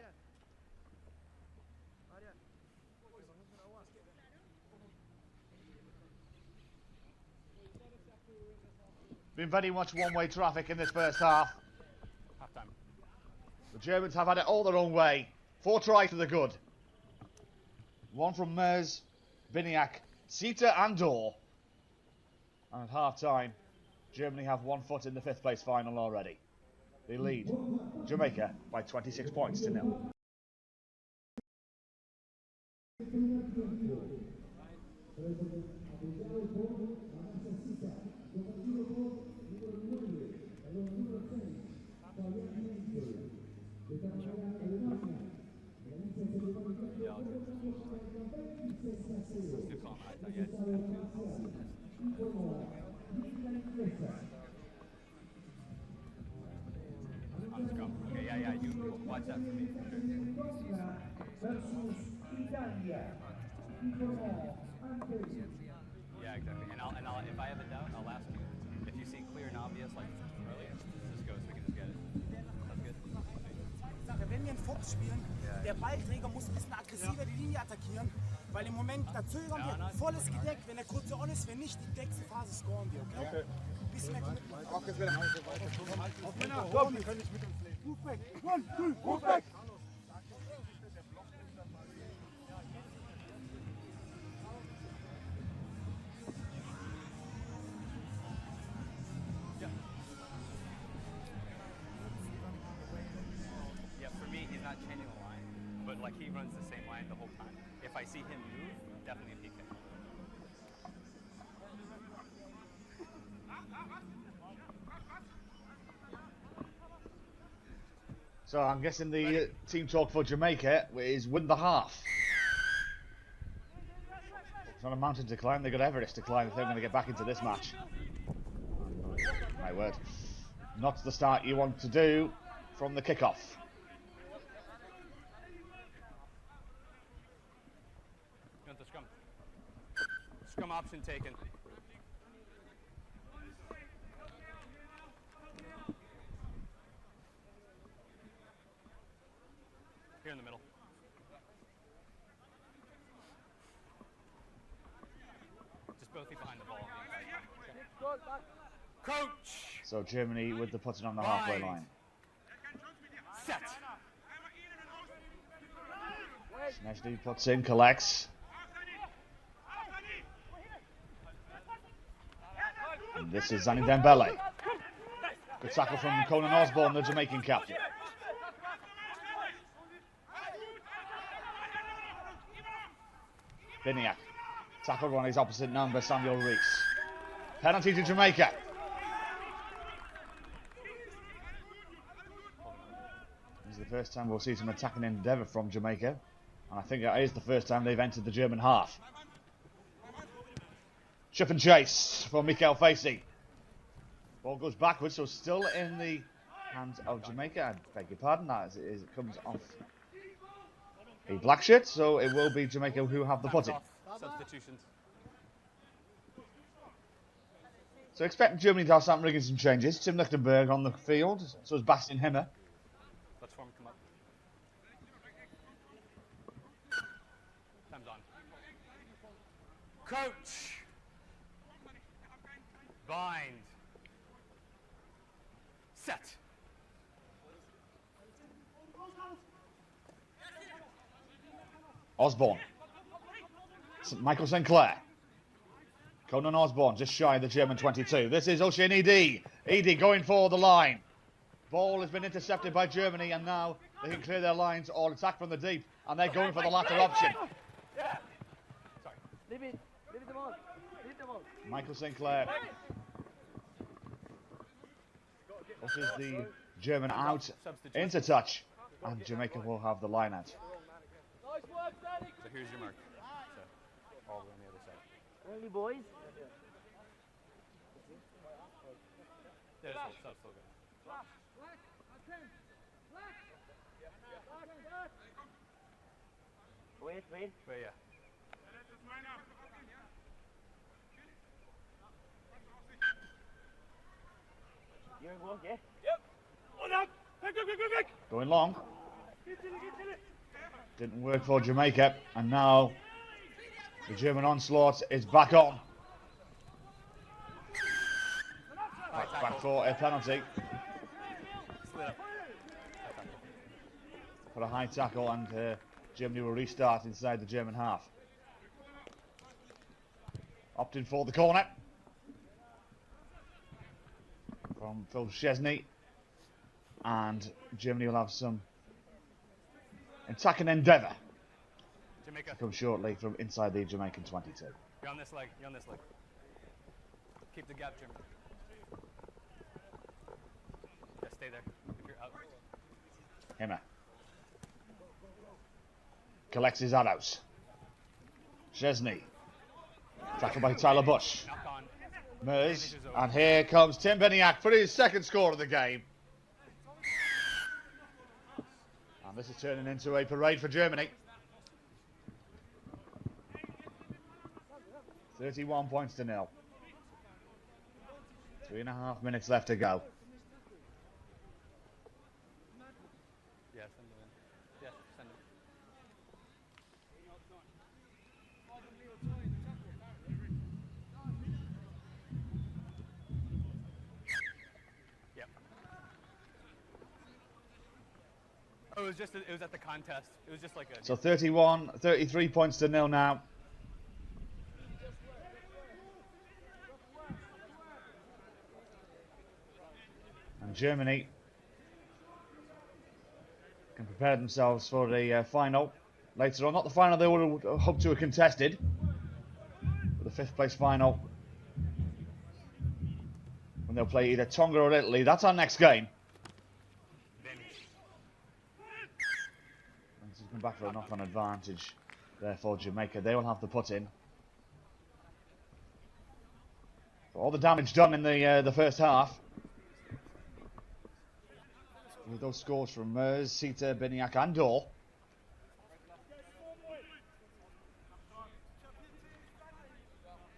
S16: Been very much one-way traffic in this first half.
S11: Half-time.
S16: The Germans have had it all their own way. 4 tries to the good. 1 from Mers, Biniak, Sita and Daw. And at half-time, Germany have 1 foot in the 5th place final already. They lead Jamaica by 26 points to 0.
S11: Okay, yeah, you watch that for me. Yeah, exactly. And I'll if I have a doubt, I'll ask you. If you see clear and obvious, like earlier, just go so we can just get it. That's good.
S17: Sache, wenn wir einen Fox spielen, der Ballträger muss ein bisschen aggressiver die Linie attackieren, weil im Moment da zögern wir, volles gedeckt, wenn der kurze on ist, wenn nicht, die nächste Phase scoren wir, okay? Bisschen mehr Commitment. Auf geht's wieder. Auf Männer, komm, wir können nicht mit uns leben. Move back, 1, 2, move back.
S11: Changing the line, but like he runs the same line the whole time. If I see him move, definitely a PK.
S16: So I'm guessing the team talk for Jamaica is win the half. It's not a mountain to climb, they've got Everest to climb if they're going to get back into this match. My word. Not the start you want to do from the kickoff.
S13: You want the scrum? Scrum option taken. Here in the middle. Just both feet behind the ball. Coach!
S16: So Germany with the putting on the halfway line.
S13: Set.
S16: Snezhny puts in, collects. And this is Zani Dembele. Good tackle from Conan Osborne, the Jamaican captain. Biniak. Tackled on his opposite number, Samuel Rees. Penalty to Jamaica. This is the first time we'll see some attacking endeavour from Jamaica. And I think it is the first time they've entered the German half. Chip and chase for Mikael Facey. Ball goes backwards, so still in the hands of Jamaica. I beg your pardon, that is it comes off a black shirt, so it will be Jamaica who have the putting.
S13: Substitutions.
S16: So expecting Germany to have some rigging some changes. Tim Lichtenberg on the field, so is Bastian Himmer.
S13: Let's form come up. Time's on. Coach! Bind. Set.
S16: Osborne. Michael Sinclair. Conan Osborne just shy of the German 22. This is Ocean Edi. Edi going for the line. Ball has been intercepted by Germany, and now they can clear their lines or attack from the deep, and they're going for the latter option.
S13: Sorry.
S15: Leave it the ball. Leave the ball.
S16: Michael Sinclair pushes the German out into touch, and Jamaica will have the line out.
S13: So here's your mark. So, all the way on the other side.
S15: Early boys.
S13: Yeah, that's still good.
S15: Wait.
S13: Wait, yeah.
S15: You're in work, yeah?
S13: Yep.
S16: Going long. Didn't work for Jamaica, and now the German onslaught is back on. Back for a penalty. For a high tackle, and Germany will restart inside the German half. Opting for the corner from Phil Szczesny, and Germany will have some attacking endeavour to come shortly from inside the Jamaican 22.
S13: You're on this leg. Keep the gap, Jim. Yeah, stay there. If you're out.
S16: Himmer collects his arrows. Szczesny. Tackled by Tyler Bush. Mers. And here comes Tim Biniak for his second score of the game. And this is turning into a parade for Germany. 31 points to 0. 3.5 minutes left to go.
S13: Yeah, send him in. Yeah, send him. Yep. Oh, it was at the contest. It was just like a...
S16: So 33 points to 0 now. And Germany can prepare themselves for the final later on. Not the final they would have hoped to have contested, but the 5th place final, when they'll play either Tonga or Italy. That's our next game. Looking back for a knock-on advantage there for Jamaica. They will have to put in. For all the damage done in the first half. With those scores from Mers, Sita, Biniak and Dor.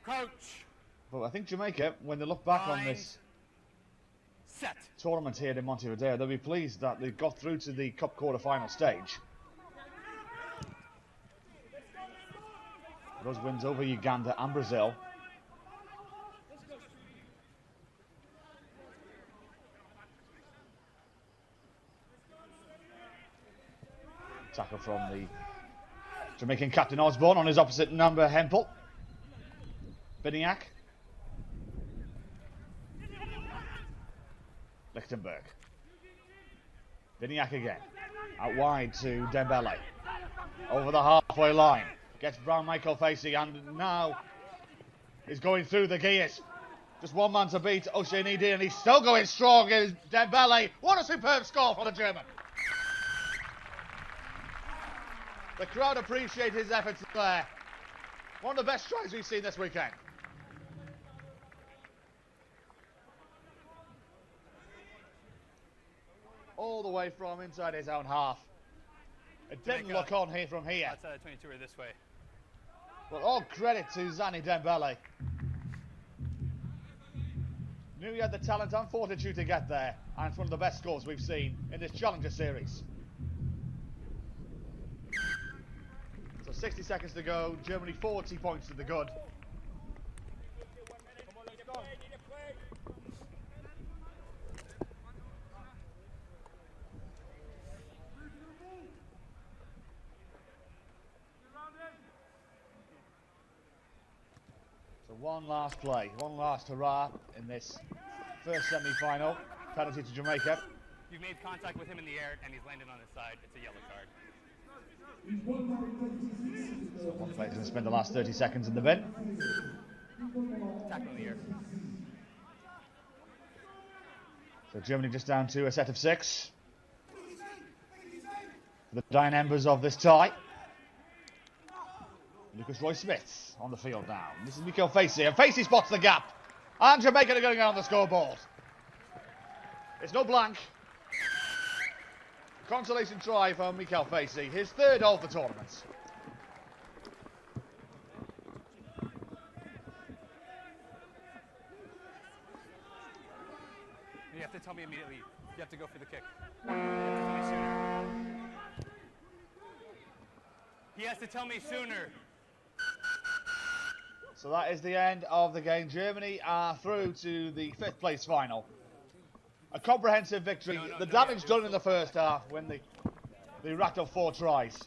S13: Coach.
S16: But I think Jamaica, when they look back on this tournament here in Montevideo, they'll be pleased that they got through to the Cup quarter-final stage. Those wins over Uganda and Brazil. Tackle from the Jamaican captain Osborne on his opposite number, Hempel. Biniak. Lichtenberg. Biniak again. Out wide to Dembele. Over the halfway line. Gets Brown Michael Facey and now is going through the gears. Just one man to beat Oceanidi and he's still going strong. Is Dembele. What a superb score for the German. The crowd appreciate his efforts there. One of the best tries we've seen this weekend. All the way from inside his own half. It didn't look on here from here.
S13: Outside of 22 or this way.
S16: But all credit to Zani Dembele. Knew he had the talent and fortitude to get there. And it's one of the best scores we've seen in this Challenger Series. So 60 seconds to go. Germany 40 points to the good. So one last play, one last hurrah in this first semi-final. Penalty to Jamaica.
S13: You've made contact with him in the air and he's landed on his side. It's a yellow card.
S16: So one player's going to spend the last 30 seconds in the bin.
S13: Tackle in the air.
S16: So Germany just down to a set of 6. The dying embers of this tie. Lucas Roy-Smith on the field now. This is Mikel Facey, and Facey spots the gap. And Jamaica are going to get on the scoreboard. It's no blank. Consolation try for Mikel Facey, his 3rd of the tournament.
S13: You have to tell me immediately. You have to go for the kick. You have to tell me sooner. He has to tell me sooner.
S16: So that is the end of the game. Germany are through to the 5th place final. A comprehensive victory. The damage done in the first half when they racked up 4 tries.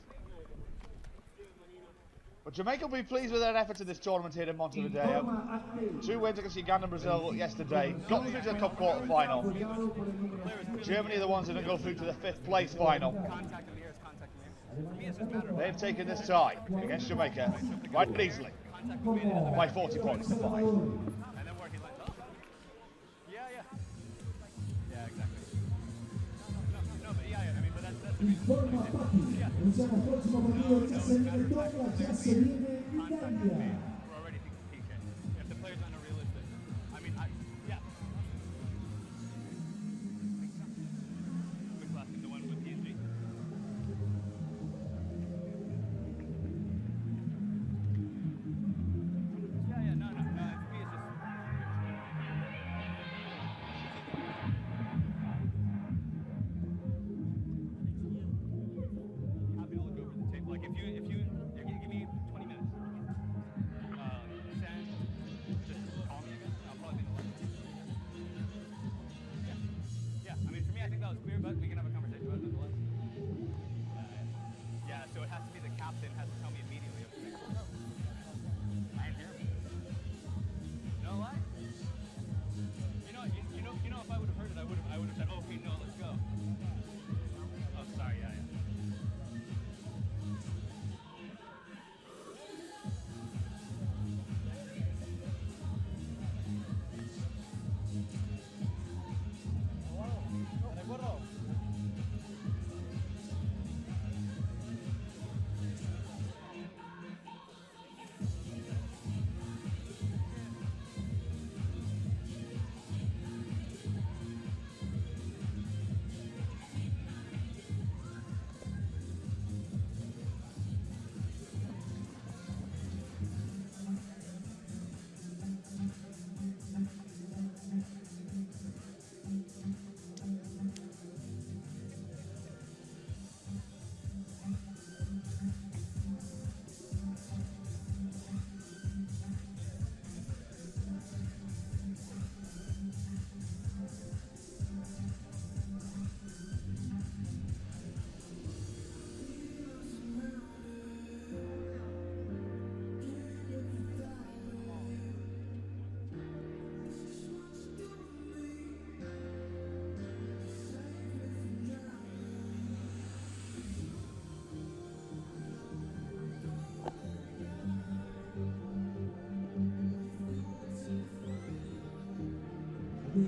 S16: But Jamaica will be pleased with their efforts in this tournament here in Montevideo. 2 wins against Uganda and Brazil yesterday. Got through to the Cup quarter final. Germany are the ones that didn't go through to the 5th place final. They've taken this tie against Jamaica quite easily by 40 points to 5.
S13: And then where he lands up. Yeah. Yeah, exactly. No, but yeah, I mean, but that's the reason. Yeah. We're already thinking PK. If the player's not unrealistic. I mean, yeah. Which last thing, the one with PSG? Yeah, no. For me, it's just. Happy to look over the tape. Like, if you give me 20 minutes, just call me again. I'll probably be in the line. Yeah. I mean, for me, I think that was clear, but we can have a conversation about it nonetheless. Yeah, so it has to be the captain has to tell me immediately. I ain't here. No lie. You know, if I would have heard it, I would have said, "Oh, okay, no, let's go." Oh, sorry, yeah.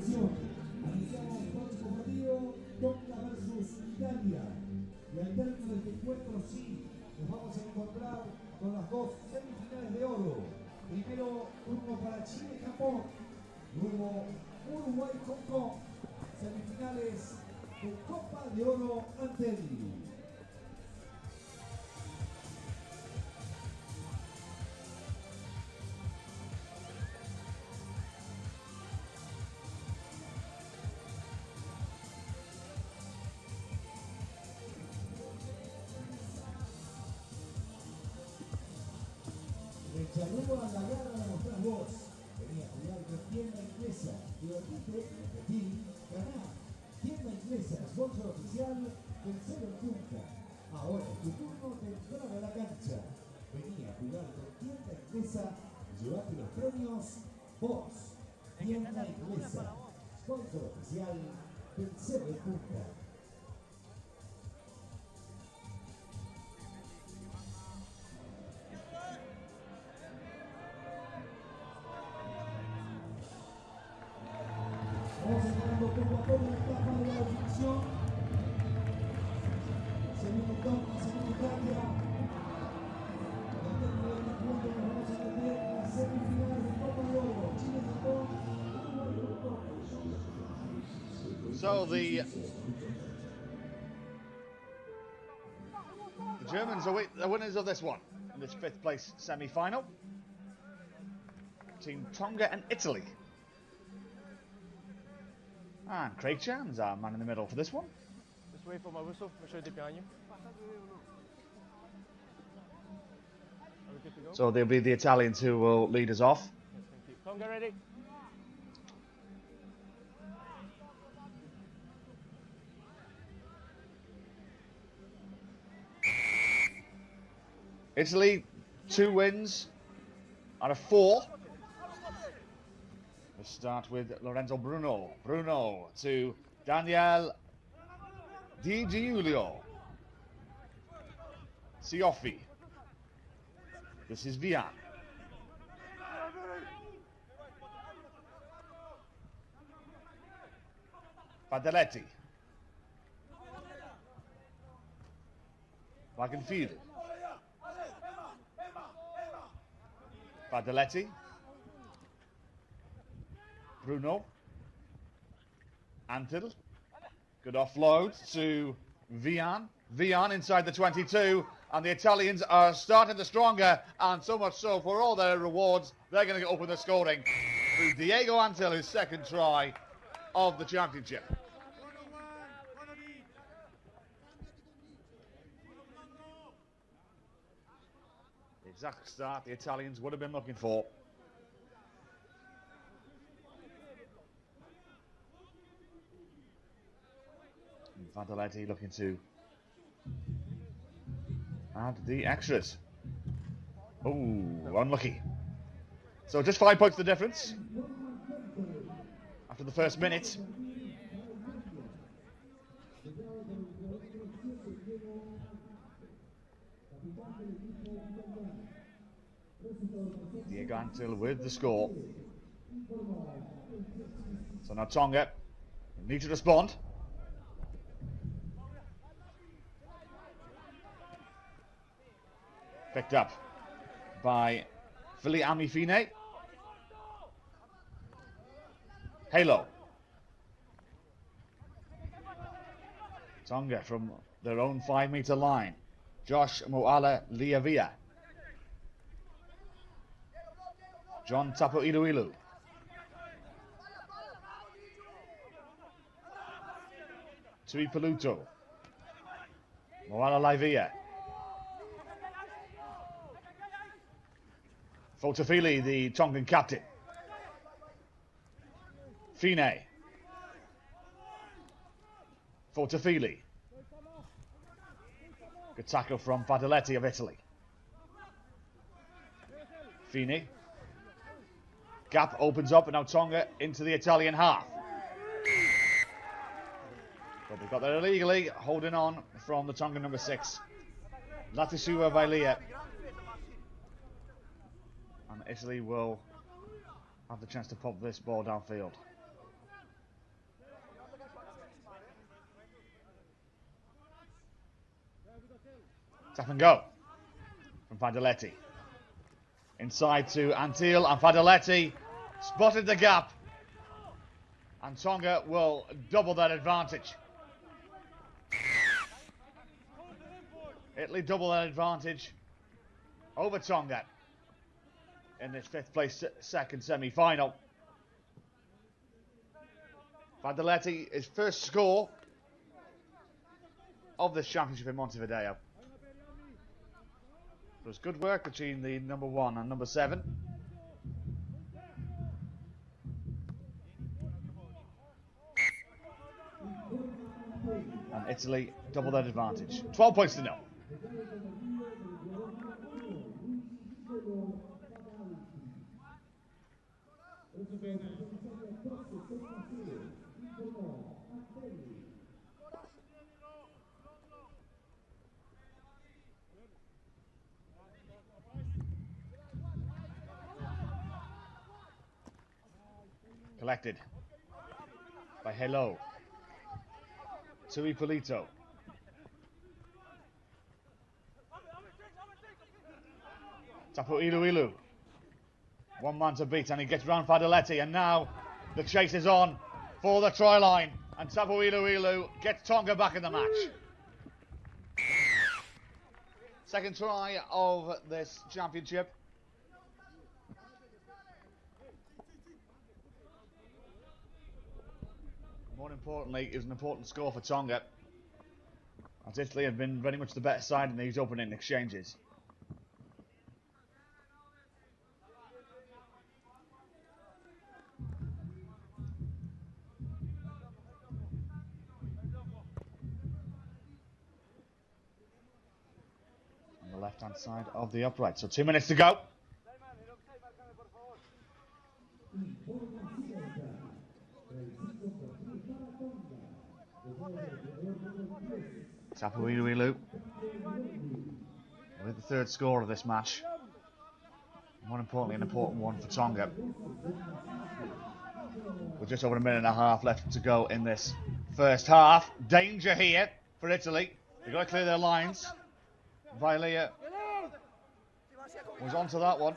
S6: televisión. Anunciamos el próximo partido, Tonga versus Italia. Y al término de este encuentro, sí, nos vamos a encontrar con las dos semifinales de oro. Primero, turno para Chile, Japón. Luego, Uruguay, Hong Kong. Semifinales de Copa de Oro Antel. Charrúa la garra la mostrás vos. Venía a jugar con tienda inglesa. Divertite, repetí, ganá. Tienda inglesa, sponsor oficial, tercero en punta. Ahora es tu turno de entrar a la cancha. Venía a jugar con tienda inglesa. Llevate los premios vos. Tienda inglesa, sponsor oficial, tercero en punta. Vamos entrando poco a poco en la etapa de la definición. Segundo Tonga, segundo Italia. Al término de este encuentro nos vamos a meter en las semifinales de Copa de Oro. Chile, Japón, Uruguay, Japón.
S16: So the Germans are the winners of this one, in this 5th place semi-final. Team Tonga and Italy. And Craig Chan's our man in the middle for this one.
S3: Just wait for my whistle. Make sure they're behind you. Are we good to go?
S16: So they'll be the Italians who will lead us off.
S3: Yes, thank you. Tonga ready.
S16: Italy, 2 wins out of 4. Let's start with Lorenzo Bruno. Bruno to Daniel Di Giulio. Sioffi. This is Vian. Padaletti. Wagenfield. Padaletti. Bruno. Antil. Good offload to Vian. Vian inside the 22. And the Italians are starting to stronger. And so much so, for all their rewards, they're going to open the scoring through Diego Antil, his 2nd try of the championship. The exact start the Italians would have been looking for. Vandaletti looking to add the extras. Oh, unlucky. So just 5 points the difference after the first minute. Diego Antil with the score. So now Tonga need to respond. Picked up by Philly Amifine. Halo. Tonga from their own 5-meter line. Josh Moala Liavia. John Tapo Iluilu. Tui Peluto. Moala Livia. Fotofili, the Tongan captain. Fine. Fotofili. Good tackle from Padaletti of Italy. Fini. Gap opens up and now Tonga into the Italian half. But they've got there illegally, holding on from the Tongan number 6. Latisua Vailia. And Italy will have the chance to pop this ball downfield. Tap and go from Fadeletti. Inside to Antil, and Fadeletti spotted the gap. And Tonga will double that advantage. Italy double that advantage over Tonga in this 5th place second semi-final. Fadeletti, his first score of this championship in Montevideo. It was good work between the number 1 and number 7. And Italy double that advantage. 12 points to 0. Collected by Hello. Tui Polito. Tapu Ilu. One man to beat, and he gets round Fadeletti, and now the chase is on for the try line, and Tapu Ilu gets Tonga back in the match. Second try of this championship. More importantly, it was an important score for Tonga, as Italy have been very much the better side in these opening exchanges. On the left-hand side of the upright, so 2 minutes to go. Tapu Ilu with the 3rd score of this match. More importantly, an important one for Tonga. With just over a minute and a half left to go in this first half. Danger here for Italy. They've got to clear their lines. Vailia was onto that one.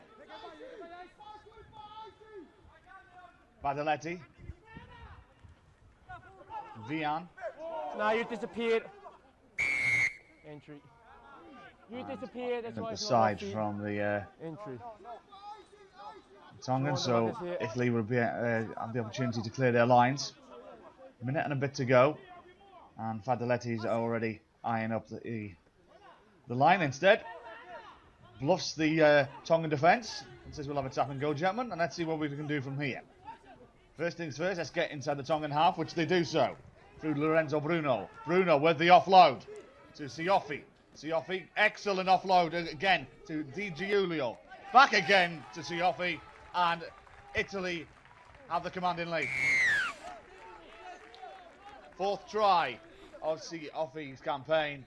S16: Fadeletti. Vian.
S5: Now you disappeared. Entry. You disappeared. That's why
S16: The
S5: it's
S16: side
S5: not
S16: from the
S5: entry.
S16: Tongan, so Italy will be have the opportunity to clear their lines. A minute and a bit to go, and Fadeletti's already eyeing up the line instead. Bluffs the Tongan defence and says we'll have a tap and go, gentlemen, and let's see what we can do from here. First things first, let's get inside the Tongan half, which they do so. Through Lorenzo Bruno. Bruno with the offload to Siofi. Siofi, excellent offload again to Di Giulio. Back again to Siofi, and Italy have the commanding lead. 4th try of Siofi's campaign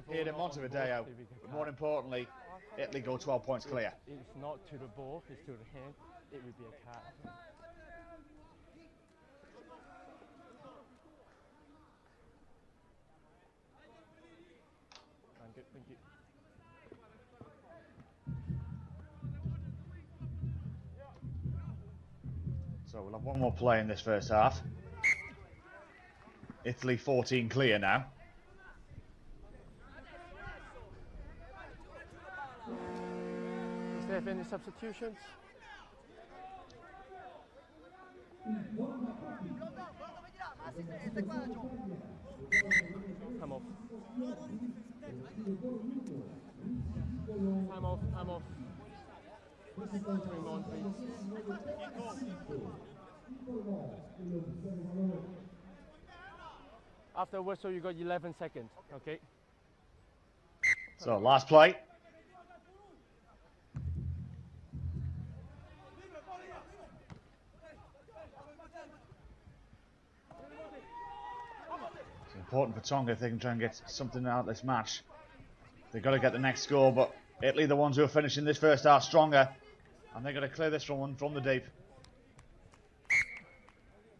S16: here in Montevideo. But more importantly, Italy go 12 points clear.
S5: It's not to the ball, it's to the hand. It would be a cat. Thank you.
S16: So we'll have one more play in this first half. Italy 14 clear now.
S5: Is there any substitutions? Come off. I'm off. Remand, please. After a whistle, you got 11 seconds, okay?
S16: So, last play. It's important for Tonga if they can try and get something out of this match. They've got to get the next score, but Italy, the ones who are finishing this first half stronger, and they're going to clear this one from the deep.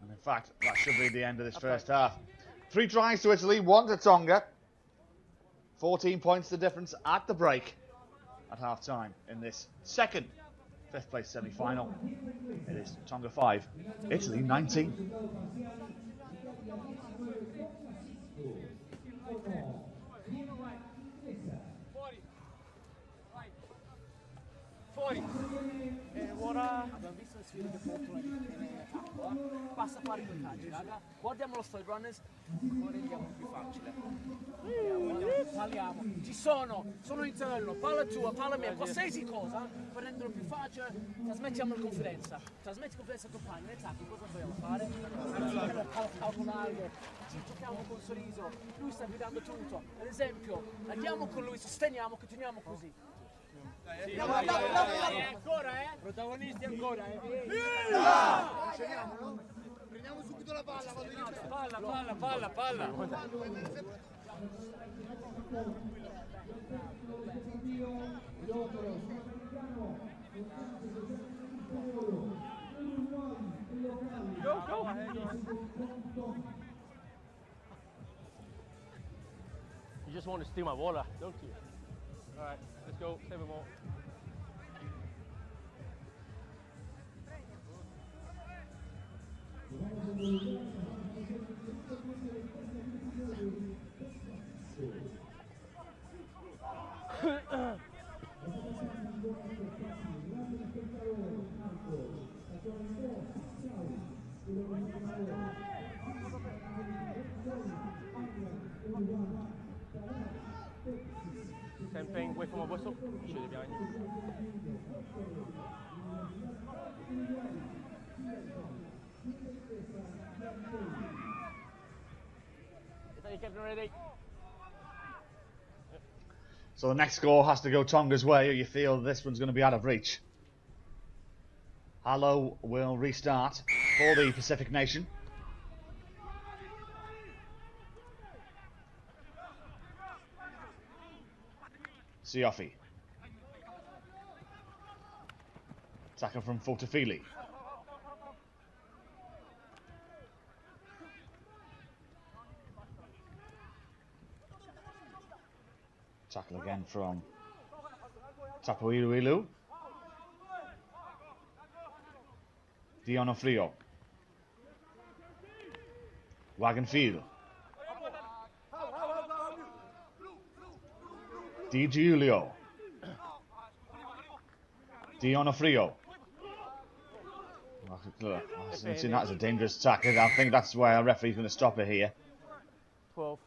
S16: And in fact, that should be the end of this first half. 3 tries to Italy, 1 to Tonga. 14 points the difference at the break at half-time in this second fifth-place semi-final. It is Tonga 5, Italy 19.
S18: Abbiamo visto le sfide che Portugal in Papua, basta fare due calci, raga. Guardiamo lo style runners, lo rendiamo più facile. Parliamo, ci sono interno, palla tua, palla mia, qualsiasi cosa per renderlo più facile, trasmettiamo la confidenza. Trasmetti confidenza al compagno, nel attacco cosa dobbiamo fare? Calcolare, ci giochiamo con un sorriso, lui sta guidando tutto. Ad esempio, andiamo con lui, sosteniamo, continuiamo così.
S9: Ancora,
S18: protagonisti ancora,
S9: Prendiamo subito la palla quando inizia.
S18: Palla.
S9: Go.
S3: You just want to steal my water, don't you? All right, let's go. 7 more. Same thing, wait for my whistle, shoot it behind you. Is that your captain ready?
S16: So the next score has to go Tonga's way, or you feel this one's going to be out of reach. Hallo will restart for the Pacific nation. Siofi. Tackle from Fortafili. Tackle again from Tapuiluilu. Dionofrio. Wagenfield. Di Giulio. Dionofrio. I've seen that as a dangerous tackle. I think that's where our referee's going to stop it here.
S3: 12.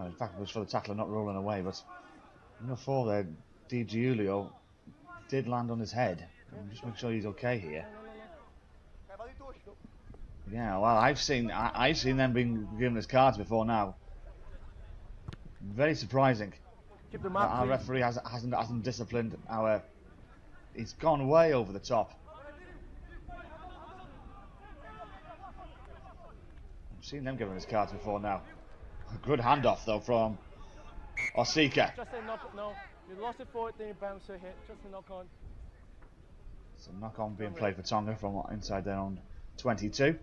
S16: In fact, it was for the tackler not rolling away, but number 4 there, Di Giulio, did land on his head. Just make sure he's okay here. Yeah, well, I've seen them being given as cards before now. Very surprising
S3: Keep the
S16: that
S3: mark,
S16: our
S3: please.
S16: referee hasn't disciplined our. He's gone way over the top. I've seen them given as cards before now. A good handoff though from Osika.
S3: Just a knock, no. You lost it forward, then you bounce a hit. Just a knock on.
S16: So knock on being played for Tonga from inside their own 22.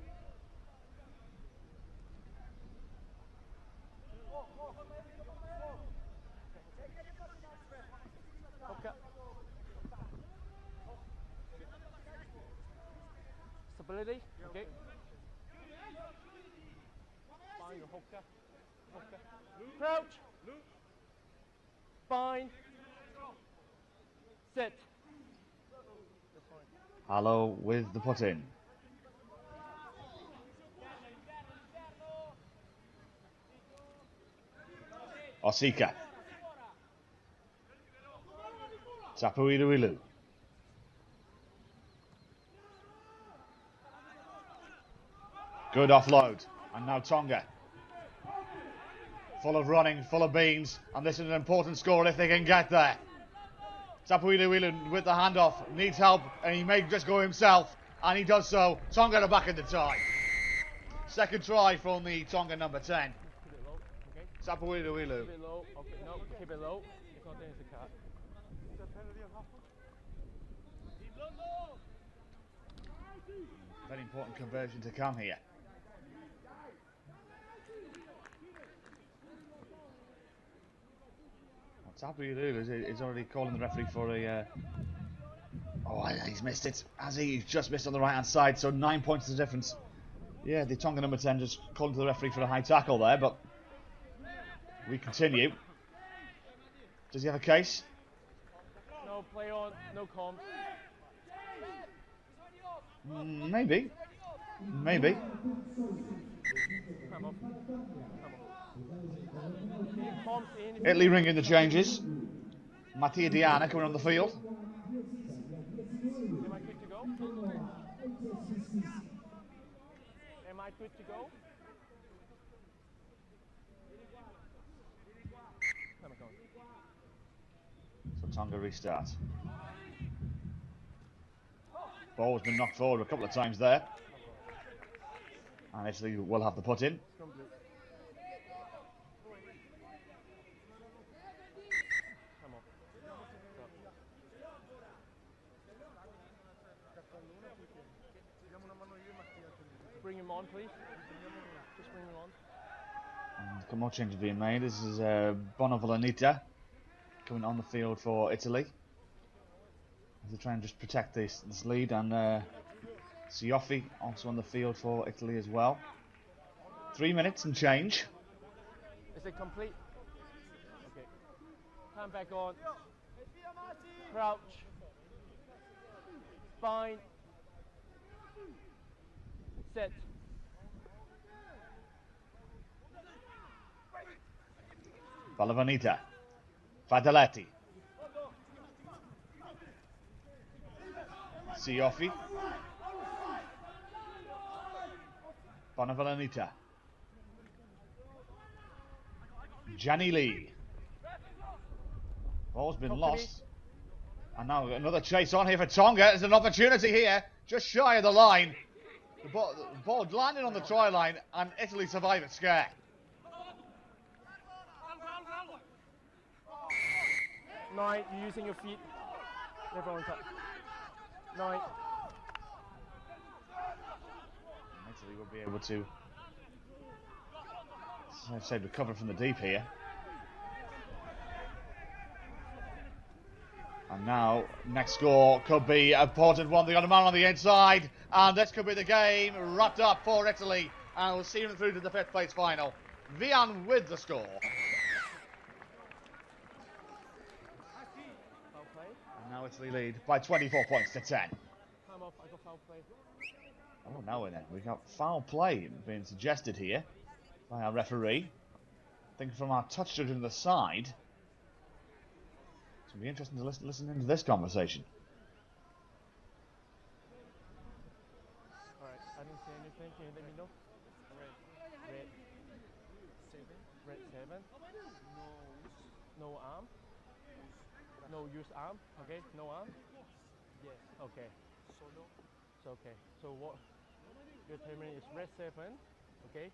S3: Okay. Stability, okay. Find your hooker. Crouch. Bind. Sit.
S16: Hallo with the put in. Osika. Tapuiluilu. Good offload. And now Tonga. Full of running, full of beans. And this is an important score if they can get there. Tapuiluilu with the handoff. Needs help and he may just go himself. And he does so. Tonga are back in the tie. Second try from the Tonga number 10. Tapuiluilu.
S3: Keep it low. Okay, no, keep it low. It's not there, it's a cut.
S16: Very important conversion to come here. Tapu is already calling the referee for a... Oh, he's missed it. Has he? He's just missed on the right-hand side, so 9 points is the difference. Yeah, the Tonga number 10 just calling to the referee for a high tackle there, but we continue. Does he have a case?
S5: No play on, no comms.
S16: Maybe. Maybe.
S5: Come on. Comms in.
S16: Italy ringing the changes. Mattia Diana coming on the field.
S5: Am I good to go? Am I good to go?
S16: So Tonga restart. Ball has been knocked forward a couple of times there. And Italy will have the put in.
S5: Bring him on, please. Just bring him on.
S16: And a couple more changes being made. This is Bonaventura coming on the field for Italy. As they try and just protect this lead, and Cioffi also on the field for Italy as well. 3 minutes and change.
S5: Is it complete? Okay. Hand back on. Crouch. Bind. Set.
S16: Bonaventura. Fadeletti. Cioffi. Bonaventura. Janili. Ball's been lost. And now another chase on here for Tonga. There's an opportunity here, just shy of the line. The ball landed on the try line, and Italy survive it scare.
S5: Nine, you're using your feet. Everyone cut. 9.
S16: Italy will be able to, as I said, recover from the deep here. And now, next score could be a important one. They got a man on the inside, and this could be the game wrapped up for Italy, and we'll see them through to the 5th place final. Vian with the score. And now Italy lead by 24 points to 10.
S5: Time off, I got foul play.
S16: Oh, now then, we've got foul play being suggested here by our referee. I think from our touch judge on the side. It's going to be interesting to listen into this conversation.
S5: Alright, I didn't see anything. Can you let me know? Red. Red. 7. Red 7. No arm. No use arm. Okay, no arm. Yes. Okay. Solo. So okay. So what you're telling me is red 7. Okay.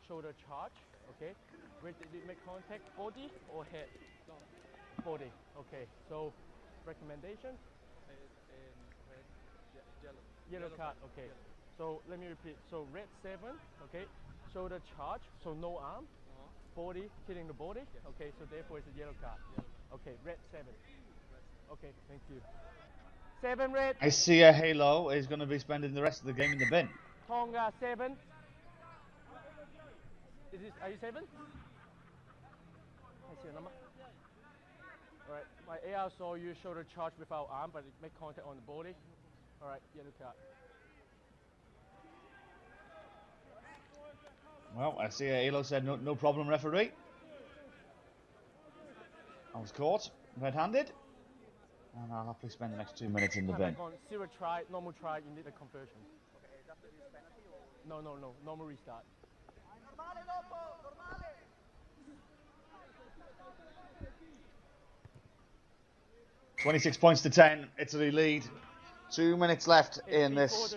S5: Shoulder charge. Okay. Where did it make contact? Body or head? Body. Okay. So recommendation? Yellow card. Okay. So let me repeat. So red 7. Okay. Shoulder charge. So no arm. Body hitting the body. Okay. So therefore it's a yellow card. Okay. Red 7. Okay. Thank you. 7 red.
S16: I see a Halo is going to be spending the rest of the game in the bin.
S5: Tonga 7. Are you 7? I see a number. Alright, my AR saw you shoulder charge without arm, but it made contact on the body. Alright, yellow card.
S16: Well, I see a Halo said no problem, referee. I was caught, red-handed. And I'll happily spend the next 2 minutes in the bin.
S5: 0 try, normal try, you need a conversion. No, normal restart.
S16: 26 points to 10, Italy lead. 2 minutes left in this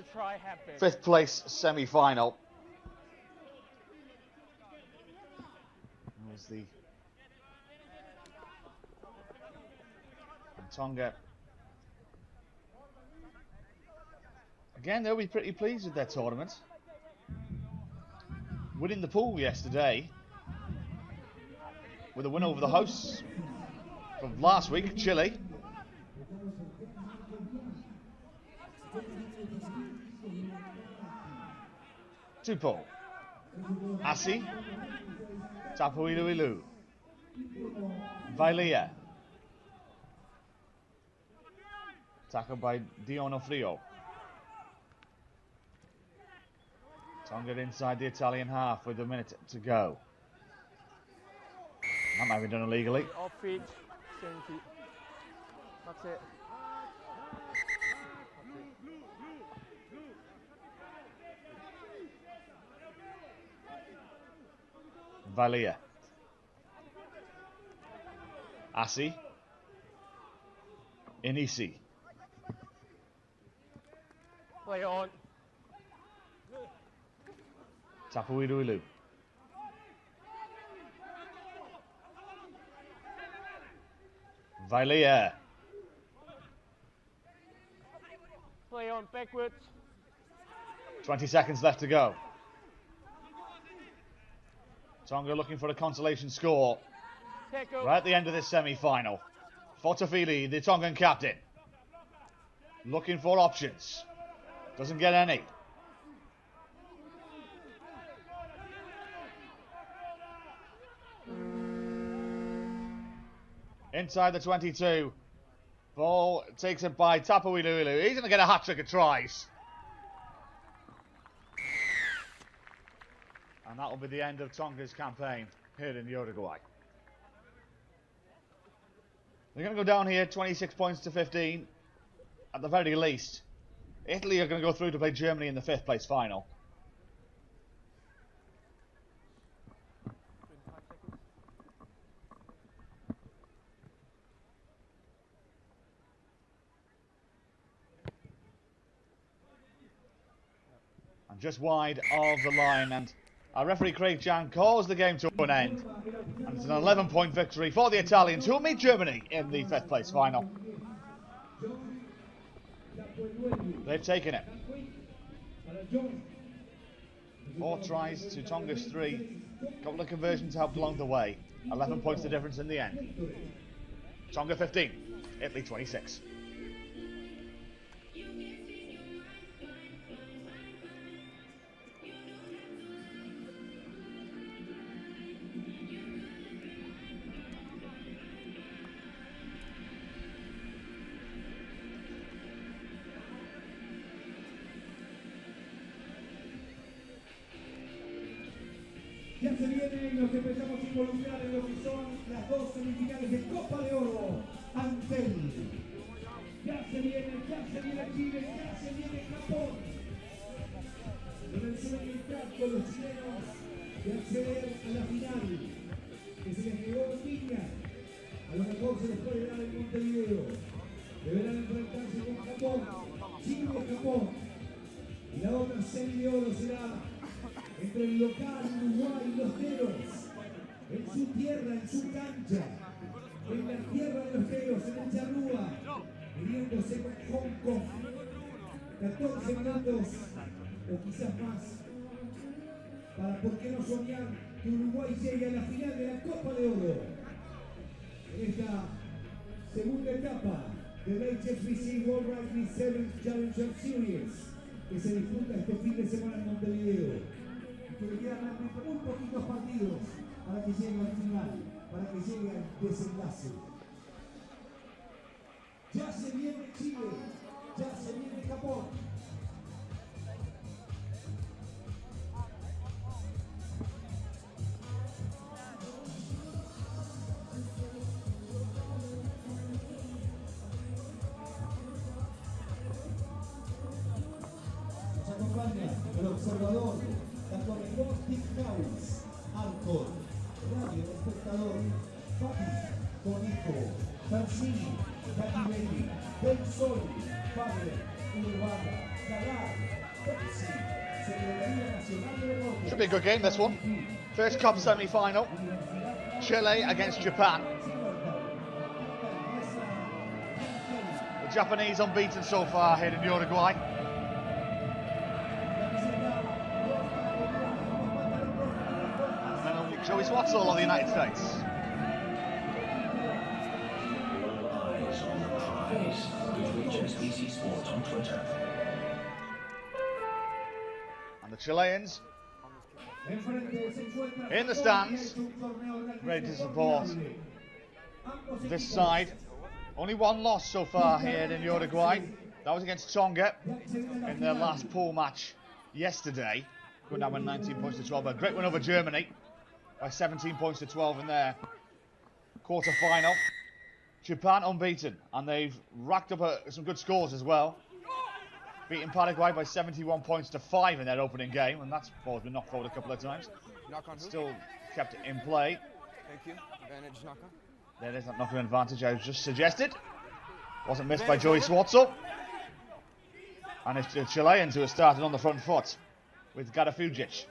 S16: 5th place semi-final. There's the Tonga. Again, they'll be pretty pleased with their tournament. Winning the pool yesterday with a win over the hosts from last week, Chile. Tupo. Asi. Tapuiluilu. Vailia. Tackled by Dionofrio. Tonga inside the Italian half with a minute to go. That might have been done illegally.
S5: Off feet, same feet. That's it.
S16: Valia. Asi. Inisi.
S5: Play on.
S16: Tapuiluilu. Valia.
S5: Play on backwards.
S16: 20 seconds left to go. Tonga looking for a consolation score right at the end of this semi-final. Fotofili, the Tongan captain, looking for options. Doesn't get any. Inside the 22. Ball takes it by Tapuiluilu. He's going to get a hat-trick of tries. And that will be the end of Tonga's campaign here in Uruguay. They're going to go down here 26 points to 15 at the very least. Italy are going to go through to play Germany in the 5th place final. And just wide of the line, and our referee Craig Chan calls the game to an end. And it's an 11-point victory for the Italians, who will meet Germany in the 5th place final. They've taken it. 4 tries to Tonga's 3. A couple of conversions helped along the way. 11 points the difference in the end. Tonga 15, Italy 26.
S6: Ya se vienen los que empezamos a involucrar en lo que son las 2 semifinales de Copa de Oro. Antel. Ya se viene Chile, ya se viene Japón. Con el sueño intacto los chilenos de acceder a la final, que se les negó en Guinea. A lo mejor se les puede dar en Montevideo. Deberán enfrentarse con Japón, Chile y Japón. Y la otra semi de oro será entre el local Uruguay y los Teros, en su tierra, en su cancha, en la tierra de los Teros, en el Charrúa, midiéndose con Hong Kong. 14 minutos o quizás más para, ¿por qué no soñar que Uruguay llegue a la final de la Copa de Oro? En esta segunda etapa del HSBC World Rugby 7 Challenger Series, que se disputa este fin de semana en Montevideo. Que le quedan realmente muy poquitos partidos para que llegue al final, para que llegue al desenlace. Ya se viene Chile, ya se viene Japón. Nos acompaña el observador, tanto a Big House, Alcohol, Radio Espectador, Papi, Tonico, Tansini, Daddy Baby, Del Sol, Padre, Urbana, Calar, Pepsi, Secretaría Nacional de Deportes.
S16: Should be a good game, this one. First Cup semi-final. Chile against Japan. The Japanese unbeaten so far here in Uruguay. Joey Swatzall of the United States.
S6: on Twitter.
S16: And the Chileans in the stands, ready to support this side. Only one loss so far here in Uruguay. That was against Tonga in their last pool match yesterday. Going down with 19 points to 12. A great win over Germany by 17 points to 12 in their quarter-final. Japan unbeaten, and they've racked up some good scores as well. Beating Paraguay by 71 points to 5 in their opening game, and that's ball's been knocked forward a couple of times. Still kept it in play.
S10: Thank you. Advantage knock on.
S16: There is that knocking advantage I was just suggested. Wasn't missed by Joey Swartzel. And it's the Chileans who have started on the front foot with Garafujic.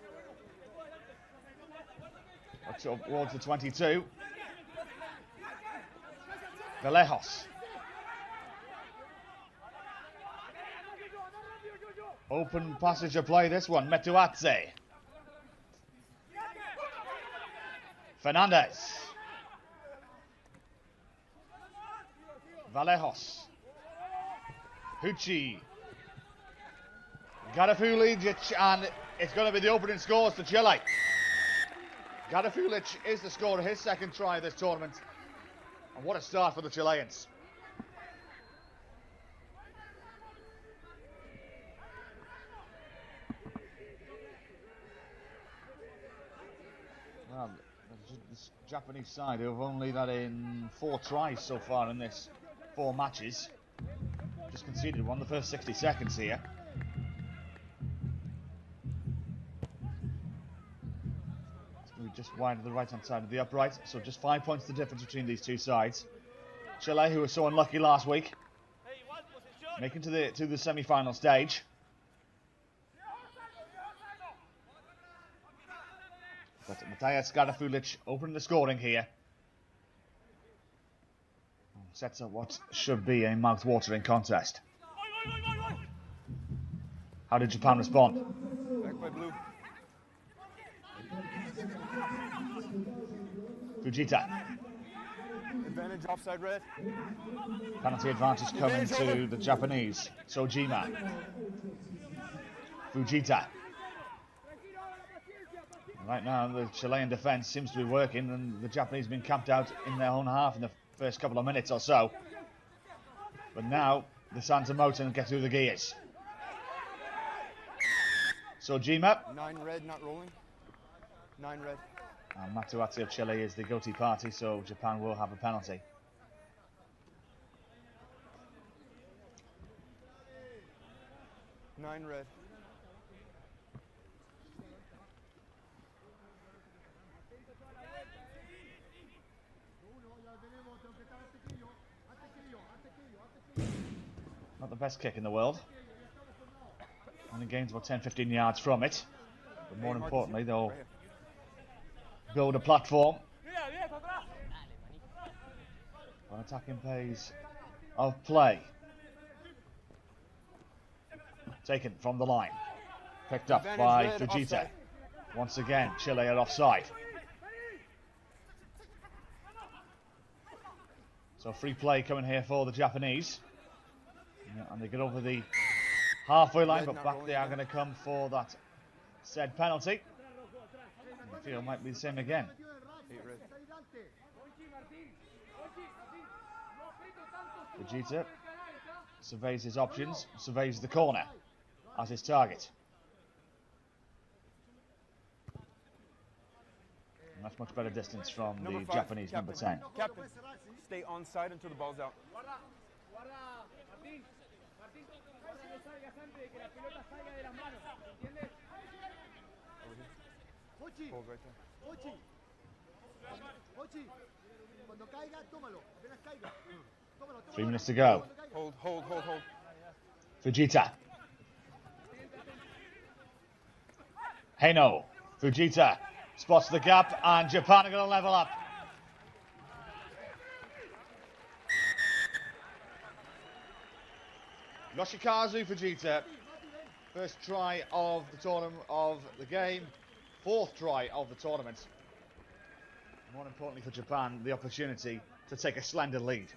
S16: Towards the 22. Vallejos. Open passage of play this one. Metuatze. Fernandez. Vallejos. Hucci. Garafulic, and it's going to be the opening scores to Chile. Garafulic is the scorer, his second try of this tournament. And what a start for the Chileans. Well, this Japanese side who have only let in 4 tries so far in this 4 matches. Just conceded one the first 60 seconds here. Just wide to the right hand side of the upright, so just 5 points the difference between these two sides. Chile, who were so unlucky last week, making to the semi-final stage. But Matthias Garafulic opening the scoring here. Sets up what should be a mouth-watering contest. How did Japan respond?
S10: Back by blue.
S16: Fujita.
S10: Advantage offside red.
S16: Penalty advantage coming to the Japanese. Sojima. Fujita. Right now the Chilean defence seems to be working, and the Japanese have been camped out in their own half in the first couple of minutes or so. But now the Santa Moten get through the gears. Sojima.
S10: 9 red, not rolling. 9 red.
S16: And Matuatsi of Chile is the guilty party, so Japan will have a penalty.
S10: Nine red.
S16: Not the best kick in the world. Only gains about 10-15 yards from it. But more importantly, they'll build a platform. An attacking phase of play. Taken from the line. Picked up by Fujita. Once again, Chile are offside. So free play coming here for the Japanese. And they get over the halfway line, but back they are going to come for that said penalty. And the field might be the same again. Fujita surveys his options, surveys the corner as his target. And that's much better distance from the Japanese number 10.
S10: Captain, stay on side until the ball's out. Hold right there.
S16: 3 minutes to go.
S10: Hold.
S16: Fujita. Heino. Fujita spots the gap, and Japan are going to level up. Yoshikazu Fujita, first try of the tournament, of the game, 4th try of the tournament. More importantly for Japan, the opportunity to take a slender lead.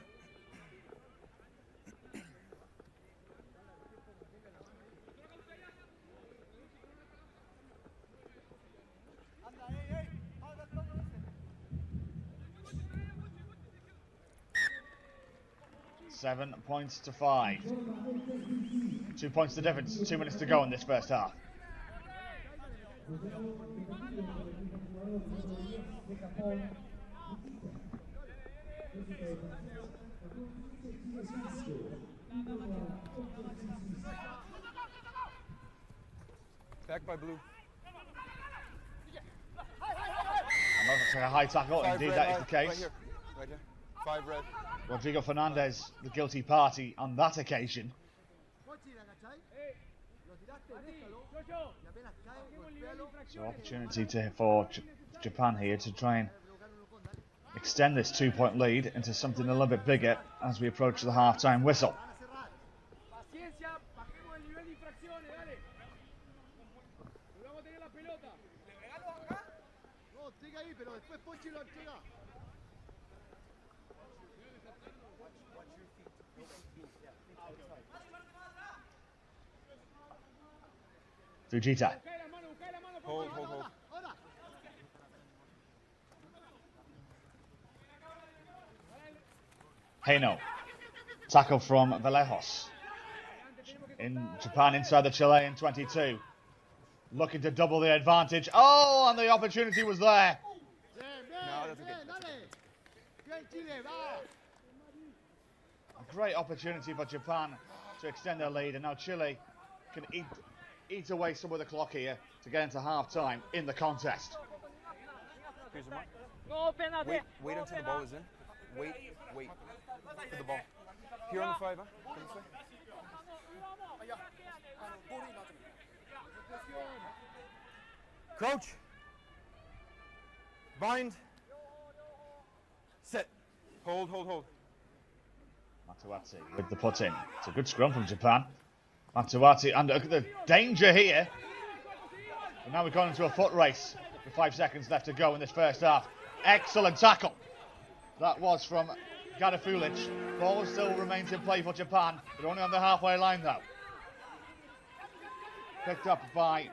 S16: 7 points to 5. 2 points the difference. 2 minutes to go in this first half.
S10: Back by blue.
S16: Another a high tackle. Indeed, that is the case.
S10: Right here. Right here. 5 red.
S16: Rodrigo Fernandez, the guilty party on that occasion. So opportunity for Japan here to try and extend this 2-point lead into something a little bit bigger as we approach the half-time whistle. Fujita.
S10: Hold, hold, hold.
S16: Heino. Tackle from Vallejos. In Japan inside the Chilean 22. Looking to double the advantage. Oh, and the opportunity was there.
S10: No, that's okay.
S16: A great opportunity for Japan to extend their lead, and now Chile can eat away some of the clock here to get into half-time in the contest.
S10: Wait until the ball is in. Wait for the ball. Here on the 5, huh? Can you say? Crouch. Bind. Set. Hold, hold, hold.
S16: Matuati with the put in. It's a good scrum from Japan. Matuati under the danger here. And now we've gone into a foot race with 5 seconds left to go in this first half. Excellent tackle. That was from Gadafulic. Ball still remains in play for Japan, but only on the halfway line though. Picked up by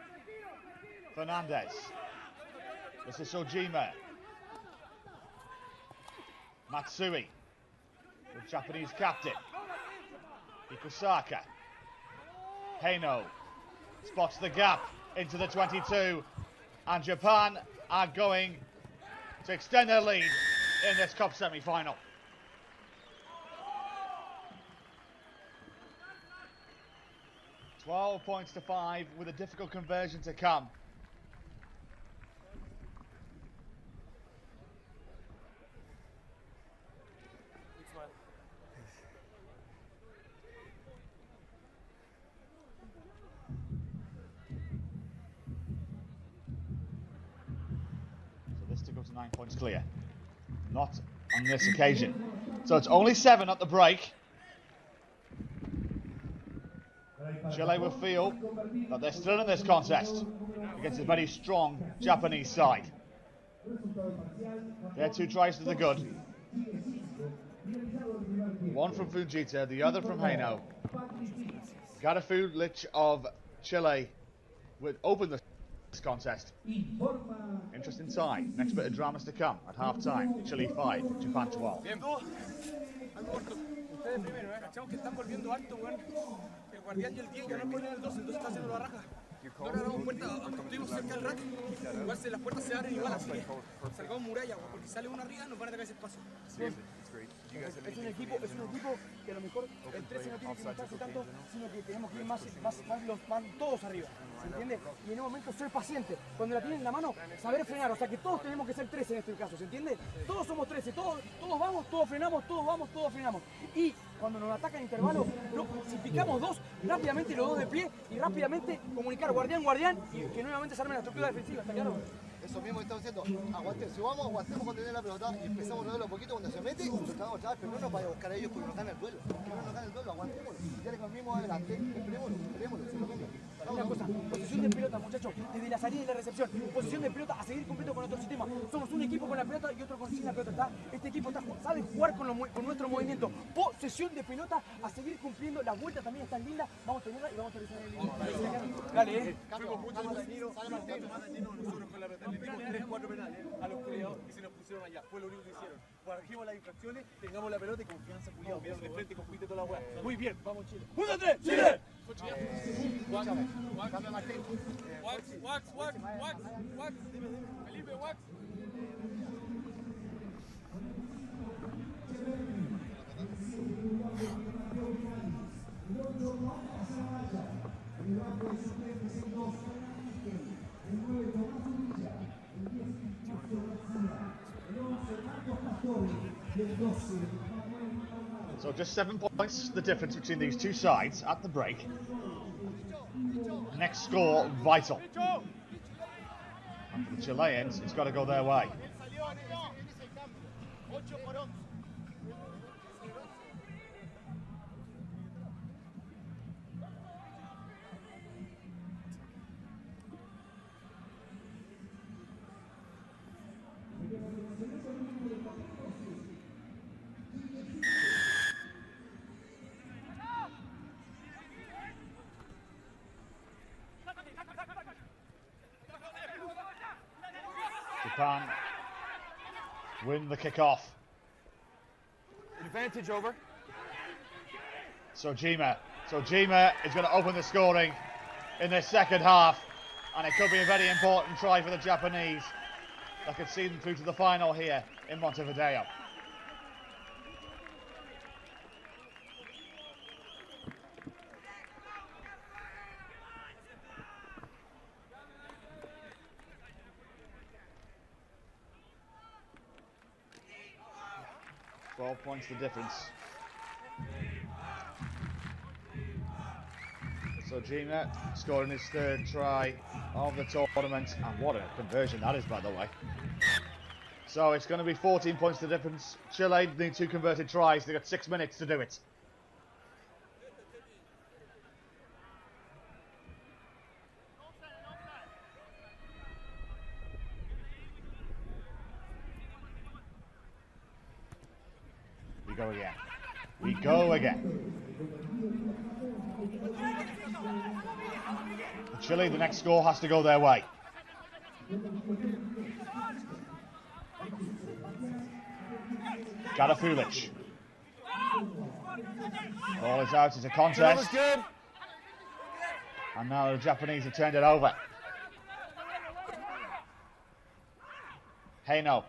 S16: Fernandez. This is Sojima. Matsui, the Japanese captain. Ikusaka. Heino spots the gap into the 22, and Japan are going to extend their lead in this cup semi-final. $12 points to 5 with a difficult conversion to come. So this to go to 9 points clear. Not on this occasion. So it's only 7 at the break. Chile will feel that they're still in this contest against a very strong Japanese side. Their 2 tries to the good. One from Fujita, the other from Heino. Gadafulic of Chile would open this contest. Interesting side. Next bit of dramas to come at half-time. Chile 5, Japan 12.
S11: Ustedes primero, cachamos que están volviendo alto, weón. El guardián y el 10 ya no ponen el 12, el 12 está haciendo la raja. No nos damos cuenta, aunque estuvimos cerca del rack, igual las puertas se abren igual, así que salgamos muralla, weón, porque si sale uno arriba nos van a atacar ese espacio. Es un equipo que a lo mejor el 13 no tiene que montarse tanto, sino que tenemos que ir más van todos arriba, ¿se entiende? Y en un momento ser paciente, cuando la tienen en la mano, saber frenar, o sea que todos tenemos que ser 13 en este caso, ¿se entiende? Todos somos 13, todos vamos, todos frenamos, todos vamos, todos frenamos. Y cuando nos atacan intervalos, si picamos 2, rápidamente los 2 de pie y rápidamente comunicar guardián y que nuevamente se arme la estructura defensiva, ¿está claro?
S4: Eso mismo que estamos diciendo, aguantemos cuando tiene la pelota y empezamos a moverlo un poquito cuando se mete y soltamos atrás, pero no nos vaya a buscar a ellos porque nos gana el duelo. Que no nos gana el duelo, aguantémoslo. Ya le cambiamos adelante, esperémoslo, es lo mismo.
S11: Una cosa, posición de pelota, muchachos, desde la salida y la recepción, posición de pelota a seguir completo con nuestro sistema. Somos un equipo con la pelota y otro sin la pelota, ¿está? Este equipo sabe jugar con nuestro movimiento. Posesión de pelota a seguir cumpliendo, las vueltas también están lindas, vamos a tenerla y vamos a realizar el límite. Dale,
S7: Fuimos mucho sale Martín. Nosotros con la pelota le dimos 3-4 penales a los culiados y se nos pusieron allá. Fue lo único que hicieron.
S9: bajemos las infracciones, tengamos la pelota y confianza, culiado. Mira de frente, compite toda la weá. Muy bien, vamos Chile. ¡1, 3, Chile!
S7: Escúchame, cambia Martín.
S11: Wax. Felipe, wax.
S16: So just 7 points the difference between these two sides at the break. Next score vital. And for the Chileans, it's got to go their way. Japan win the kickoff.
S10: Advantage over.
S16: So Jima is going to open the scoring in this second half, and it could be a very important try for the Japanese that could see them through to the final here in Montevideo. Points the difference. So Gina scoring his third try of the tournament, and what a conversion that is, by the way. So it's going to be 14 points the difference. Chile need 2 converted tries. They've got 6 minutes to do it. We go again. Chile, the next score has to go their way. Garafulic. Ball is out, it's a contest. And now the Japanese have turned it over. Heino.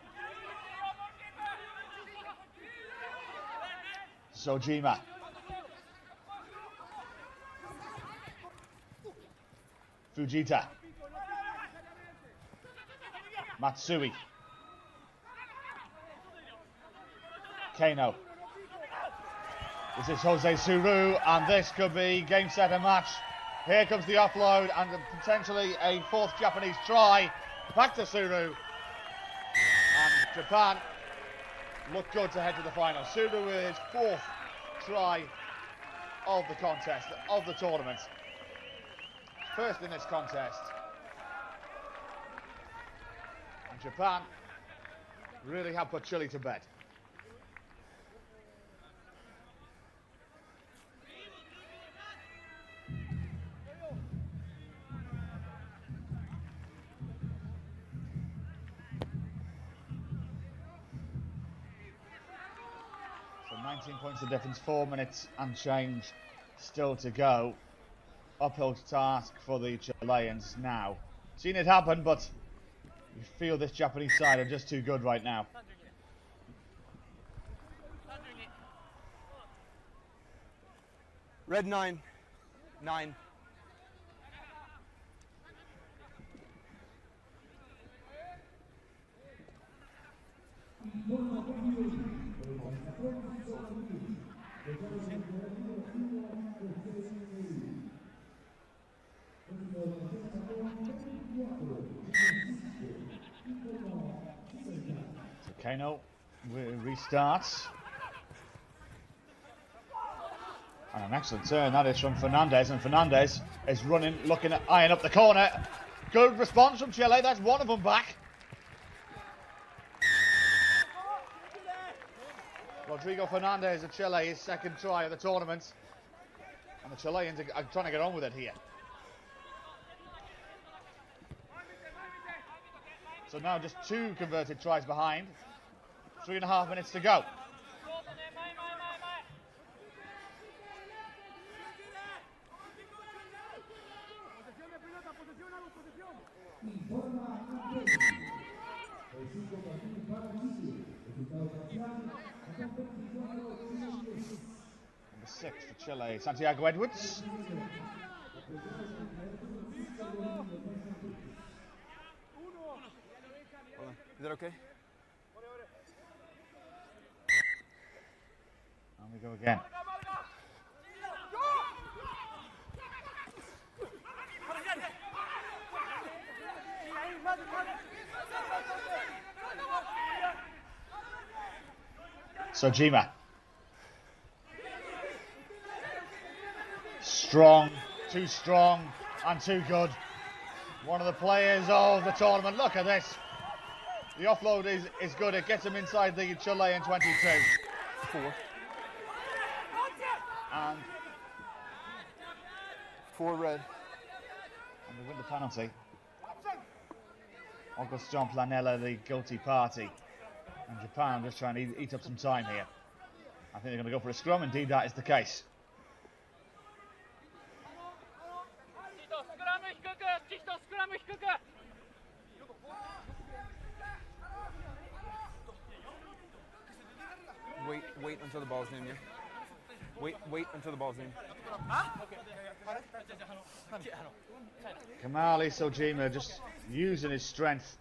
S16: Sojima. Fujita. Matsui. Kano. This is Jose Suru, and this could be game, set, and match. Here comes the offload, and potentially a 4th Japanese try. Back to Suru. And Japan look good to head to the final. Suru with his 4th try of the contest, of the tournament. First in this contest. And Japan really have put Chile to bed. So 19 points of difference, 4 minutes and change still to go. Uphill task for the Chileans now. Seen it happen, but you feel this Japanese side are just too good right now.
S10: Red 9. 9.
S16: So Kano restarts. And an excellent turn that is from Fernandez, and Fernandez is running, looking at eyeing up the corner. Good response from Chile, that's one of them back. Rodrigo Fernandez of Chile, his 2nd try of the tournament. And the Chileans are trying to get on with it here. So now just 2 converted tries behind. 3.5 minutes to go. Number 6 for Chile, Santiago Edwards.
S10: Is that okay?
S16: And we go again. Sojima. Strong, too strong and too good. One of the players of the tournament. Look at this. The offload is good. It gets him inside the Chilean 22.
S10: 4.
S16: And
S10: 4 red.
S16: And they win the penalty. August John Planella, the guilty party. And Japan just trying to eat up some time here. I think they're going to go for a scrum. Indeed, that is the case.
S10: Wait until the ball's in, yeah? Wait until the ball's in.
S16: Kamali Sojima just using his strength.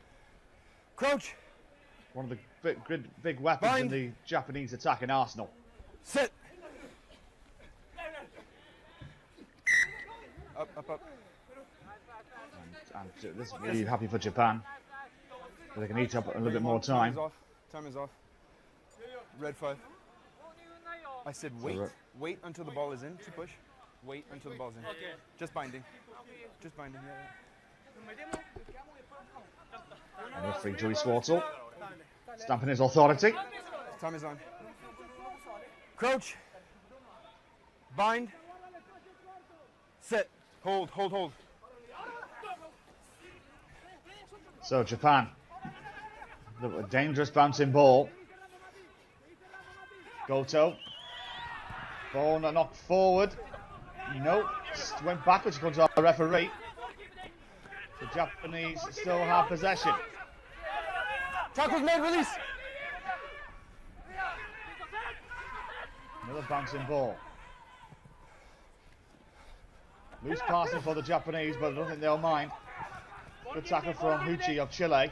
S10: Crouch!
S16: One of the big weapons in the Japanese attacking arsenal.
S10: Sit! Up.
S16: And this is really happy for Japan. They can eat up a little bit more time.
S10: Time is off. Red 5. I said wait. Wait until the ball is in to push. Wait until the ball's in. Okay. Just binding. Just binding, yeah.
S16: And referee Joey Swartzel stamping his authority.
S10: Time is on. Crouch. Bind. Sit. Hold.
S16: So Japan, the dangerous bouncing ball. Goto. Ball knocked forward. No, went backwards according to our referee. The Japanese still have possession.
S10: Tackle's made, release.
S16: Another bouncing ball. Loose passing for the Japanese, but I don't think they'll mind. Good tackle from Huchi of Chile.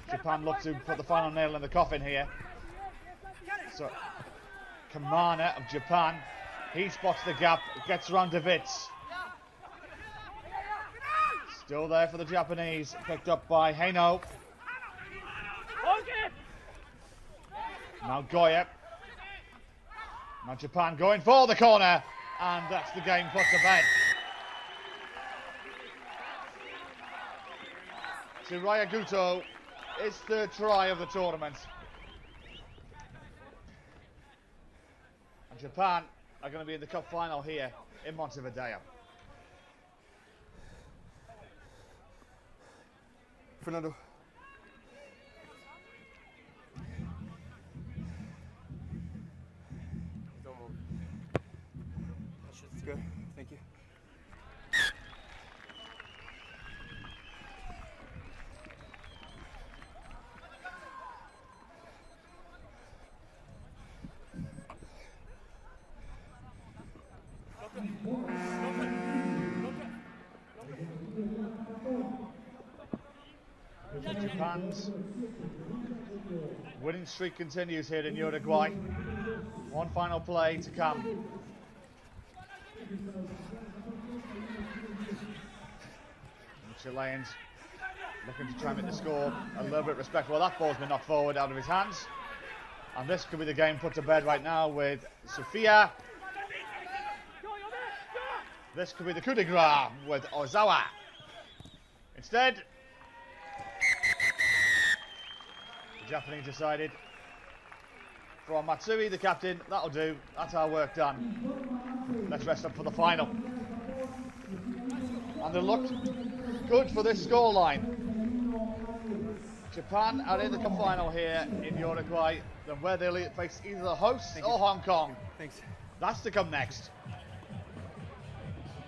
S16: Japan look to put the final nail in the coffin here. So, Kamana of Japan, he spots the gap, gets around Davitz. Still there for the Japanese, picked up by Heino. Now Goya. Now Japan going for the corner, and that's the game put to bed. Tsuraya Guto, his third try of the tournament. And Japan are going to be in the cup final here in Montevideo.
S10: Fernando. It's good. Thank you.
S16: Japan's winning streak continues here in Uruguay. One final play to come. The Chileans looking to try and make the score a little bit respectful. That ball's been knocked forward out of his hands. And this could be the game put to bed right now with Sofia. This could be the coup de grace with Ozawa. Instead, the Japanese decided, from Matsui, the captain, that'll do. That's our work done. Let's rest up for the final. And they looked good for this scoreline. Japan are in the cup final here in Uruguay, then where they'll face either the hosts or Hong Kong.
S10: Thanks.
S16: That's to come next.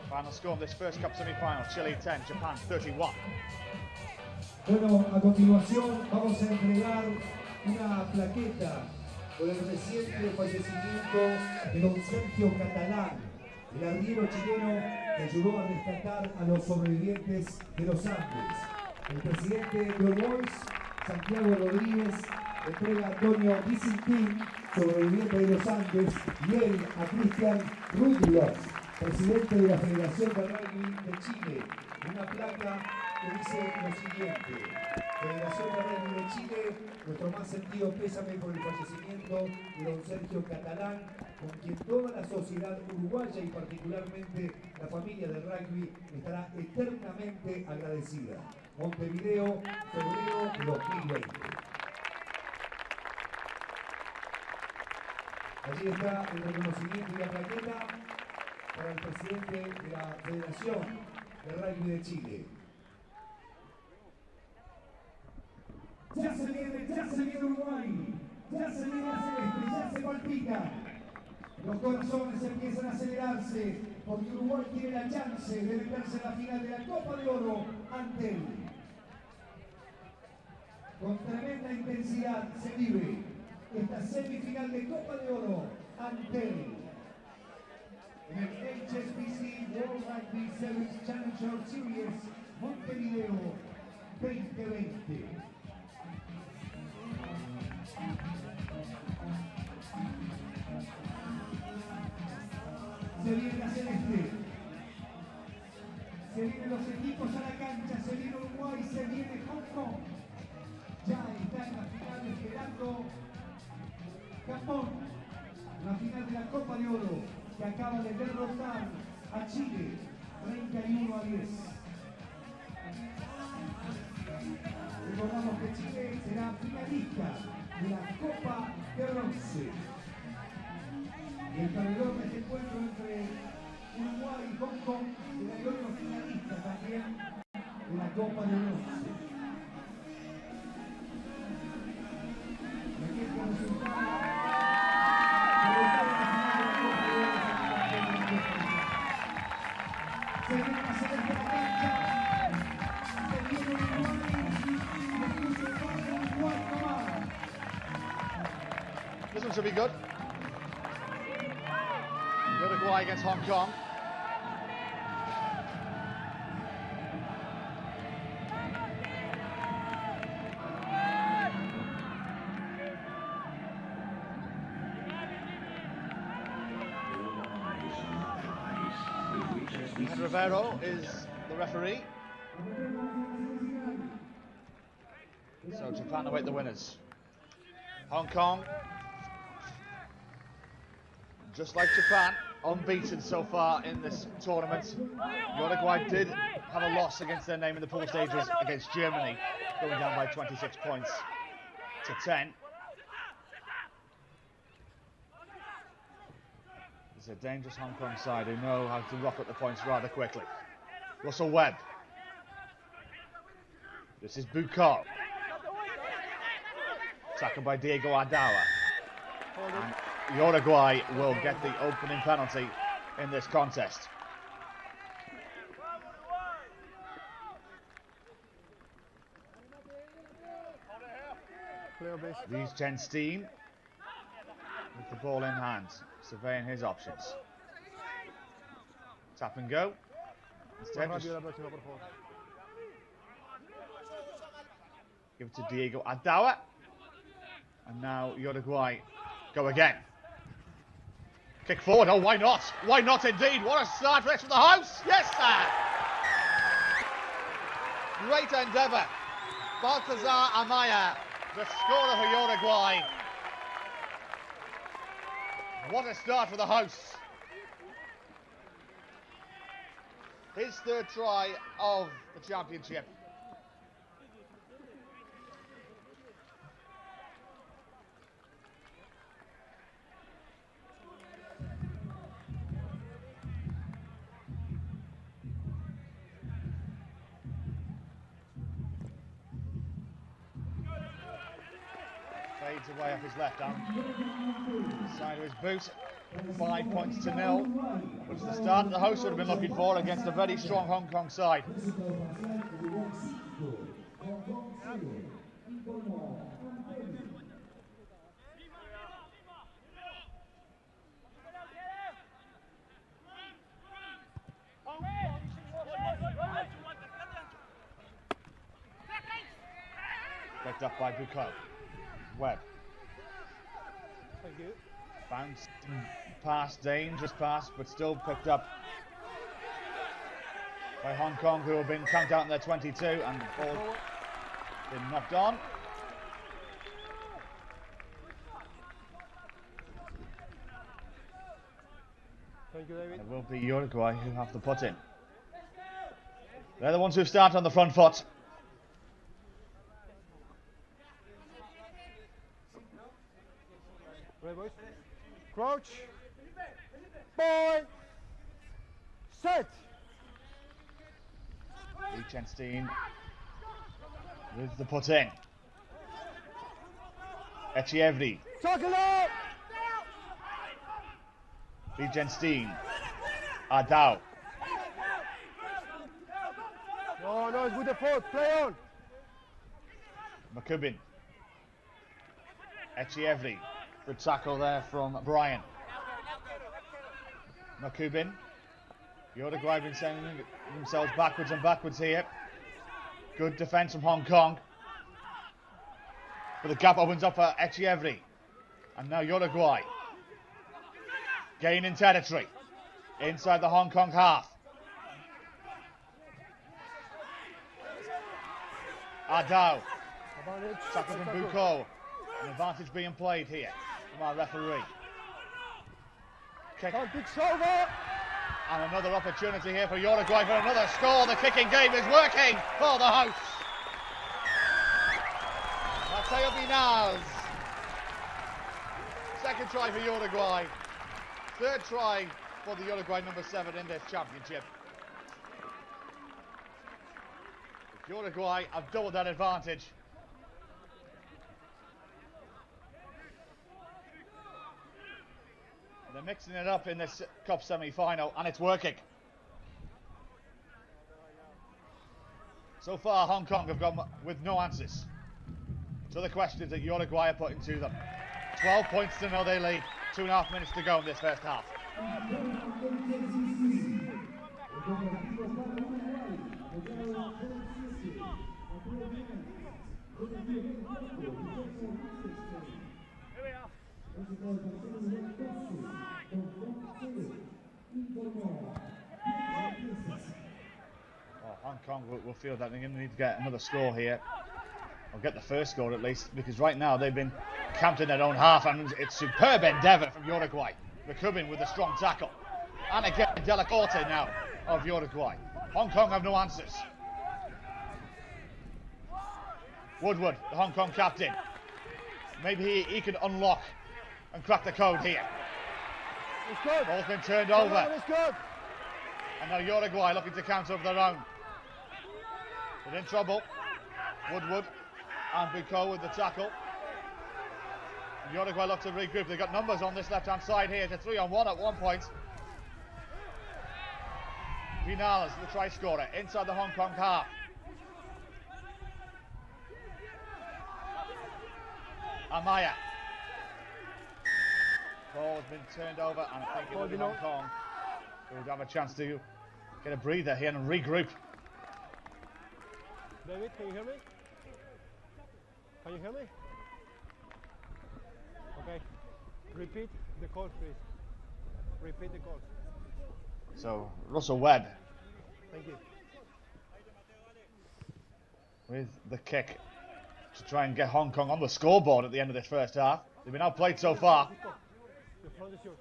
S16: Final score of this first cup semi-final, Chile 10, Japan 31.
S6: Bueno, a continuación vamos a entregar una plaqueta por el reciente fallecimiento de don Sergio Catalán, el arriero chileno que ayudó a rescatar a los sobrevivientes de los Andes. El presidente de Uruguay, Santiago Rodríguez, entrega a Antonio Vicentín, sobreviviente de los Andes, y él a Cristian Rugby, presidente de la Federación de Rugby de Chile, una placa que dice lo siguiente: Federación de Rugby de Chile, nuestro más sentido pésame por el fallecimiento de don Sergio Catalán, con quien toda la sociedad uruguaya y particularmente la familia del rugby estará eternamente agradecida. Montevideo, febrero de 2020. Allí está el reconocimiento y la plaqueta para el presidente de la Federación de Rugby de Chile. Ya se viene Uruguay, ya se viene la celeste, ya se palpita. Los corazones empiezan a acelerarse porque Uruguay tiene la chance de meterse en la final de la Copa de Oro ante él. Con tremenda intensidad se vive esta semifinal de Copa de Oro ante él. En el HSBC World Rugby Sevens Challenger Series Montevideo 2020. Se viene la celeste, se vienen los equipos a la cancha, se viene Uruguay, se viene Hong Kong. Ya está en la final esperando Japón, la final de la Copa de Oro, que acaba de derrotar a Chile 31-10. Recordamos que Chile será finalista de la Copa de Bronce. Y el pabellón de este encuentro entre Uruguay y Hong Kong será el otro finalista también de la Copa de Bronce. Y aquí está el resultado. Se viene la celeste a la cancha. Se viene Uruguay nomás.
S16: This one should be good. Uruguay against Hong Kong. And Rivero is the referee. So Japan await the winners. Hong Kong, just like Japan, unbeaten so far in this tournament. Uruguay did have a loss against their name in the pool stages against Germany, going down by 26 points to 10. It's a dangerous Hong Kong side who know how to rock up the points rather quickly. Russell Webb. This is Bucco. Tackled by Diego Adawa. And Uruguay will get the opening penalty in this contest. These 10 Steen with the ball in hand, surveying his options. Tap and go. Instead, just give it to Diego Adawa. And now Uruguay go again. Kick forward, oh why not? Why not indeed? What a start for the house! Yes sir! Great endeavour. Baltazar Amaya, the scorer for Uruguay. What a start for the house. His third try of the championship. away off his left arm. Side of his boot. 5 points to 0. Which is the start the host would have been looking for against a very strong Hong Kong side. Picked up by Bucco. Webb.
S7: Thank you.
S16: Bounce pass, dangerous pass, but still picked up by Hong Kong, who have been camped out in their 22, and the ball been knocked on.
S7: Thank you, David.
S16: It will be Uruguay who have to put in. They're the ones who start on the front foot.
S7: Right, boys. Crouch. Boy. Set.
S16: Liechtenstein with the put in. Echeverri. Liechtenstein. Adao.
S7: No, it's good effort. Play on.
S16: Makubin. Echeverri. Good tackle there from Brian. Makubin. Uruguay have been sending themselves backwards and backwards here. Good defence from Hong Kong. But the gap opens up for Echeverri. And now Uruguay. Gaining territory. Inside the Hong Kong half. Adao. Tackle from Bucco. An advantage being played here from our referee. Kick. And another opportunity here for Uruguay for another score. The kicking game is working for the hosts. Mateo Binaz. Second try for Uruguay. Third try for the Uruguay number 7 in this championship. Uruguay have doubled that advantage. They're mixing it up in this cup semi-final, and it's working. So far, Hong Kong have gone with no answers to the questions that Uruguay are putting to them. 12 points to 0 they lead. 2.5 minutes to go in this first half. Hong Kong will feel that they're going to need to get another score here, or get the first score at least, because right now they've been camped in their own half, and it's superb endeavour from Uruguay. Makubin with a strong tackle, and again Delacorte now of Uruguay. Hong Kong have no answers. Woodward, the Hong Kong captain, maybe he can unlock and crack the code here. Ball's been turned over. And now Uruguay looking to counter of their own. But in trouble. Woodward and Bucco with the tackle. And Uruguay look to regroup. They've got numbers on this left-hand side here. It's a 3-on-1 at one point. Vinales, the try scorer, inside the Hong Kong half. Amaya. Ball has been turned over, and I think it will be Hong Kong who would have a chance to get a breather here and regroup.
S7: David, can you hear me? Can you hear me? Okay. Repeat the call, please. Repeat the call.
S16: So, Russell Webb.
S7: Thank you.
S16: With the kick to try and get Hong Kong on the scoreboard at the end of this first half. They've been outplayed so far.
S7: The front is yours.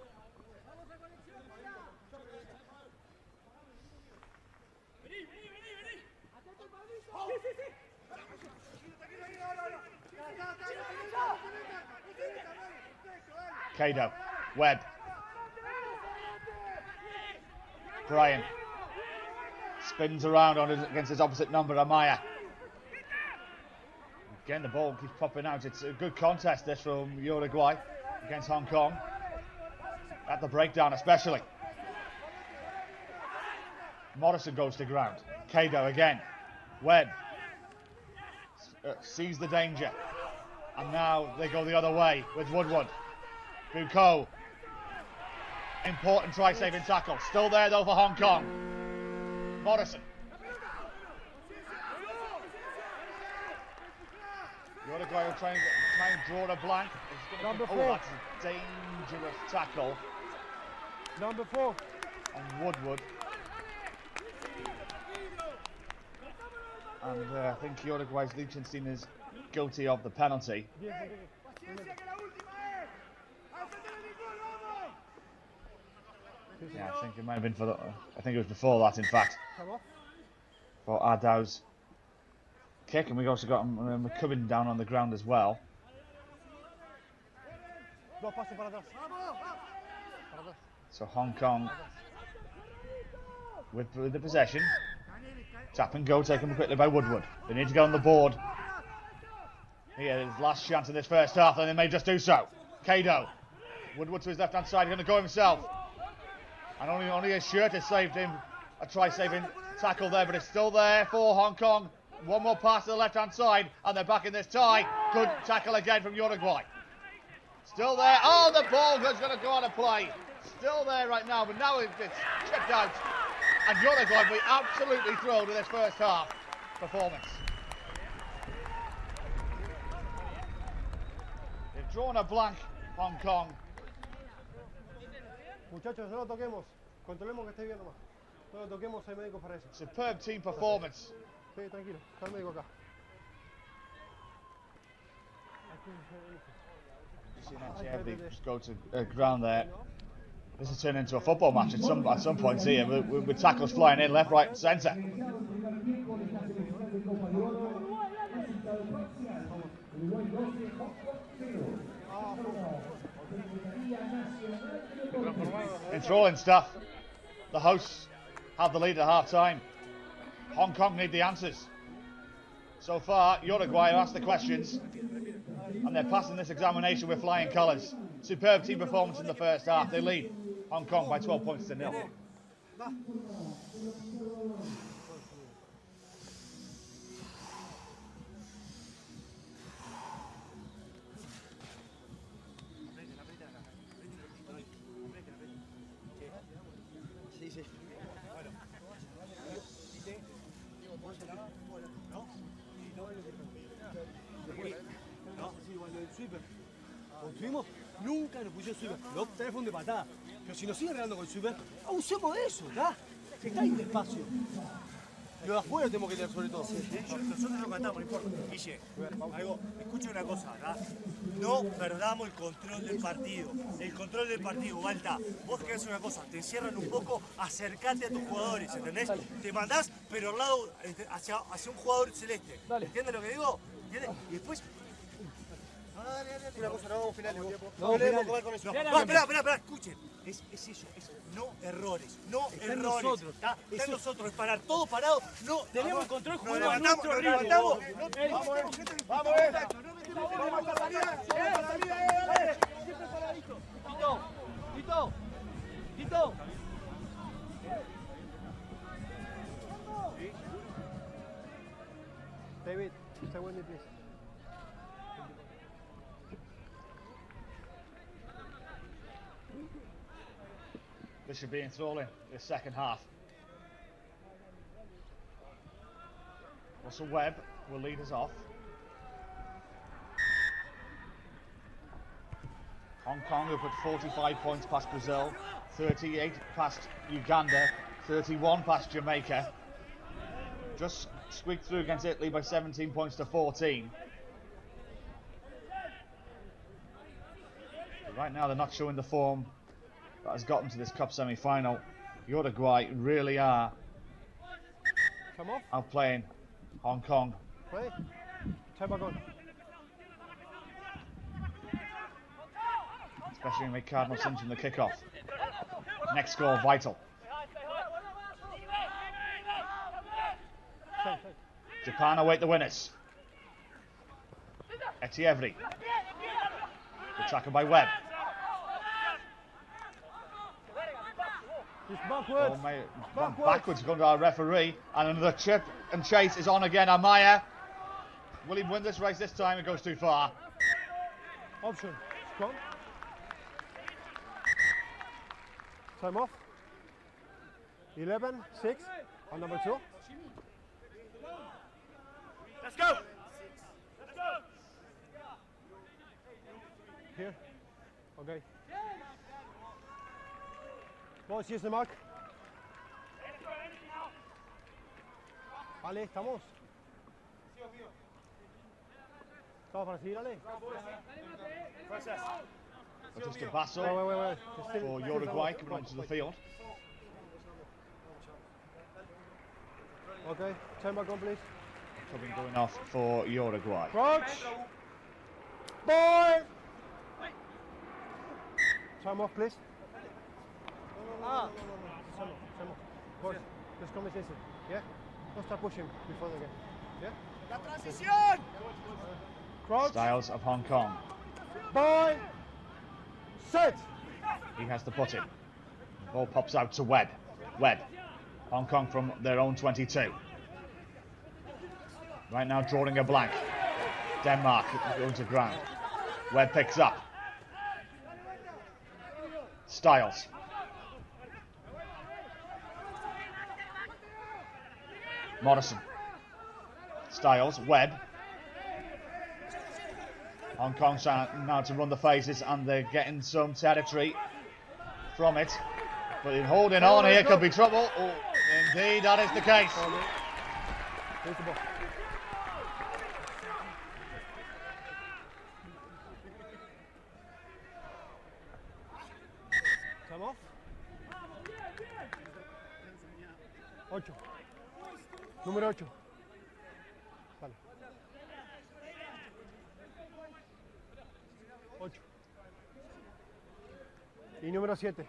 S16: Kado, Webb. Brian spins around on against his opposite number, Amaya. Again, the ball keeps popping out. It's a good contest this from Uruguay against Hong Kong. At the breakdown especially. Morrison goes to ground. Kado again. Webb sees the danger. And now they go the other way with Woodward. Bucco. Important try-saving tackle. Still there though for Hong Kong. Morrison. Uruguay will try and draw a blank.
S9: Number 4.
S16: That's a dangerous tackle.
S9: Number 4.
S16: On Woodward. And I think Uruguay's Liechtenstein is guilty of the penalty. Yeah, I think it might have been for the. I think it was before that, in fact. For Ardau's kick, and we also got McCubbin down on the ground as well. So Hong Kong with the possession. Tap and go taken quickly by Woodward. They need to get on the board. Here, his last chance in this first half, and they may just do so. Kado. Woodward to his left-hand side, he's going to go himself. And only his shirt has saved him. A try-saving tackle there, but it's still there for Hong Kong. One more pass to the left-hand side, and they're back in this tie. Good tackle again from Uruguay. Still there. Oh, the ball is going to go on a play. Still there right now, but now it's chipped out. And Uruguay will be absolutely thrilled with this first half performance. They've drawn a blank, Hong Kong.
S9: Muchachos, no lo toquemos. Controlemos que esté bien nomás. No lo toquemos, hay médicos para eso.
S16: Superb team performance.
S9: Sí, tranquilo. Está el médico acá.
S16: They just go to ground there. This has turned into a football match at some points here, with tackles flying in left, right, and centre. Enthralling stuff. The hosts have the lead at half-time. Hong Kong need the answers. So far, Uruguay have asked the questions, and they're passing this examination with flying colours. Superb team performance in the first half. They lead Hong Kong by 12 points to 0.
S9: Construimos, nunca nos pusieron sweeper. No, teléfono de patada. Pero si nos siguen regalando con el sweeper, usemos de eso, ¿está? Está ahí despacio. Lo de afuera tenemos que tener sobre todo.
S19: Nosotros no cantamos, no importa. Guille, escucha una cosa, ¿verdad? No perdamos el control del partido. El control del partido, Balta. Vos querés una cosa, te encierran un poco, acercate a tus jugadores, ¿entendés? Dale. Te mandás, pero al lado, hacia un jugador celeste. Dale. ¿Entiendes lo que digo? ¿Entiendes? Y después...
S9: Una cosa, no vamos finales.
S19: No podemos comer con eso. No, espera, escuchen. Es eso, no errores, no
S9: está
S19: errores.
S9: Nosotros,
S19: está en nosotros, es parar todo parado. No,
S12: tenemos control,
S19: nos levantamos. Vamos,
S9: vamos a la salida. Siempre paradito. Tito. David, stay with me, please.
S16: This should be enthralling, this second half. Russell Webb will lead us off. Hong Kong have put 45 points past Brazil, 38 past Uganda, 31 past Jamaica. Just squeaked through against Italy by 17 points to 14. But right now they're not showing the form that has got them to this cup semi-final. Uruguay really are outplaying Hong Kong. Especially when Cardinal Sins from the kickoff. Next score vital. Japan await the winners. Etievri. Good tackle by Webb.
S7: Backwards.
S16: Backwards going to our referee. And another chip and chase is on again. Amaya. Will he win this race this time? It goes too far.
S7: Option. Strong. Time off. 11, 6, on number 2.
S9: Let's go! Let's go!
S7: Here. Okay. Boys, here's the mark. Ale, ¿estamos? ¿Estamos para seguir, Ale?
S16: Just a Basso for Uruguay coming onto the field.
S7: Okay, time back on, please.
S16: Something going off for Uruguay.
S7: Crouch! Boy! Time off, please. Time off. Boys, let's come this. Yeah? Don't start pushing before the game. Yeah?
S9: La transición!
S7: Crouch.
S16: Styles of Hong Kong.
S7: Boy! Set!
S16: He has to put it. The ball pops out to Webb. Webb. Hong Kong from their own 22. Right now drawing a blank. Denmark going to ground. Webb picks up. Styles. Morrison. Styles. Webb. Hong Kong now to run the phases and they're getting some territory from it. But in holding on here could be trouble. Oh, indeed, that is the case.
S7: Here's the ball. Time off. 8. Número 8. Vale. 8. Y número 7.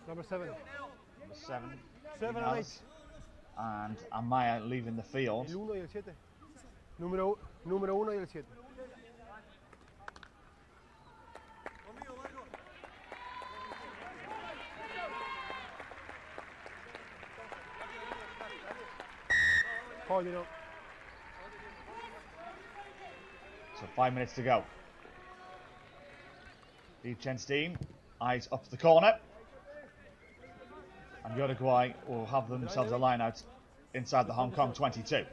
S7: Number 7.
S16: Number 7.
S7: 7 and 8.
S16: And Amaya leaving the field.
S7: El 1 y el 7. Número 1 y el 7. Oh, you know.
S16: So 5 minutes to go. Liechtenstein, eyes up the corner. And Uruguay will have themselves a line out inside the Hong Kong 22.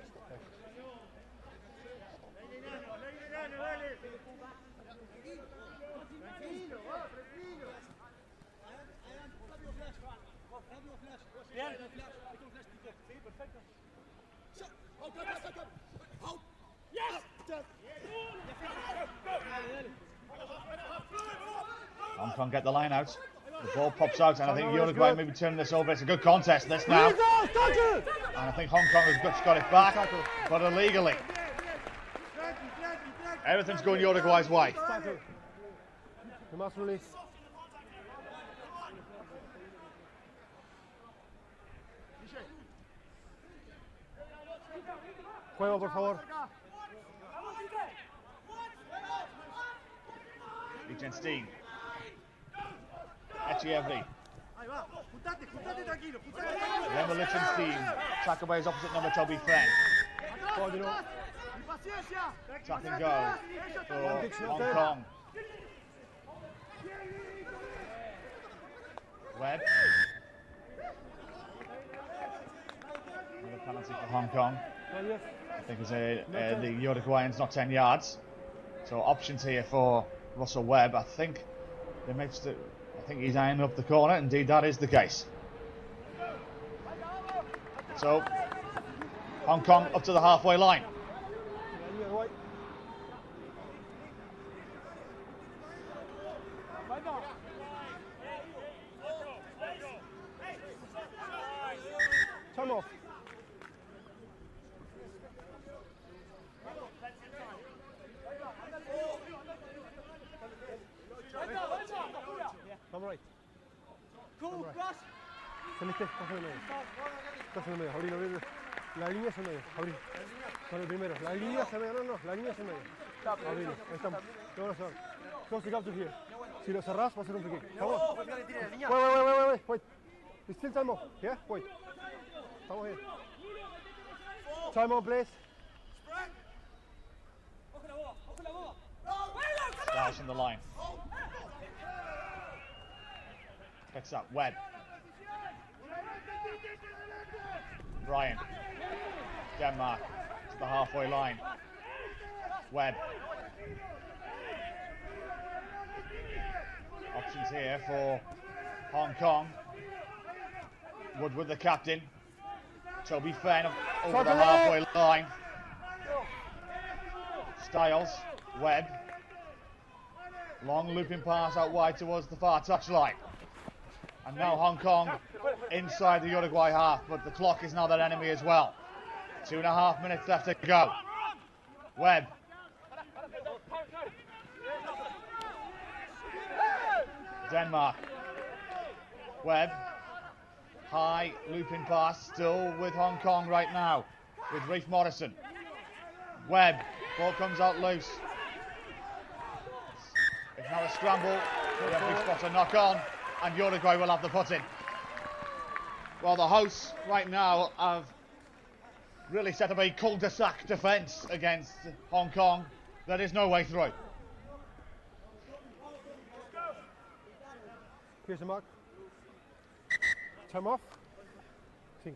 S16: Hong Kong get the line out. The ball pops out, and I think Uruguay maybe turning this over. It's a good contest, this now. And I think Hong Kong has just got it back, but illegally. Everything's going Uruguay's way.
S7: You must release. Juego, por favor.
S16: Liechtenstein. Etievri. Remember Liechtenstein. Tackle by his opposite number, Toby Friend. Tap and go for Hong Kong. Webb. Another penalty for Hong Kong. I think it's the Uruguayans not 10 yards. So options here for Russell Webb. I think they may still. I think he's eyeing up the corner. Indeed, that is the case. So Hong Kong up to the halfway line.
S7: Time off. Come right.
S9: Cool, cross.
S7: Saliste, estás en el medio. Estás en el medio, abrir. La línea es en medio, abrí. Con el primero. La línea es en medio, no, la línea es en medio. Abrí, ahí estamos. Vamos a ver. Close the gap to here. Si lo cerrás, va a ser un free kick. ¿Estamos? Wait. Still time off. Yeah? Wait. Estamos bien. Time on, please.
S16: Styles from the line. Picks up. Webb. Ryan. Denmark to the halfway line. Webb. Options here for Hong Kong. Woodward, the captain. Toby Fenn over the halfway line. Styles. Webb. Long looping pass out wide towards the far touchline. And now Hong Kong inside the Uruguay half, but the clock is now their enemy as well. 2.5 minutes left to go. Webb. Denmark. Webb. High looping pass still with Hong Kong right now with Reef Morrison. Webb. Ball comes out loose. It's now a scramble. The referee spots a knock on, and Uruguay will have the put in. Well, the hosts right now have really set up a cul-de-sac defence against Hong Kong. There is no way through.
S7: Here's the mark. Time off. 5.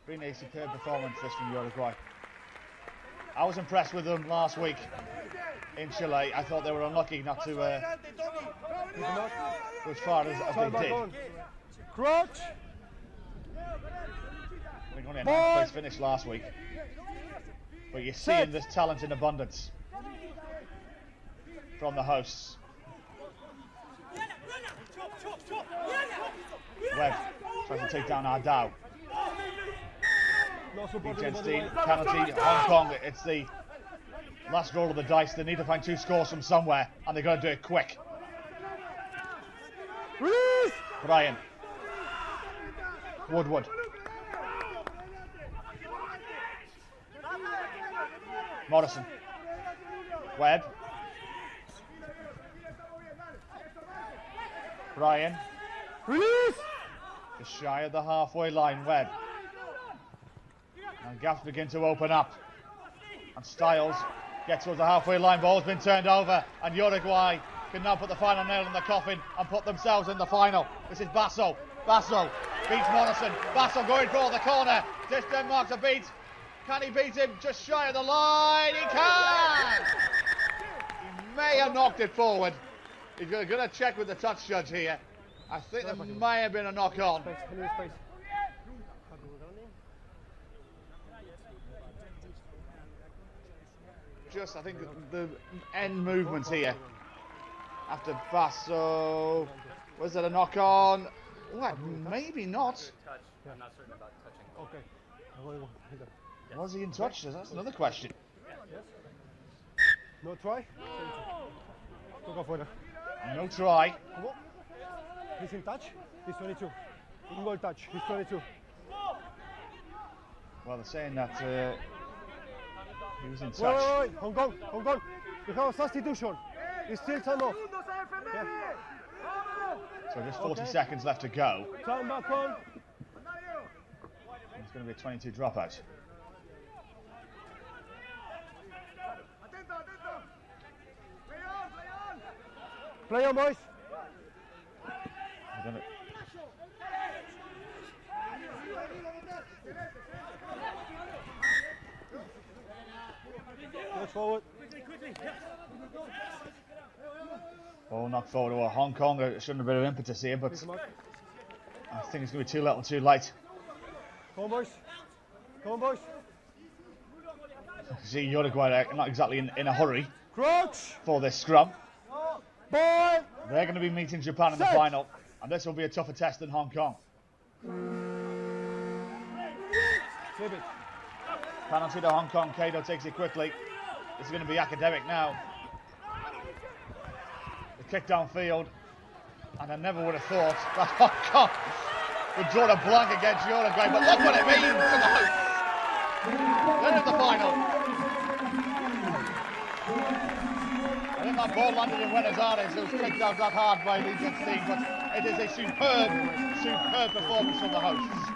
S16: Been a superb performance this from Uruguay. I was impressed with them last week in Chile. I thought they were unlucky not to go as far as they did.
S7: Crouch.
S16: I think only a 9th place finish last week. But you're seeing this talent in abundance from the hosts. Webb tries to take down Ardao. Stein, penalty, Hong Kong. It's the last roll of the dice. They need to find 2 scores from somewhere, and they've got to do it quick. Brian. Woodward. Morrison. Webb. Brian.
S7: Release!
S16: Just shy of the halfway line, Webb. And gaps begin to open up. And Styles gets towards the halfway line. Ball's been turned over. And Uruguay can now put the final nail in the coffin and put themselves in the final. This is Basso. Basso beats Morrison. Basso going for the corner. This Denmark to beat. Can he beat him just shy of the line? He can! He may have knocked it forward. He's going to check with the touch judge here. I think there may have been a knock on. Just, I think, the end movement here. After Basso. Was it a knock on? What? Maybe not.
S3: I'm not certain about touching.
S7: Okay.
S16: Was he in touch? That's another question.
S7: Yes. No try? Toca afuera.
S16: No try.
S7: He's in touch. He's 22. In goal touch. He's 22.
S16: Well, they're saying that he was in touch.
S7: Wait. Hong Kong. We have a substitution. It's still time off. Yeah.
S16: So just 40 seconds left to go.
S7: Time back on.
S16: It's going to be a 22 dropout.
S7: Play on, boys. Go forward.
S16: Ball knocked forward to Hong Kong. Shouldn't have been an impetus here, but I think it's going to be too little, too late.
S7: Come on, boys.
S16: See Uruguay not exactly in a hurry
S7: Crouch.
S16: for this scrum.
S7: Boy.
S16: They're going to be meeting Japan in the final, and this will be a tougher test than Hong Kong. Penalty to Hong Kong. Kato takes it quickly. This is going to be academic now. The kick downfield. And I never would have thought that Hong Kong would draw a blank against Uruguay, but look what it means for the host. Then in the final. I think that ball landed in Buenos Aires. It was kicked out that hard by the Egypt team, but it is a superb performance from the hosts.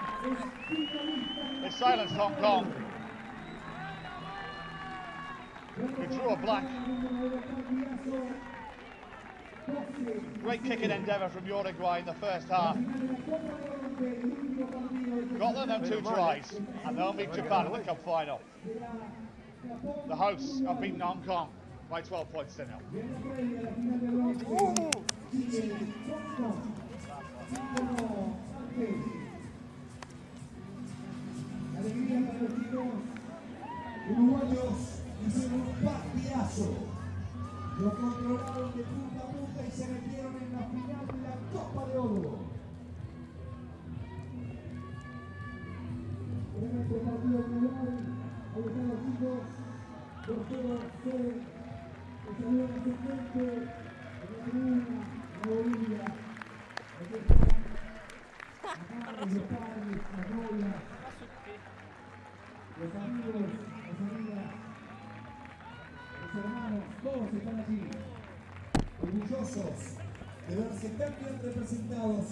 S16: They silenced Hong Kong. They drew a blank. Great kicking endeavour from Uruguay in the first half. Got them 2 tries, and they'll meet Japan in the cup final. The hosts have beaten Hong Kong by 12 points to 0.
S6: Uruguayos hicieron un partidazo. Lo controlaron de punta a punta y se metieron en la final de la Copa de Oro. En este partido final, ahí están los chicos, portero C, que salió en el frente, en la tribuna, la Bolivia. Aquí están los padres, las novias, los amigos, las amigas, los hermanos, todos están allí, orgullosos de verse tan bien representados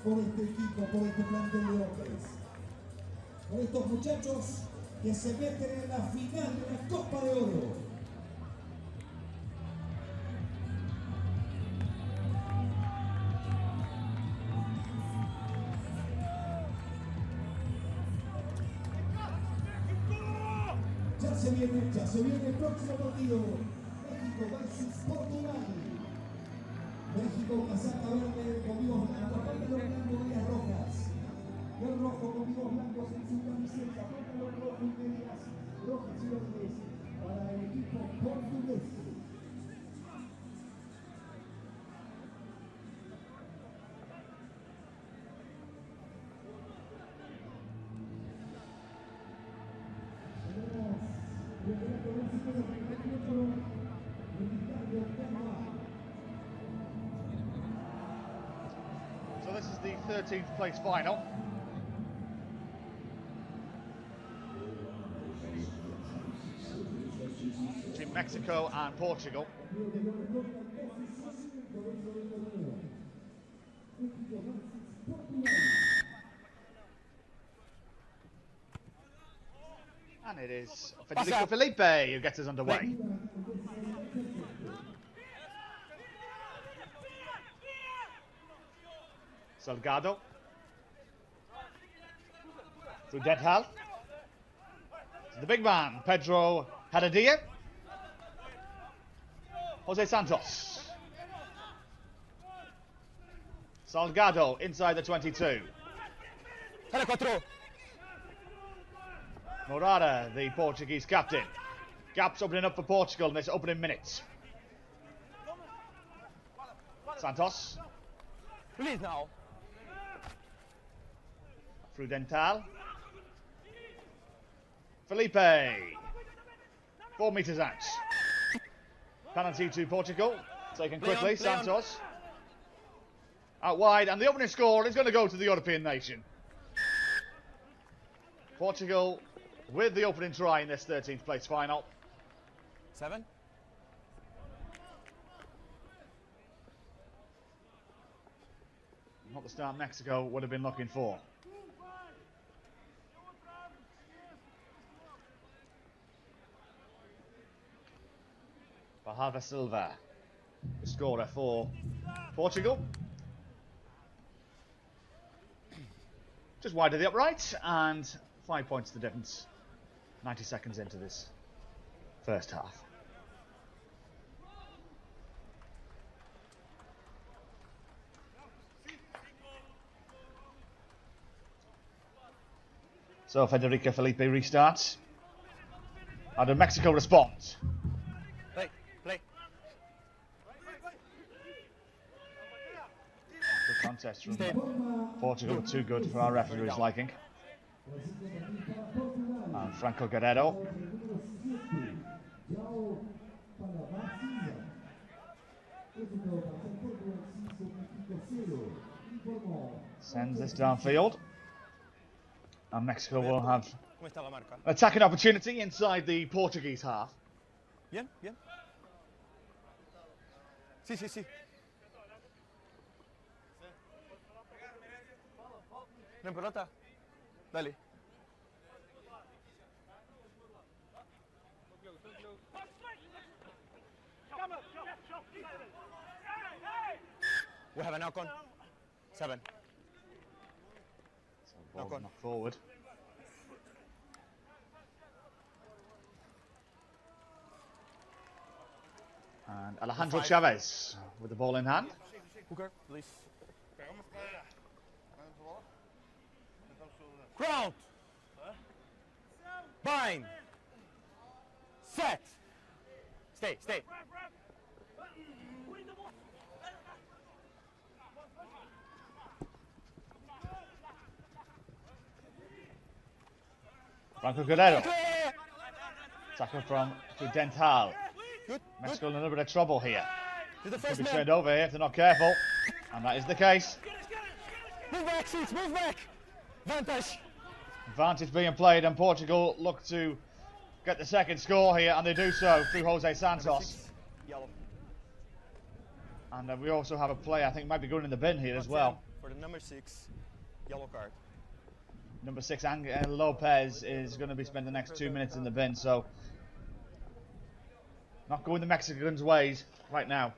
S6: por este equipo, por este plantel de hombres. Por estos muchachos que se meten en la final de la Copa de Oro. Ya se viene el próximo partido. México versus Portugal. México casaca verde con vivos blancos, pantalón blanco, medias rojas. Y el rojo con vivos blancos en su camiseta, pantalón rojo y medias rojas y verdes para el equipo portugués.
S16: So this is the 13th place final. Between Mexico and Portugal. And it is Federico Felipe who gets us underway. Salgado. Through Dental. The big man, Pedro Heredia. Jose Santos. Salgado inside the 22. Morata, the Portuguese captain. Gaps opening up for Portugal in this opening minutes. Santos.
S5: Release now.
S16: Through Dental. Felipe. 4 meters out. Penalty to Portugal. Taken quickly. Santos. Out wide. And the opening score is going to go to the European nation. Portugal with the opening try in this 13th place final.
S5: 7.
S16: Not the start Mexico would have been looking for. Bernardo Silva, the scorer for Portugal. Just wide of the upright, and 5 points the difference. 90 seconds into this first half. So Federico Felipe restarts. How did Mexico respond?
S5: Play.
S16: Good contest from Portugal, too good for our referee's liking. And Franco Guerrero. Sends this downfield. And Mexico will have
S3: ¿Cómo está la marca?
S16: attacking opportunity inside the Portuguese half.
S3: Bien, bien. Sí, sí, sí. ¿No pelota? Dale. We have a knock on. 7.
S16: So ball knocked forward. And Alejandro Chavez with the ball in hand.
S3: Hooker, please. Ground. Bind. Set. Stay, stay.
S16: Franco Guerrero. Tackle from Dental. Mexico in a little bit of trouble here. Could be turned over here if they're not careful. And that is the case.
S3: Move back, Seats, move back. Vantage.
S16: Advantage being played, and Portugal look to get the second score here, and they do so through Jose Santos.
S3: Yellow.
S16: And we also have a play, I think, might be going in the bin here as well.
S3: For the number 6, yellow card.
S16: Number 6, Angel Lopez, is going to be spending the next 2 minutes in the bin, so not going the Mexicans' ways right now.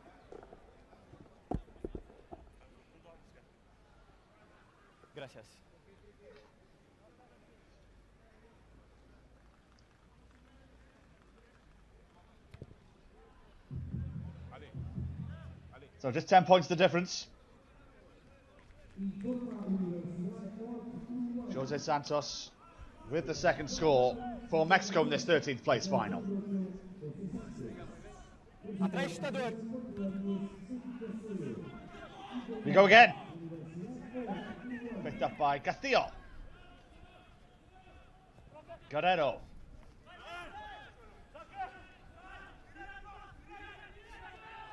S3: Gracias.
S16: So just 10 points the difference. Jose Santos with the second score for Mexico in this 13th place final. We go again. Picked up by Castillo. Guerrero.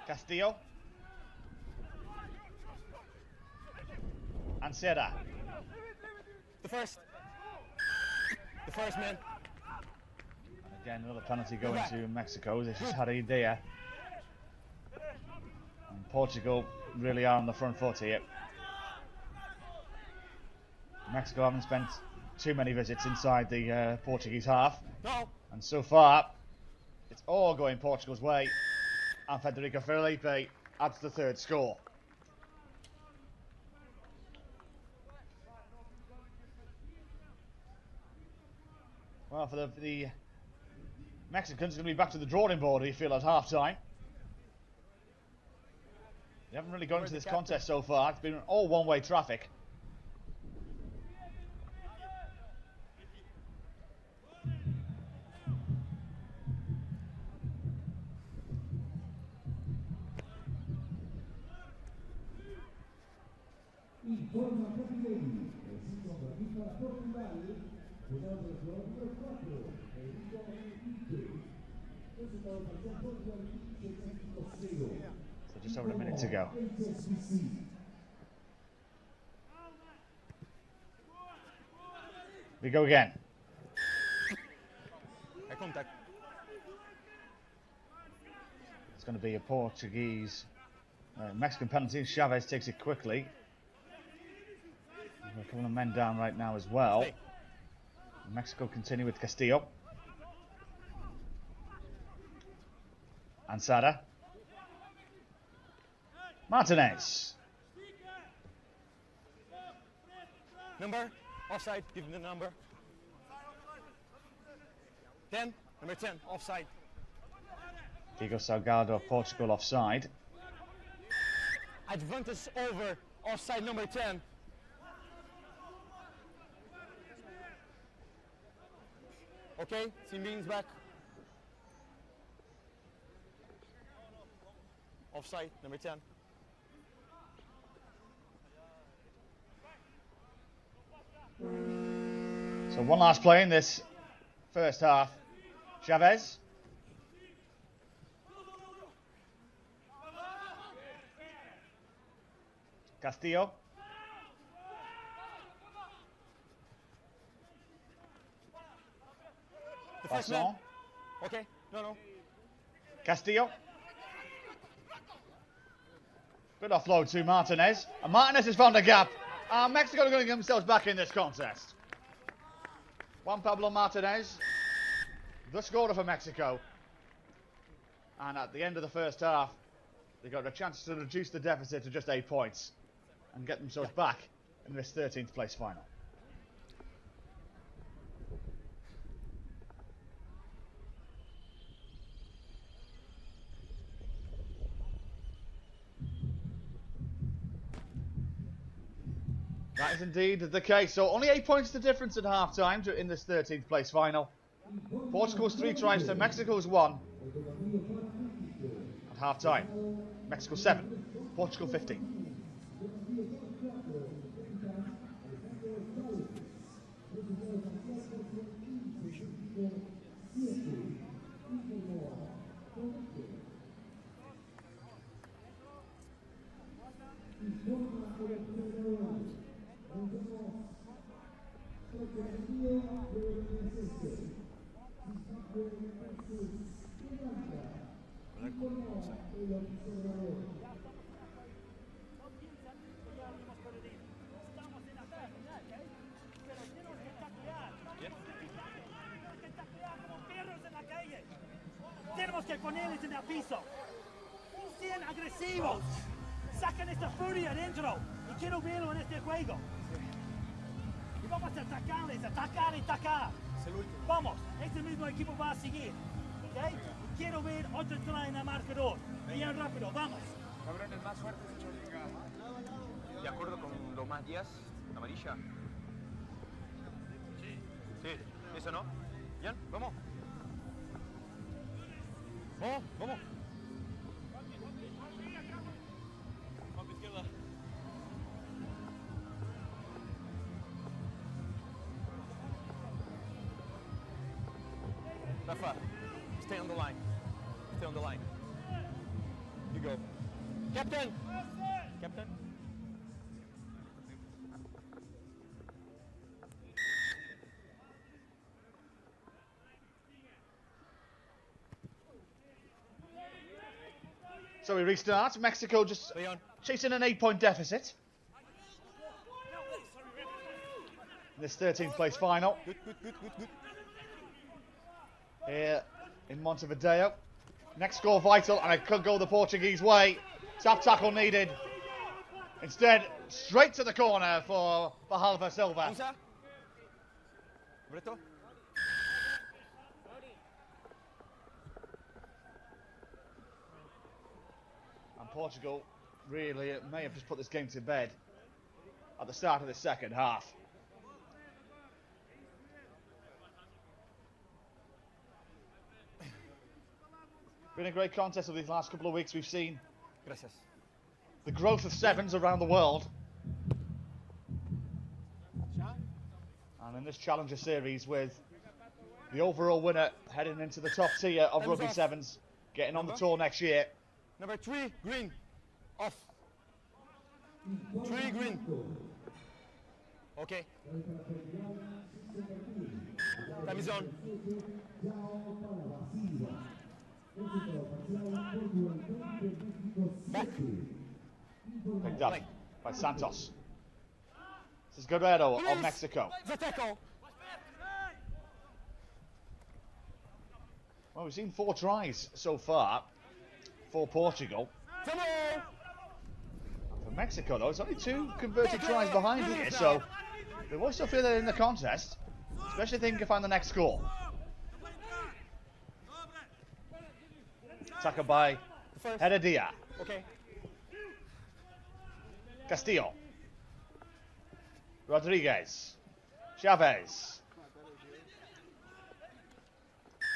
S16: Castillo. And Serra.
S3: The first man.
S16: And again, another penalty going to Mexico. This is Haridea. And Portugal really are on the front foot here. Mexico haven't spent too many visits inside the Portuguese half.
S3: No.
S16: And so far, it's all going Portugal's way. And Federico Felipe adds the third score. Well, for the Mexicans, going to be back to the drawing board, you feel, at half-time. They haven't really gone into this contest so far. It's been all one-way traffic.
S6: Informa Capitani, el sitio de para Portugal, jugado el jugador número 4, Enrico Enrique. Resultado parcial Portugal 0.
S16: So just over a minute to go.
S6: HSBC.
S16: We go again.
S3: Eye contact.
S16: It's going to be a Portuguese, Mexican penalty. Chavez takes it quickly. A couple of men down right now as well. Mexico continue with Castillo. Ansada. Martinez.
S3: Number, offside, give him the number. 10, number 10, offside.
S16: Diego Salgado, Portugal offside.
S3: Advantage over, offside number 10. Okay, Simbin's back. Offside, number 10.
S16: So one last play in this first half. Chavez. Castillo. Passon.
S3: Okay, no.
S16: Castillo. Good offload to Martinez. And Martinez has found a gap. Mexico are going to get themselves back in this contest. Juan Pablo Martinez, the scorer for Mexico. And at the end of the first half, they got a chance to reduce the deficit to just 8 points and get themselves back in this 13th place final. That is indeed the case. So only 8 points the difference at half-time in this 13th place final. Portugal's 3 tries to Mexico's 1 at half-time. Mexico 7, Portugal 15.
S12: Tenemos que ponerles en el piso. Sean agresivos. Sacan esta furia adentro. Y quiero verlo en este juego. Y vamos a atacarles, atacar y atacar. Vamos, este mismo equipo va a seguir. ¿Okay? Y quiero ver otro try en el marcador. Bien rápido, vamos.
S11: Cabrón, el más fuerte es Cholinga.
S3: ¿De acuerdo con los más días? ¿Amarilla? Sí, eso no. Bien, vamos. Vamos. Vamos izquierda. Rafa, stay on the line. Stay on the line. You go. Captain! Captain?
S16: So we restart. Mexico just chasing an 8-point deficit in this 13th place final.
S3: Good.
S16: Here in Montevideo. Next score vital, and it could go the Portuguese way. Tap tackle needed. Instead, straight to the corner for Halva Silva. And Portugal really may have just put this game to bed at the start of the second half. Been a great contest of these last couple of weeks. We've seen the growth of sevens around the world. And in this Challenger Series, with the overall winner heading into the top tier of Rugby Sevens, getting on the tour next year.
S3: Number 3, green. Off. 3, green. Okay. Time is on.
S16: Back. Picked up by Santos. This is Guerrero of Mexico. Well, we've seen 4 tries so far for Portugal. And for Mexico, though, it's only 2 converted tries behind here, so they will still feel they're in the contest, especially if they can find the next score. Tackle by Heredia.
S3: Okay.
S16: Castillo. Rodriguez. Chavez.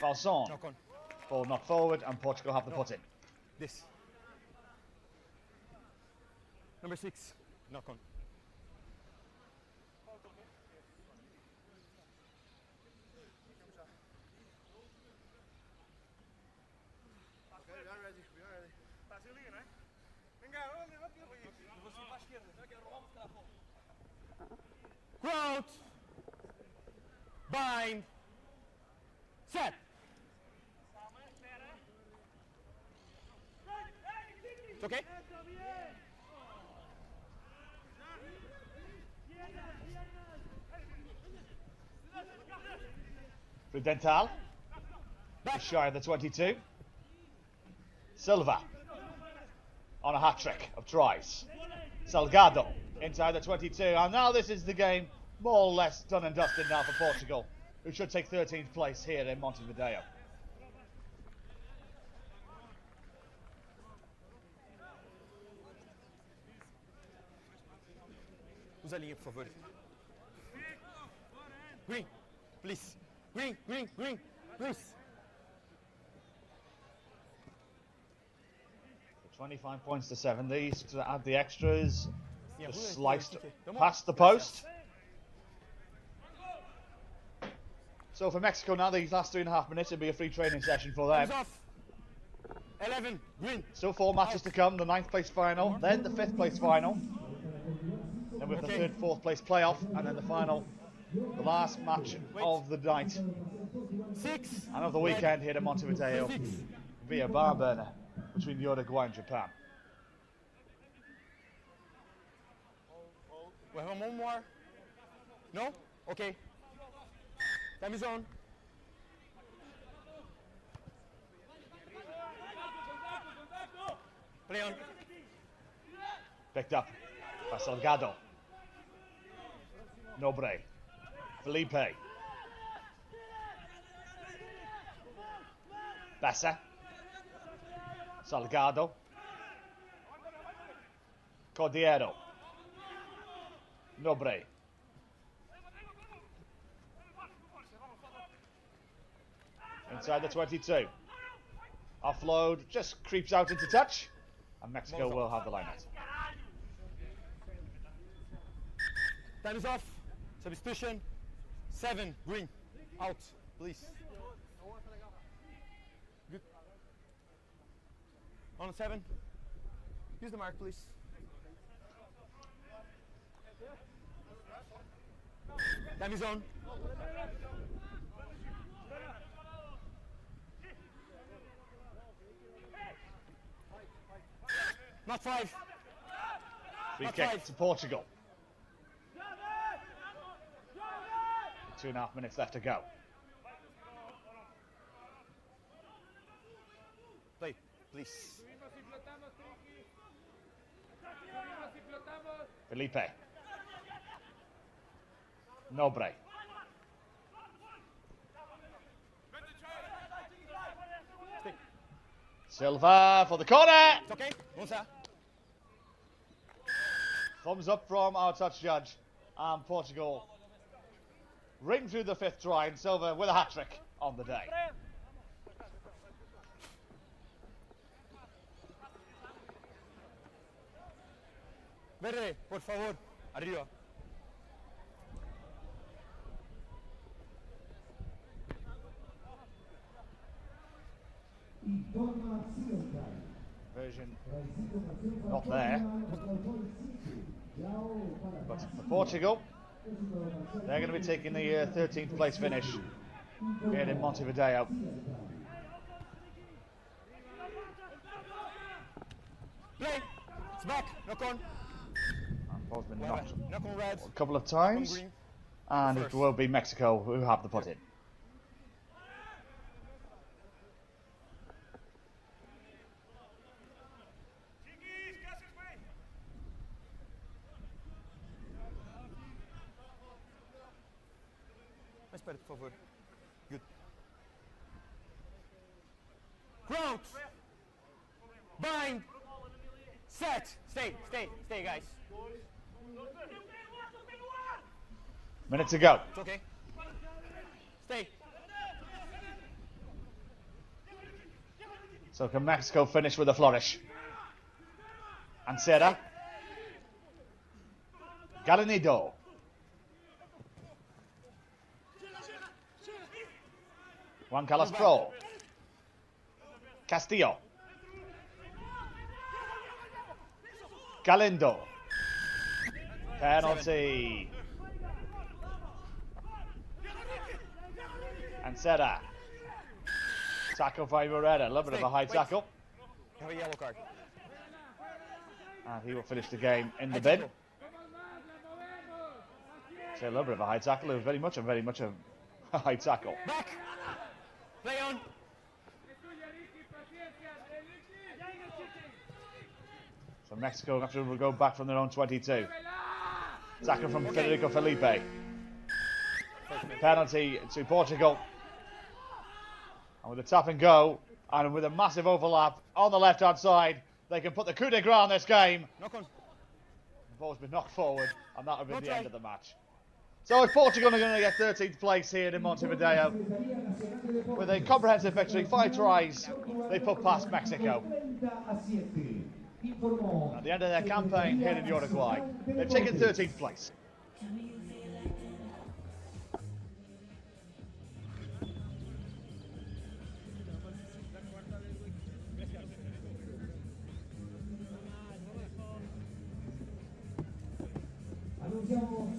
S16: Valson. Ball knocked forward, and Portugal have the put in.
S3: This. Number 6. Knock on. Ground. Bind. Set. It's okay?
S16: Dental. Shy of the 22. Silva on a hat-trick of tries. Salgado inside the 22. And now this is the game more or less done and dusted now for Portugal, who should take 13th place here in Montevideo.
S3: Usa a linha, por favor. Green, please. Green, green, green, please.
S16: 25 points to 7. These to add the extras.
S3: Yeah,
S16: Just sliced past the post. So for Mexico now, these last 3.5 minutes will be a free training session for them.
S3: Off. 11, green.
S16: Still 4 matches to come. The 9th place final, then the 5th place final. Then we have the 3rd, 4th place playoff, and then the final, the last match of the night.
S3: 6.
S16: And of the weekend here in Montevideo via barn burner between Uruguay and Japan.
S3: We have one more. No? Okay. Time is on. Play on.
S16: Picked up by Salgado. Nobre. Felipe. Bessa. Salgado. Cordiero. Nobre. Inside the 22. Offload just creeps out into touch, and Mexico will have the line out.
S3: Time is off. Substitution. 7, green. Out, please. Good. On 7. Use the mark, please. Time is on. Not 5.
S16: Free kick to Portugal. 2.5 minutes left to go.
S3: Play, please.
S16: Felipe. Nobre. Silva for the corner.
S3: It's okay. Monza.
S16: Thumbs up from our touch judge. And Portugal ring through the 5th try, and Silva with a hat-trick on the day.
S3: Verde, por favor. Arriba.
S16: Version not there. But for Portugal, they're going to be taking the 13th place finish here in Montevideo.
S3: Play. It's back. Knock on.
S16: Ball's been knocked
S3: Knock on red.
S16: a couple of times, and it will be Mexico who have the put in.
S3: Espera, por favor. Good. Ground. Bind. Set. Stay, guys.
S16: Minute to go.
S3: It's okay. Stay.
S16: So can Mexico finish with a flourish? Ansera. Galenido. Juan Calastro. Castillo. Galindo. Penalty. Ansera. Tackle by Morena. A little bit of a high tackle.
S3: Have a yellow card.
S16: And he will finish the game in the bin. So a little bit of a high tackle. It was very much a high tackle.
S3: Back. Play on.
S16: So Mexico have to go back from their own 22. Tackle from Federico Felipe. Penalty to Portugal. And with a tap and go, and with a massive overlap on the left-hand side, they can put the coup de grace on this game.
S3: Knock on.
S16: The ball's been knocked forward, and that will be the end of the match. So Portugal are going to get 13th place here in Montevideo. With a comprehensive victory, 5 tries, they put past Mexico. At the end of their campaign here in Uruguay, they've taken 13th place.
S6: Anunciamos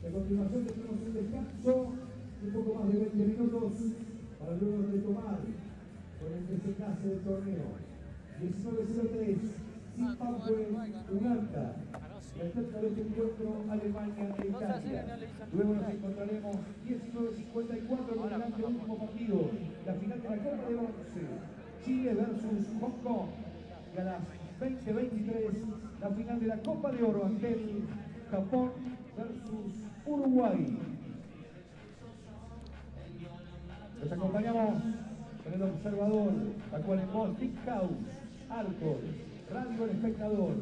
S6: que a continuación tenemos un descanso de un poco más de 20 minutos para luego retomar con el desenlace del torneo. 19:03, Zimbabwe, Uganda. Respecto de este encuentro, Alemania e Italia. Luego nos encontraremos 19:54 con el anteúltimo partido, la final de la Copa de Bronce, Chile versus Hong Kong. Y a las 20:23, la final de la Copa de Oro ante el Japón versus Uruguay. Nos acompañamos con el observador, la cual en voz Big House, Arcos, Radio El Espectador.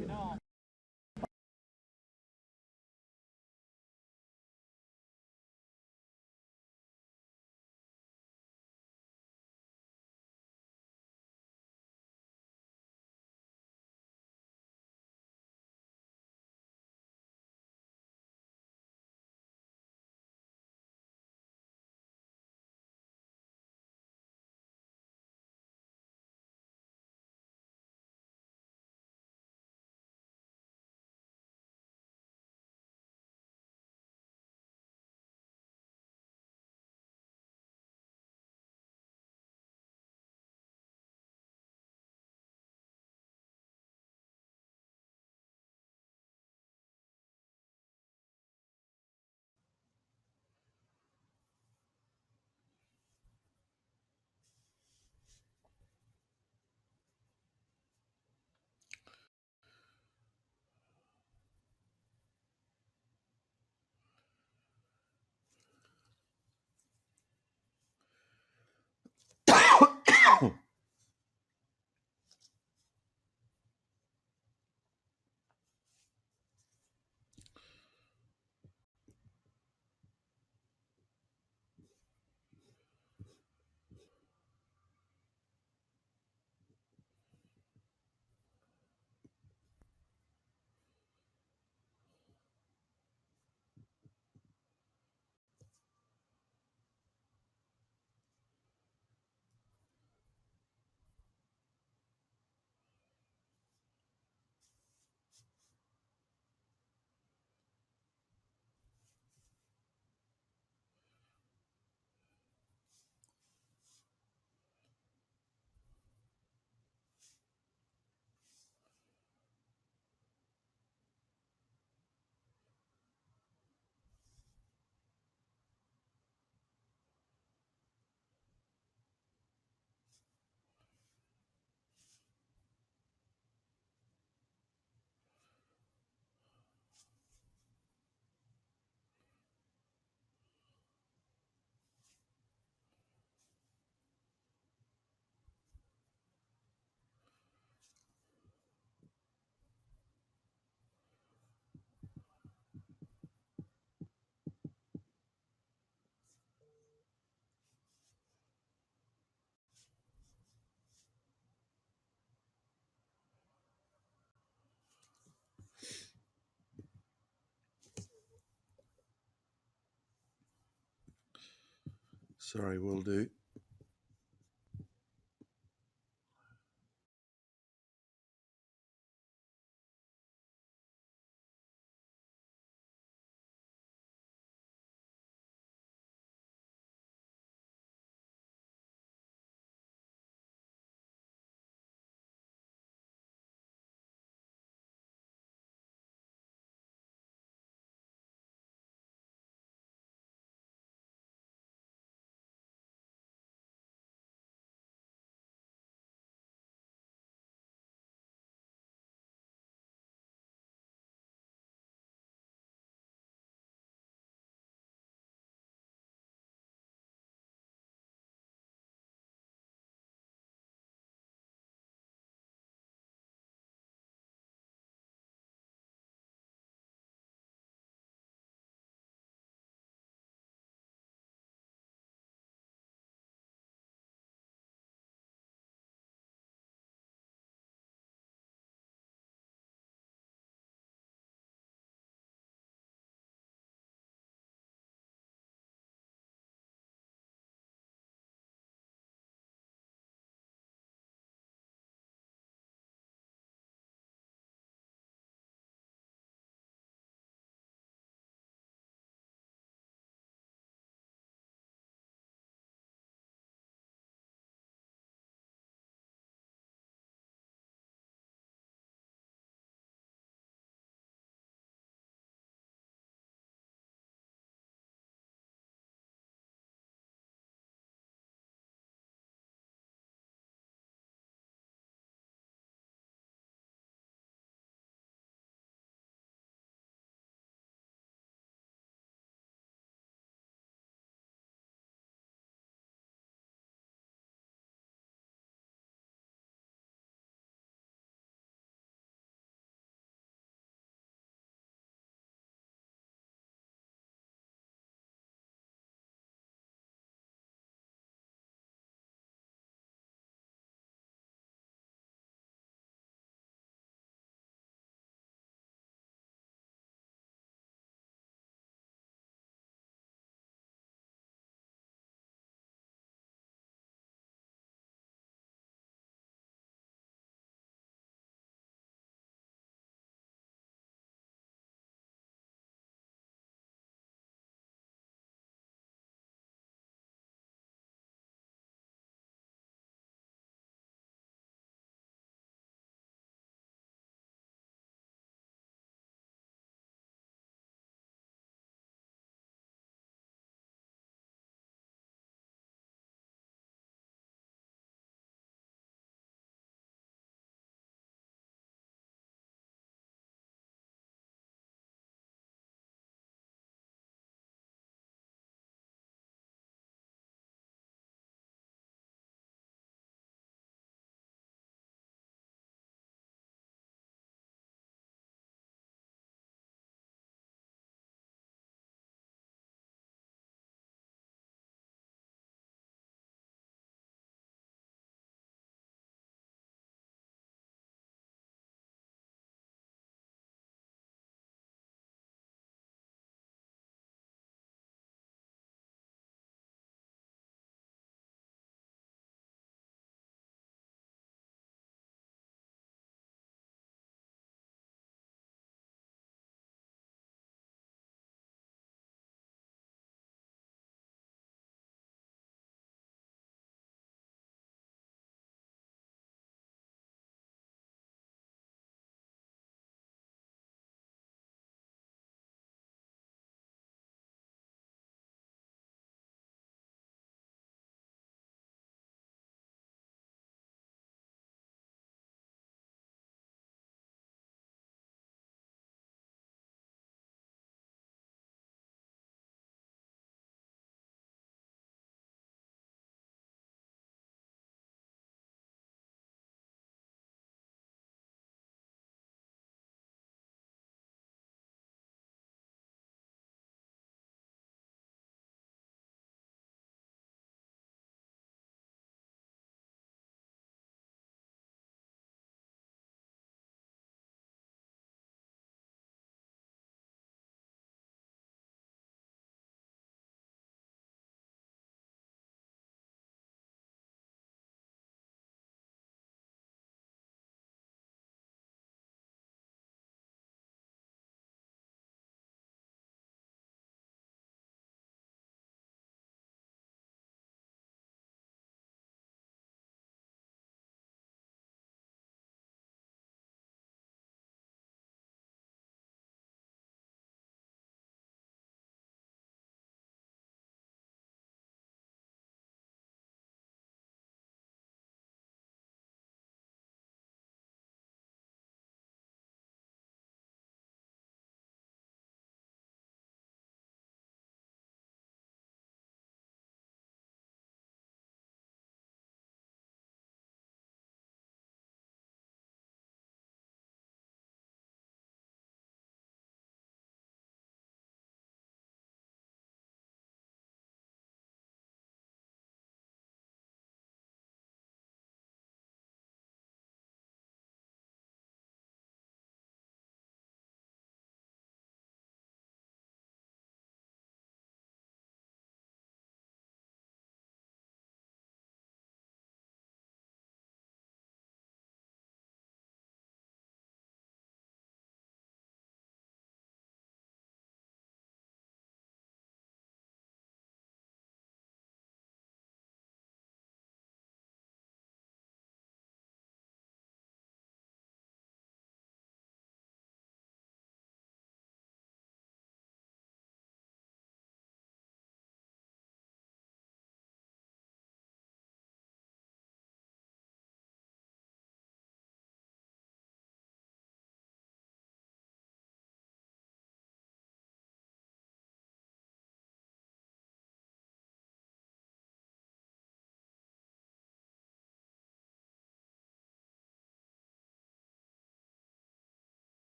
S20: Sorry, will do.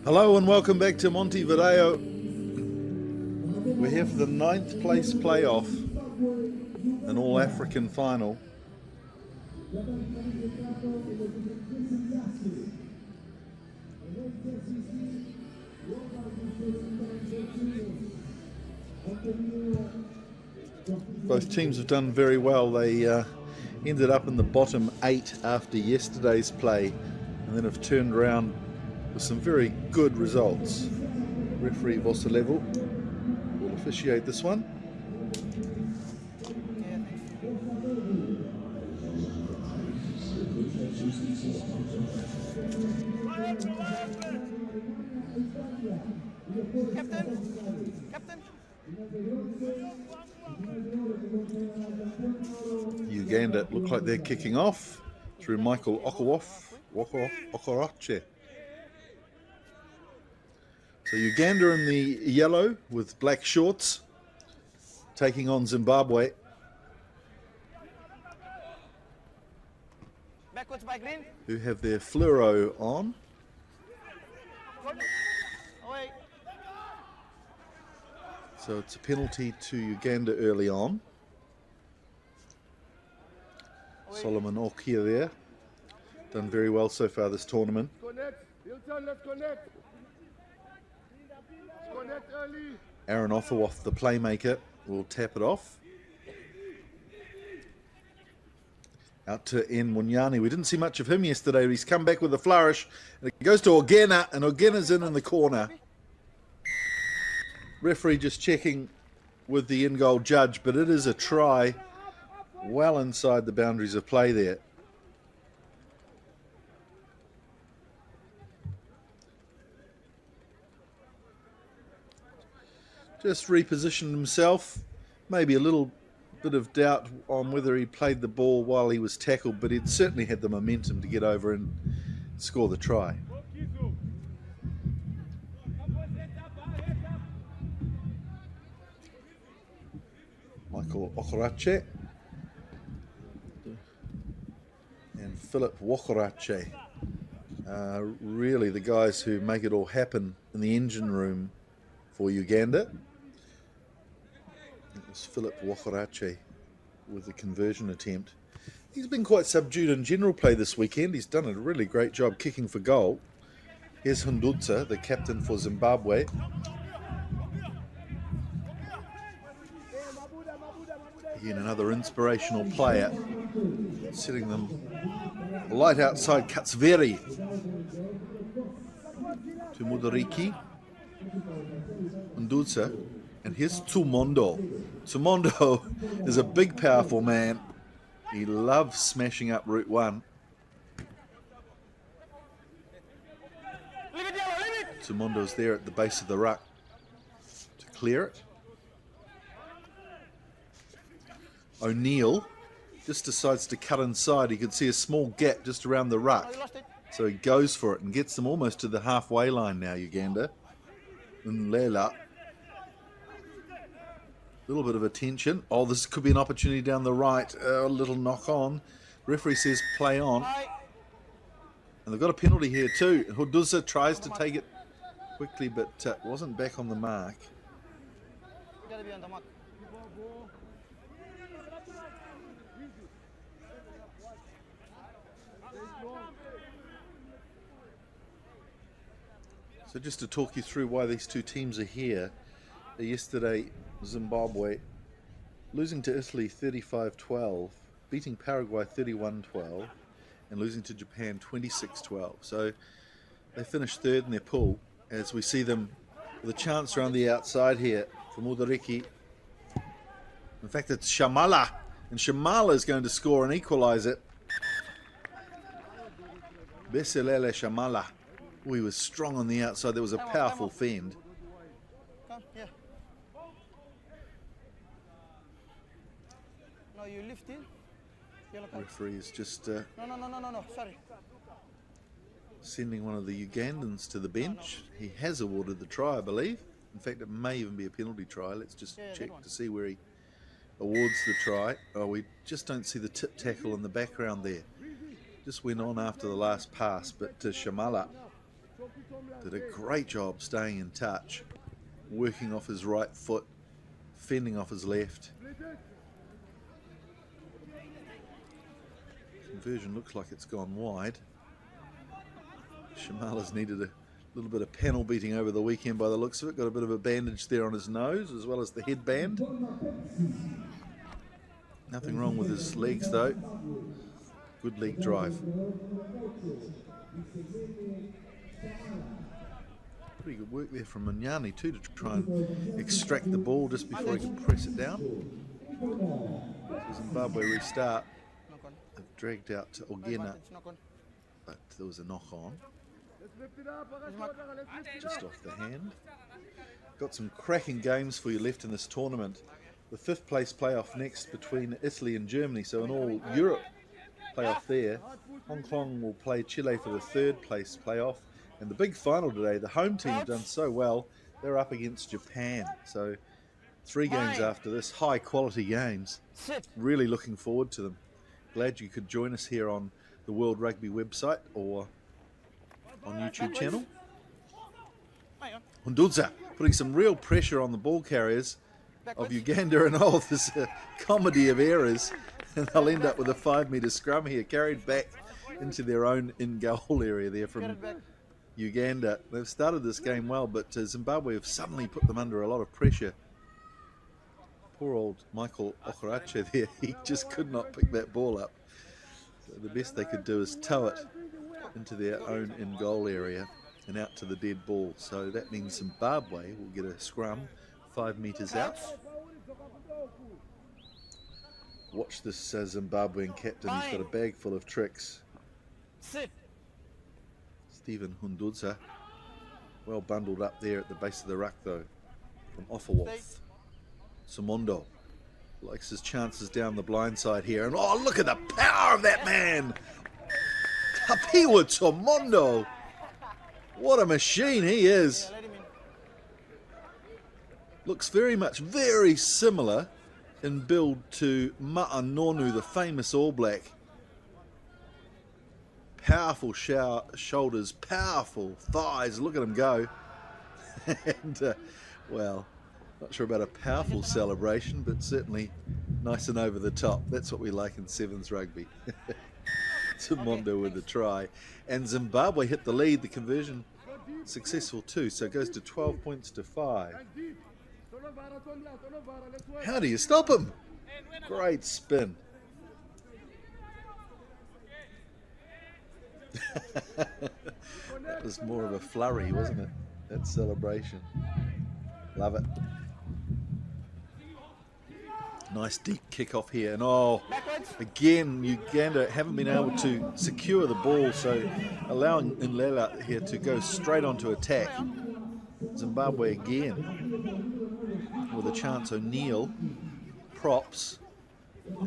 S20: Hello and welcome back to Montevideo. We're here for the 9th place playoff, an All-African final. Both teams have done very well. They ended up in the bottom 8 after yesterday's play and then have turned around with some very good results. Referee Vosselevel will officiate this one.
S5: Captain.
S20: Uganda look like they're kicking off through Michael Okoroche. So Uganda in the yellow with black shorts, taking on Zimbabwe.
S5: Backwards by green.
S20: Who have their fluoro on.
S5: Away.
S20: So it's a penalty to Uganda early on. Solomon Okia there. Done very well so far this tournament.
S7: Connect. Hilton, let's connect. Let's connect early.
S20: Aaron Othawoff, the playmaker, will tap it off. Out to N Munyani. We didn't see much of him yesterday, but he's come back with a flourish. And it goes to Ogena, and Ogena's in the corner. Referee just checking with the in-goal judge, but it is a try well inside the boundaries of play there. Just repositioned himself. Maybe a little bit of doubt on whether he played the ball while he was tackled, but he'd certainly had the momentum to get over and score the try. Michael Okoroche and Philip Wokorache. Really the guys who make it all happen in the engine room for Uganda. It was Philip Wokorache with the conversion attempt. He's been quite subdued in general play this weekend. He's done a really great job kicking for goal. Here's Hundudza, the captain for Zimbabwe. Again, another inspirational player, setting them light outside. Katsveri to Mudariki, Ndutsa, and here's Tumondo. Tumondo is a big, powerful man. He loves smashing up Route 1. Tumondo's there at the base of the ruck to clear it. O'Neill just decides to cut inside. He could see a small gap just around the ruck. So he goes for it and gets them almost to the halfway line now, Uganda. Nlela. A little bit of attention. Oh, this could be an opportunity down the right. A little knock on. Referee says play on. And they've got a penalty here too. Huduza tries to take it quickly, but wasn't back on the mark. So just to talk you through why these two teams are here. Yesterday, Zimbabwe losing to Italy 35-12, beating Paraguay 31-12, and losing to Japan 26-12. So they finished third in their pool, as we see them with a chance around the outside here for Mudariki. In fact, it's Shamala, and Shamala is going to score and equalise it. Beselele Shamala. Oh, he was strong on the outside. There was a powerful fend.
S5: Come here. No, you lift in.
S20: Referee is just
S5: No, sorry.
S20: sending one of the Ugandans to the bench. He has awarded the try, I believe. In fact, it may even be a penalty try. Let's just check to see where he awards the try. Oh, we just don't see the tip tackle in the background there. Just went on after the last pass, but to Shamala. did a great job staying in touch, working off his right foot, fending off his left. Conversion looks like it's gone wide. Shamala's needed a little bit of panel beating over the weekend by the looks of it. Got a bit of a bandage there on his nose as well as the headband. Nothing wrong with his legs though. Good leg drive. Pretty good work there from Mignani too to try and extract the ball just before he can press it down. So Zimbabwe restart. They've dragged out to Uganda, but there was a knock on. Just off the hand. Got some cracking games for you left in this tournament. The 5th place playoff next between Italy and Germany, so an all Europe playoff there. Hong Kong will play Chile for the 3rd place playoff, and the big final today, the home team have done so well, they're up against Japan. So 3 games after this, high quality games. Really looking forward to them. Glad you could join us here on the World Rugby website or on YouTube channel. Hundudza putting some real pressure on the ball carriers of Uganda, and there's a comedy of errors, and they'll end up with a 5-metre scrum here, carried back into their own in-goal area there from Uganda. They've started this game well, but Zimbabwe have suddenly put them under a lot of pressure. Poor old Michael Okarache there, he just could not pick that ball up. So the best they could do is tow it into their own in-goal area and out to the dead ball. So that means Zimbabwe will get a scrum 5 metres out. Watch this Zimbabwean captain, he's got a bag full of tricks. Stephen Hundudza, well bundled up there at the base of the ruck though, from Offerwolf. Simondo likes his chances down the blind side here, and look at the power of that man! Tapiwa Simondo! What a machine he is! Looks very similar in build to Ma'anonu, the famous All Black. Powerful shoulders, powerful thighs, look at him go. And, well, not sure about a powerful celebration, but certainly nice and over the top. That's what we like in Sevens rugby. Simondo with the try. And Zimbabwe hit the lead, the conversion successful too, so it goes to 12 points to 5. How do you stop him? Great spin. That was more of a flurry, wasn't it? That celebration. Love it. Nice deep kick off here, and again Uganda haven't been able to secure the ball, so allowing Nlela here to go straight onto attack. Zimbabwe again with a chance. O'Neill props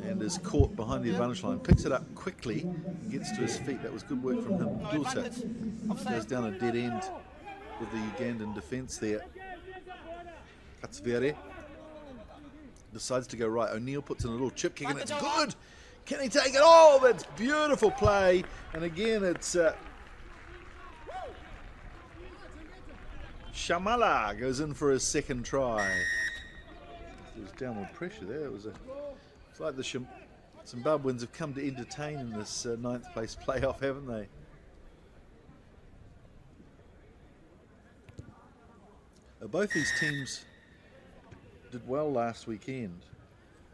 S20: and is caught behind the advantage line, picks it up quickly, gets to his feet. That was good work from him. Dulce goes down a dead end with the Ugandan defence there. Katsvere decides to go right. O'Neill puts in a little chip kick and it's good. Can he take it? Oh, that's beautiful play. And again, it's Shamala goes in for his 2nd try. There was downward pressure there. It's like the Zimbabweans have come to entertain in this 9th place playoff, haven't they? Both these teams did well last weekend,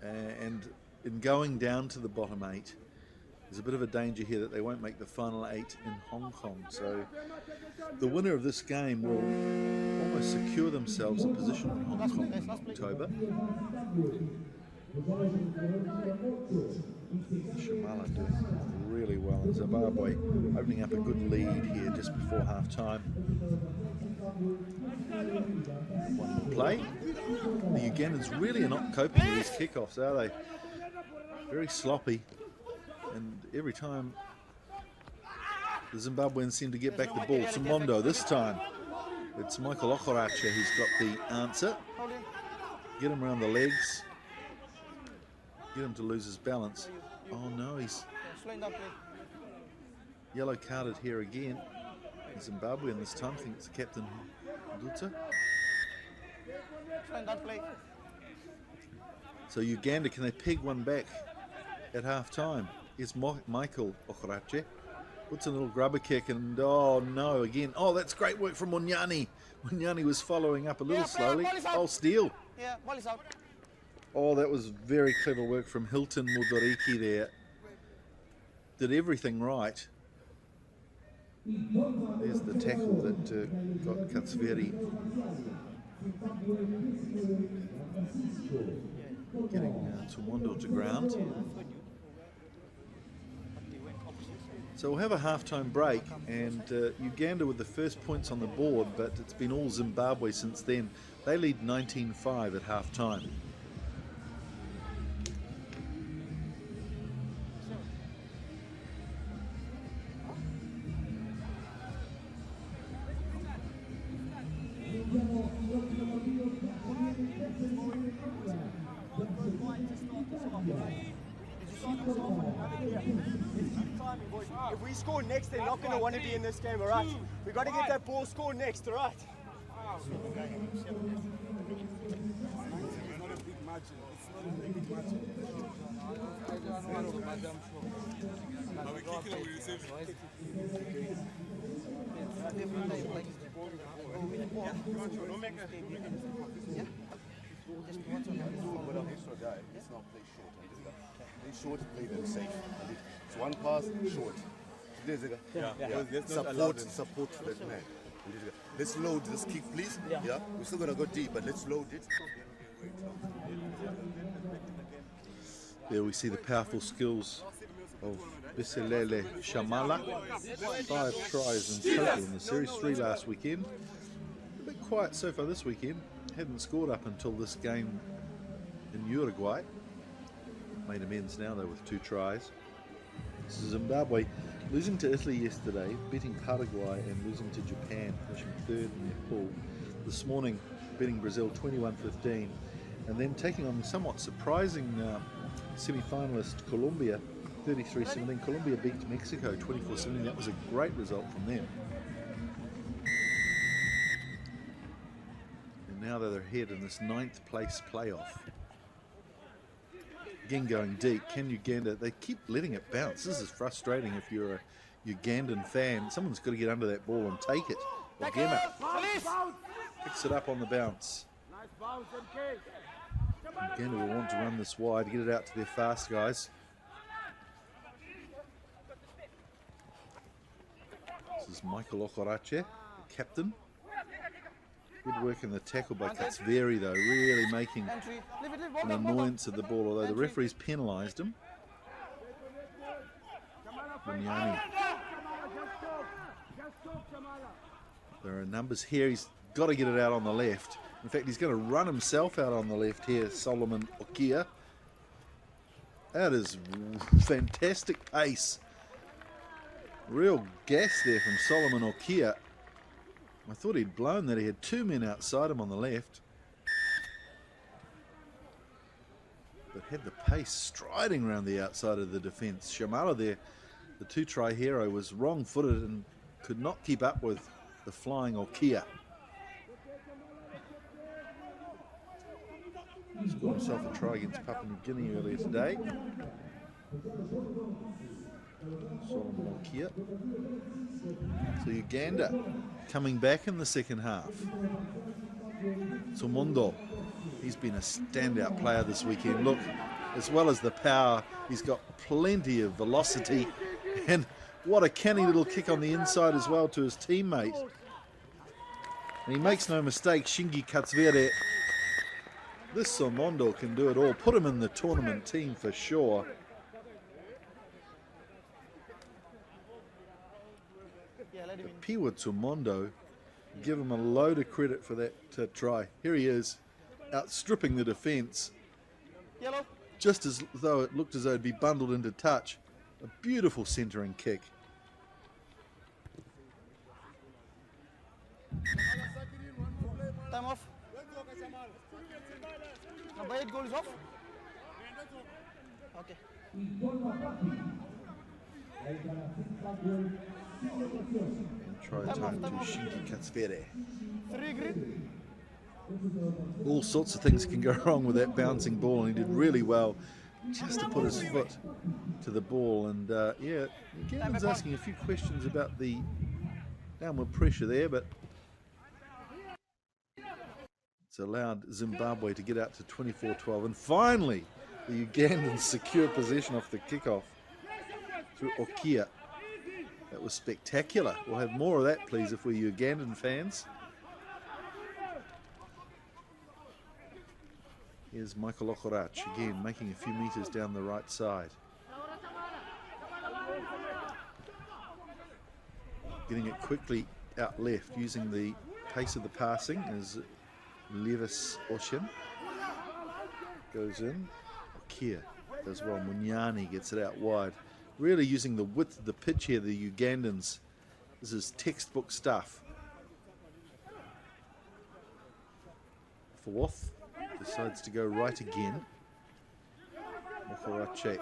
S20: and in going down to the bottom 8, there's a bit of a danger here that they won't make the final 8 in Hong Kong. So the winner of this game will almost secure themselves a position in Hong Kong in October. Shamala doing really well, and Zimbabwe opening up a good lead here just before half time. One more play. The Ugandans really are not coping with these kickoffs, are they? Very sloppy, and every time the Zimbabweans seem to get back the ball. Simondo this time. It's Michael Okarache who's got the answer. Get him around the legs. Get him to lose his balance. Oh no, he's yellow carded here again. Zimbabwean this time. I think it's the captain, Duta.
S8: Try that play.
S20: So Uganda, can they peg one back at half time? It's Michael Okarache. Puts a little grubber kick and oh no, again. Oh, that's great work from Munyani. Munyani was following up a little slowly. Oh, steal.
S8: Yeah, ball is out.
S20: Oh, that was very clever work from Hilton Mudoriki there. Did everything right. There's the tackle that got Katsveri getting Tumondo to ground. So we'll have a halftime break, and Uganda with the first points on the board, but it's been all Zimbabwe since then. They lead 19-5 at halftime.
S15: If we score next, they're not going to want to be in this game, all right? We've got to get that ball scored next, all right?
S7: It's not a big margin. It's not a big margin. Are we kicking or we receiving?
S21: But an extra guy, it's not play short. Play short, play them safe. It's one pass, short. Support for that man. Let's load this kick, please. Yeah. We're still gonna go deep, but let's load it.
S20: There we see the powerful skills of Biselele Shamala. 5 tries in total in the series, 3 last weekend. A bit quiet so far this weekend. Hadn't scored up until this game in Uruguay. Made amends now though with 2 tries. Zimbabwe losing to Italy yesterday, beating Paraguay and losing to Japan, finishing 3rd in their pool. This morning beating Brazil 21-15 and then taking on the somewhat surprising semi-finalist Colombia 33-17. Colombia beat Mexico 24-17. That was a great result from them. And now they're ahead in this 9th place playoff. Again going deep. Can Uganda, they keep letting it bounce. This is frustrating if you're a Ugandan fan. Someone's got to get under that ball and take it. Ogema picks it up on the bounce. Uganda will want to run this wide, get it out to their fast guys. This is Michael Okorache, captain. Good work in the tackle by Katsveri though, really making an annoyance of the ball, although the referee's penalised him. Munyani. There are numbers here, he's got to get it out on the left. In fact, he's going to run himself out on the left here, Solomon Okia. That is fantastic pace. Real gas there from Solomon Okia. I thought he'd blown that. He had 2 men outside him on the left. But had the pace striding around the outside of the defence. Shamala there, the 2-try hero, was wrong-footed and could not keep up with the flying Okia. Scored himself a try against Papua New Guinea earlier today. Solomon Okia. So Uganda coming back in the second half. Tumondo, he's been a standout player this weekend. Look, as well as the power, he's got plenty of velocity, and what a canny little kick on the inside as well to his teammate. And he makes no mistake, Shingi Katsveri. This Tumondo can do it all. Put him in the tournament team for sure. But Piwa Tumondo, give him a load of credit for that try. Here he is, outstripping the defence. Just as though it looked as though it'd be bundled into touch. A beautiful centering kick.
S8: Time off. Number 8 goal is off. Okay.
S20: Try time to Shinki Katsvere. All sorts of things can go wrong with that bouncing ball, and he did really well just to put his foot to the ball. And yeah, Uganda's asking a few questions about the downward pressure there, but it's allowed Zimbabwe to get out to 24-12. And finally, the Ugandans secure possession off the kickoff through Okia. That was spectacular. We'll have more of that, please, if we're Ugandan fans. Here's Michael Okorach again, making a few meters down the right side. Getting it quickly out left, using the pace of the passing as Levis Ocean goes in. Okia does well. Munyani gets it out wide. Really using the width of the pitch here, the Ugandans. This is textbook stuff. Fourth decides to go right again. Okorache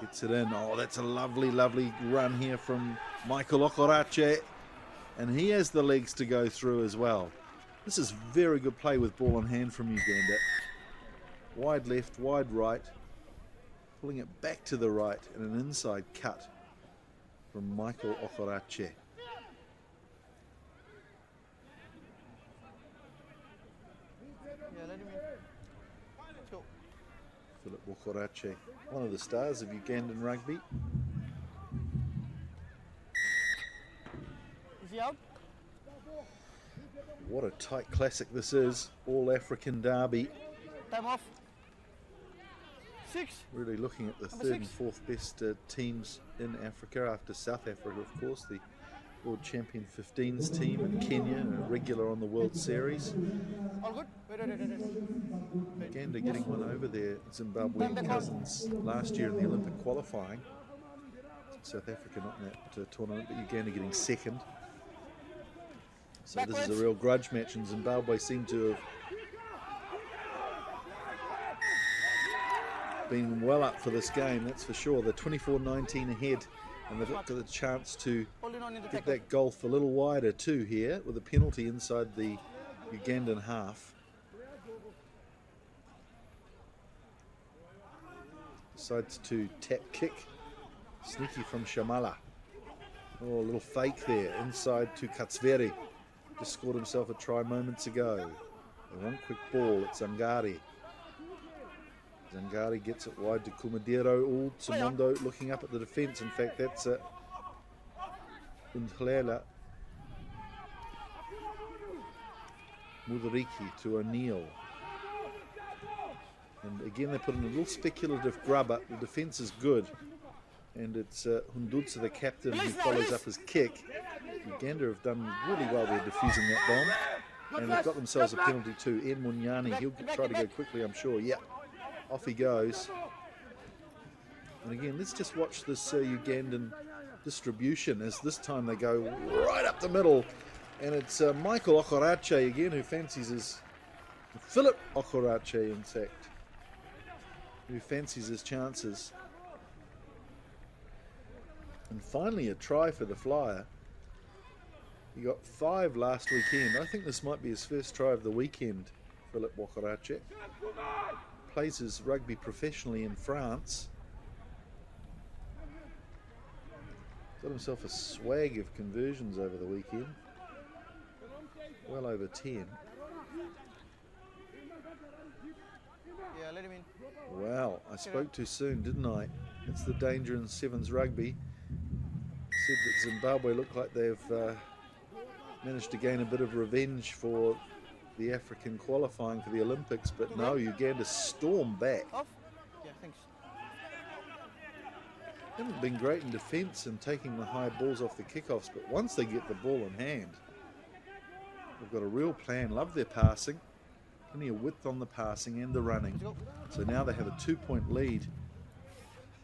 S20: gets it in. Oh, that's a lovely, lovely run here from Michael Okorache. And he has the legs to go through as well. This is very good play with ball in hand from Uganda. Wide left, wide right. Pulling it back to the right and an inside cut from Michael Okorache.
S4: Yeah, let him in. Let's go.
S20: Philip Okorache, one of the stars of Ugandan rugby.
S4: Is he out?
S20: What a tight classic this is. All African derby.
S4: Time off. 6.
S20: Really looking at the third and fourth best teams in Africa after South Africa, of course, the world champion 15s team in Kenya, a regular on the World Series.
S4: All good? Wait.
S20: Uganda getting one over their Zimbabwean cousins last year in the Olympic qualifying. South Africa not in that tournament, but Uganda getting second. So this is a real grudge match, and Zimbabwe seem to have been well up for this game, that's for sure. They're 24-19 ahead, and they've got the chance to get that gulf a little wider too here, with a penalty inside the Ugandan half. Decides to tap kick. Sneaky from Shamala. Oh, a little fake there, inside to Katsvere. Just scored himself a try moments ago. They want quick ball, it's Zangari. Zangari gets it wide to Kumadero. All Simondo looking up at the defence. In fact, that's Undhlela. Mudariki to O'Neill. And again, they put in a little speculative grubber. The defence is good. And it's Hundutsa, the captain, who follows up his kick. Uganda have done really well there defusing that bomb. And they've got themselves a penalty too. Ed Munyani, he'll try to go quickly, I'm sure. Yep. Off he goes. And again, let's just watch this Ugandan distribution as this time they go right up the middle. And it's Michael Okorache again who fancies his... Philip Okorache, in fact, who fancies his chances. And finally a try for the Flyer. He got 5 last weekend. I think this might be his first try of the weekend, Philip Okorache. Plays his rugby professionally in France. Got himself a swag of conversions over the weekend. Well over 10.
S4: Yeah, let him in.
S20: Wow, I spoke too soon, didn't I? It's the danger in sevens rugby. Said that Zimbabwe look like they've managed to gain a bit of revenge for the African qualifying for the Olympics, but no, Uganda stormed back.
S4: Off? Yeah, thanks.
S20: Haven't been great in defence and taking the high balls off the kickoffs, but once they get the ball in hand, they've got a real plan. Love their passing, plenty of width on the passing and the running. So now they have a 2-point lead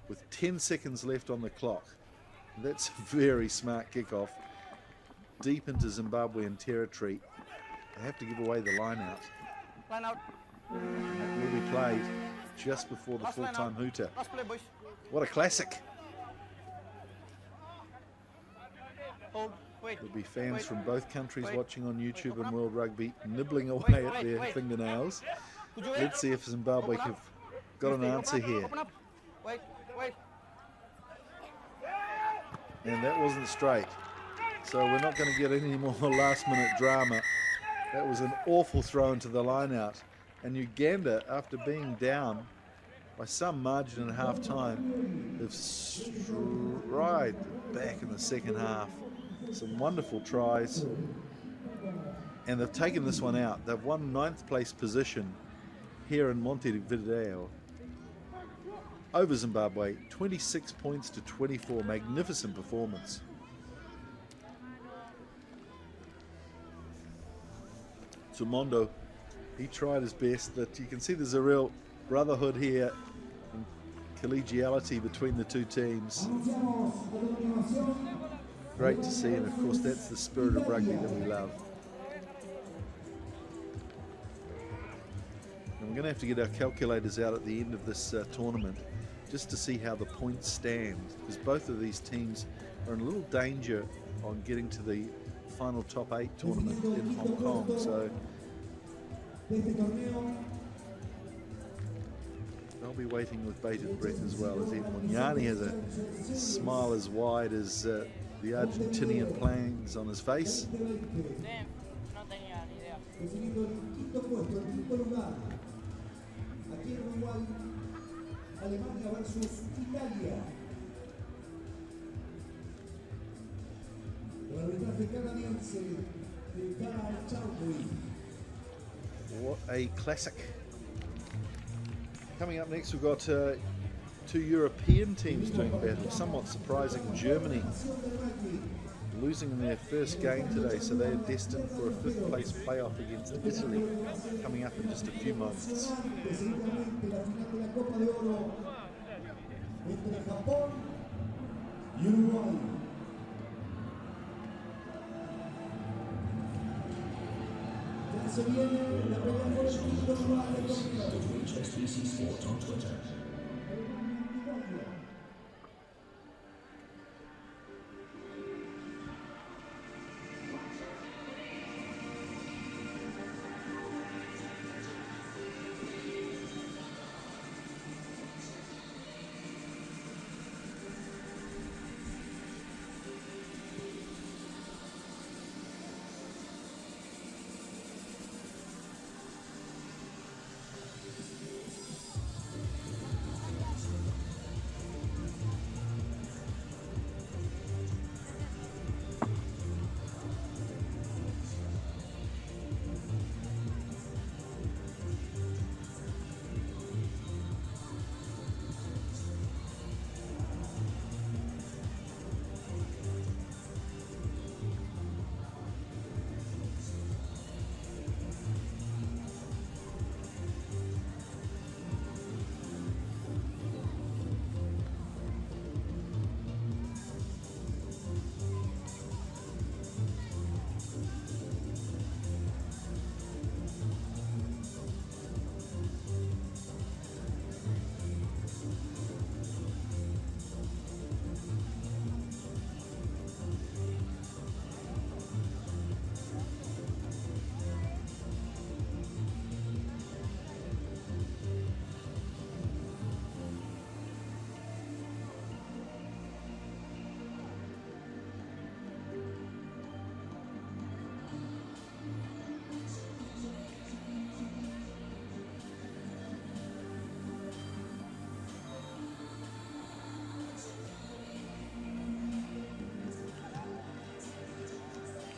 S20: with 10 seconds left on the clock. That's a very smart kickoff deep into Zimbabwean territory. They have to give away the line out.
S4: Line out.
S20: That will be played just before the full-time hooter.
S4: Last play, boys.
S20: What a classic. There'll be fans from both countries watching on YouTube and World Rugby, nibbling away at their fingernails. Let's see if Zimbabwe have got an answer here. And that wasn't straight. So we're not going to get any more last-minute drama. That was an awful throw into the line-out. And Uganda, after being down by some margin at half-time, have stride back in the second half. Some wonderful tries. And they've taken this one out. They've won 9th place position here in Montevideo over Zimbabwe, 26 points to 24. Magnificent performance. Mondo, he tried his best, but you can see there's a real brotherhood here and collegiality between the two teams. Great to see, and of course that's the spirit of rugby that we love. And we're going to have to get our calculators out at the end of this tournament just to see how the points stand, because both of these teams are in a little danger on getting to the final top 8 tournament in Hong Kong. So they'll be waiting with bated breath as well, as Munyani has a smile as wide as the Argentinian plains on his face. What a classic. Coming up next, we've got 2 European teams doing battle. Somewhat surprising, Germany losing in their first game today, so they're destined for a 5th place playoff against Italy coming up in just a few months.
S6: HSBC Sport on Twitter.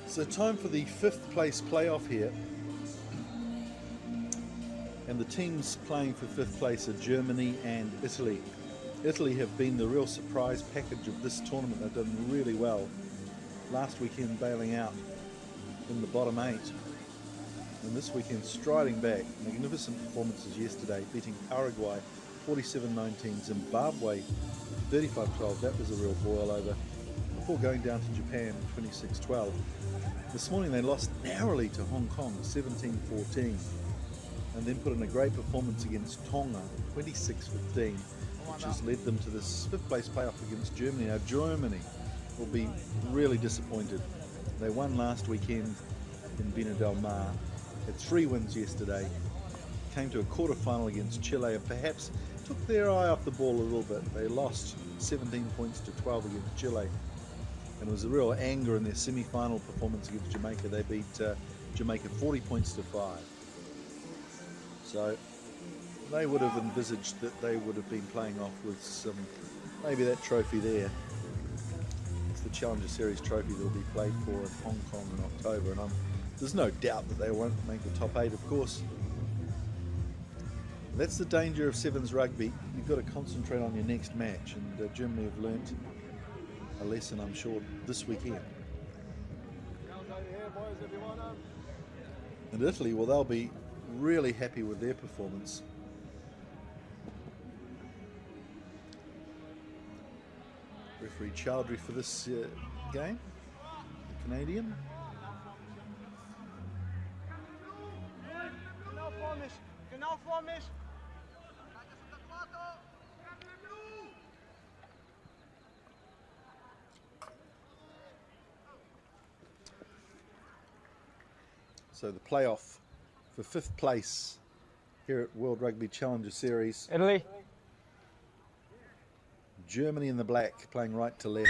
S20: So time for the 5th place playoff here. And the teams playing for 5th place are Germany and Italy. Italy have been the real surprise package of this tournament. They've done really well. Last weekend bailing out in the bottom 8. And this weekend striding back. Magnificent performances yesterday, beating Paraguay 47-19, Zimbabwe 35-12. That was a real boil over, before going down to Japan 26-12. This morning they lost narrowly to Hong Kong 17-14, and then put in a great performance against Tonga 26-15, which has led them to this 5th place playoff against Germany. Now Germany will be really disappointed. They won last weekend in Viña del Mar, had 3 wins yesterday, came to a quarter-final against Chile and perhaps took their eye off the ball a little bit. They lost 17 points to 12 against Chile, and it was a real anger in their semi-final performance against Jamaica. They beat Jamaica 40 points to 5. So they would have envisaged that they would have been playing off with some, maybe that trophy there. It's the Challenger Series trophy that will be played for in Hong Kong in October, and there's no doubt that they won't make the top 8, of course. That's the danger of Sevens rugby. You've got to concentrate on your next match, and Germany have learnt a lesson, I'm sure, this weekend. And Italy, well, they'll be really happy with their performance. Referee Chowdhury for this game, the Canadian.
S15: Genau vor mich.
S20: So the playoff for 5th place here at World Rugby Challenger Series.
S5: Italy.
S20: Germany in the black, playing right to left.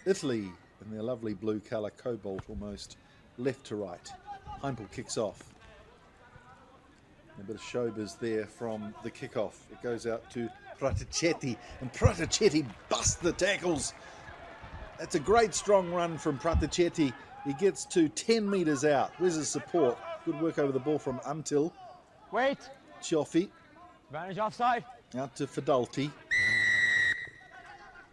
S20: Italy in their lovely blue colour, cobalt almost, left to right. Heimpel kicks off. A bit of showbiz there from the kickoff. It goes out to Praticetti, and Praticetti busts the tackles. That's a great strong run from Praticetti. He gets to 10 metres out. Where's his support? Good work over the ball from Until.
S5: Wait.
S20: Cioffi.
S5: Advantage offside.
S20: Out to Fidalti.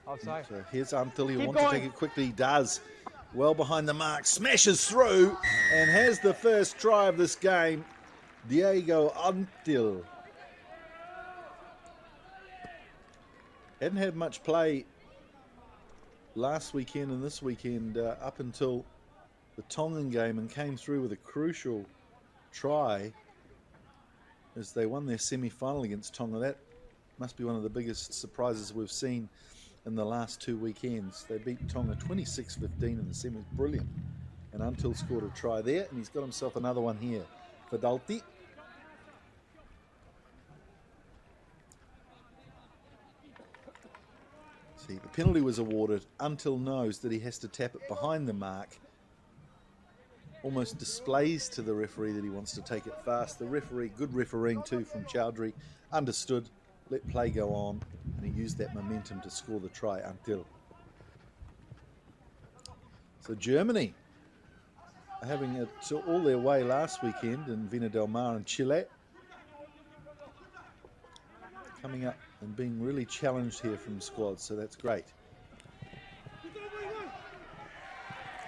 S5: Offside.
S20: So here's Until. He
S5: Keep
S20: wants to
S5: going.
S20: take it quickly. He does. Well behind the mark. Smashes through and has the first try of this game. Diego Until. Hadn't had much play last weekend and this weekend up until the Tongan game, and came through with a crucial try as they won their semi-final against Tonga. That must be one of the biggest surprises we've seen in the last 2 weekends. They beat Tonga 26-15 in the semi. Brilliant. And Until scored a try there, and he's got himself another one here. Fidalti. See, the penalty was awarded. Until knows that he has to tap it behind the mark. Almost displays to the referee that he wants to take it fast. The referee, good refereeing too from Chowdhury, understood, let play go on, and he used that momentum to score the try. Until. So Germany are having it all their way last weekend in Viña del Mar and Chile. Coming up and being really challenged here from squads, so that's great.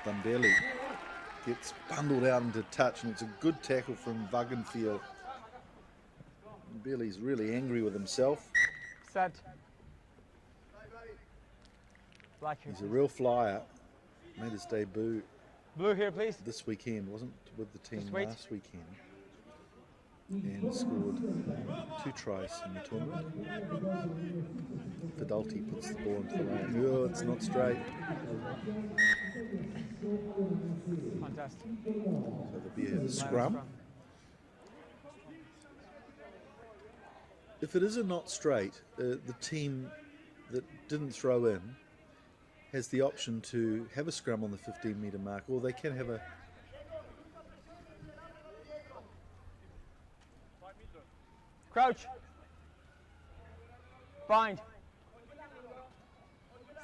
S20: Dundee gets bundled out into touch, and it's a good tackle from Wagenfield. Billy's really angry with himself.
S5: Set. Black here,
S20: He's a real flyer. Made his debut.
S5: Blue here, please.
S20: This weekend, wasn't with the team
S5: Just wait.
S20: last weekend. And scored 2 tries in the tournament. Fidalti puts the ball into the lane. Oh, it's not straight.
S5: Fantastic.
S20: So there'll be a scrum. If it is a not straight, the team that didn't throw in has the option to have a scrum on the 15-metre mark, or they can have a
S5: Crouch. Bind.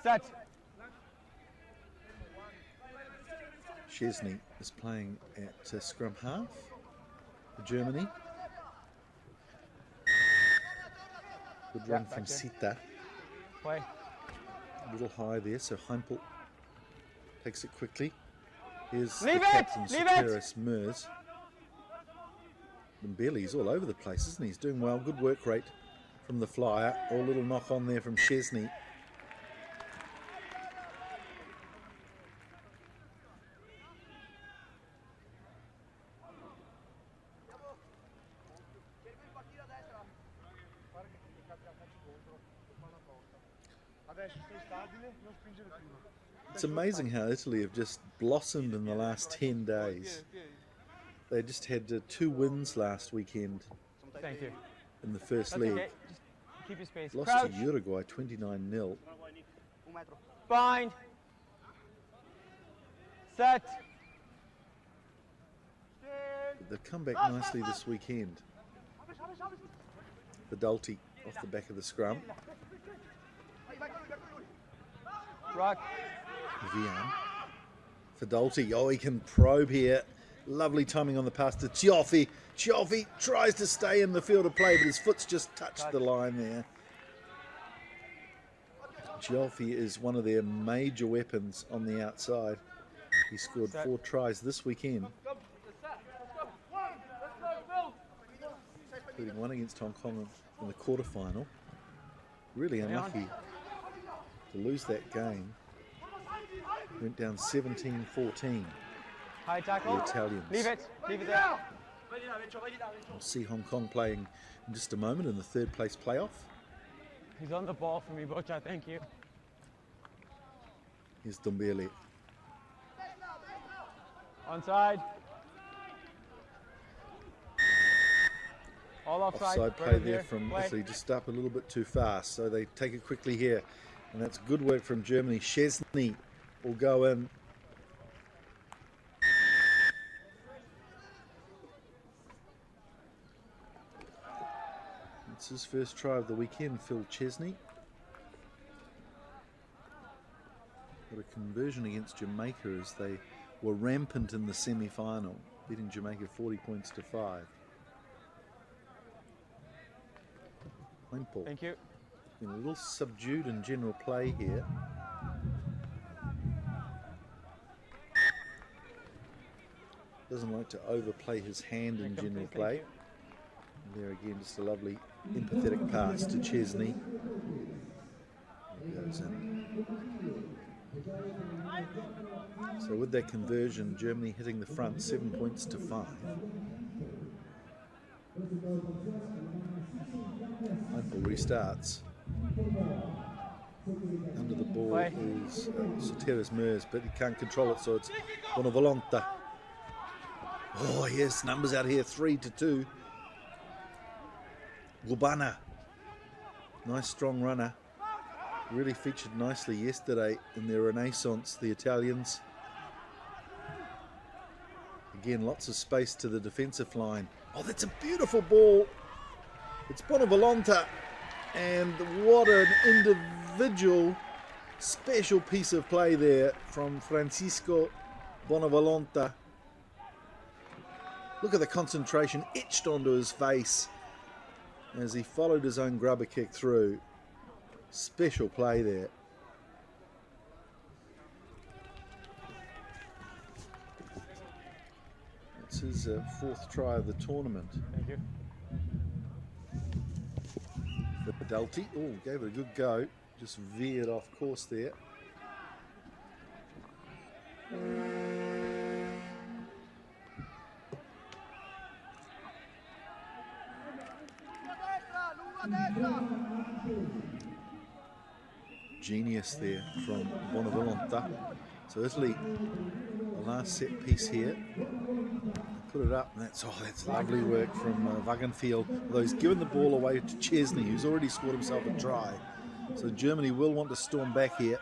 S5: Set.
S20: Chesney is playing at scrum half for Germany. Good run from Sita.
S5: Play.
S20: A little high there, so Heimpel takes it quickly. Here's
S5: Leave
S20: the
S5: it!
S20: captain,
S5: Leave
S20: Soteris Mers. Mbele's all over the place, isn't he? He's doing well. Good work rate from the flyer. Or a little knock on there from Chesney.
S7: Adesso stai stabile, non spingere più.
S20: It's amazing how Italy have just blossomed in the last 10 days. They just had 2 wins last weekend.
S5: Thank you.
S20: In the first
S5: That's
S20: leg.
S5: okay. Just keep your space.
S20: Lost
S5: Crouch.
S20: to Uruguay 29-0.
S5: Bind. Set.
S20: But they've come back nicely this weekend. Buildup off the back of the scrum.
S5: Rock.
S20: Vian. Fidalti, oh, he can probe here. Lovely timing on the pass to Cioffi. Cioffi tries to stay in the field of play, but his foot's just touched the line there. Cioffi is one of their major weapons on the outside. He scored 4 tries this weekend, including one against Hong Kong in the quarterfinal. Really unlucky to lose that game. Went down 17-14.
S5: High tackle.
S20: The Italians.
S5: Leave it. Leave it there.
S20: We'll see Hong Kong playing in just a moment in the 3rd place playoff.
S5: He's on the ball for me, Bocha. Thank you.
S20: Here's Dombele.
S5: Onside. All
S20: Offside play there from Italy, just up a little bit too fast, so they take it quickly here. And that's good work from Germany. Szczesny will go in. It's his first try of the weekend, Phil Chesney. Got a conversion against Jamaica as they were rampant in the semi-final, beating Jamaica 40 points to 5.
S5: Thank you.
S20: Been a little subdued in general play here. Doesn't like to overplay his hand in general play. And there again, just a lovely empathetic pass to Chesney. It goes in. So with that conversion, Germany hitting the front 7 points to 5. Michael restarts. Under the ball is Soteris Mers, but he can't control it, so it's Bonavolonta. Oh yes, numbers out here, 3-2. Gubana, nice strong runner. Really featured nicely yesterday in their renaissance, the Italians. Again, lots of space to the defensive line. Oh, that's a beautiful ball. It's Bonavolonta, and what an individual special piece of play there from Francisco Bonavolonta. Look at the concentration etched onto his face as he followed his own grubber kick through. Special play there. It's his 4th try of the tournament.
S5: Thank you.
S20: Buildup, oh, gave it a good go. Just veered off course there. Genius there from Bonavolonta. So Italy, the last set piece here. Put it up, and that's lovely work from Wagenfield. Although he's given the ball away to Chesney, who's already scored himself a try. So Germany will want to storm back here.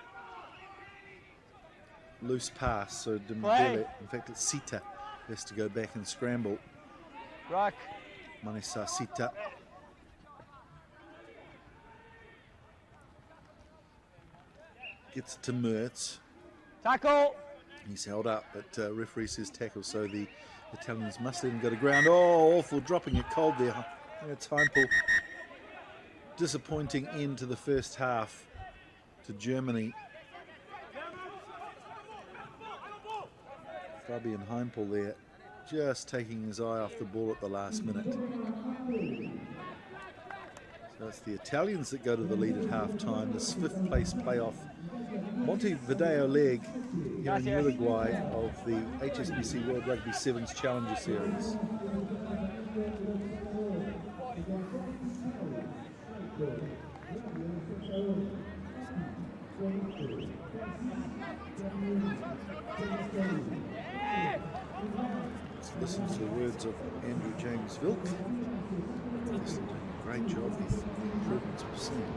S20: Loose pass, so Dembele, in fact it's Sita, has to go back and scramble.
S5: Rock.
S20: Manisa Sita. Gets it to Mertz.
S5: Tackle.
S20: He's held up, but referee says tackle, so the Italians must let him go to ground. Oh, awful, dropping it cold there. It's Heimpel. Disappointing end to the first half to Germany. Fabian Heimpel there, just taking his eye off the ball at the last minute. So it's the Italians that go to the lead at half-time. This 5th place playoff Montevideo leg here in Uruguay of the HSBC World Rugby Sevens Challenger Series. Let's listen to the words of Andrew James Vilk. He's doing a great job with the improvements we've seen.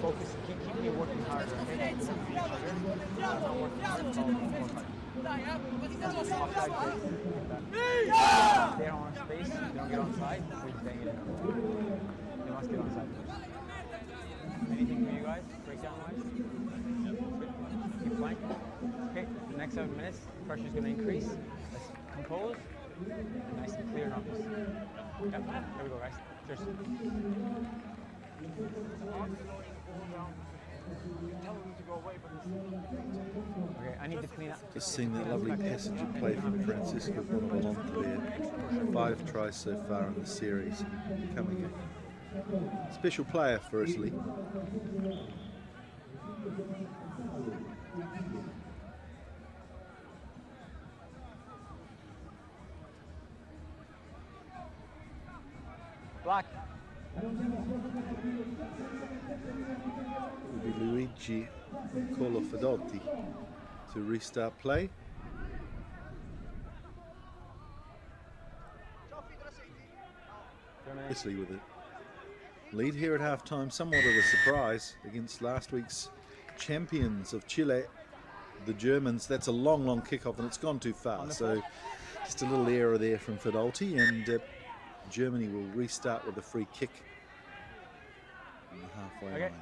S11: Focus, keep working harder, okay? Not working hard, They're on space, they don't get on side, we're just banging it. They must get on side first. Anything for you guys, breakdown wise? Good. Keep flanking. Okay, the next 7 minutes, pressure's going to increase. Let's compose. Nice and clear knockers. Yep, there we go, guys. Cheers. Okay, I need to clean up.
S20: Just seeing that lovely passage of play from Francisco Bonavolonte there. 5 tries so far in the series, becoming a special player for Italy.
S11: Black.
S20: It will be Luigi Colofadotti to restart play. Italy with it. Lead here at halftime, somewhat of a surprise against last week's champions of Chile, the Germans. That's a long, long kickoff and it's gone too far. So just a little error there from Fadolti, and Germany will restart with a free kick on the halfway line.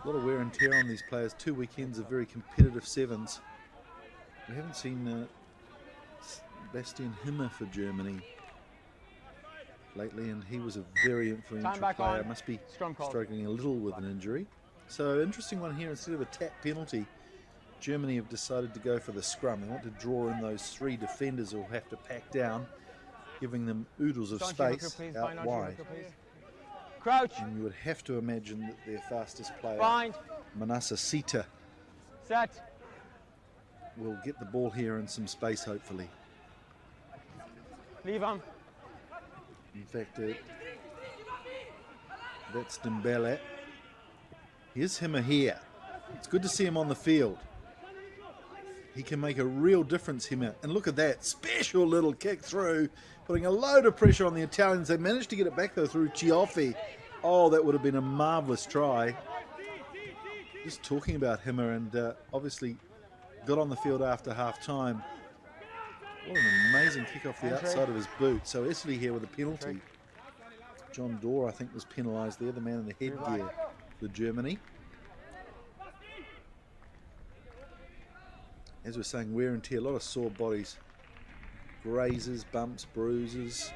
S20: A lot of wear and tear on these players. 2 weekends of very competitive sevens. We haven't seen Bastian Himmer for Germany lately, and he was a very influential player. Must be struggling a little with an injury. So interesting one here. Instead of a tap penalty, Germany have decided to go for the scrum. They want to draw in those 3 defenders who will have to pack down, giving them oodles of space out wide.
S11: Crouch.
S20: And you would have to imagine that their fastest player, Manasa Sita, will get the ball here in some space, hopefully.
S11: Leave him.
S20: In fact, that's Dembele. Here's Himmer here. It's good to see him on the field. He can make a real difference, Himmer. And look at that special little kick through, putting a load of pressure on the Italians. They managed to get it back though through Cioffi. Oh, that would have been a marvellous try. Just talking about Himmer, and obviously got on the field after half time. What an amazing kick off the outside of his boot. So Italy here with a penalty. John Dorr, I think, was penalised there, the man in the headgear for Germany. As we're saying, wear and tear, a lot of sore bodies. Grazes, bumps, bruises.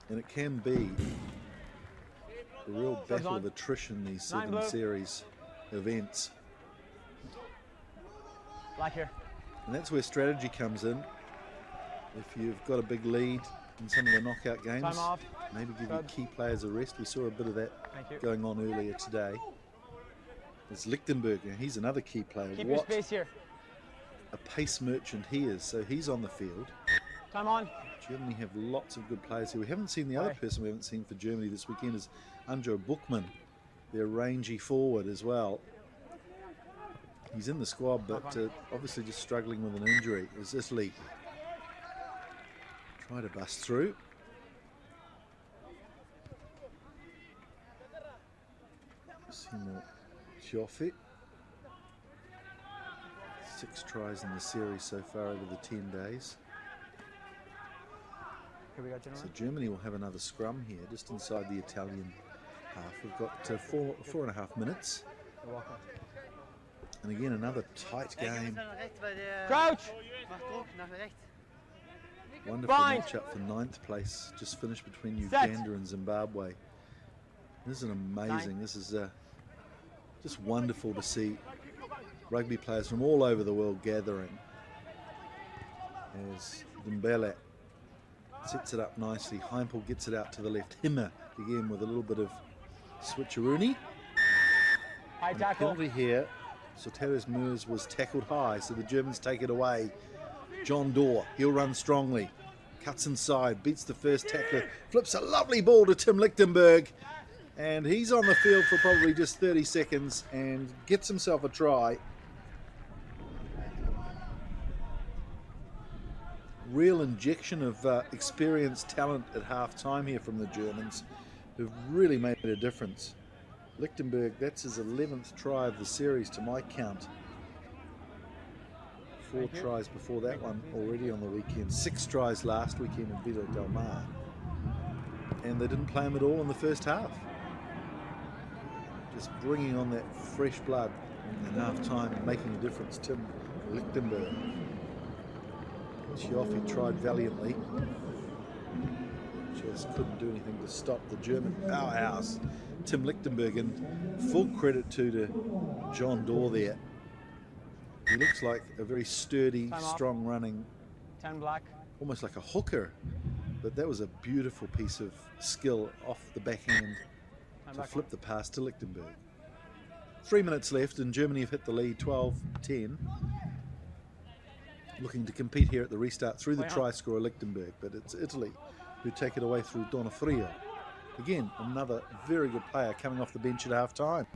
S20: And it can be a real battle of attrition, these 7 series events.
S11: Black here.
S20: And that's where strategy comes in. If you've got a big lead in some of the knockout games, maybe give your key players a rest. We saw a bit of that going on earlier today. There's Lichtenberg, he's another key player.
S11: Keep your space here.
S20: A pace merchant he is, so he's on the field.
S11: Time on.
S20: Germany have lots of good players here. We haven't seen the other person we haven't seen for Germany this weekend is Anjo Buchmann, their rangy forward as well. He's in the squad, but obviously just struggling with an injury. As Italy try to bust through. Simo Cioffi. 6 tries in the series so far over the 10 days. So Germany will have another scrum here, just inside the Italian half. We've got 4.5 minutes. And again, another tight game.
S11: Crouch!
S20: Wonderful matchup for 9th place. Just finished between Uganda and Zimbabwe. This is amazing. This is just wonderful to see rugby players from all over the world gathering. As Dembele sets it up nicely. Heimpel gets it out to the left. Himmer again with a little bit of switcheroony.
S11: High tackle.
S20: Penalty here. Soteres Meurs was tackled high, so the Germans take it away. John Dorr, he'll run strongly. Cuts inside, beats the first tackler, flips a lovely ball to Tim Lichtenberg. And he's on the field for probably just 30 seconds and gets himself a try. Real injection of experienced talent at half-time here from the Germans, who've really made a difference. Lichtenberg, that's his 11th try of the series to my count. 4 tries before that one already on the weekend. 6 tries last weekend in Villa Del Mar. And they didn't play him at all in the first half. Just bringing on that fresh blood in half-time and making a difference. Tim Lichtenberg. Chioffi tried valiantly. Just couldn't do anything to stop the German powerhouse, Tim Lichtenberg, and full credit to John Dorr there. He looks like a very sturdy, strong running,
S5: 10 black.
S20: Almost like a hooker. But that was a beautiful piece of skill off the back end to flip the pass to Lichtenberg. 3 minutes left and Germany have hit the lead 12-10. Looking to compete here at the restart through the try scorer Lichtenberg, but it's Italy who take it away through Donofrio. Again, another very good player coming off the bench at half time.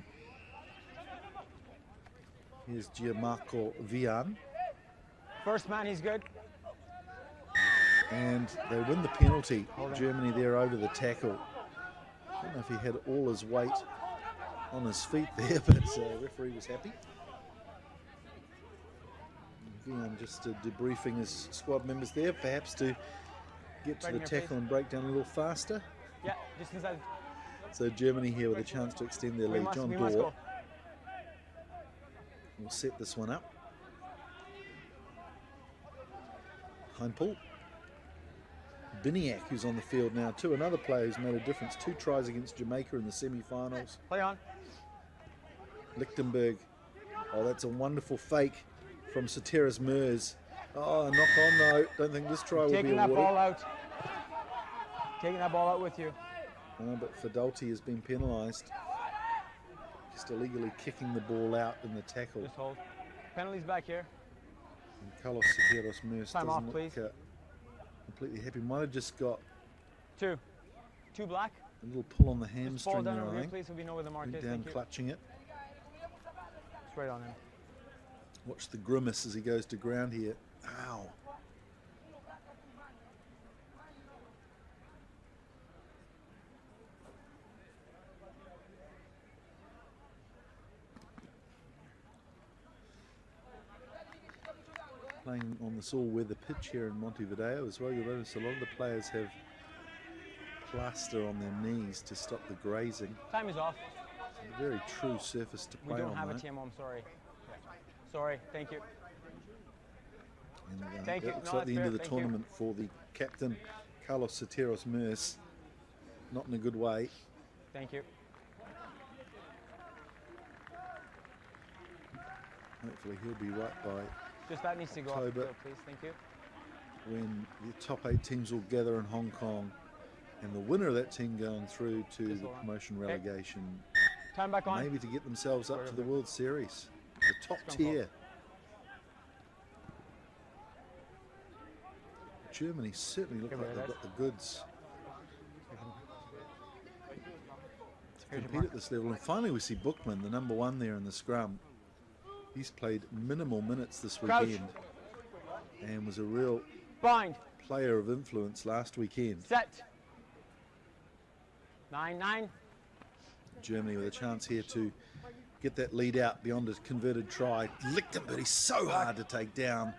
S20: Here's Gianmarco Vian.
S5: First man, he's good.
S20: And they win the penalty. Germany there over the tackle. I don't know if he had all his weight on his feet there, but the referee was happy. Vian just debriefing his squad members there, perhaps to get to the tackle and break down a little faster.
S5: Yeah, just inside.
S20: So Germany here with a chance to extend their lead. John Dorr will set this one up. Heimpel. Biniak, who's on the field now too, another player who's made a difference. 2 tries against Jamaica in the semi-finals.
S5: Play on.
S20: Lichtenberg. Oh, that's a wonderful fake from Soteris Mers. Oh, knock on though. Don't think this try will be awarded.
S5: Taking that ball out. Taking that ball out with you.
S20: Oh, but Fidalti has been penalised. Just illegally kicking the ball out in the tackle.
S5: Just hold. Penalties back here.
S20: And Carlos Soteris Mers doesn't look completely happy. Might have just got
S5: 2 black.
S20: A little pull on the
S5: Just
S20: hamstring
S5: fall down
S20: there,
S5: over
S20: I
S5: here,
S20: think.
S5: please, so we know where the mark is.
S20: Down
S5: Thank you.
S20: clutching it.
S5: Straight on him.
S20: Watch the grimace as he goes to ground here. Ow. Playing on this all-weather pitch here in Montevideo as well. You'll notice a lot of the players have plaster on their knees to stop the grazing.
S5: Time is off.
S20: It's a very true surface to play on.
S5: We don't have a TMO, I'm sorry. Sorry, thank you.
S20: And,
S5: thank you.
S20: Looks
S5: No,
S20: like the
S5: that's
S20: end of the
S5: fair.
S20: tournament for the captain, Carlos Soteris Mers. Not in a good way.
S5: Thank you.
S20: Hopefully he'll be right by
S5: Just that needs to go
S20: October,
S5: up, please. Thank you.
S20: when the top 8 teams will gather in Hong Kong, and the winner of that team going through to the promotion relegation,
S5: Time back on.
S20: maybe to get themselves up to the World Series, the top tier. Germany certainly look like they've got the goods to compete at this level. And finally we see Bookman, the number 1 there in the scrum. He's played minimal minutes this weekend and was a real player of influence last weekend.
S5: Set. 9-9.
S20: Germany with a chance here to get that lead out beyond a converted try. Lichtenberg, he's so hard to take down.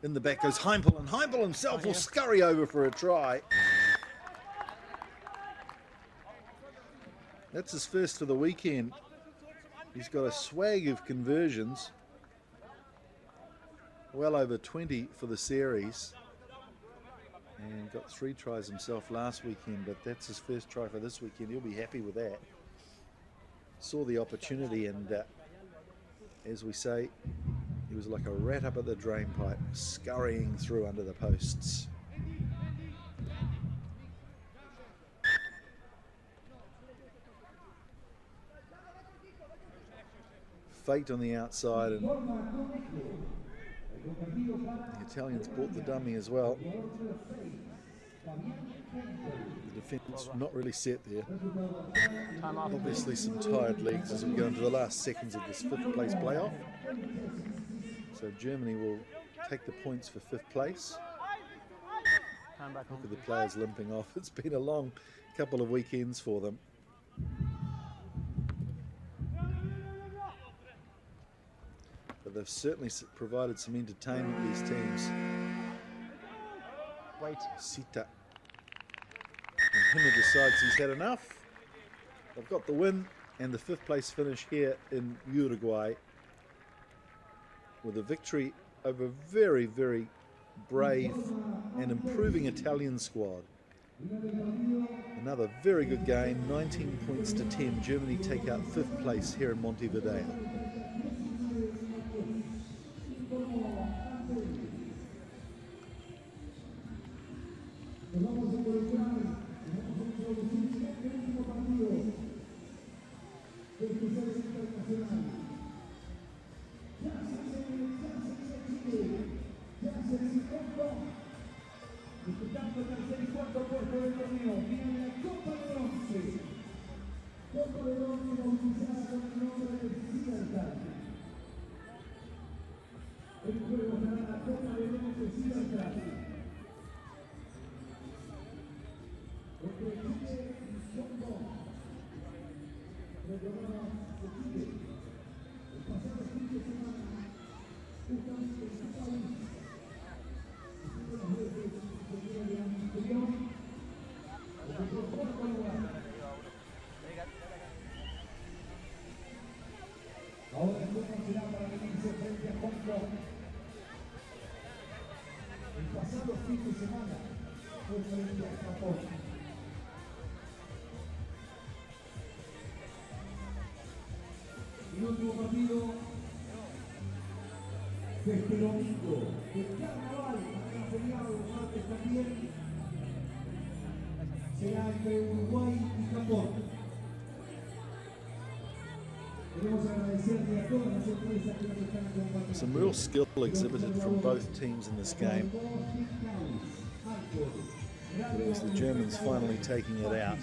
S20: In the back goes Heimpel, and Heimpel himself will scurry over for a try. That's his first for the weekend. He's got a swag of conversions. Well over 20 for the series. And got 3 tries himself last weekend, but that's his first try for this weekend. He'll be happy with that. Saw the opportunity, and as we say, he was like a rat up at the drain pipe, scurrying through under the posts. Fate on the outside, and the Italians bought the dummy as well. The defence not really set there. Obviously some tired legs as we go into the last seconds of this 5th place playoff. So Germany will take the points for 5th place. Look at the players limping off. It's been a long couple of weekends for them. But they've certainly provided some entertainment, these teams.
S1: Wait.
S20: Sita. And Himmer decides he's had enough. They've got the win and the 5th place finish here in Uruguay with a victory over a very, very brave and improving Italian squad. Another very good game, 19 points to 10. Germany take out 5th place here in Montevideo.
S6: Ahora el turno será para medirse frente a Hong Kong. El pasado fin de semana fue frente a Japón. El último partido de este domingo, el carnaval, mañana feriado, martes también, será entre Uruguay y Japón.
S20: Some real skill exhibited from both teams in this game. It was the Germans finally taking it out.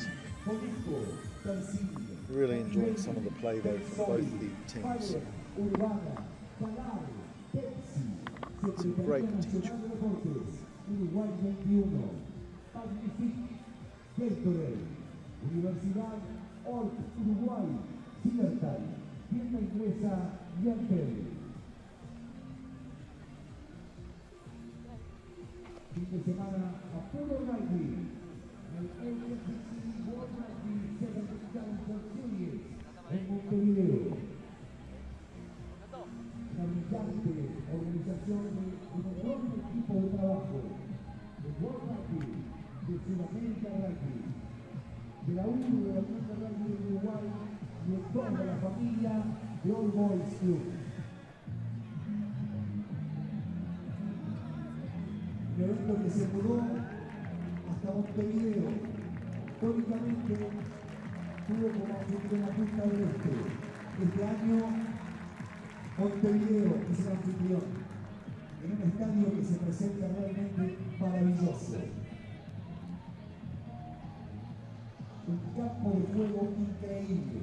S20: Really enjoying some of the play though from both the teams. Some great potential.
S6: Tienda inglesa Yantel. Fin de semana a puro rugby. El HSBC World Rugby 70,000 Series en Montevideo. La brillante organización de un enorme equipo de trabajo de World Rugby, de Sudamérica Rugby, de la UNO de la Unión de Rugby de Uruguay y de toda la familia de All Boys Club. Un evento que se mudó hasta Montevideo. Históricamente tuvo como anfitrión la Punta del Este. Este año Montevideo es el anfitrión en un estadio que se presenta realmente maravilloso. Un campo de juego increíble.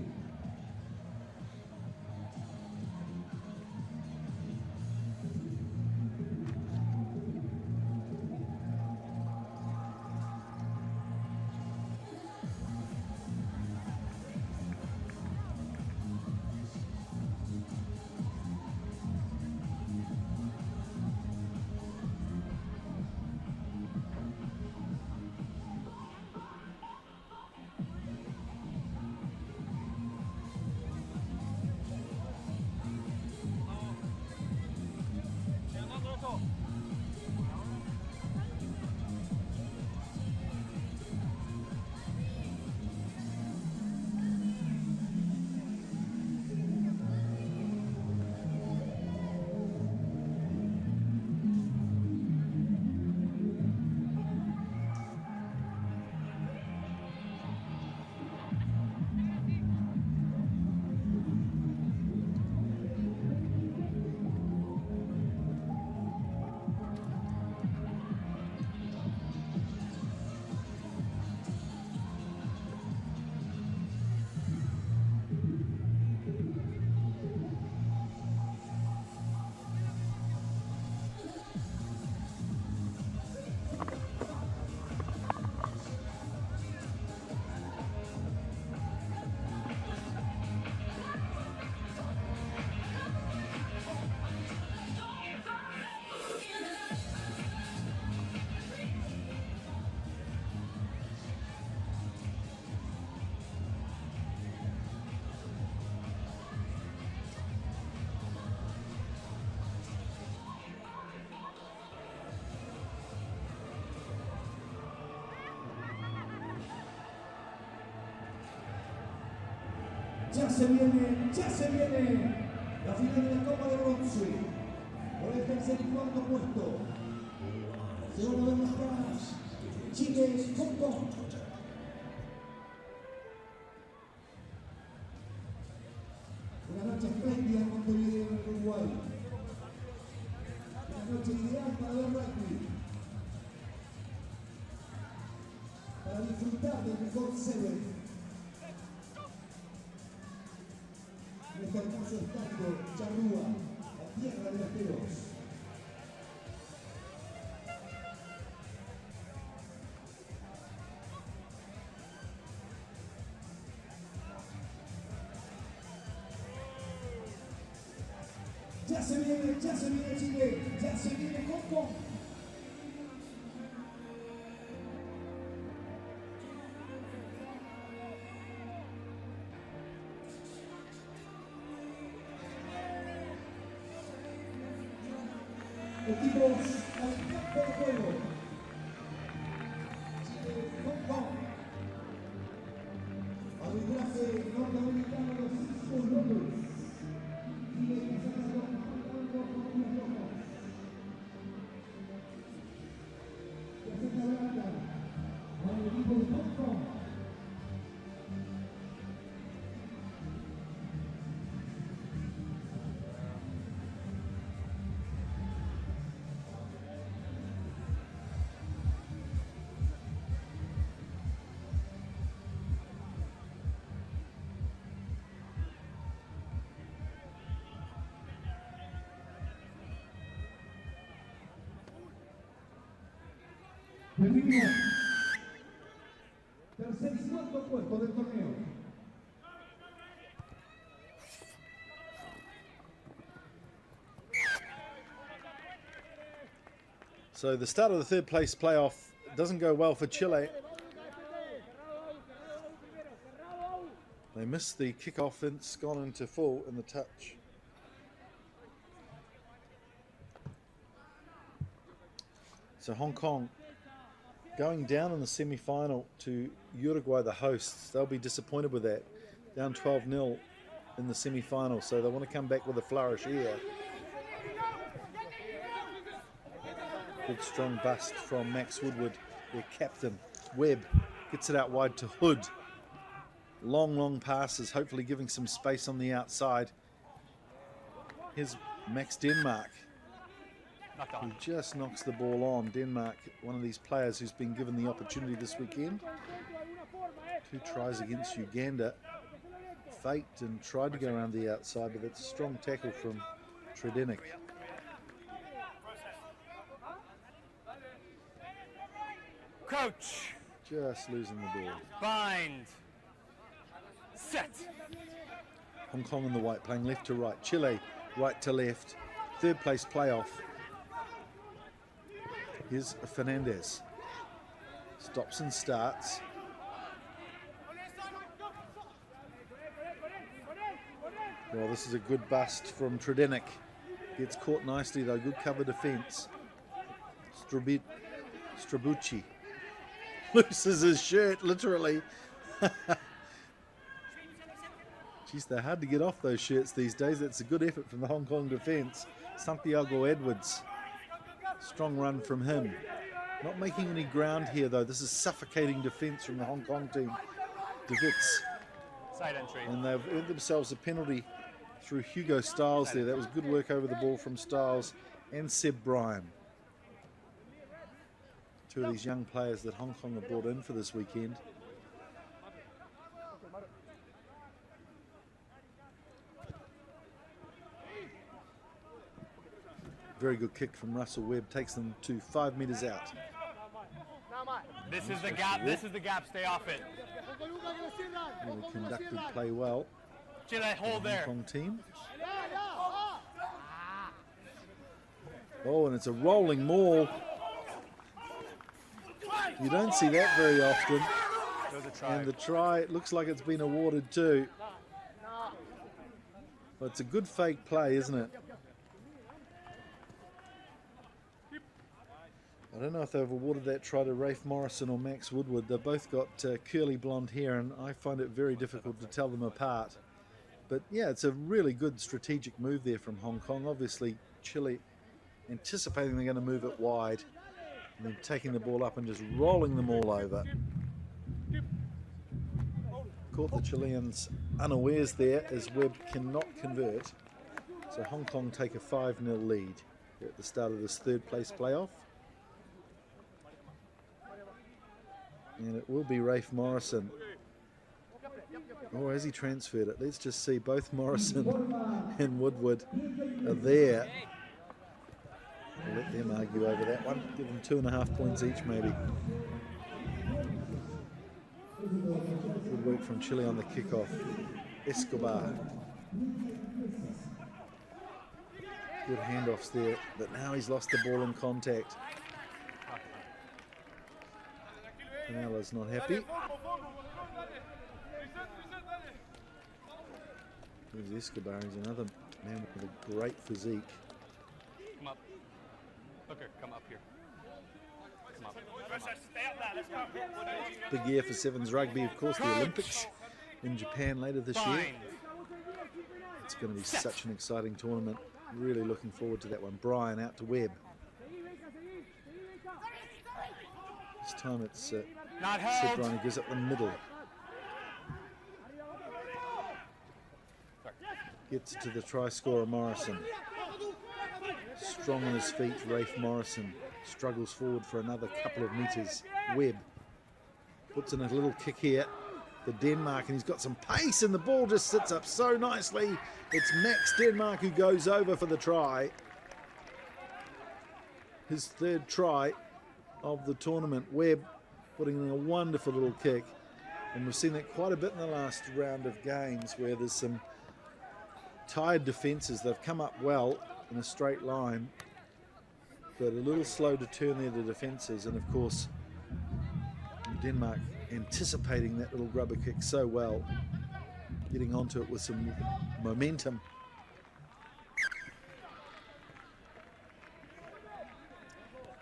S6: ya se viene la final de la Copa de Bronce. Por el tercer y cuarto puesto se van a ver las caras. Chile, Hong Kong. Una noche espléndida en Montevideo, en Uruguay. Una noche ideal para ver rugby. Para disfrutar del mejor seven. En este hermoso estadio Charrúa, la tierra de los pelos. Ya se viene Chile, ya se viene Hong Kong. Equipos al campo de juego. Chile, Hong Kong. Arbitraje norteamericano de 5 minutos. Terminó tercer y cuarto puesto del torneo.
S20: So the start of the third place playoff doesn't go well for Chile. They missed the kickoff and it's gone into full in the touch. So Hong Kong going down in the semi-final to Uruguay, the hosts. They'll be disappointed with that. Down 12-0 in the semi-final, so they want to come back with a flourish here. Good strong bust from Max Woodward, their captain. Webb gets it out wide to Hood. Long passes, hopefully giving some space on the outside. Here's Max Denmark, who just knocks the ball on. Denmark, one of these players who's been given the opportunity this weekend. 2 tries against Uganda. Faked and tried to go around the outside, but that's a strong tackle from Tredenick.
S13: Coach.
S20: Just losing the ball.
S13: Bind. Set.
S20: Hong Kong in the white, playing left to right. Chile, right to left. Third place playoff. Here's Fernandez. Stops and starts. Well, this is a good bust from Tredenick. Gets caught nicely though, good cover defence. Strabucci loses his shirt, literally. Jeez, they're hard to get off those shirts these days. That's a good effort from the Hong Kong defence. Santiago Edwards. Strong run from him. Not making any ground here though. This is suffocating defence from the Hong Kong team. DeVitz.
S13: Side entry.
S20: And they've earned themselves a penalty through Hugo Stiles there. That was good work over the ball from Stiles and Seb Bryan. 2 of these young players that Hong Kong have brought in for this weekend. Very good kick from Russell Webb, takes them to 5 metres out.
S13: This is the gap. This is the gap. Stay off it.
S20: Really conducted play well.
S13: Chile, hold there.
S20: Hong Kong team. Oh, and it's a rolling maul. You don't see that very often. And the try, it looks like it's been awarded too. But it's a good fake play, isn't it? I don't know if they've awarded that try to Rafe Morrison or Max Woodward. They've both got curly blonde hair, and I find it very difficult to tell them apart. But yeah, it's a really good strategic move there from Hong Kong. Obviously, Chile anticipating they're going to move it wide and then taking the ball up and just rolling them all over. Caught the Chileans unawares there as Webb cannot convert. So Hong Kong take a 5-0 lead at the start of this third place playoff. And it will be Rafe Morrison. Or has he transferred it? Let's just see. Both Morrison and Woodward are there. We'll let them argue over that one. Give them 2.5 points each, maybe. Good work from Chile on the kickoff. Escobar. Good handoffs there, but now he's lost the ball in contact. Canela's not happy. There's Escobar. He's another man with a great physique.
S13: Come up. Hooker, come up here. Come up.
S20: Big year for Sevens Rugby, of course, the Olympics in Japan later this year. It's going to be such an exciting tournament. Really looking forward to that one. Brian out to Webb. This time it's Cedron who gives up the middle. Gets it to the try scorer, Morrison. Strong on his feet, Rafe Morrison. Struggles forward for another couple of metres. Webb puts in a little kick here for Denmark, and he's got some pace, and the ball just sits up so nicely. It's Max Denmark who goes over for the try. His third try of the tournament. Webb putting in a wonderful little kick, and we've seen that quite a bit in the last round of games where there's some tired defences. They've come up well in a straight line, but a little slow to turn there, the defences. And of course, Denmark anticipating that little grubber kick so well, getting onto it with some momentum.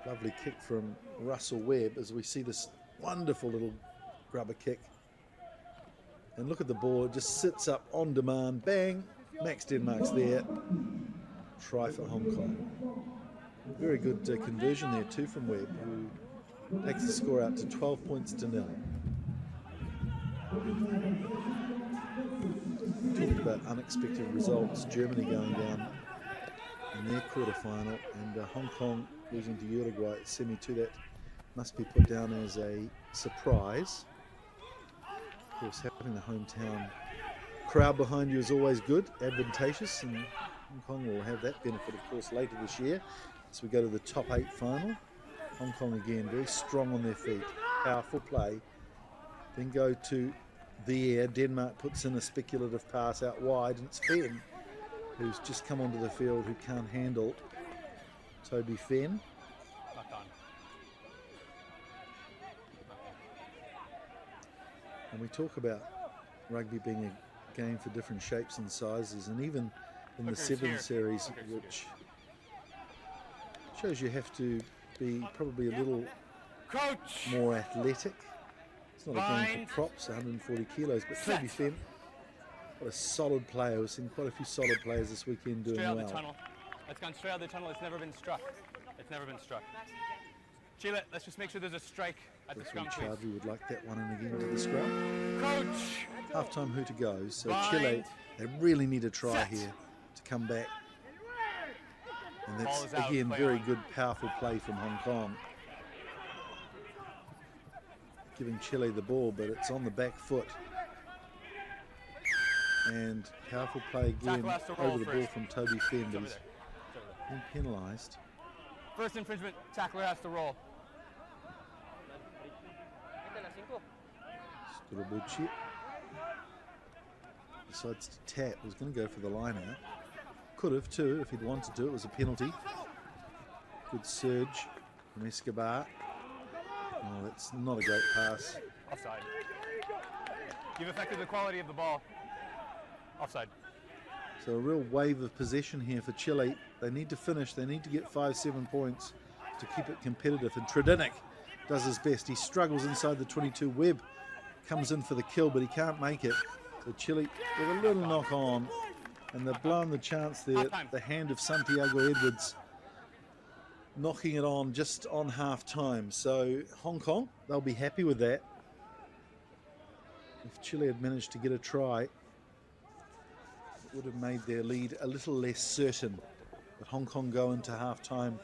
S20: Lovely kick from Russell Webb as we see this wonderful little grubber kick. And look at the ball, it just sits up on demand, bang, Max Denmark's there. Try for Hong Kong. Very good conversion there too from Webb, who takes the score out to 12 points to 0. We talked about unexpected results. Germany going down in their quarterfinal, and Hong Kong losing to Uruguay at semi-2. That must be put down as a surprise. Of course, having the hometown crowd behind you is always good, advantageous, and Hong Kong will have that benefit, of course, later this year as we go to the top 8 final. Hong Kong again, very strong on their feet, powerful play. Then go to the air. Denmark puts in a speculative pass out wide, and it's Fenn who's just come onto the field who can't handle Toby Fenn. And we talk about rugby being a game for different shapes and sizes, and even in the Sevens series, which shows you have to be probably a little more athletic. It's not a game for props, 140 kilos, but Toby Fenn, what a solid player. We've seen quite a few solid players this weekend doing well.
S13: Straight out the tunnel. It's gone straight out the tunnel. It's never been struck. It's never been struck. Chile, let's just make sure there's a strike at the scrum, please.
S20: Chadley would like that one in again to the scrum.
S13: Coach!
S20: Half-time who to go. So Chile, they really need a try here to come back. And that's, again, very good, powerful play from Hong Kong. Giving Chile the ball, but it's on the back foot. And powerful play again over the ball from Toby Fenn, but he's been penalised.
S13: First infringement, tackler has to roll.
S20: Skorobuchi decides to tap. Was going to go for the line out. Could have too if he'd wanted to. It was a penalty. Good surge from Escobar. Oh, that's not a great pass.
S13: Offside. You've affected the quality of the ball. Offside.
S20: So a real wave of possession here for Chile. They need to finish. They need to get 5-7 points to keep it competitive. And Tredinick does his best. He struggles inside the 22. Webb comes in for the kill, but he can't make it. So Chile with a little knock on, and they've blown the chance there. The hand of Santiago Edwards knocking it on just on half time. So Hong Kong, they'll be happy with that. If Chile had managed to get a try, it would have made their lead a little less certain. But Hong Kong go into half time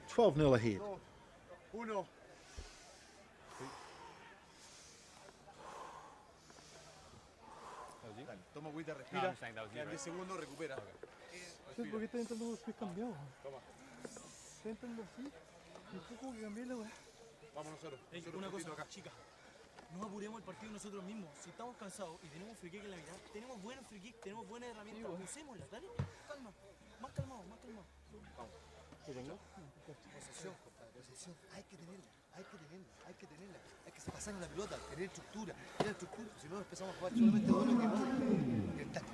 S20: 12-0 ahead.
S7: Uno. Toma agüita, respira. 10 segundos, recupera.
S4: ¿Por qué está entrando los pies cambiados? Está entrando así. Y fue como que cambié la weá.
S7: Vamos nosotros.
S8: Una cosa acá, chica. No apuremos el partido nosotros mismos. Si estamos cansados y tenemos free kick en la mitad, tenemos buenos free kick, tenemos buenas herramientas. Usémoslas, dale. Calma. Más calmado, más calmado.
S7: Vamos.
S4: ¿Qué tengo?
S1: Posesión, compadre, posesión. Hay que tenerla, hay que tenerla, hay que tenerla. Hay que pasar la pelota, tener estructura, Si no empezamos a jugar solamente uno que no. Y el tackle.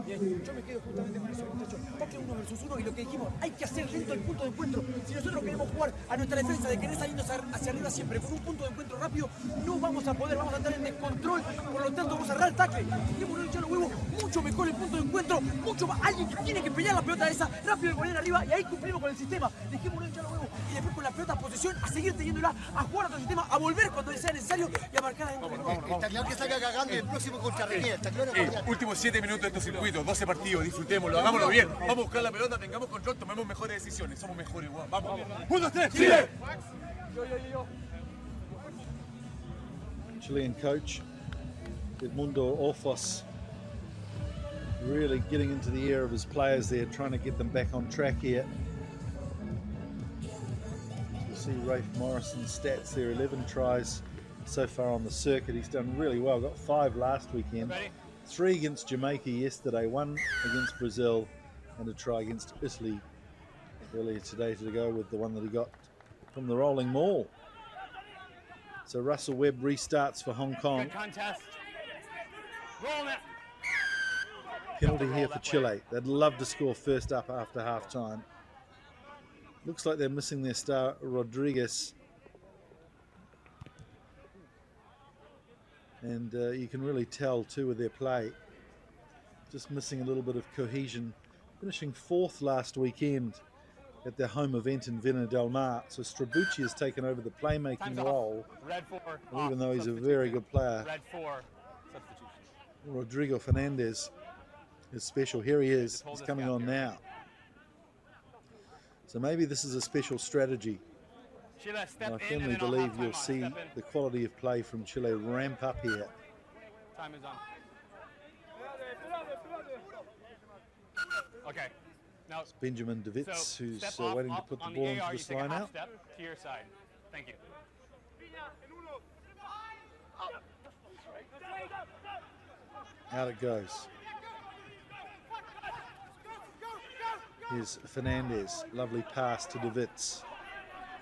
S8: Bien, yo me quedo justamente con eso, muchachos. Tackle 1 versus 1 y lo que dijimos, hay que hacer lento el punto de encuentro. Si nosotros queremos jugar a nuestra defensa de querer salirnos hacia arriba siempre con un punto de encuentro rápido, no vamos a poder, vamos a estar en descontrol. Por lo tanto, vamos a cerrar el tackle. Dejémonos hinchar los huevos, mucho mejor el punto de encuentro, mucho más. Alguien que tiene que pelear la pelota esa, rápido el goleador arriba y ahí cumplimos con el sistema. Dejémonos hinchar los huevos y después con la pelota a posesión, a seguir teniéndola, a jugar a otro sistema, a volver cuando sea necesario y a marcar adentro.
S1: Está claro que salga cagando el próximo contra Reñera, está claro.
S11: Últimos 7 minutos de estos circuitos, 12 partidos, disfrutémoslo, hagámoslo bien. Vamos a buscar la pelota, tengamos control, tomemos mejores decisiones. Somos mejores, guau. Vamos. 1, 2, 3, ¡Chile!
S20: Chilean coach Edmundo Orfos really getting into the ear of his players there, trying to get them back on track here. You see Rafe Morrison's stats there, 11 tries so far on the circuit. He's done really well, got 5 last weekend. 3 against Jamaica yesterday, 1 against Brazil, and a try against Italy earlier today to go with the one that he got from the rolling maul. So Russell Webb restarts for Hong Kong.
S3: Good contest. Rolling it.
S20: Penalty here for Chile. They'd love to score first up after half time. Looks like they're missing their star Rodriguez. And you can really tell too with their play. Just missing a little bit of cohesion. Finishing 4th last weekend at their home event in Vina del Mar. So Strabucci has taken over the playmaking role.
S3: Red 4.
S20: Even though he's a very good player.
S3: Red 4. Substitution.
S20: Rodrigo Fernandez is special. Here he is. He's coming on now. So maybe this is a special strategy.
S3: Chile, step
S20: I firmly
S3: in
S20: believe you'll see the quality of play from Chile ramp up here.
S3: Time is on. Okay. Now
S20: It's Benjamin De Wits
S3: so
S20: who's
S3: step off,
S20: waiting to
S3: up
S20: put the
S3: on
S20: ball
S3: AR,
S20: into
S3: you
S20: this
S3: take a
S20: line
S3: half
S20: out.
S3: step to your side. Thank you.
S20: Out it goes. Here's Fernandez. Lovely pass to De Wits.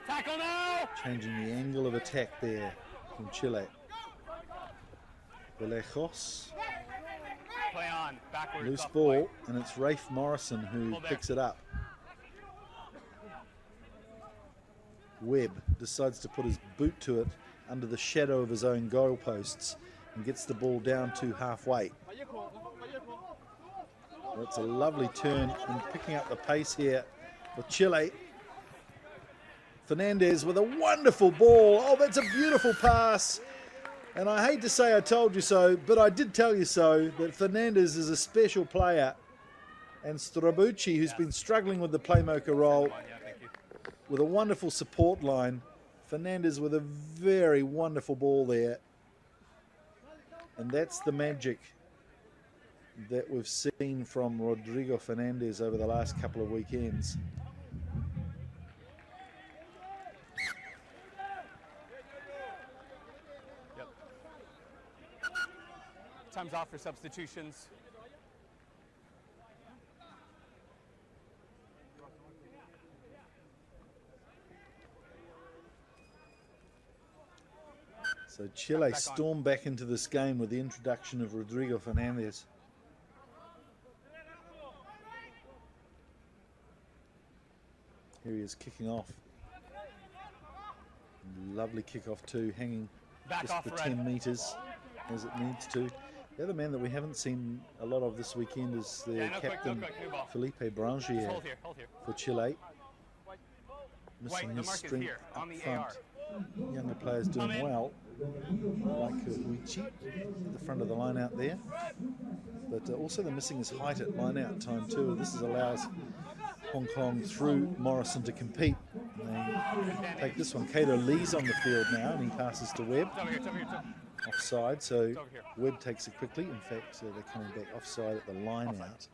S3: Tackle now!
S20: Changing the angle of attack there from Chile. Vallejos.
S3: Play on. Backwards.
S20: Loose
S3: off
S20: ball,
S3: play.
S20: and it's Rafe Morrison who
S3: Hold there.
S20: picks it up. Webb decides to put his boot to it under the shadow of his own goalposts and gets the ball down to halfway. That's a lovely turn and picking up the pace here with Chile. Fernandez with a wonderful ball. Oh, that's a beautiful pass. And I hate to say I told you so, but I did tell you so, that Fernandez is a special player. And Strabucci, who's been struggling with the playmaker role, with a wonderful support line. Fernandez with a very wonderful ball there. And that's the magic that we've seen from Rodrigo Fernandez over the last couple of weekends.
S3: Yep. Time's off for substitutions.
S20: So Chile storm back into this game with the introduction of Rodrigo Fernandez. Here he is kicking off. Lovely kickoff too, hanging just the 10 metres as it needs to. The other man that we haven't seen a lot of this weekend is the captain, Felipe Brangier, for Chile. Missing his strength up front. Younger players doing well, like Uichi at the front of the line out there. But also they're missing his height at line out time too. This allows Hong Kong through Morrison to compete. And they take this one. Kato Lee's on the field now and he passes to Webb. Offside, so Webb takes it quickly. In fact, they're coming back offside at the line out.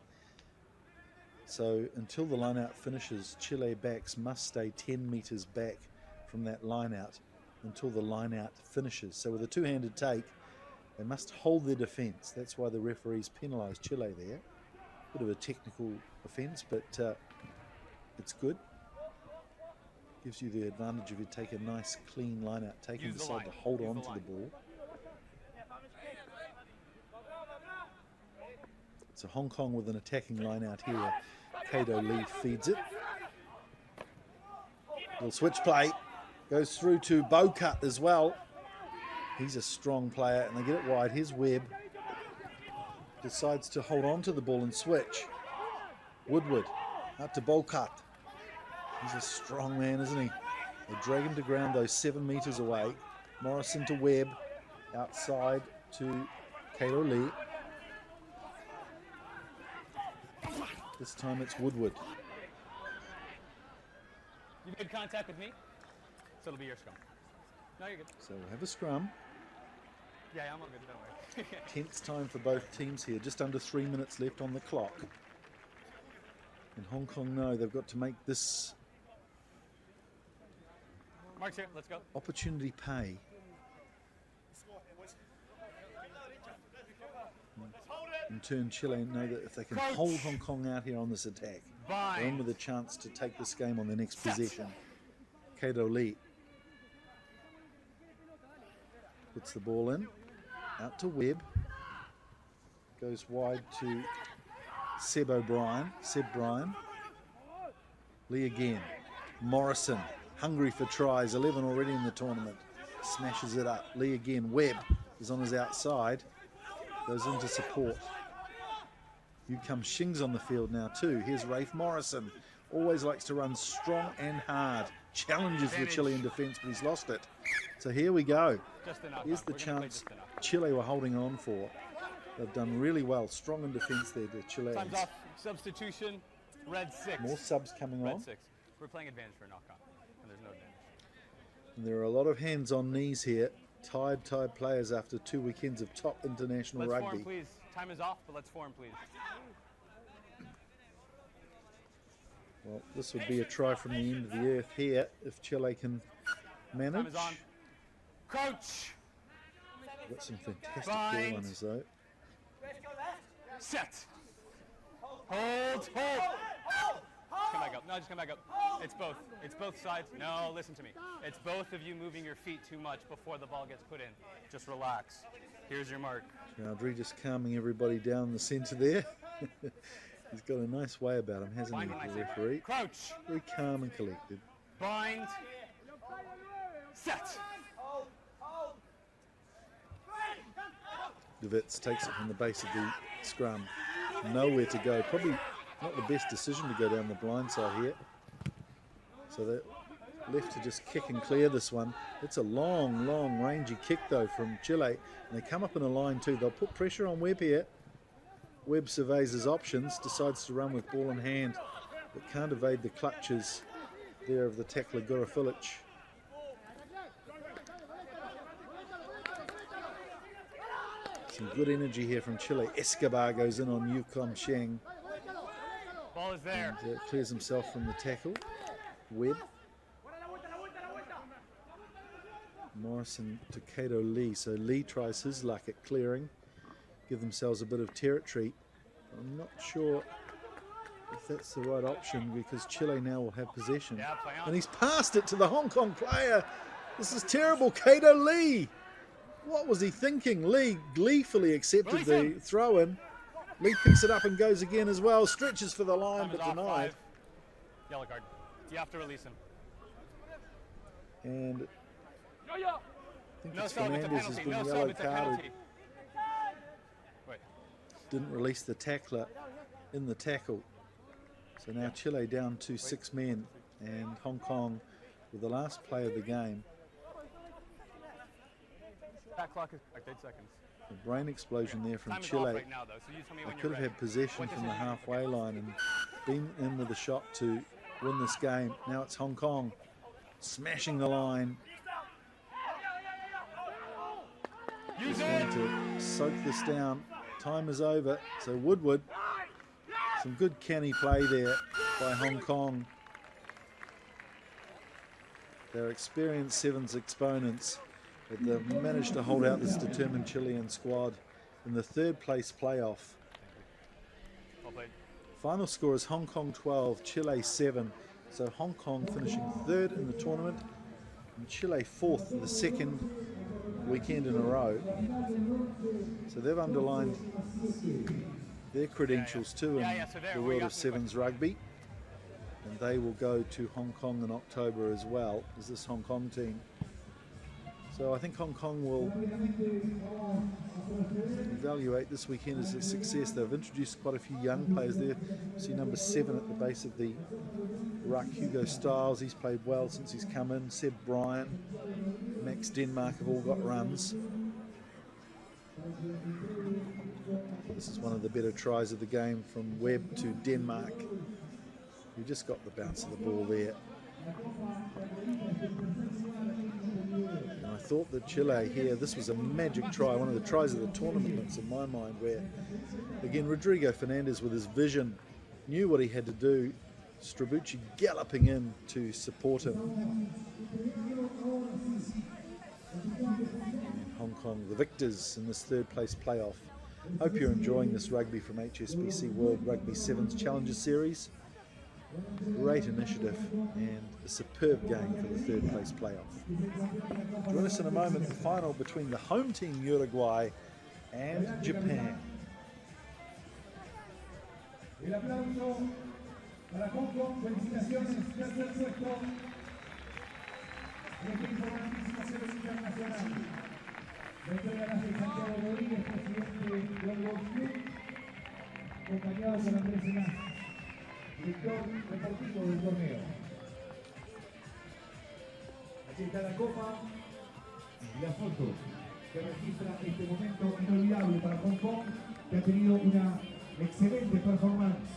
S20: So until the line out finishes, Chile backs must stay 10 metres back from that line out until the line out finishes. So with a two-handed take, they must hold their defence. That's why the referees penalised Chile there. Bit of a technical offence, but it's good. Gives you the advantage if you take a nice clean line out take and decide to hold on to the ball. So Hong Kong with an attacking line out here. Kato Lee feeds it. Little switch play. Goes through to Bocut as well. He's a strong player and they get it wide. Here's Webb. Decides to hold on to the ball and switch. Woodward out to Bocut. He's a strong man, isn't he? They drag him to ground though, 7 metres away. Morrison to Webb. Outside to Kato Lee. This time it's Woodward.
S3: You made contact with me, so it'll be your scrum. No, you're good.
S20: So we'll have a scrum.
S3: Yeah, I'm all good, don't worry.
S20: Tense time for both teams here. Just under 3 minutes left on the clock. And Hong Kong know they've got to make this
S3: Mark's here, let's go.
S20: opportunity pay. In turn, Chile know that if they can hold Hong Kong out here on this attack, they're in with a chance to take this game on their next possession. Kato Lee puts the ball in, out to Webb, goes wide to Seb Bryan. Lee again. Morrison, hungry for tries, 11 already in the tournament, smashes it up. Lee again. Webb is on his outside, goes into support. You come Shing's on the field now too. Here's Rafe Morrison. Always likes to run strong and hard. Challenges the Chilean defence, but he's lost it. So here we go. Here's the chance Chile were holding on for. They've done really well. Strong in defence there, the Chileans.
S3: Time's off. Substitution, red 6.
S20: More subs coming on.
S3: Red 6. We're playing advantage for a knock-on, and there's no advantage.
S20: And there are a lot of hands on knees here. Tired players after 2 weekends of top international rugby.
S3: Let's form, please. Time is off, but let's form, please.
S20: Well, this would be a try from the end of the earth here if Chile can manage.
S3: Time is on. Crouch.
S20: Got some fantastic ball runners though.
S3: Set. Hold. Come back up. No, just come back up. It's both. It's both sides. No, listen to me. It's both of you moving your feet too much before the ball gets put in. Just relax. Here's your mark.
S20: Roundry just calming everybody down in the centre there. He's got a nice way about him, hasn't he, the referee?
S3: Crouch.
S20: Very calm and collected.
S3: Bind. Set.
S20: De Wits takes it from the base of the scrum. Nowhere to go. Probably not the best decision to go down the blind side here. So they're left to just kick and clear this one. It's a long, rangy kick though from Chile. And they come up in a line too. They'll put pressure on Webb here. Webb surveys his options, decides to run with ball in hand, but can't evade the clutches there of the tackler Gurafilic. Some good energy here from Chile. Escobar goes in on Yukon Sheng.
S3: Ball is there.
S20: And clears himself from the tackle. Webb. Morrison to Kato Lee. So Lee tries his luck at clearing. Give themselves a bit of territory. I'm not sure if that's the right option because Chile now will have possession.
S3: Yeah,
S20: and he's passed it to the Hong Kong player. This is terrible. Kato Lee. What was he thinking? Lee gleefully accepted the throw-in. Lee picks it up and goes again as well. Stretches for the line but denied.
S3: 5. Yellow card. You have to release him.
S20: And think
S3: No
S20: it's
S3: sub, it's a
S20: Fernandez has
S3: penalty.
S20: been
S3: No
S20: yellow
S3: sub, it's a
S20: carded.
S3: penalty. Wait.
S20: Didn't release the tackler in the tackle. So now Chile down to 6 men, and Hong Kong with the last play of the game.
S3: That clock is like 8 seconds.
S20: A brain explosion there from
S3: Time is off
S20: Chile.
S3: right now, though, so you tell me when
S20: They
S3: you're
S20: could have
S3: ready.
S20: had possession
S3: What
S20: from the
S3: decision?
S20: halfway line and been in with a shot to win this game. Now it's Hong Kong smashing the line. He's going to soak this down. Time is over. So Woodward, some good canny play there by Hong Kong. They're experienced sevens exponents, but they've managed to hold out this determined Chilean squad in the third place playoff.
S3: Well played.
S20: Final score is Hong Kong 12, Chile 7. So Hong Kong finishing third in the tournament and Chile fourth for the second weekend in a row. So they've underlined their credentials too in the world of sevens rugby. And they will go to Hong Kong in October as well as this Hong Kong team. So I think Hong Kong will evaluate this weekend as a success. They've introduced quite a few young players there. You see number 7 at the base of the ruck, Hugo Stiles. He's played well since he's come in. Seb Bryan, Max Denmark have all got runs. This is one of the better tries of the game from Webb to Denmark. You just got the bounce of the ball there. And I thought that Chile here, this was a magic try, one of the tries of the tournament in my mind, where again Rodrigo Fernandez with his vision knew what he had to do. Strabucci galloping in to support him. And Hong Kong the victors in this third place playoff. Hope you're enjoying this rugby from HSBC World Rugby Sevens Challenger Series. Great initiative and a superb game for the third place playoff. Join us in a moment, the final between the home team Uruguay and Japan.
S6: El aplauso para Hong Kong, felicitaciones, tercer puesto. El equipo de participaciones internacionales. La entrega la hace Santiago Rodríguez, presidente del World Club, acompañado por Andrés Enaz, director deportivo del torneo. Aquí está la copa y la foto que registra este momento inolvidable para Hong Kong, que ha tenido una excelente performance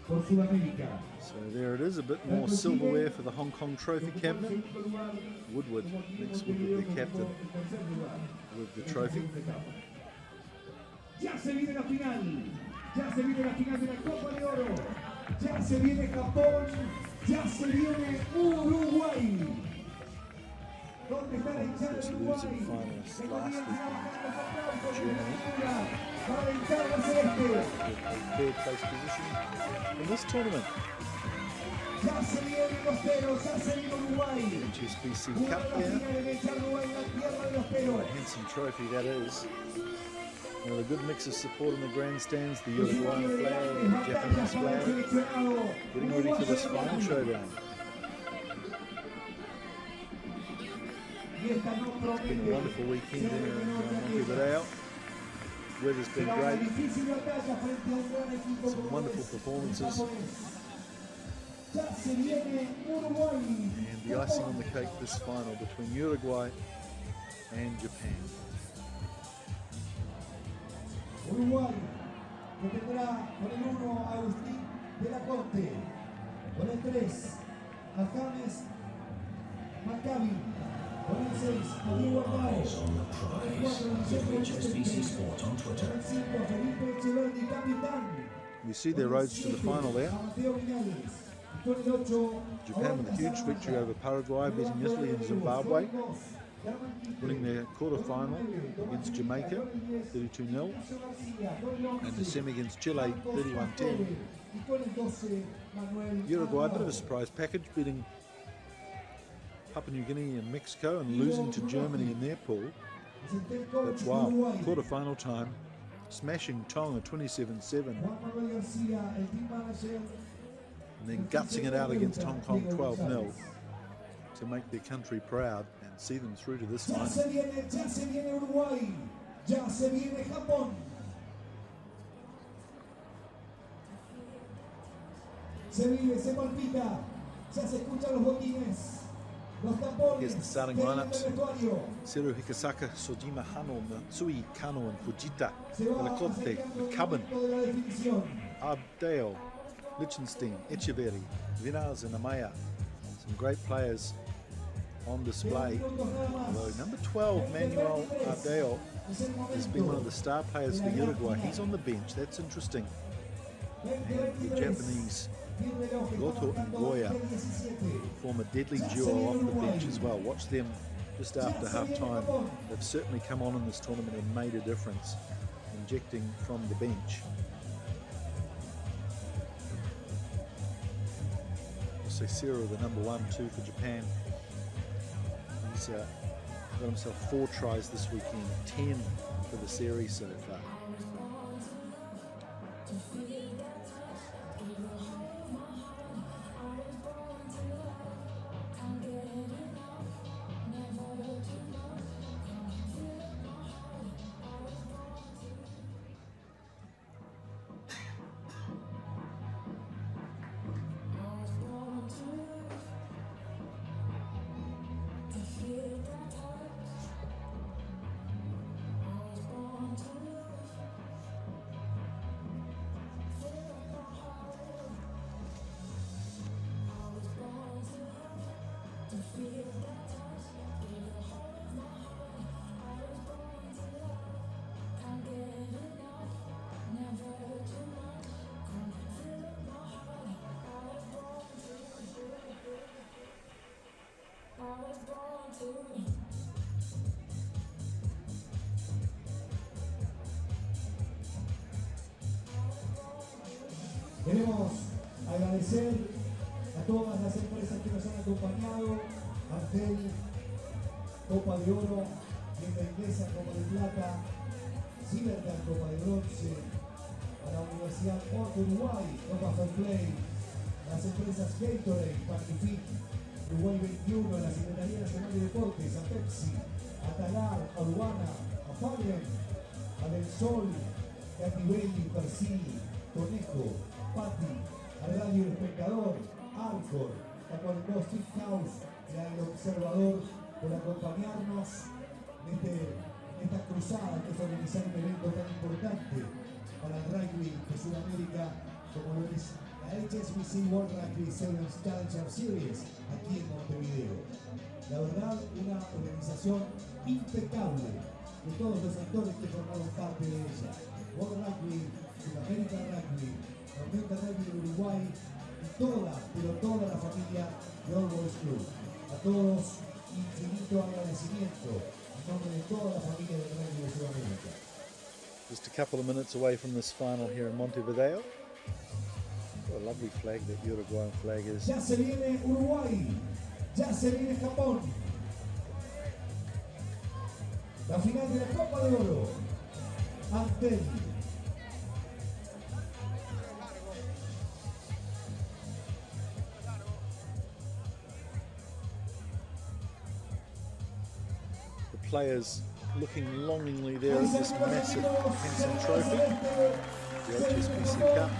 S6: por Sudamérica.
S20: So there it is, a bit more silverware for the Hong Kong trophy cabinet. Woodward, next Woodward, the captain, with the trophy.
S6: Ya se viene la final, ya se viene la final de la Copa de Oro, ya se viene Japón, ya se viene Uruguay. ¿Dónde está el hinchada de Uruguay? Para entrar a
S20: Third place position in this tournament.
S6: Ya se viene los peros, ya se viene Uruguay.
S20: HSBC Cup here. A handsome trophy that is. With a good mix of support in the grandstands, the Uruguayan flag, the Japanese flag, getting ready for this final showdown. It's been a wonderful weekend here in Montevideo. Weather's been great. Some wonderful performances. And the icing on the cake this final between Uruguay and Japan.
S6: Uruguay, que tendrá con el 1 a Agustín de la Corte, con el 3 a James Maccabi, con el 6 a Diego Arnao, con el 4 a HSBC Sport on Twitter, con el 5 a Felipe Echeverri, capitán.
S20: You see their roads to the final there. Japan with a huge victory over Paraguay, beating Italy and Zimbabwe, winning their quarter-final against Jamaica, 32-0, and the semi against Chile, 31-10. Uruguay, a bit of a surprise package, beating Papua New Guinea and Mexico and losing to Germany in their pool. But wow, quarter-final time, smashing Tonga 27-7. And then gutsing it out against Hong Kong 12-0 to make their country proud. And see them through to this
S6: Ya
S20: final.
S6: se viene Uruguay, ya se viene Japón. Se vive, se palpita, ya se escuchan los botines, los tambores.
S20: Here's the starting lineups. Seru Hikasaka, Sojima Hano, Matsui Kano, and Fujita, Velakote, McCubbin, Abdale, Lichtenstein, Echeverry, Vinaz, and Amaya. Some great players on display. Although number 12, Manuel Abdale, has been one of the star players for Uruguay. He's on the bench. That's interesting. And the Japanese Goto and Goya form a deadly duo off the bench as well. Watch them just after half time. They've certainly come on in this tournament and made a difference, injecting from the bench. So Seru, the number 1-2 for Japan. He's got himself 4 tries this weekend, 10 for the series so far.
S6: Queremos agradecer a todas las empresas que nos han acompañado, Artel, Copa de Oro, Tienda Inglesa, Copa de Plata, Ciberdan, Copa de Bronce, a la Universidad Uruguay, Copa Fair Play, las empresas Gatorade, Magnific, Uruguay 21, la Secretaría Nacional de Deportes, a Pepsi, a Talar, a Urbana, a Fallen, a Del Sol, Capibelli, Persini, Conejo, Patti, a Radio El Espectador, Arcor, a Taekwondo Street House y al Observador por acompañarnos en esta cruzada que es organizar un evento tan importante para el rugby de Sudamérica como lo es la HSBC World Rugby Sevens Challenger Series aquí en Montevideo. La verdad, una organización impecable de todos los actores que formaron parte de ella. World Rugby, Sudamérica Rugby, Norteamérica Rugby de Uruguay y toda la familia de All Boys Club. A todos, infinito agradecimiento en nombre de toda la familia del rugby de Sudamérica.
S20: Just a couple of minutes away from this final here in Montevideo. What a lovely flag that Uruguayan flag is.
S6: Ya se viene Uruguay, ya se viene Japón. La final de la Copa de Oro. Antel.
S20: Players looking longingly there at this massive handsome trophy, the HSBC Cup.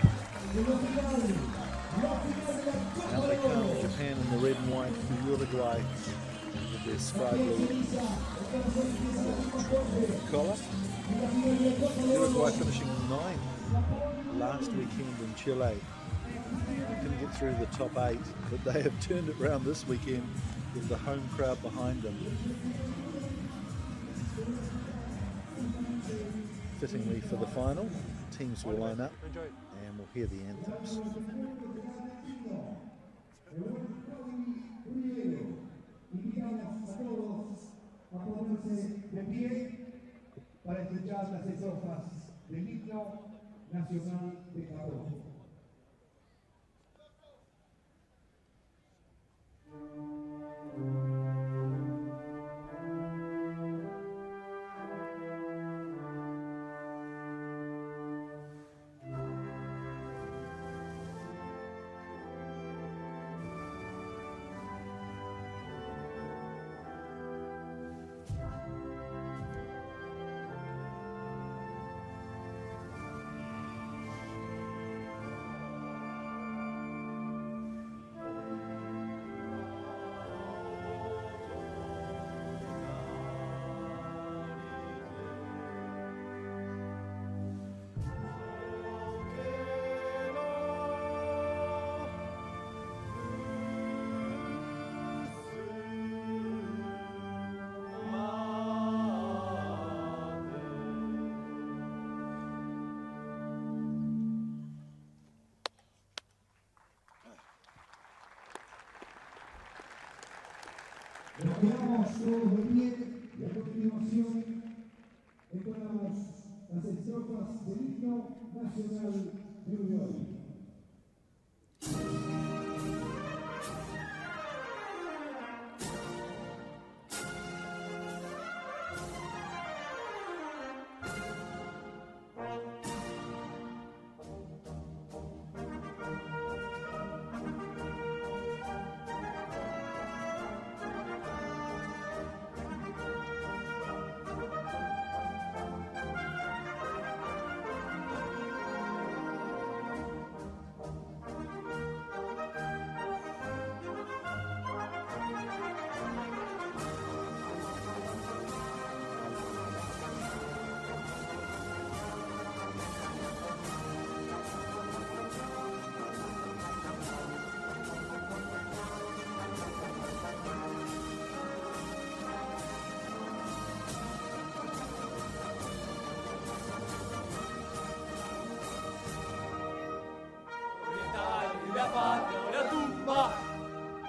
S20: Out they come, Japan in the red and white, and Uruguay with their sky blue collar. Uruguay finishing 9th last weekend in Chile. They couldn't get through the top 8, but they have turned it around this weekend with the home crowd behind them. Fittingly for the final, teams will line up and we'll hear the anthems.
S6: A ponerse de pie para escuchar las estrofas del himno nacional de Japón. Retiramos todos de pie y a continuación entonamos las estrofas del himno nacional de Uruguay.
S2: La patria o la tumba,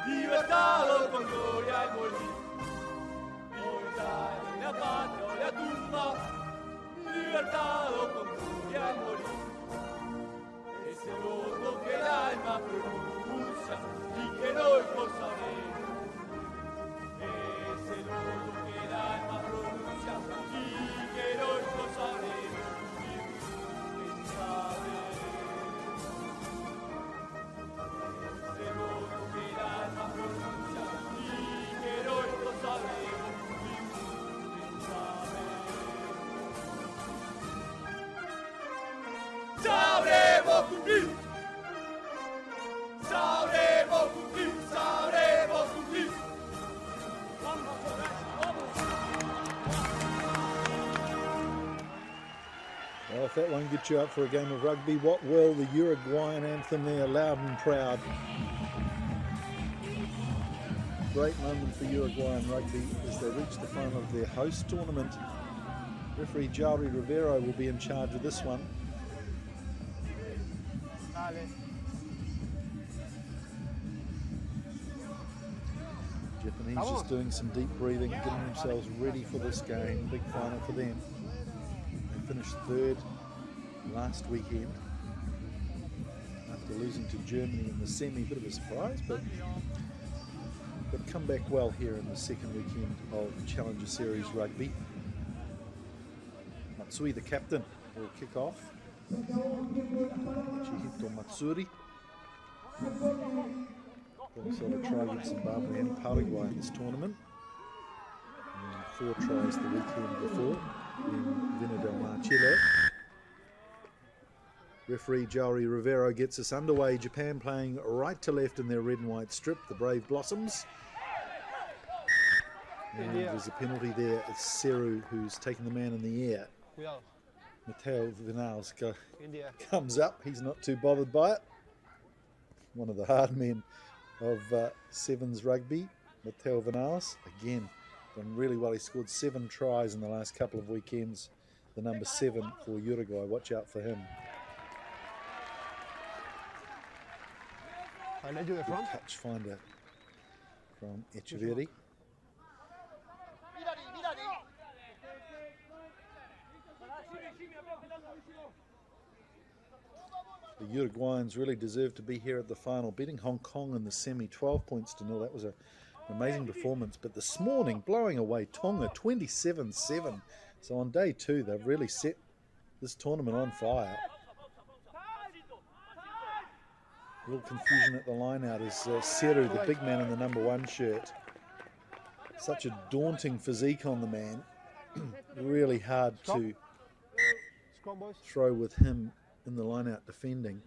S2: libertad o con gloria al morir. Libertad en la patria o la tumba, libertad o con gloria al morir. Es el voto que el alma pronuncia y que no es por saber. Es el voto que el alma pronuncia y que no es por saber. En saber. Sabremos cumplir, sabremos cumplir, sabremos cumplir.
S20: Well, if that won't get you up for a game of rugby, what will? The Uruguayan anthem there, loud and proud. Great moment for Uruguayan rugby as they reach the final of their host tournament. Referee Jauri Rivero will be in charge of this one. Japanese just doing some deep breathing, getting themselves ready for this game. Big final for them. They finished third last weekend after losing to Germany in the semi. Bit of a surprise, but come back well here in the second weekend of Challenger Series Rugby. Matsui, the captain, will kick off. Chihito Matsuri. Also to try against Zimbabwe and Paraguay in this tournament. And 4 tries the weekend before in Viña del Mar, Chile. Referee Jauri Rivero gets us underway. Japan playing right to left in their red and white strip, the Brave Blossoms. And there's a penalty there. It's Seru who's taking the man in the air. Mateo Vinales comes up. He's not too bothered by it. One of the hard men of Sevens rugby, Mateo Vinales. Again, done really well. He scored 7 tries in the last couple of weekends. The number 7 for Uruguay. Watch out for him. Good catch finder from Echeverri. The Uruguayans really deserve to be here at the final, beating Hong Kong in the semi 12-0. That was an amazing performance. But this morning, blowing away Tonga 27-7. So on day 2, they've really set this tournament on fire. A little confusion at the line out as Seru, the big man in the number 1 shirt. Such a daunting physique on the man. Really hard to throw with him in the line-out defending.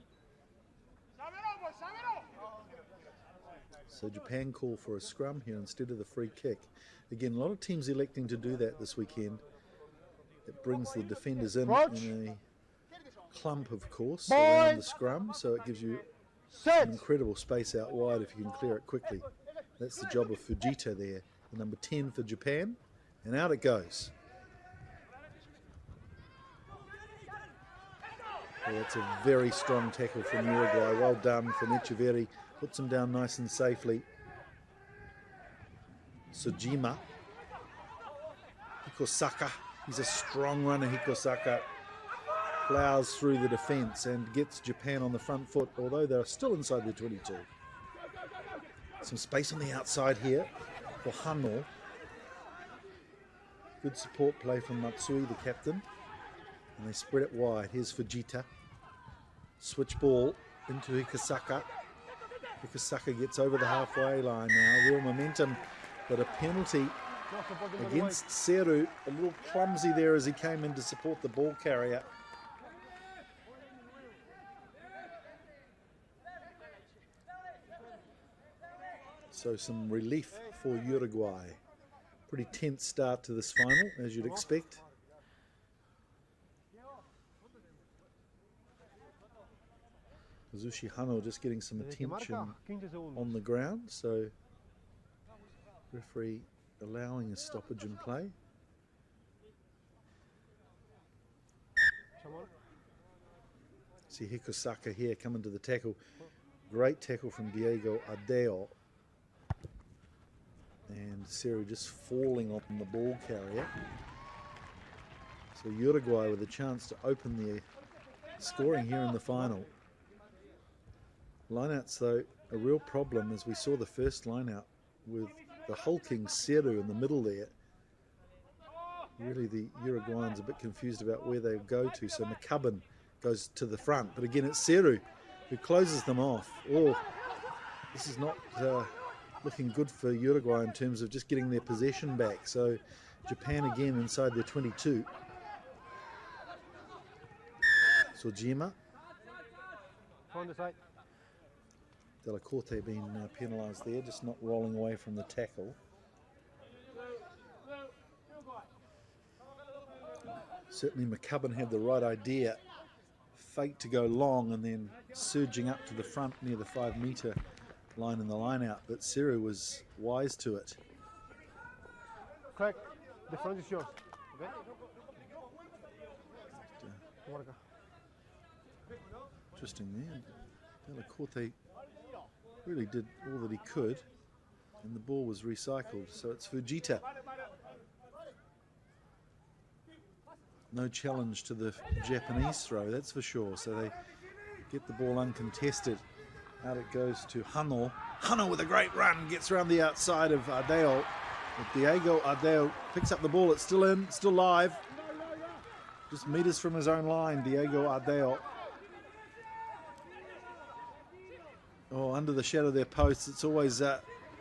S20: So Japan call for a scrum here instead of the free kick. Again, a lot of teams electing to do that this weekend. It brings the defenders in a clump, of course, around the scrum, so it gives you some incredible space out wide if you can clear it quickly. That's the job of Fujita there, the number 10 for Japan, and out it goes. Well, that's a very strong tackle from Uruguay. Well done from Echeverri. Puts him down nice and safely. Sojima. Hikosaka, he's a strong runner, Hikosaka. Plows through the defence and gets Japan on the front foot, although they're still inside their 22. Some space on the outside here for Hano. Good support play from Matsui, the captain. And they spread it wide. Here's Fujita. Switch ball into Hikosaka. Hikosaka gets over the halfway line now. Real momentum, but a penalty against Seru. A little clumsy there as he came in to support the ball carrier. So some relief for Uruguay. Pretty tense start to this final, as you'd expect. Kazushi Hano just getting some attention on the ground, so referee allowing a stoppage in play. See Hikosaka here coming to the tackle. Great tackle from Diego Adeo. And Seru just falling on the ball carrier. So Uruguay with a chance to open their scoring here in the final. Lineouts though, a real problem, as we saw the first lineout with the hulking Seru in the middle there. Really the Uruguayans a bit confused about where they go to, so McCubbin goes to the front, but again it's Seru who closes them off. Oh, this is not looking good for Uruguay in terms of just getting their possession back. So Japan again inside their 22. Sojima. Della Corte being penalised there, just not rolling away from the tackle. Certainly McCubbin had the right idea. Fake to go long and then surging up to the front near the 5 metre line in the line out, but Seru was wise to it.
S7: Craig, the front is yours. Okay?
S20: Interesting there. Della Corte really did all that he could, and the ball was recycled, so it's Fujita. No challenge to the Japanese throw, that's for sure, so they get the ball uncontested. Out it goes to Hano. Hano with a great run, gets around the outside of Adeo. Diego Adeo picks up the ball, it's still in, still live. Just meters from his own line, Diego Adeo. Oh, under the shadow of their posts, it's always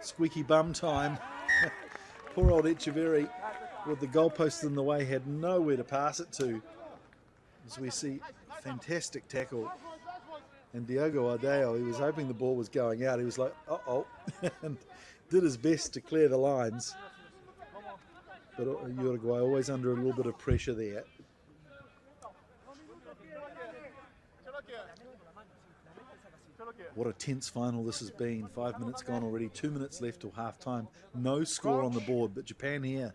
S20: squeaky bum time. Poor old Echeverri, with the goalpost in the way, had nowhere to pass it to. As we see, fantastic tackle. And Diego Adeo, he was hoping the ball was going out. He was like, uh-oh, and did his best to clear the lines. But Uruguay always under a little bit of pressure there. What a tense final this has been. 5 minutes gone already, 2 minutes left till half-time. No score on the board, but Japan here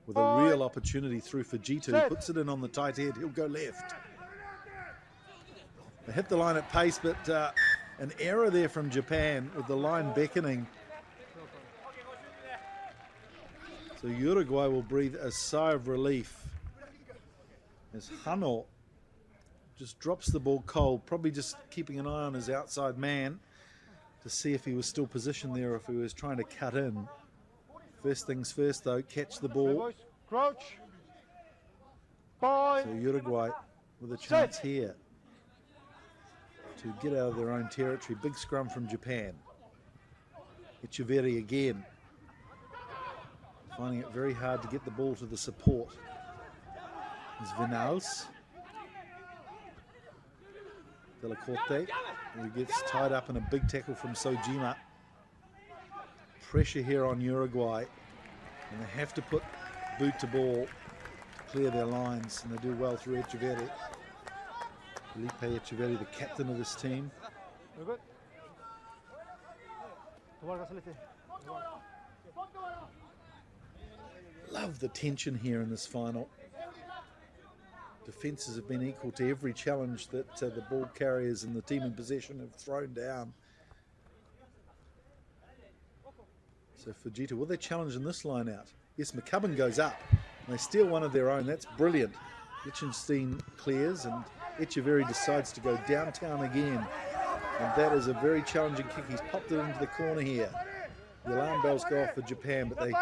S20: with a real opportunity through Fujita, who puts it in on the tight head. He'll go left. They hit the line at pace, but an error there from Japan with the line beckoning. So Uruguay will breathe a sigh of relief as Hano just drops the ball cold, probably just keeping an eye on his outside man to see if he was still positioned there or if he was trying to cut in. First things first though, catch the ball.
S7: Crouch.
S20: So Uruguay with a chance here to get out of their own territory. Big scrum from Japan. Echeverri again, finding it very hard to get the ball to the support. There's Vinals. Della Corte, who gets tied up in a big tackle from Sojima. Pressure here on Uruguay, and they have to put boot to ball to clear their lines, and they do well through Echeverri. Felipe Echeverri, the captain of this team. Love the tension here in this final. Defences have been equal to every challenge that the ball carriers and the team in possession have thrown down. So Fujita, will they challenge in this line out? Yes, McCubbin goes up. And they steal one of their own. That's brilliant. Lichtenstein clears and Echeverry decides to go downtown again. And that is a very challenging kick. He's popped it into the corner here. The alarm bells go off for Japan, but they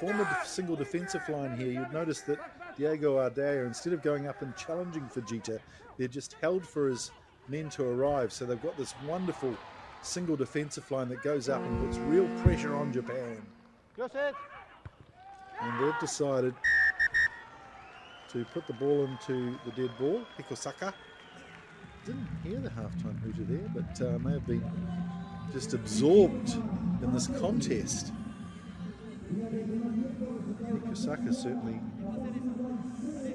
S20: form a single defensive line here. You'd notice that Diego Ardea, instead of going up and challenging Fujita, they're just held for his men to arrive. So they've got this wonderful single defensive line that goes up and puts real pressure on Japan. And they've decided to put the ball into the dead ball. Hikosaka didn't hear the halftime hooter there, but may have been just absorbed in this contest. Hikosaka certainly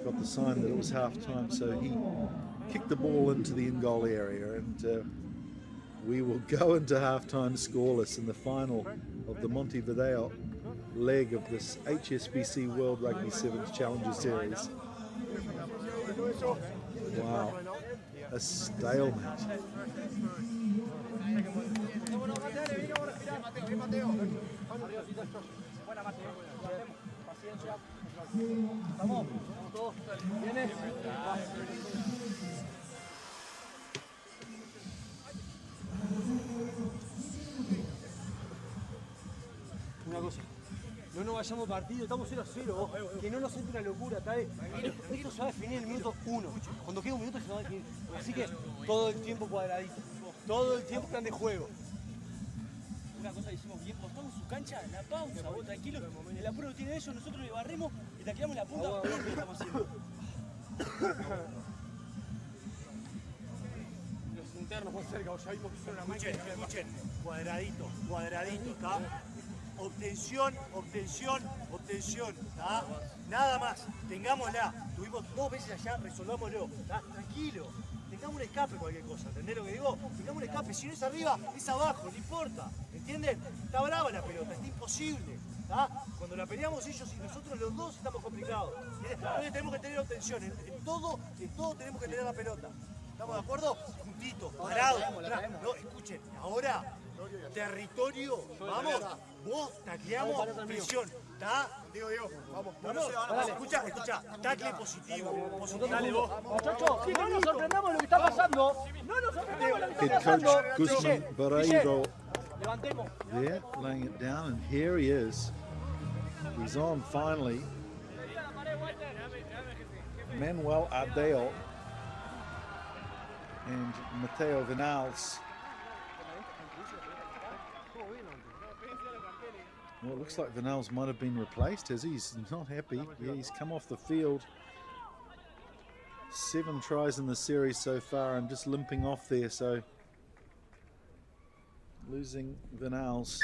S20: got the sign that it was halftime, so he kicked the ball into the in-goal area, and we will go into halftime scoreless in the final of the Montevideo leg of this HSBC World Rugby Sevens Challenger Series. Wow, a stalemate.
S8: Una cosa, no nos vayamos partido, estamos 0-0, que no nos entre una locura, ¿está bien? Esto se va a definir en el minuto 1, cuando quede un minuto se va a definir, así que todo el tiempo cuadradito, todo el tiempo plan de juego. Una cosa que hicimos bien, cortamos su cancha en la pausa, vos tranquilo, el apuro que tienen ellos, nosotros le barremos y tacleamos la punta, pero ¿qué estamos haciendo?
S11: Los internos muy cerca, ya vimos que son una máquina.
S19: Escuchen, cuadradito, cuadradito, ¿está? Obtención, obtención, obtención, ¿está? Nada más, tengámosla. Tuvimos 2 veces allá, resolvámoslo, ¿está? Tranquilo, tengamos un escape cualquier cosa, ¿entendés lo que digo? Tengamos un escape, si no es arriba, es abajo, no importa, ¿entienden? Está brava la pelota, está imposible, ¿está? Cuando la peleamos ellos y nosotros los dos estamos complicados. Entonces tenemos que tener obtención, en todo tenemos que tener la pelota. ¿Estamos de acuerdo? Juntitos, parados. No, escuchen, ahora, territorio, vamos, vos tacleamos, presión, ¿está?
S9: Diego, vamos.
S19: Escucha, tacle positivo.
S18: Dale vos. Muchachos, no nos sorprendamos de lo que está pasando. No nos sorprendamos de lo que está pasando.
S20: Head coach Guzman Barreiro
S18: Levantemos.
S20: there, laying it down, and here he is. He's on finally. Manuel Ardeo and Mateo Vinales. Well, it looks like Vinales might have been replaced, as he's not happy. Yeah, he's come off the field. 7 tries in the series so far and just limping off there, so losing Vinales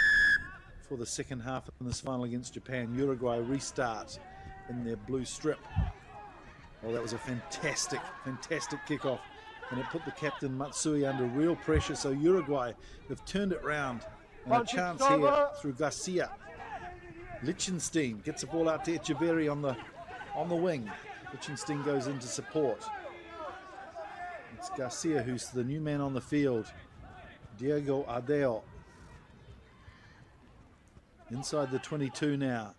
S20: for the second half in this final against Japan. Uruguay restart in their blue strip. Well, that was a fantastic kickoff, and it put the captain Matsui under real pressure, so Uruguay have turned it round, and a chance here through Garcia. Lichtenstein gets the ball out to Echeverry on the wing. Lichtenstein goes into support. It's Garcia who's the new man on the field. Diego Ardeo inside the 22 now.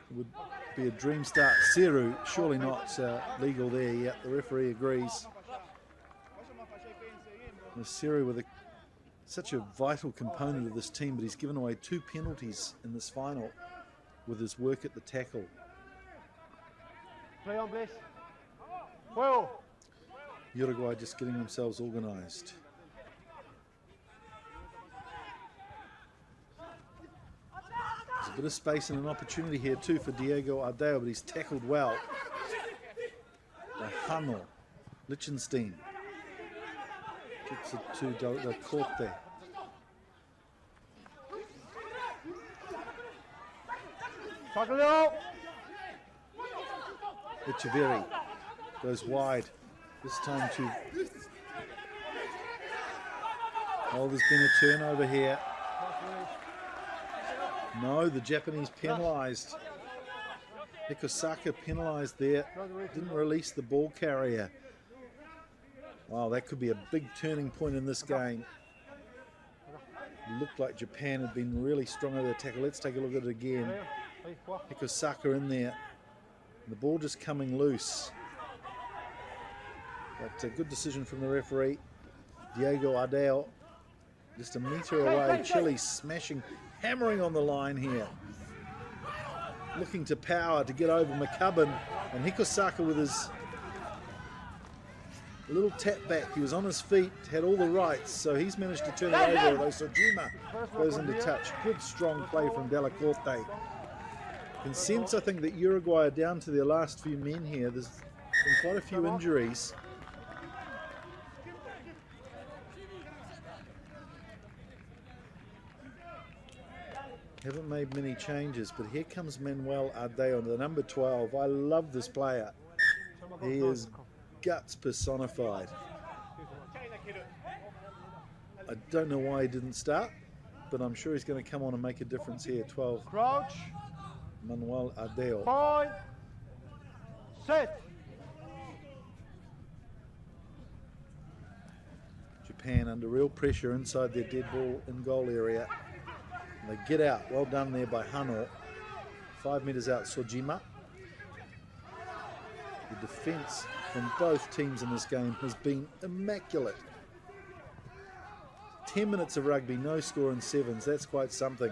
S20: It would be a dream start. Seru, surely not legal there yet. The referee agrees. Seru with such a vital component of this team, but he's given away 2 penalties in this final with his work at the tackle.
S9: Play on, please. Juego.
S20: Uruguay just getting themselves organised. There's a bit of space and an opportunity here too for Diego Ardeo, but he's tackled well by Hanno. Lichtenstein kicks it to Del Corte. Echeverry goes wide. This time to... Oh, there's been a turnover here. No, the Japanese penalised. Hikosaka penalised there. Didn't release the ball carrier. Wow, that could be a big turning point in this game. Looked like Japan had been really strong over the tackle. Let's take a look at it again. Hikosaka in there. The ball just coming loose. But a good decision from the referee. Diego Ardeo just a metre away. Chile smashing, hammering on the line here. Looking to power to get over McCubbin. And Hikosaka with his little tap back. He was on his feet, had all the rights, so he's managed to turn it over, although Sojima goes into touch. Good strong play from Della Corte. Can sense, I think, that Uruguay are down to their last few men here. There's been quite a few injuries. Haven't made many changes, but here comes Manuel Ardeo, the number 12. I love this player. He is guts personified. I don't know why he didn't start, but I'm sure he's going to come on and make a difference here. 12.
S7: Crouch.
S20: Manuel Ardeo.
S7: Point. Set.
S20: Japan under real pressure inside their dead ball in goal area. And they get out. Well done there by Hano. 5 metres out, Sojima. The defence from both teams in this game has been immaculate. 10 minutes of rugby, no score in sevens. That's quite something.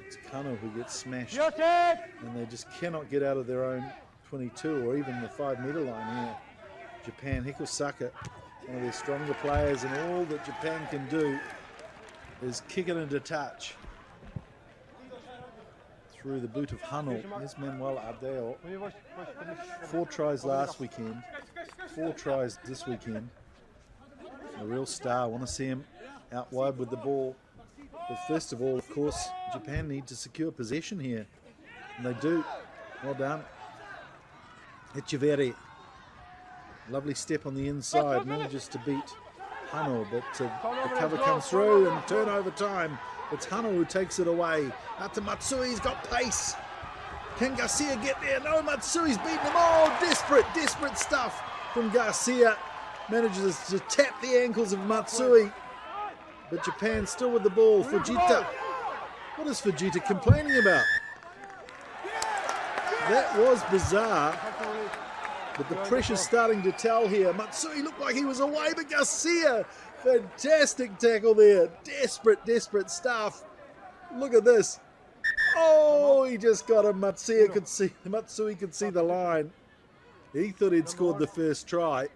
S20: It's Kano who gets smashed. And they just cannot get out of their own 22 or even the 5 metre line here. Japan, Hikosaka, one of their stronger players, and all that Japan can do is kick it into touch. Through the boot of Hano. There's Manuel Ardeo. 4 tries last weekend, 4 tries this weekend. A real star. I want to see him out wide with the ball. But first of all, of course, Japan need to secure possession here. And they do. Well done. Echeverri. Lovely step on the inside. Manages to beat Hano, but the cover comes through and turnover time. It's Hano who takes it away. Out to Matsui's got pace. Can Garcia get there? No, Matsui's beaten him. Oh, desperate stuff from Garcia. Manages to tap the ankles of Matsui. But Japan still with the ball. Fujita. What is Fujita complaining about? That was bizarre. But the pressure's starting to tell here. Matsui looked like he was away, but Garcia, fantastic tackle there. Desperate stuff. Look at this. Oh, he just got him. Matsui could see the line. He thought he'd scored the first try.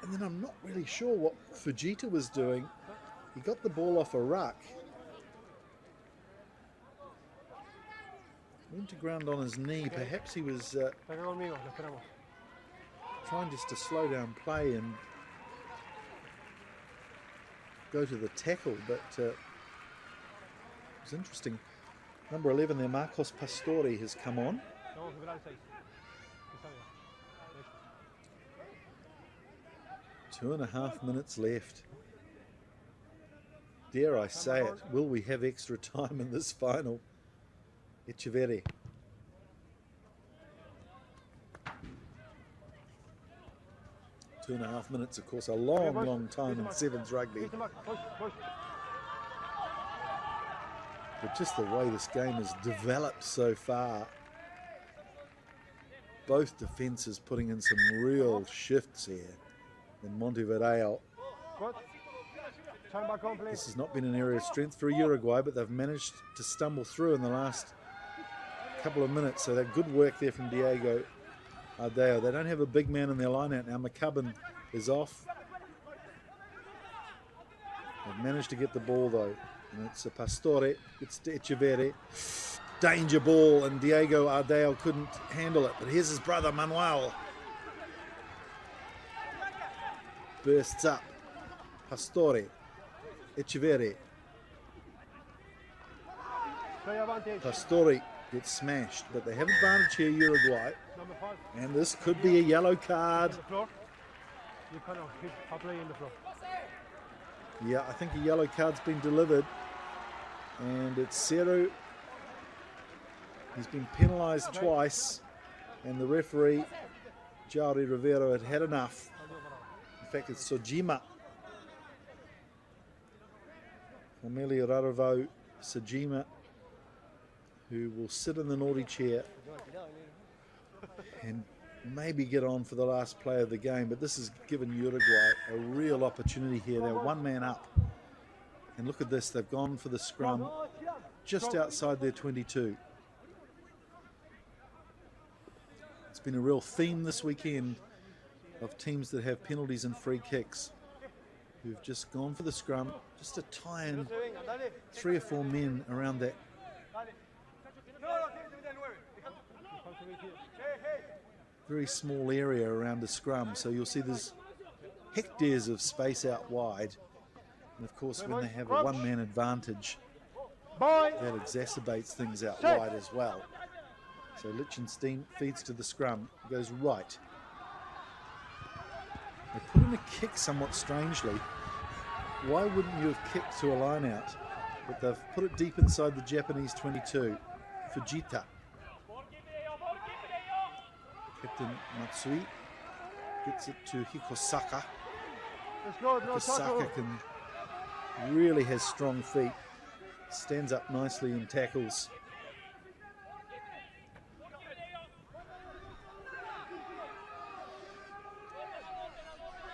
S20: And then I'm not really sure what Fujita was doing. He got the ball off a ruck. Went to ground on his knee. Perhaps he was trying just to slow down play and go to the tackle, but it was interesting. Number 11 there, Marcos Pastori, has come on. 2.5 minutes left. Dare I say it, will we have extra time in this final? Echeverri. Two 2.5 minutes, of course, a long time in sevens rugby. But just the way this game has developed so far, both defences putting in some real shifts here in Montevideo. This has not been an area of strength for Uruguay, but they've managed to stumble through in the last couple of minutes. So that good work there from Diego Ardeo. They don't have a big man in their line out now. McCubbin is off. They've managed to get the ball though. And it's a Pastore, it's to Echeverri. Danger ball, and Diego Ardeo couldn't handle it. But here's his brother Manuel. Bursts up. Pastore. Echeverri. Pastore gets smashed, but they have advantage here, Uruguay. And this could be a yellow card. Yeah, I think a yellow card's been delivered. And it's Seru. He's been penalised twice. And the referee, Jauri Rivero, had enough. In fact, it's Sojima Amelia Raravo Sajima, who will sit in the naughty chair and maybe get on for the last play of the game. But this has given Uruguay a real opportunity here. They're one man up. And look at this, they've gone for the scrum just outside their 22. It's been a real theme this weekend of teams that have penalties and free kicks who've just gone for the scrum, just to tie in 3 or 4 men around that very small area around the scrum. So you'll see there's hectares of space out wide. And of course, when they have a one-man advantage, that exacerbates things out wide as well. So Lichtenstein feeds to the scrum, goes right. They put in a kick somewhat strangely. Why wouldn't you have kicked to a line out? But they've put it deep inside the Japanese 22. Fujita. Captain Matsui gets it to Hikosaka. Hikosaka really has strong feet. Stands up nicely in tackles.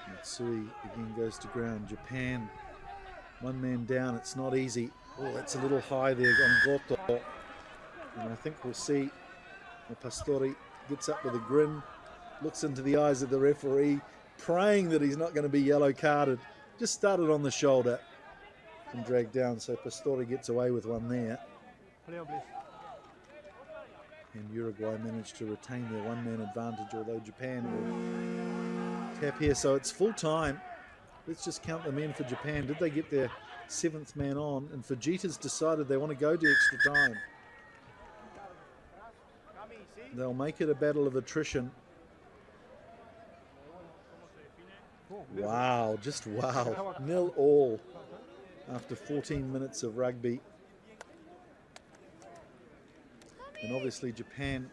S20: Matsui again goes to ground. Japan, one man down. It's not easy. Oh, that's a little high there on Goto. And I think we'll see Pastore gets up with a grin, looks into the eyes of the referee, praying that he's not going to be yellow carded. Just started on the shoulder and dragged down, so Pastore gets away with one there. And Uruguay managed to retain their one-man advantage, although Japan will tap here. So it's full time. Let's just count the men for Japan. Did they get their 7th man on? And Fujita's decided they want to go to extra time. They'll make it a battle of attrition. Wow, just wow. 0-0 after 14 minutes of rugby. And obviously Japan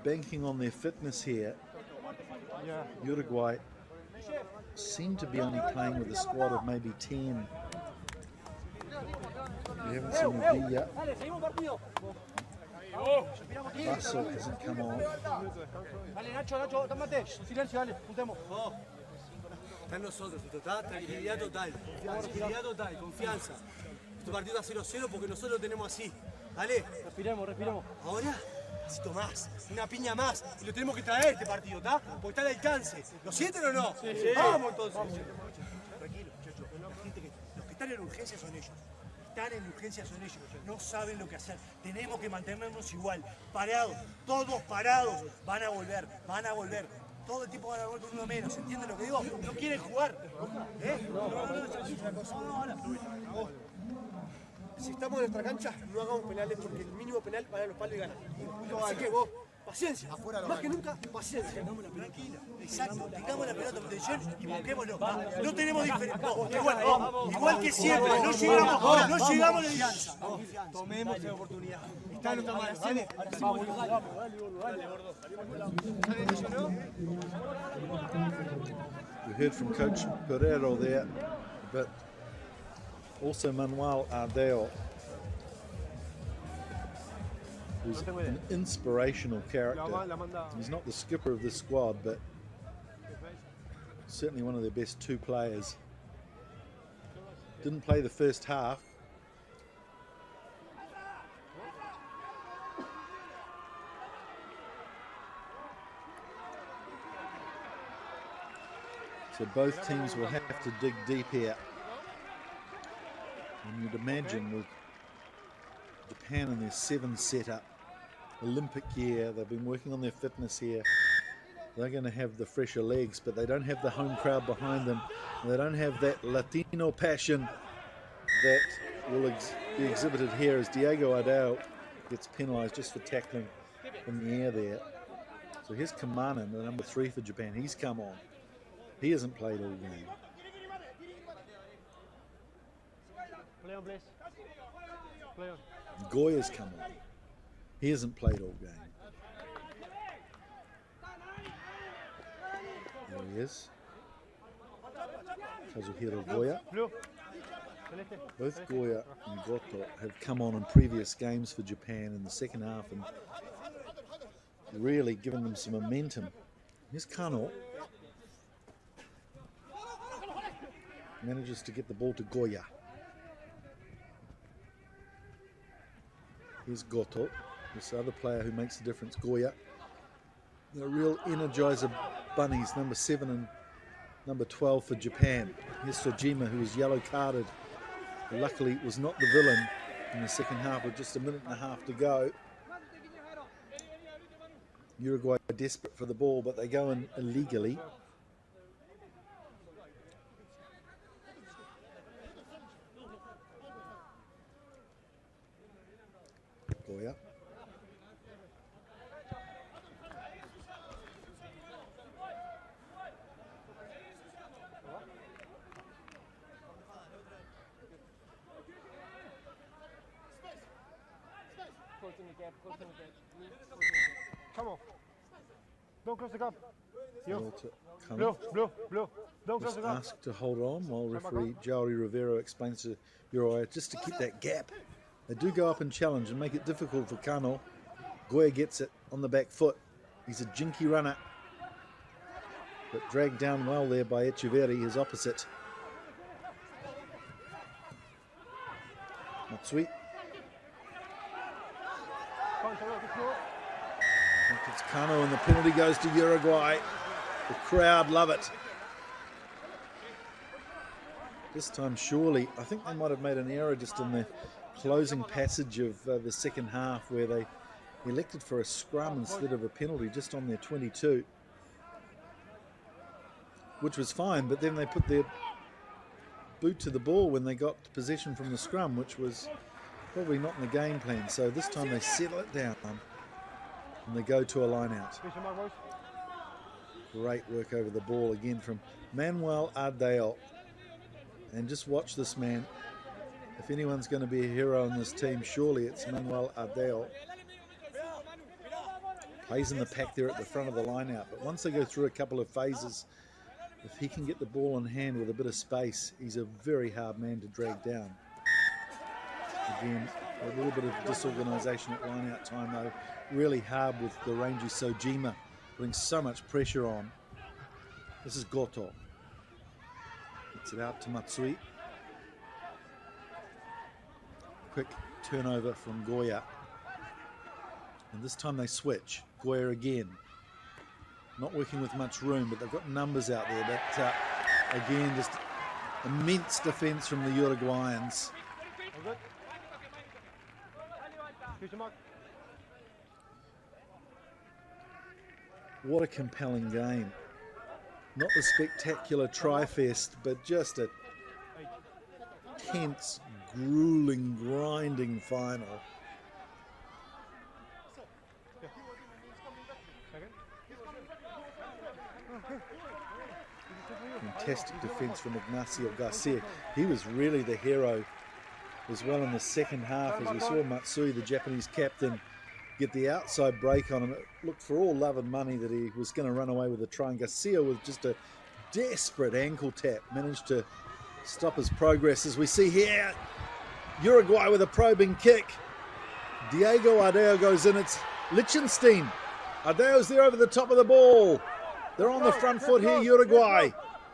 S20: banking on their fitness here. Uruguay seem to be only playing with a squad of maybe 10. We haven't seen a D yet. Basso hasn't come on.
S1: Está en nosotros, está tranquilidad total, confianza. Este partido está 0-0 porque nosotros lo tenemos así. Dale. Respiremos. Ahora, necesito más, una piña más. Y lo tenemos que traer este partido, ¿está? Porque está al alcance. ¿Lo sienten o no? Sí. Vamos entonces. Tranquilo, muchachos. Los que están en urgencia son ellos. No saben lo que hacer. Tenemos que mantenernos igual, parados, todos parados. Van a volver. Todo el tiempo van a volver con uno menos. ¿Entienden lo que digo? No quieren jugar. Si estamos en nuestra cancha, no hagamos penales porque el mínimo penal va a los palos y gana. Así que vos, paciencia. Más que nunca, paciencia. Tranquila. Exacto. Tengamos la pelota en protección y busquémoslo. No tenemos diferencia. Igual que siempre. No llegamos a la distancia. Tomemos esa oportunidad. Está en nuestra mano. Dale.
S20: We heard from Coach Pereiro there, but also Manuel Ardeo, who's an inspirational character. He's not the skipper of this squad, but certainly one of their best 2 players. Didn't play the first half. So both teams will have to dig deep here. And you'd imagine with Japan and their 7 setup, Olympic year, they've been working on their fitness here. They're going to have the fresher legs, but they don't have the home crowd behind them. They don't have that Latino passion that will be exhibited here as Diego Ardao gets penalised just for tackling in the air there. So here's Kamana, the number 3 for Japan. He's come on. He hasn't played all game. Goya's come on. He hasn't played all game. There he is. Kazuhiro Goya. Both Goya and Goto have come on in previous games for Japan in the second half and really given them some momentum. Here's Kano. Manages to get the ball to Goya. Here's Goto, this other player who makes a difference, Goya. The real energizer bunnies, number 7 and number 12 for Japan. Here's Sojima, who was yellow carded. Luckily, it was not the villain in the second half with just a minute and a half to go. Uruguay are desperate for the ball, but they go in illegally. Goya.
S7: Come on. Don't close the gap.
S20: Blue,
S7: blue. Don't close
S20: just
S7: the gap.
S20: asked to hold on while referee Jauri Rivero explains to Uruguay just to keep that gap. They do go up and challenge and make it difficult for Kano. Goya gets it on the back foot. He's a jinky runner, but dragged down well there by Echeverri, his opposite. Matsui. It's Kano and the penalty goes to Uruguay. The crowd love it. This time surely, I think they might have made an error just in the closing passage of the second half where they elected for a scrum instead of a penalty just on their 22. Which was fine, but then they put their boot to the ball when they got possession from the scrum, which was probably not in the game plan. So this time they settle it down and they go to a line out. Great work over the ball again from Manuel Ardeo. And just watch this man. If anyone's going to be a hero in this team, surely it's Manuel Ardeo. Plays in the pack there at the front of the line out. But once they go through a couple of phases, if he can get the ball in hand with a bit of space, he's a very hard man to drag down. Again, a little bit of disorganisation at line out time though. Really hard with the rangy Sojima, putting so much pressure on. This is Goto. Gets it out to Matsui. Quick turnover from Goya. And this time they switch. Goya again. Not working with much room, but they've got numbers out there. But again, just immense defence from the Uruguayans. What a compelling game. Not the spectacular tri-fest, but just a tense, grueling, grinding final. Fantastic defence from Ignacio Garcia. He was really the hero as well in the second half, as we saw Matsui, the Japanese captain, get the outside break on him. It looked for all love and money that he was going to run away with a try, and Garcia with just a desperate ankle tap managed to stop his progress. As we see here, Uruguay with a probing kick. Diego Ardeo goes in. It's Liechtenstein. Ardeo's there over the top of the ball. They're on the front foot here, Uruguay.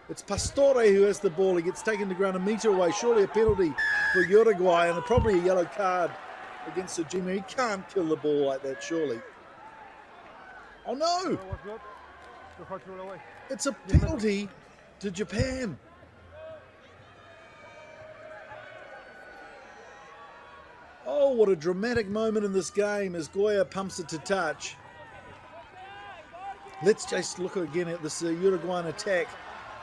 S20: It's Pastore who has the ball. He gets taken to ground a metre away. Surely a penalty for Uruguay and probably a yellow card against Sojima. He can't kill the ball like that, surely. Oh no! It's a penalty to Japan. Oh, what a dramatic moment in this game as Goya pumps it to touch. Let's just look again at this Uruguayan attack.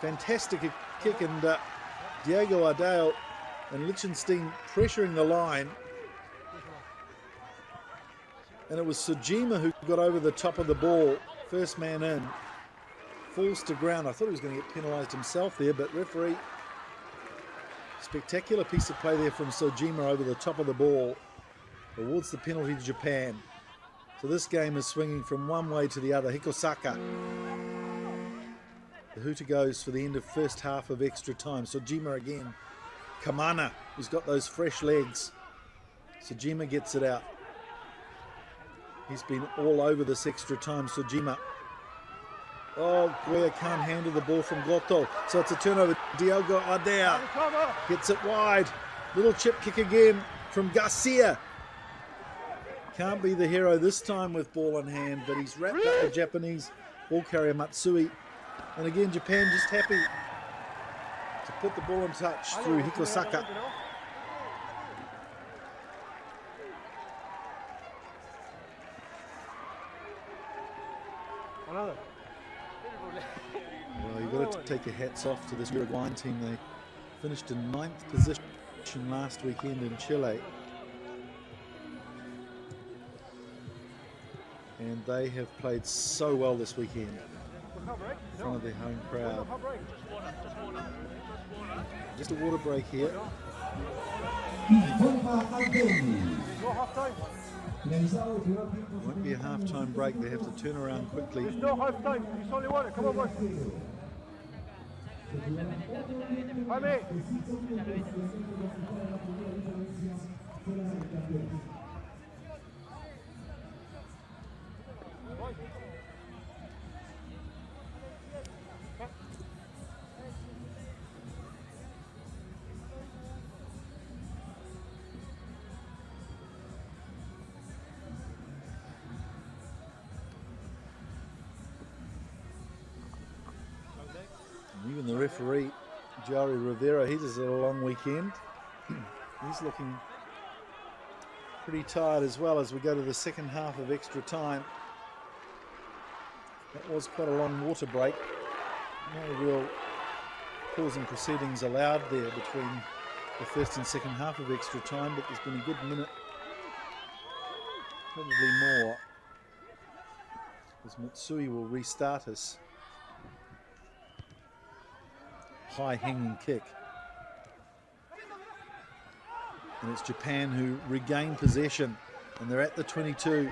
S20: Fantastic kick, and Diego Ardeo and Liechtenstein pressuring the line. And it was Sojima who got over the top of the ball. First man in. Falls to ground. I thought he was going to get penalised himself there, but referee. Spectacular piece of play there from Sojima over the top of the ball. Awards the penalty to Japan. So this game is swinging from one way to the other. Hikosaka. The hooter goes for the end of first half of extra time. Sojima again Kamana, who's got those fresh legs. Sojima gets it out. He's been all over this extra time, Sojima. Oh, Goya can't handle the ball from Goto. So it's a turnover. Diogo Ardea gets it wide. Little chip kick again from Garcia. Can't be the hero this time with ball in hand, but he's wrapped up the Japanese ball carrier Matsui. And again, Japan just happy to put the ball in touch through Hikosaka. Well, you've got to take your hats off to this Uruguayan team. They finished in 9th position last weekend in Chile. And they have played so well this weekend in front of their home crowd. Just a water break here. Won't be a half-time break. They have to turn around quickly.
S7: There's no half-time. It's only one. Come on, boys. Jaime.
S20: Even the referee, Jari Rivera, he just had a long weekend. He's looking pretty tired as well as we go to the second half of extra time. That was quite a long water break. No real pause and proceedings allowed there between the first and second half of extra time, but there's been a good minute, probably more, as Matsui will restart us. High hanging kick. And it's Japan who regain possession, and they're at the 22.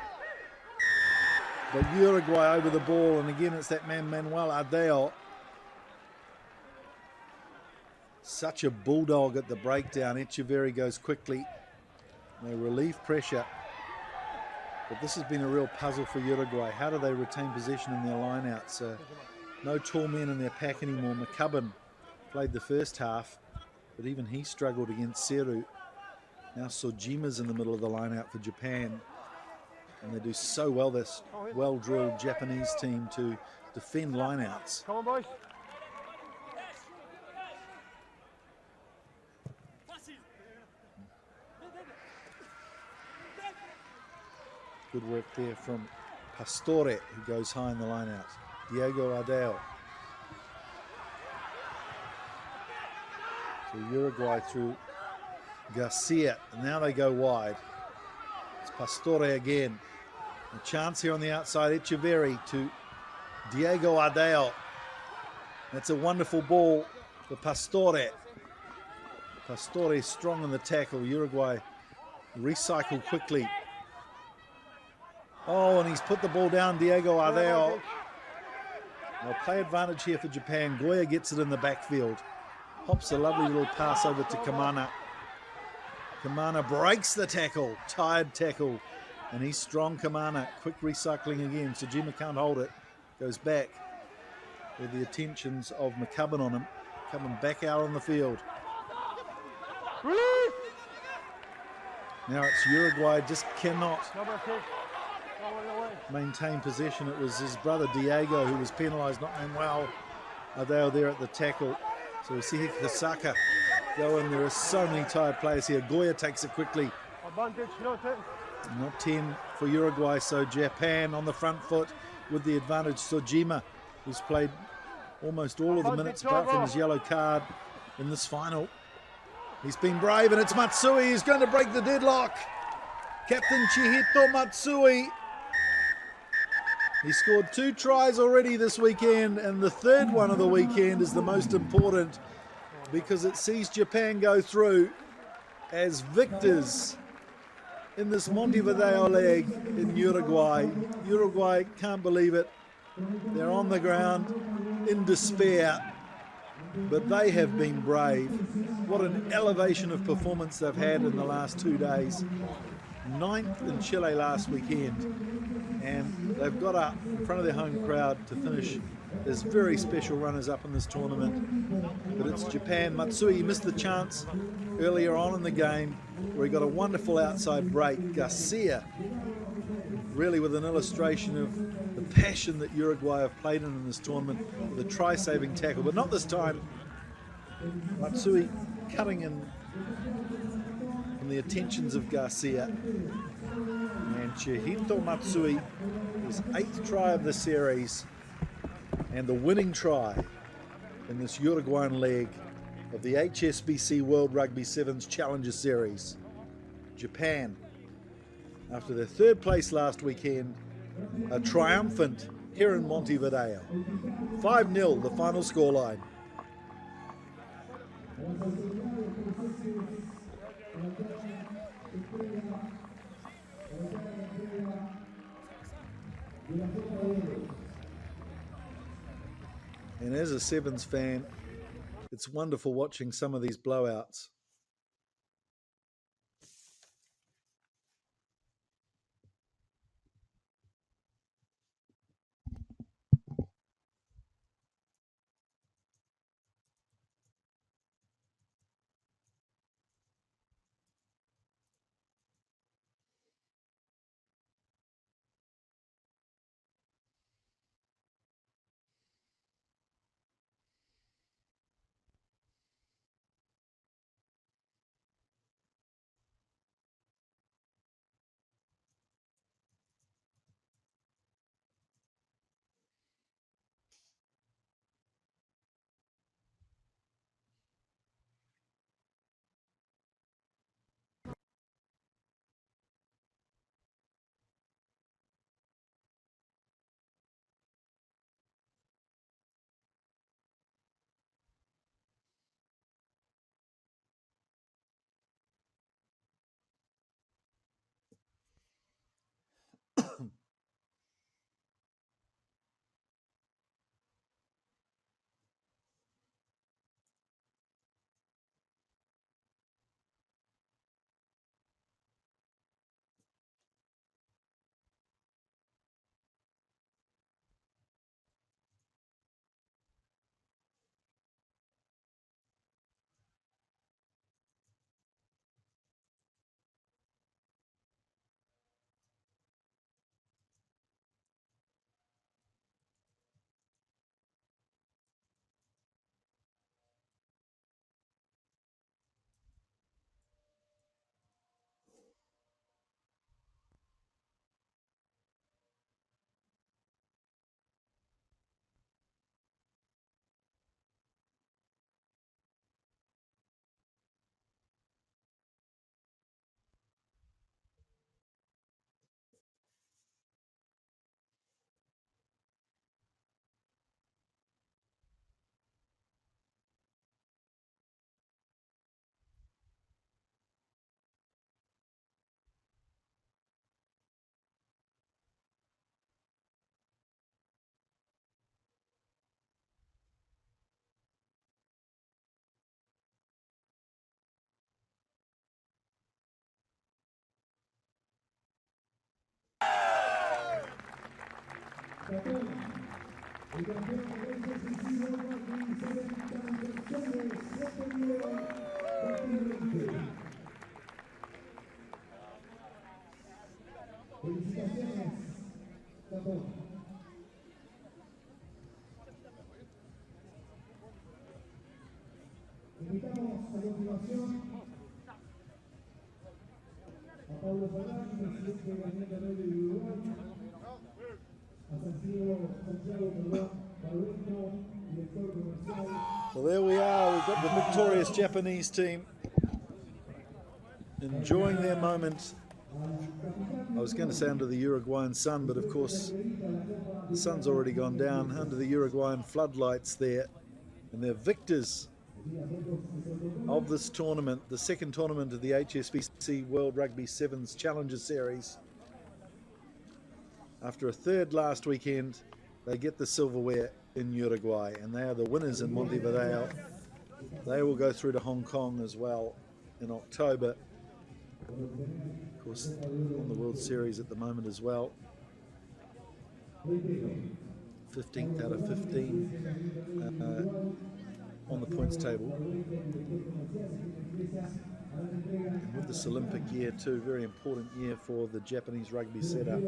S20: But Uruguay over the ball, and again it's that man Manuel Ardeo. Such a bulldog at the breakdown. Echeverri goes quickly. They relieve pressure. But this has been a real puzzle for Uruguay. How do they retain possession in their lineouts? No tall men in their pack anymore. McCubbin played the first half, but even he struggled against Seru. Now Sojima's in the middle of the line out for Japan. And they do so well, this well-drilled Japanese team, to defend lineouts.
S7: Come on, boys.
S20: Good work there from Pastore, who goes high in the lineout. Diego Ardeo. So Uruguay through Garcia, and now they go wide. It's Pastore again. A chance here on the outside, Echeverri to Diego Ardeo. That's a wonderful ball for Pastore. Pastore is strong in the tackle. Uruguay recycle quickly. Oh, and he's put the ball down, Diego Ardeo. They'll play advantage here for Japan. Goya gets it in the backfield. Hops a lovely little pass over to Kamana. Kamana breaks the tackle, tired tackle, and he's strong, Kamana. Quick recycling again. Sojima can't hold it. Goes back with the attentions of McCubbin on him. Coming back out on the field. Now it's Uruguay, just cannot maintain possession. It was his brother Diego who was penalised, not Manuel Ardeo there at the tackle. So we see Hikosaka go in. There are so many tired players here. Goya takes it quickly. Not 10 for Uruguay, so Japan on the front foot with the advantage. Sojima, who's played almost all of the minutes apart from his yellow card in this final. He's been brave, and it's Matsui who's going to break the deadlock. Captain Chihito Matsui. He scored 2 tries already this weekend, and the third one of the weekend is the most important because it sees Japan go through as victors in this Montevideo leg in Uruguay. Uruguay can't believe it. They're on the ground in despair. but they have been brave. What an elevation of performance they've had in the last 2 days. 9th in Chile last weekend, and they've got up in front of their home crowd to finish as very special runners-up in this tournament. But it's Japan. Matsui missed the chance earlier on in the game where he got a wonderful outside break. Garcia, really with an illustration of the passion that Uruguay have played in this tournament, with a try-saving tackle, but not this time. Matsui cutting in from the attentions of Garcia. And Chihito Matsui, his 8th try of the series, and the winning try in this Uruguayan leg of the HSBC World Rugby Sevens Challenger Series. Japan, after their 3rd place last weekend, are triumphant here in Montevideo. 5-0 the final scoreline. And as a Sevens fan, it's wonderful watching some of these blowouts.
S6: Felicitaciones, Japón. Invitamos a continuación a Pablo Fernández, presidente del Gabinete de Uruguay, a Santiago Paulino, director comercial.
S20: Well, there we are. We've got the victorious Japanese team enjoying their moment. I was going to say under the Uruguayan sun, but of course the sun's already gone down. Under the Uruguayan floodlights there, and they're victors of this tournament, the second tournament of the HSBC World Rugby Sevens Challenger Series. After a third last weekend, they get the silverware. in Uruguay, and they are the winners in Montevideo. They will go through to Hong Kong as well in October. Of course, on the World Series at the moment as well. 15th out of 15 on the points table. And with this Olympic year too, very important year for the Japanese rugby setup.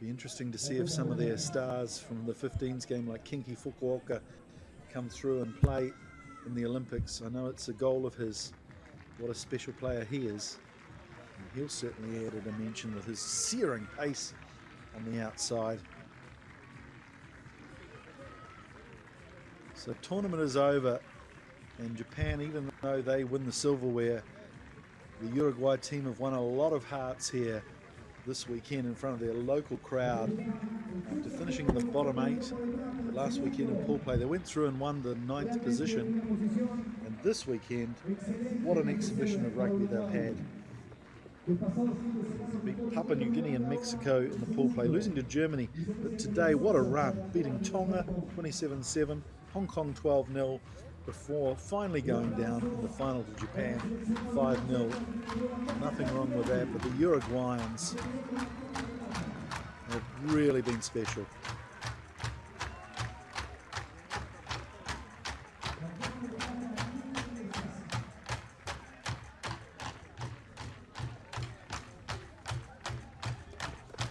S20: Be interesting to see if some of their stars from the 15s game like Kinki Fukuoka come through and play in the Olympics. I know it's a goal of his. What a special player he is. And he'll certainly add a dimension with his searing pace on the outside. So tournament is over, and Japan, even though they win the silverware, the Uruguay team have won a lot of hearts here this weekend in front of their local crowd. After finishing in the bottom 8 last weekend in pool play, they went through and won the 9th position. And this weekend, what an exhibition of rugby they've had. Beat Papua New Guinea and Mexico in the pool play, losing to Germany. But today, what a run, beating Tonga 27-7, Hong Kong 12-0, before finally going down in the final to Japan 5-0. Nothing wrong with that, but the Uruguayans have really been special.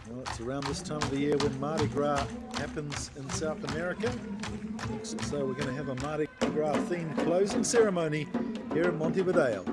S20: Well, it's around this time of the year when Mardi Gras happens in South America. So we're going to have a Mardi Gras themed closing ceremony here in Montevideo.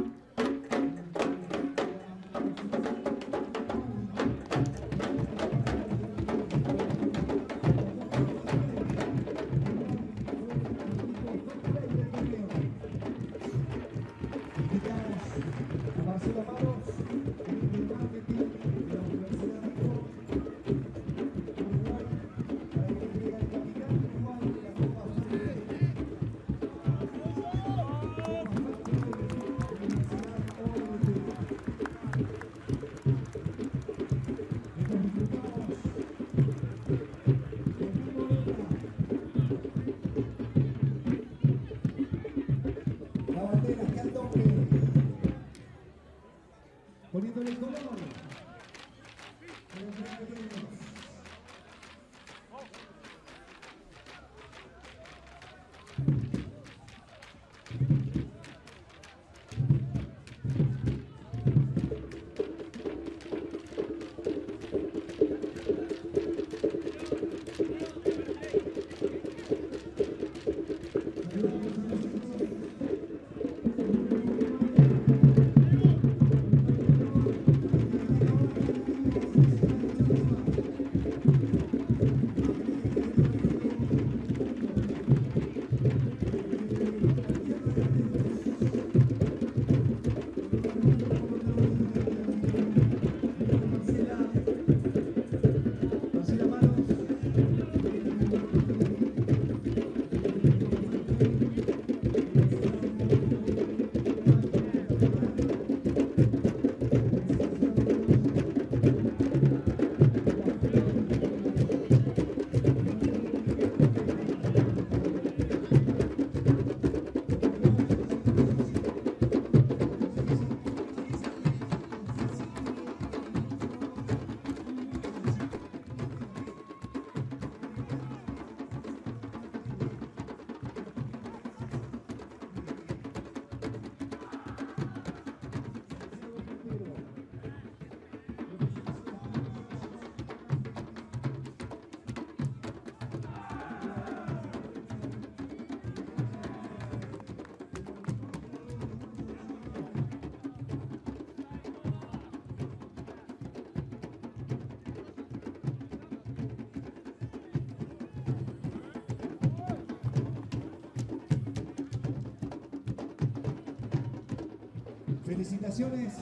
S6: Felicitaciones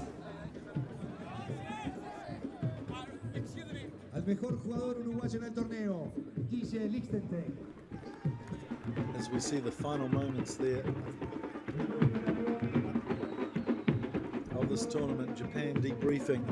S6: al mejor jugador uruguayo en el torneo, Guille Lichtenstein.
S20: As we see the final moments there of this tournament, Japan debriefing.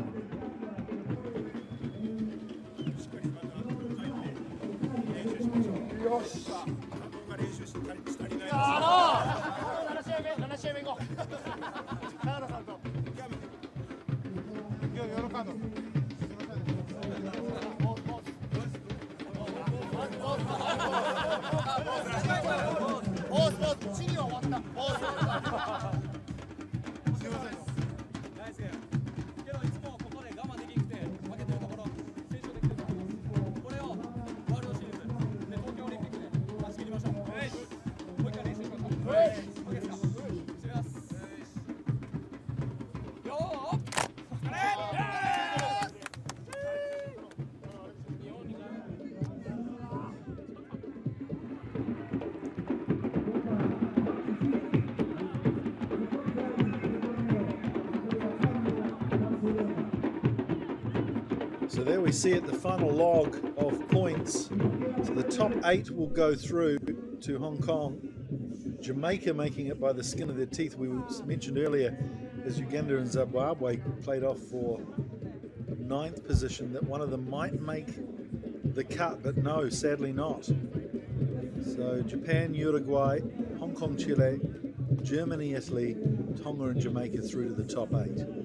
S20: So there we see it, the final log of points. So the top 8 will go through to Hong Kong. Jamaica making it by the skin of their teeth. We mentioned earlier as Uganda and Zimbabwe played off for 9th position that one of them might make the cut, but no, sadly not. So Japan, Uruguay, Hong Kong, Chile, Germany, Italy, Tonga and Jamaica through to the top 8.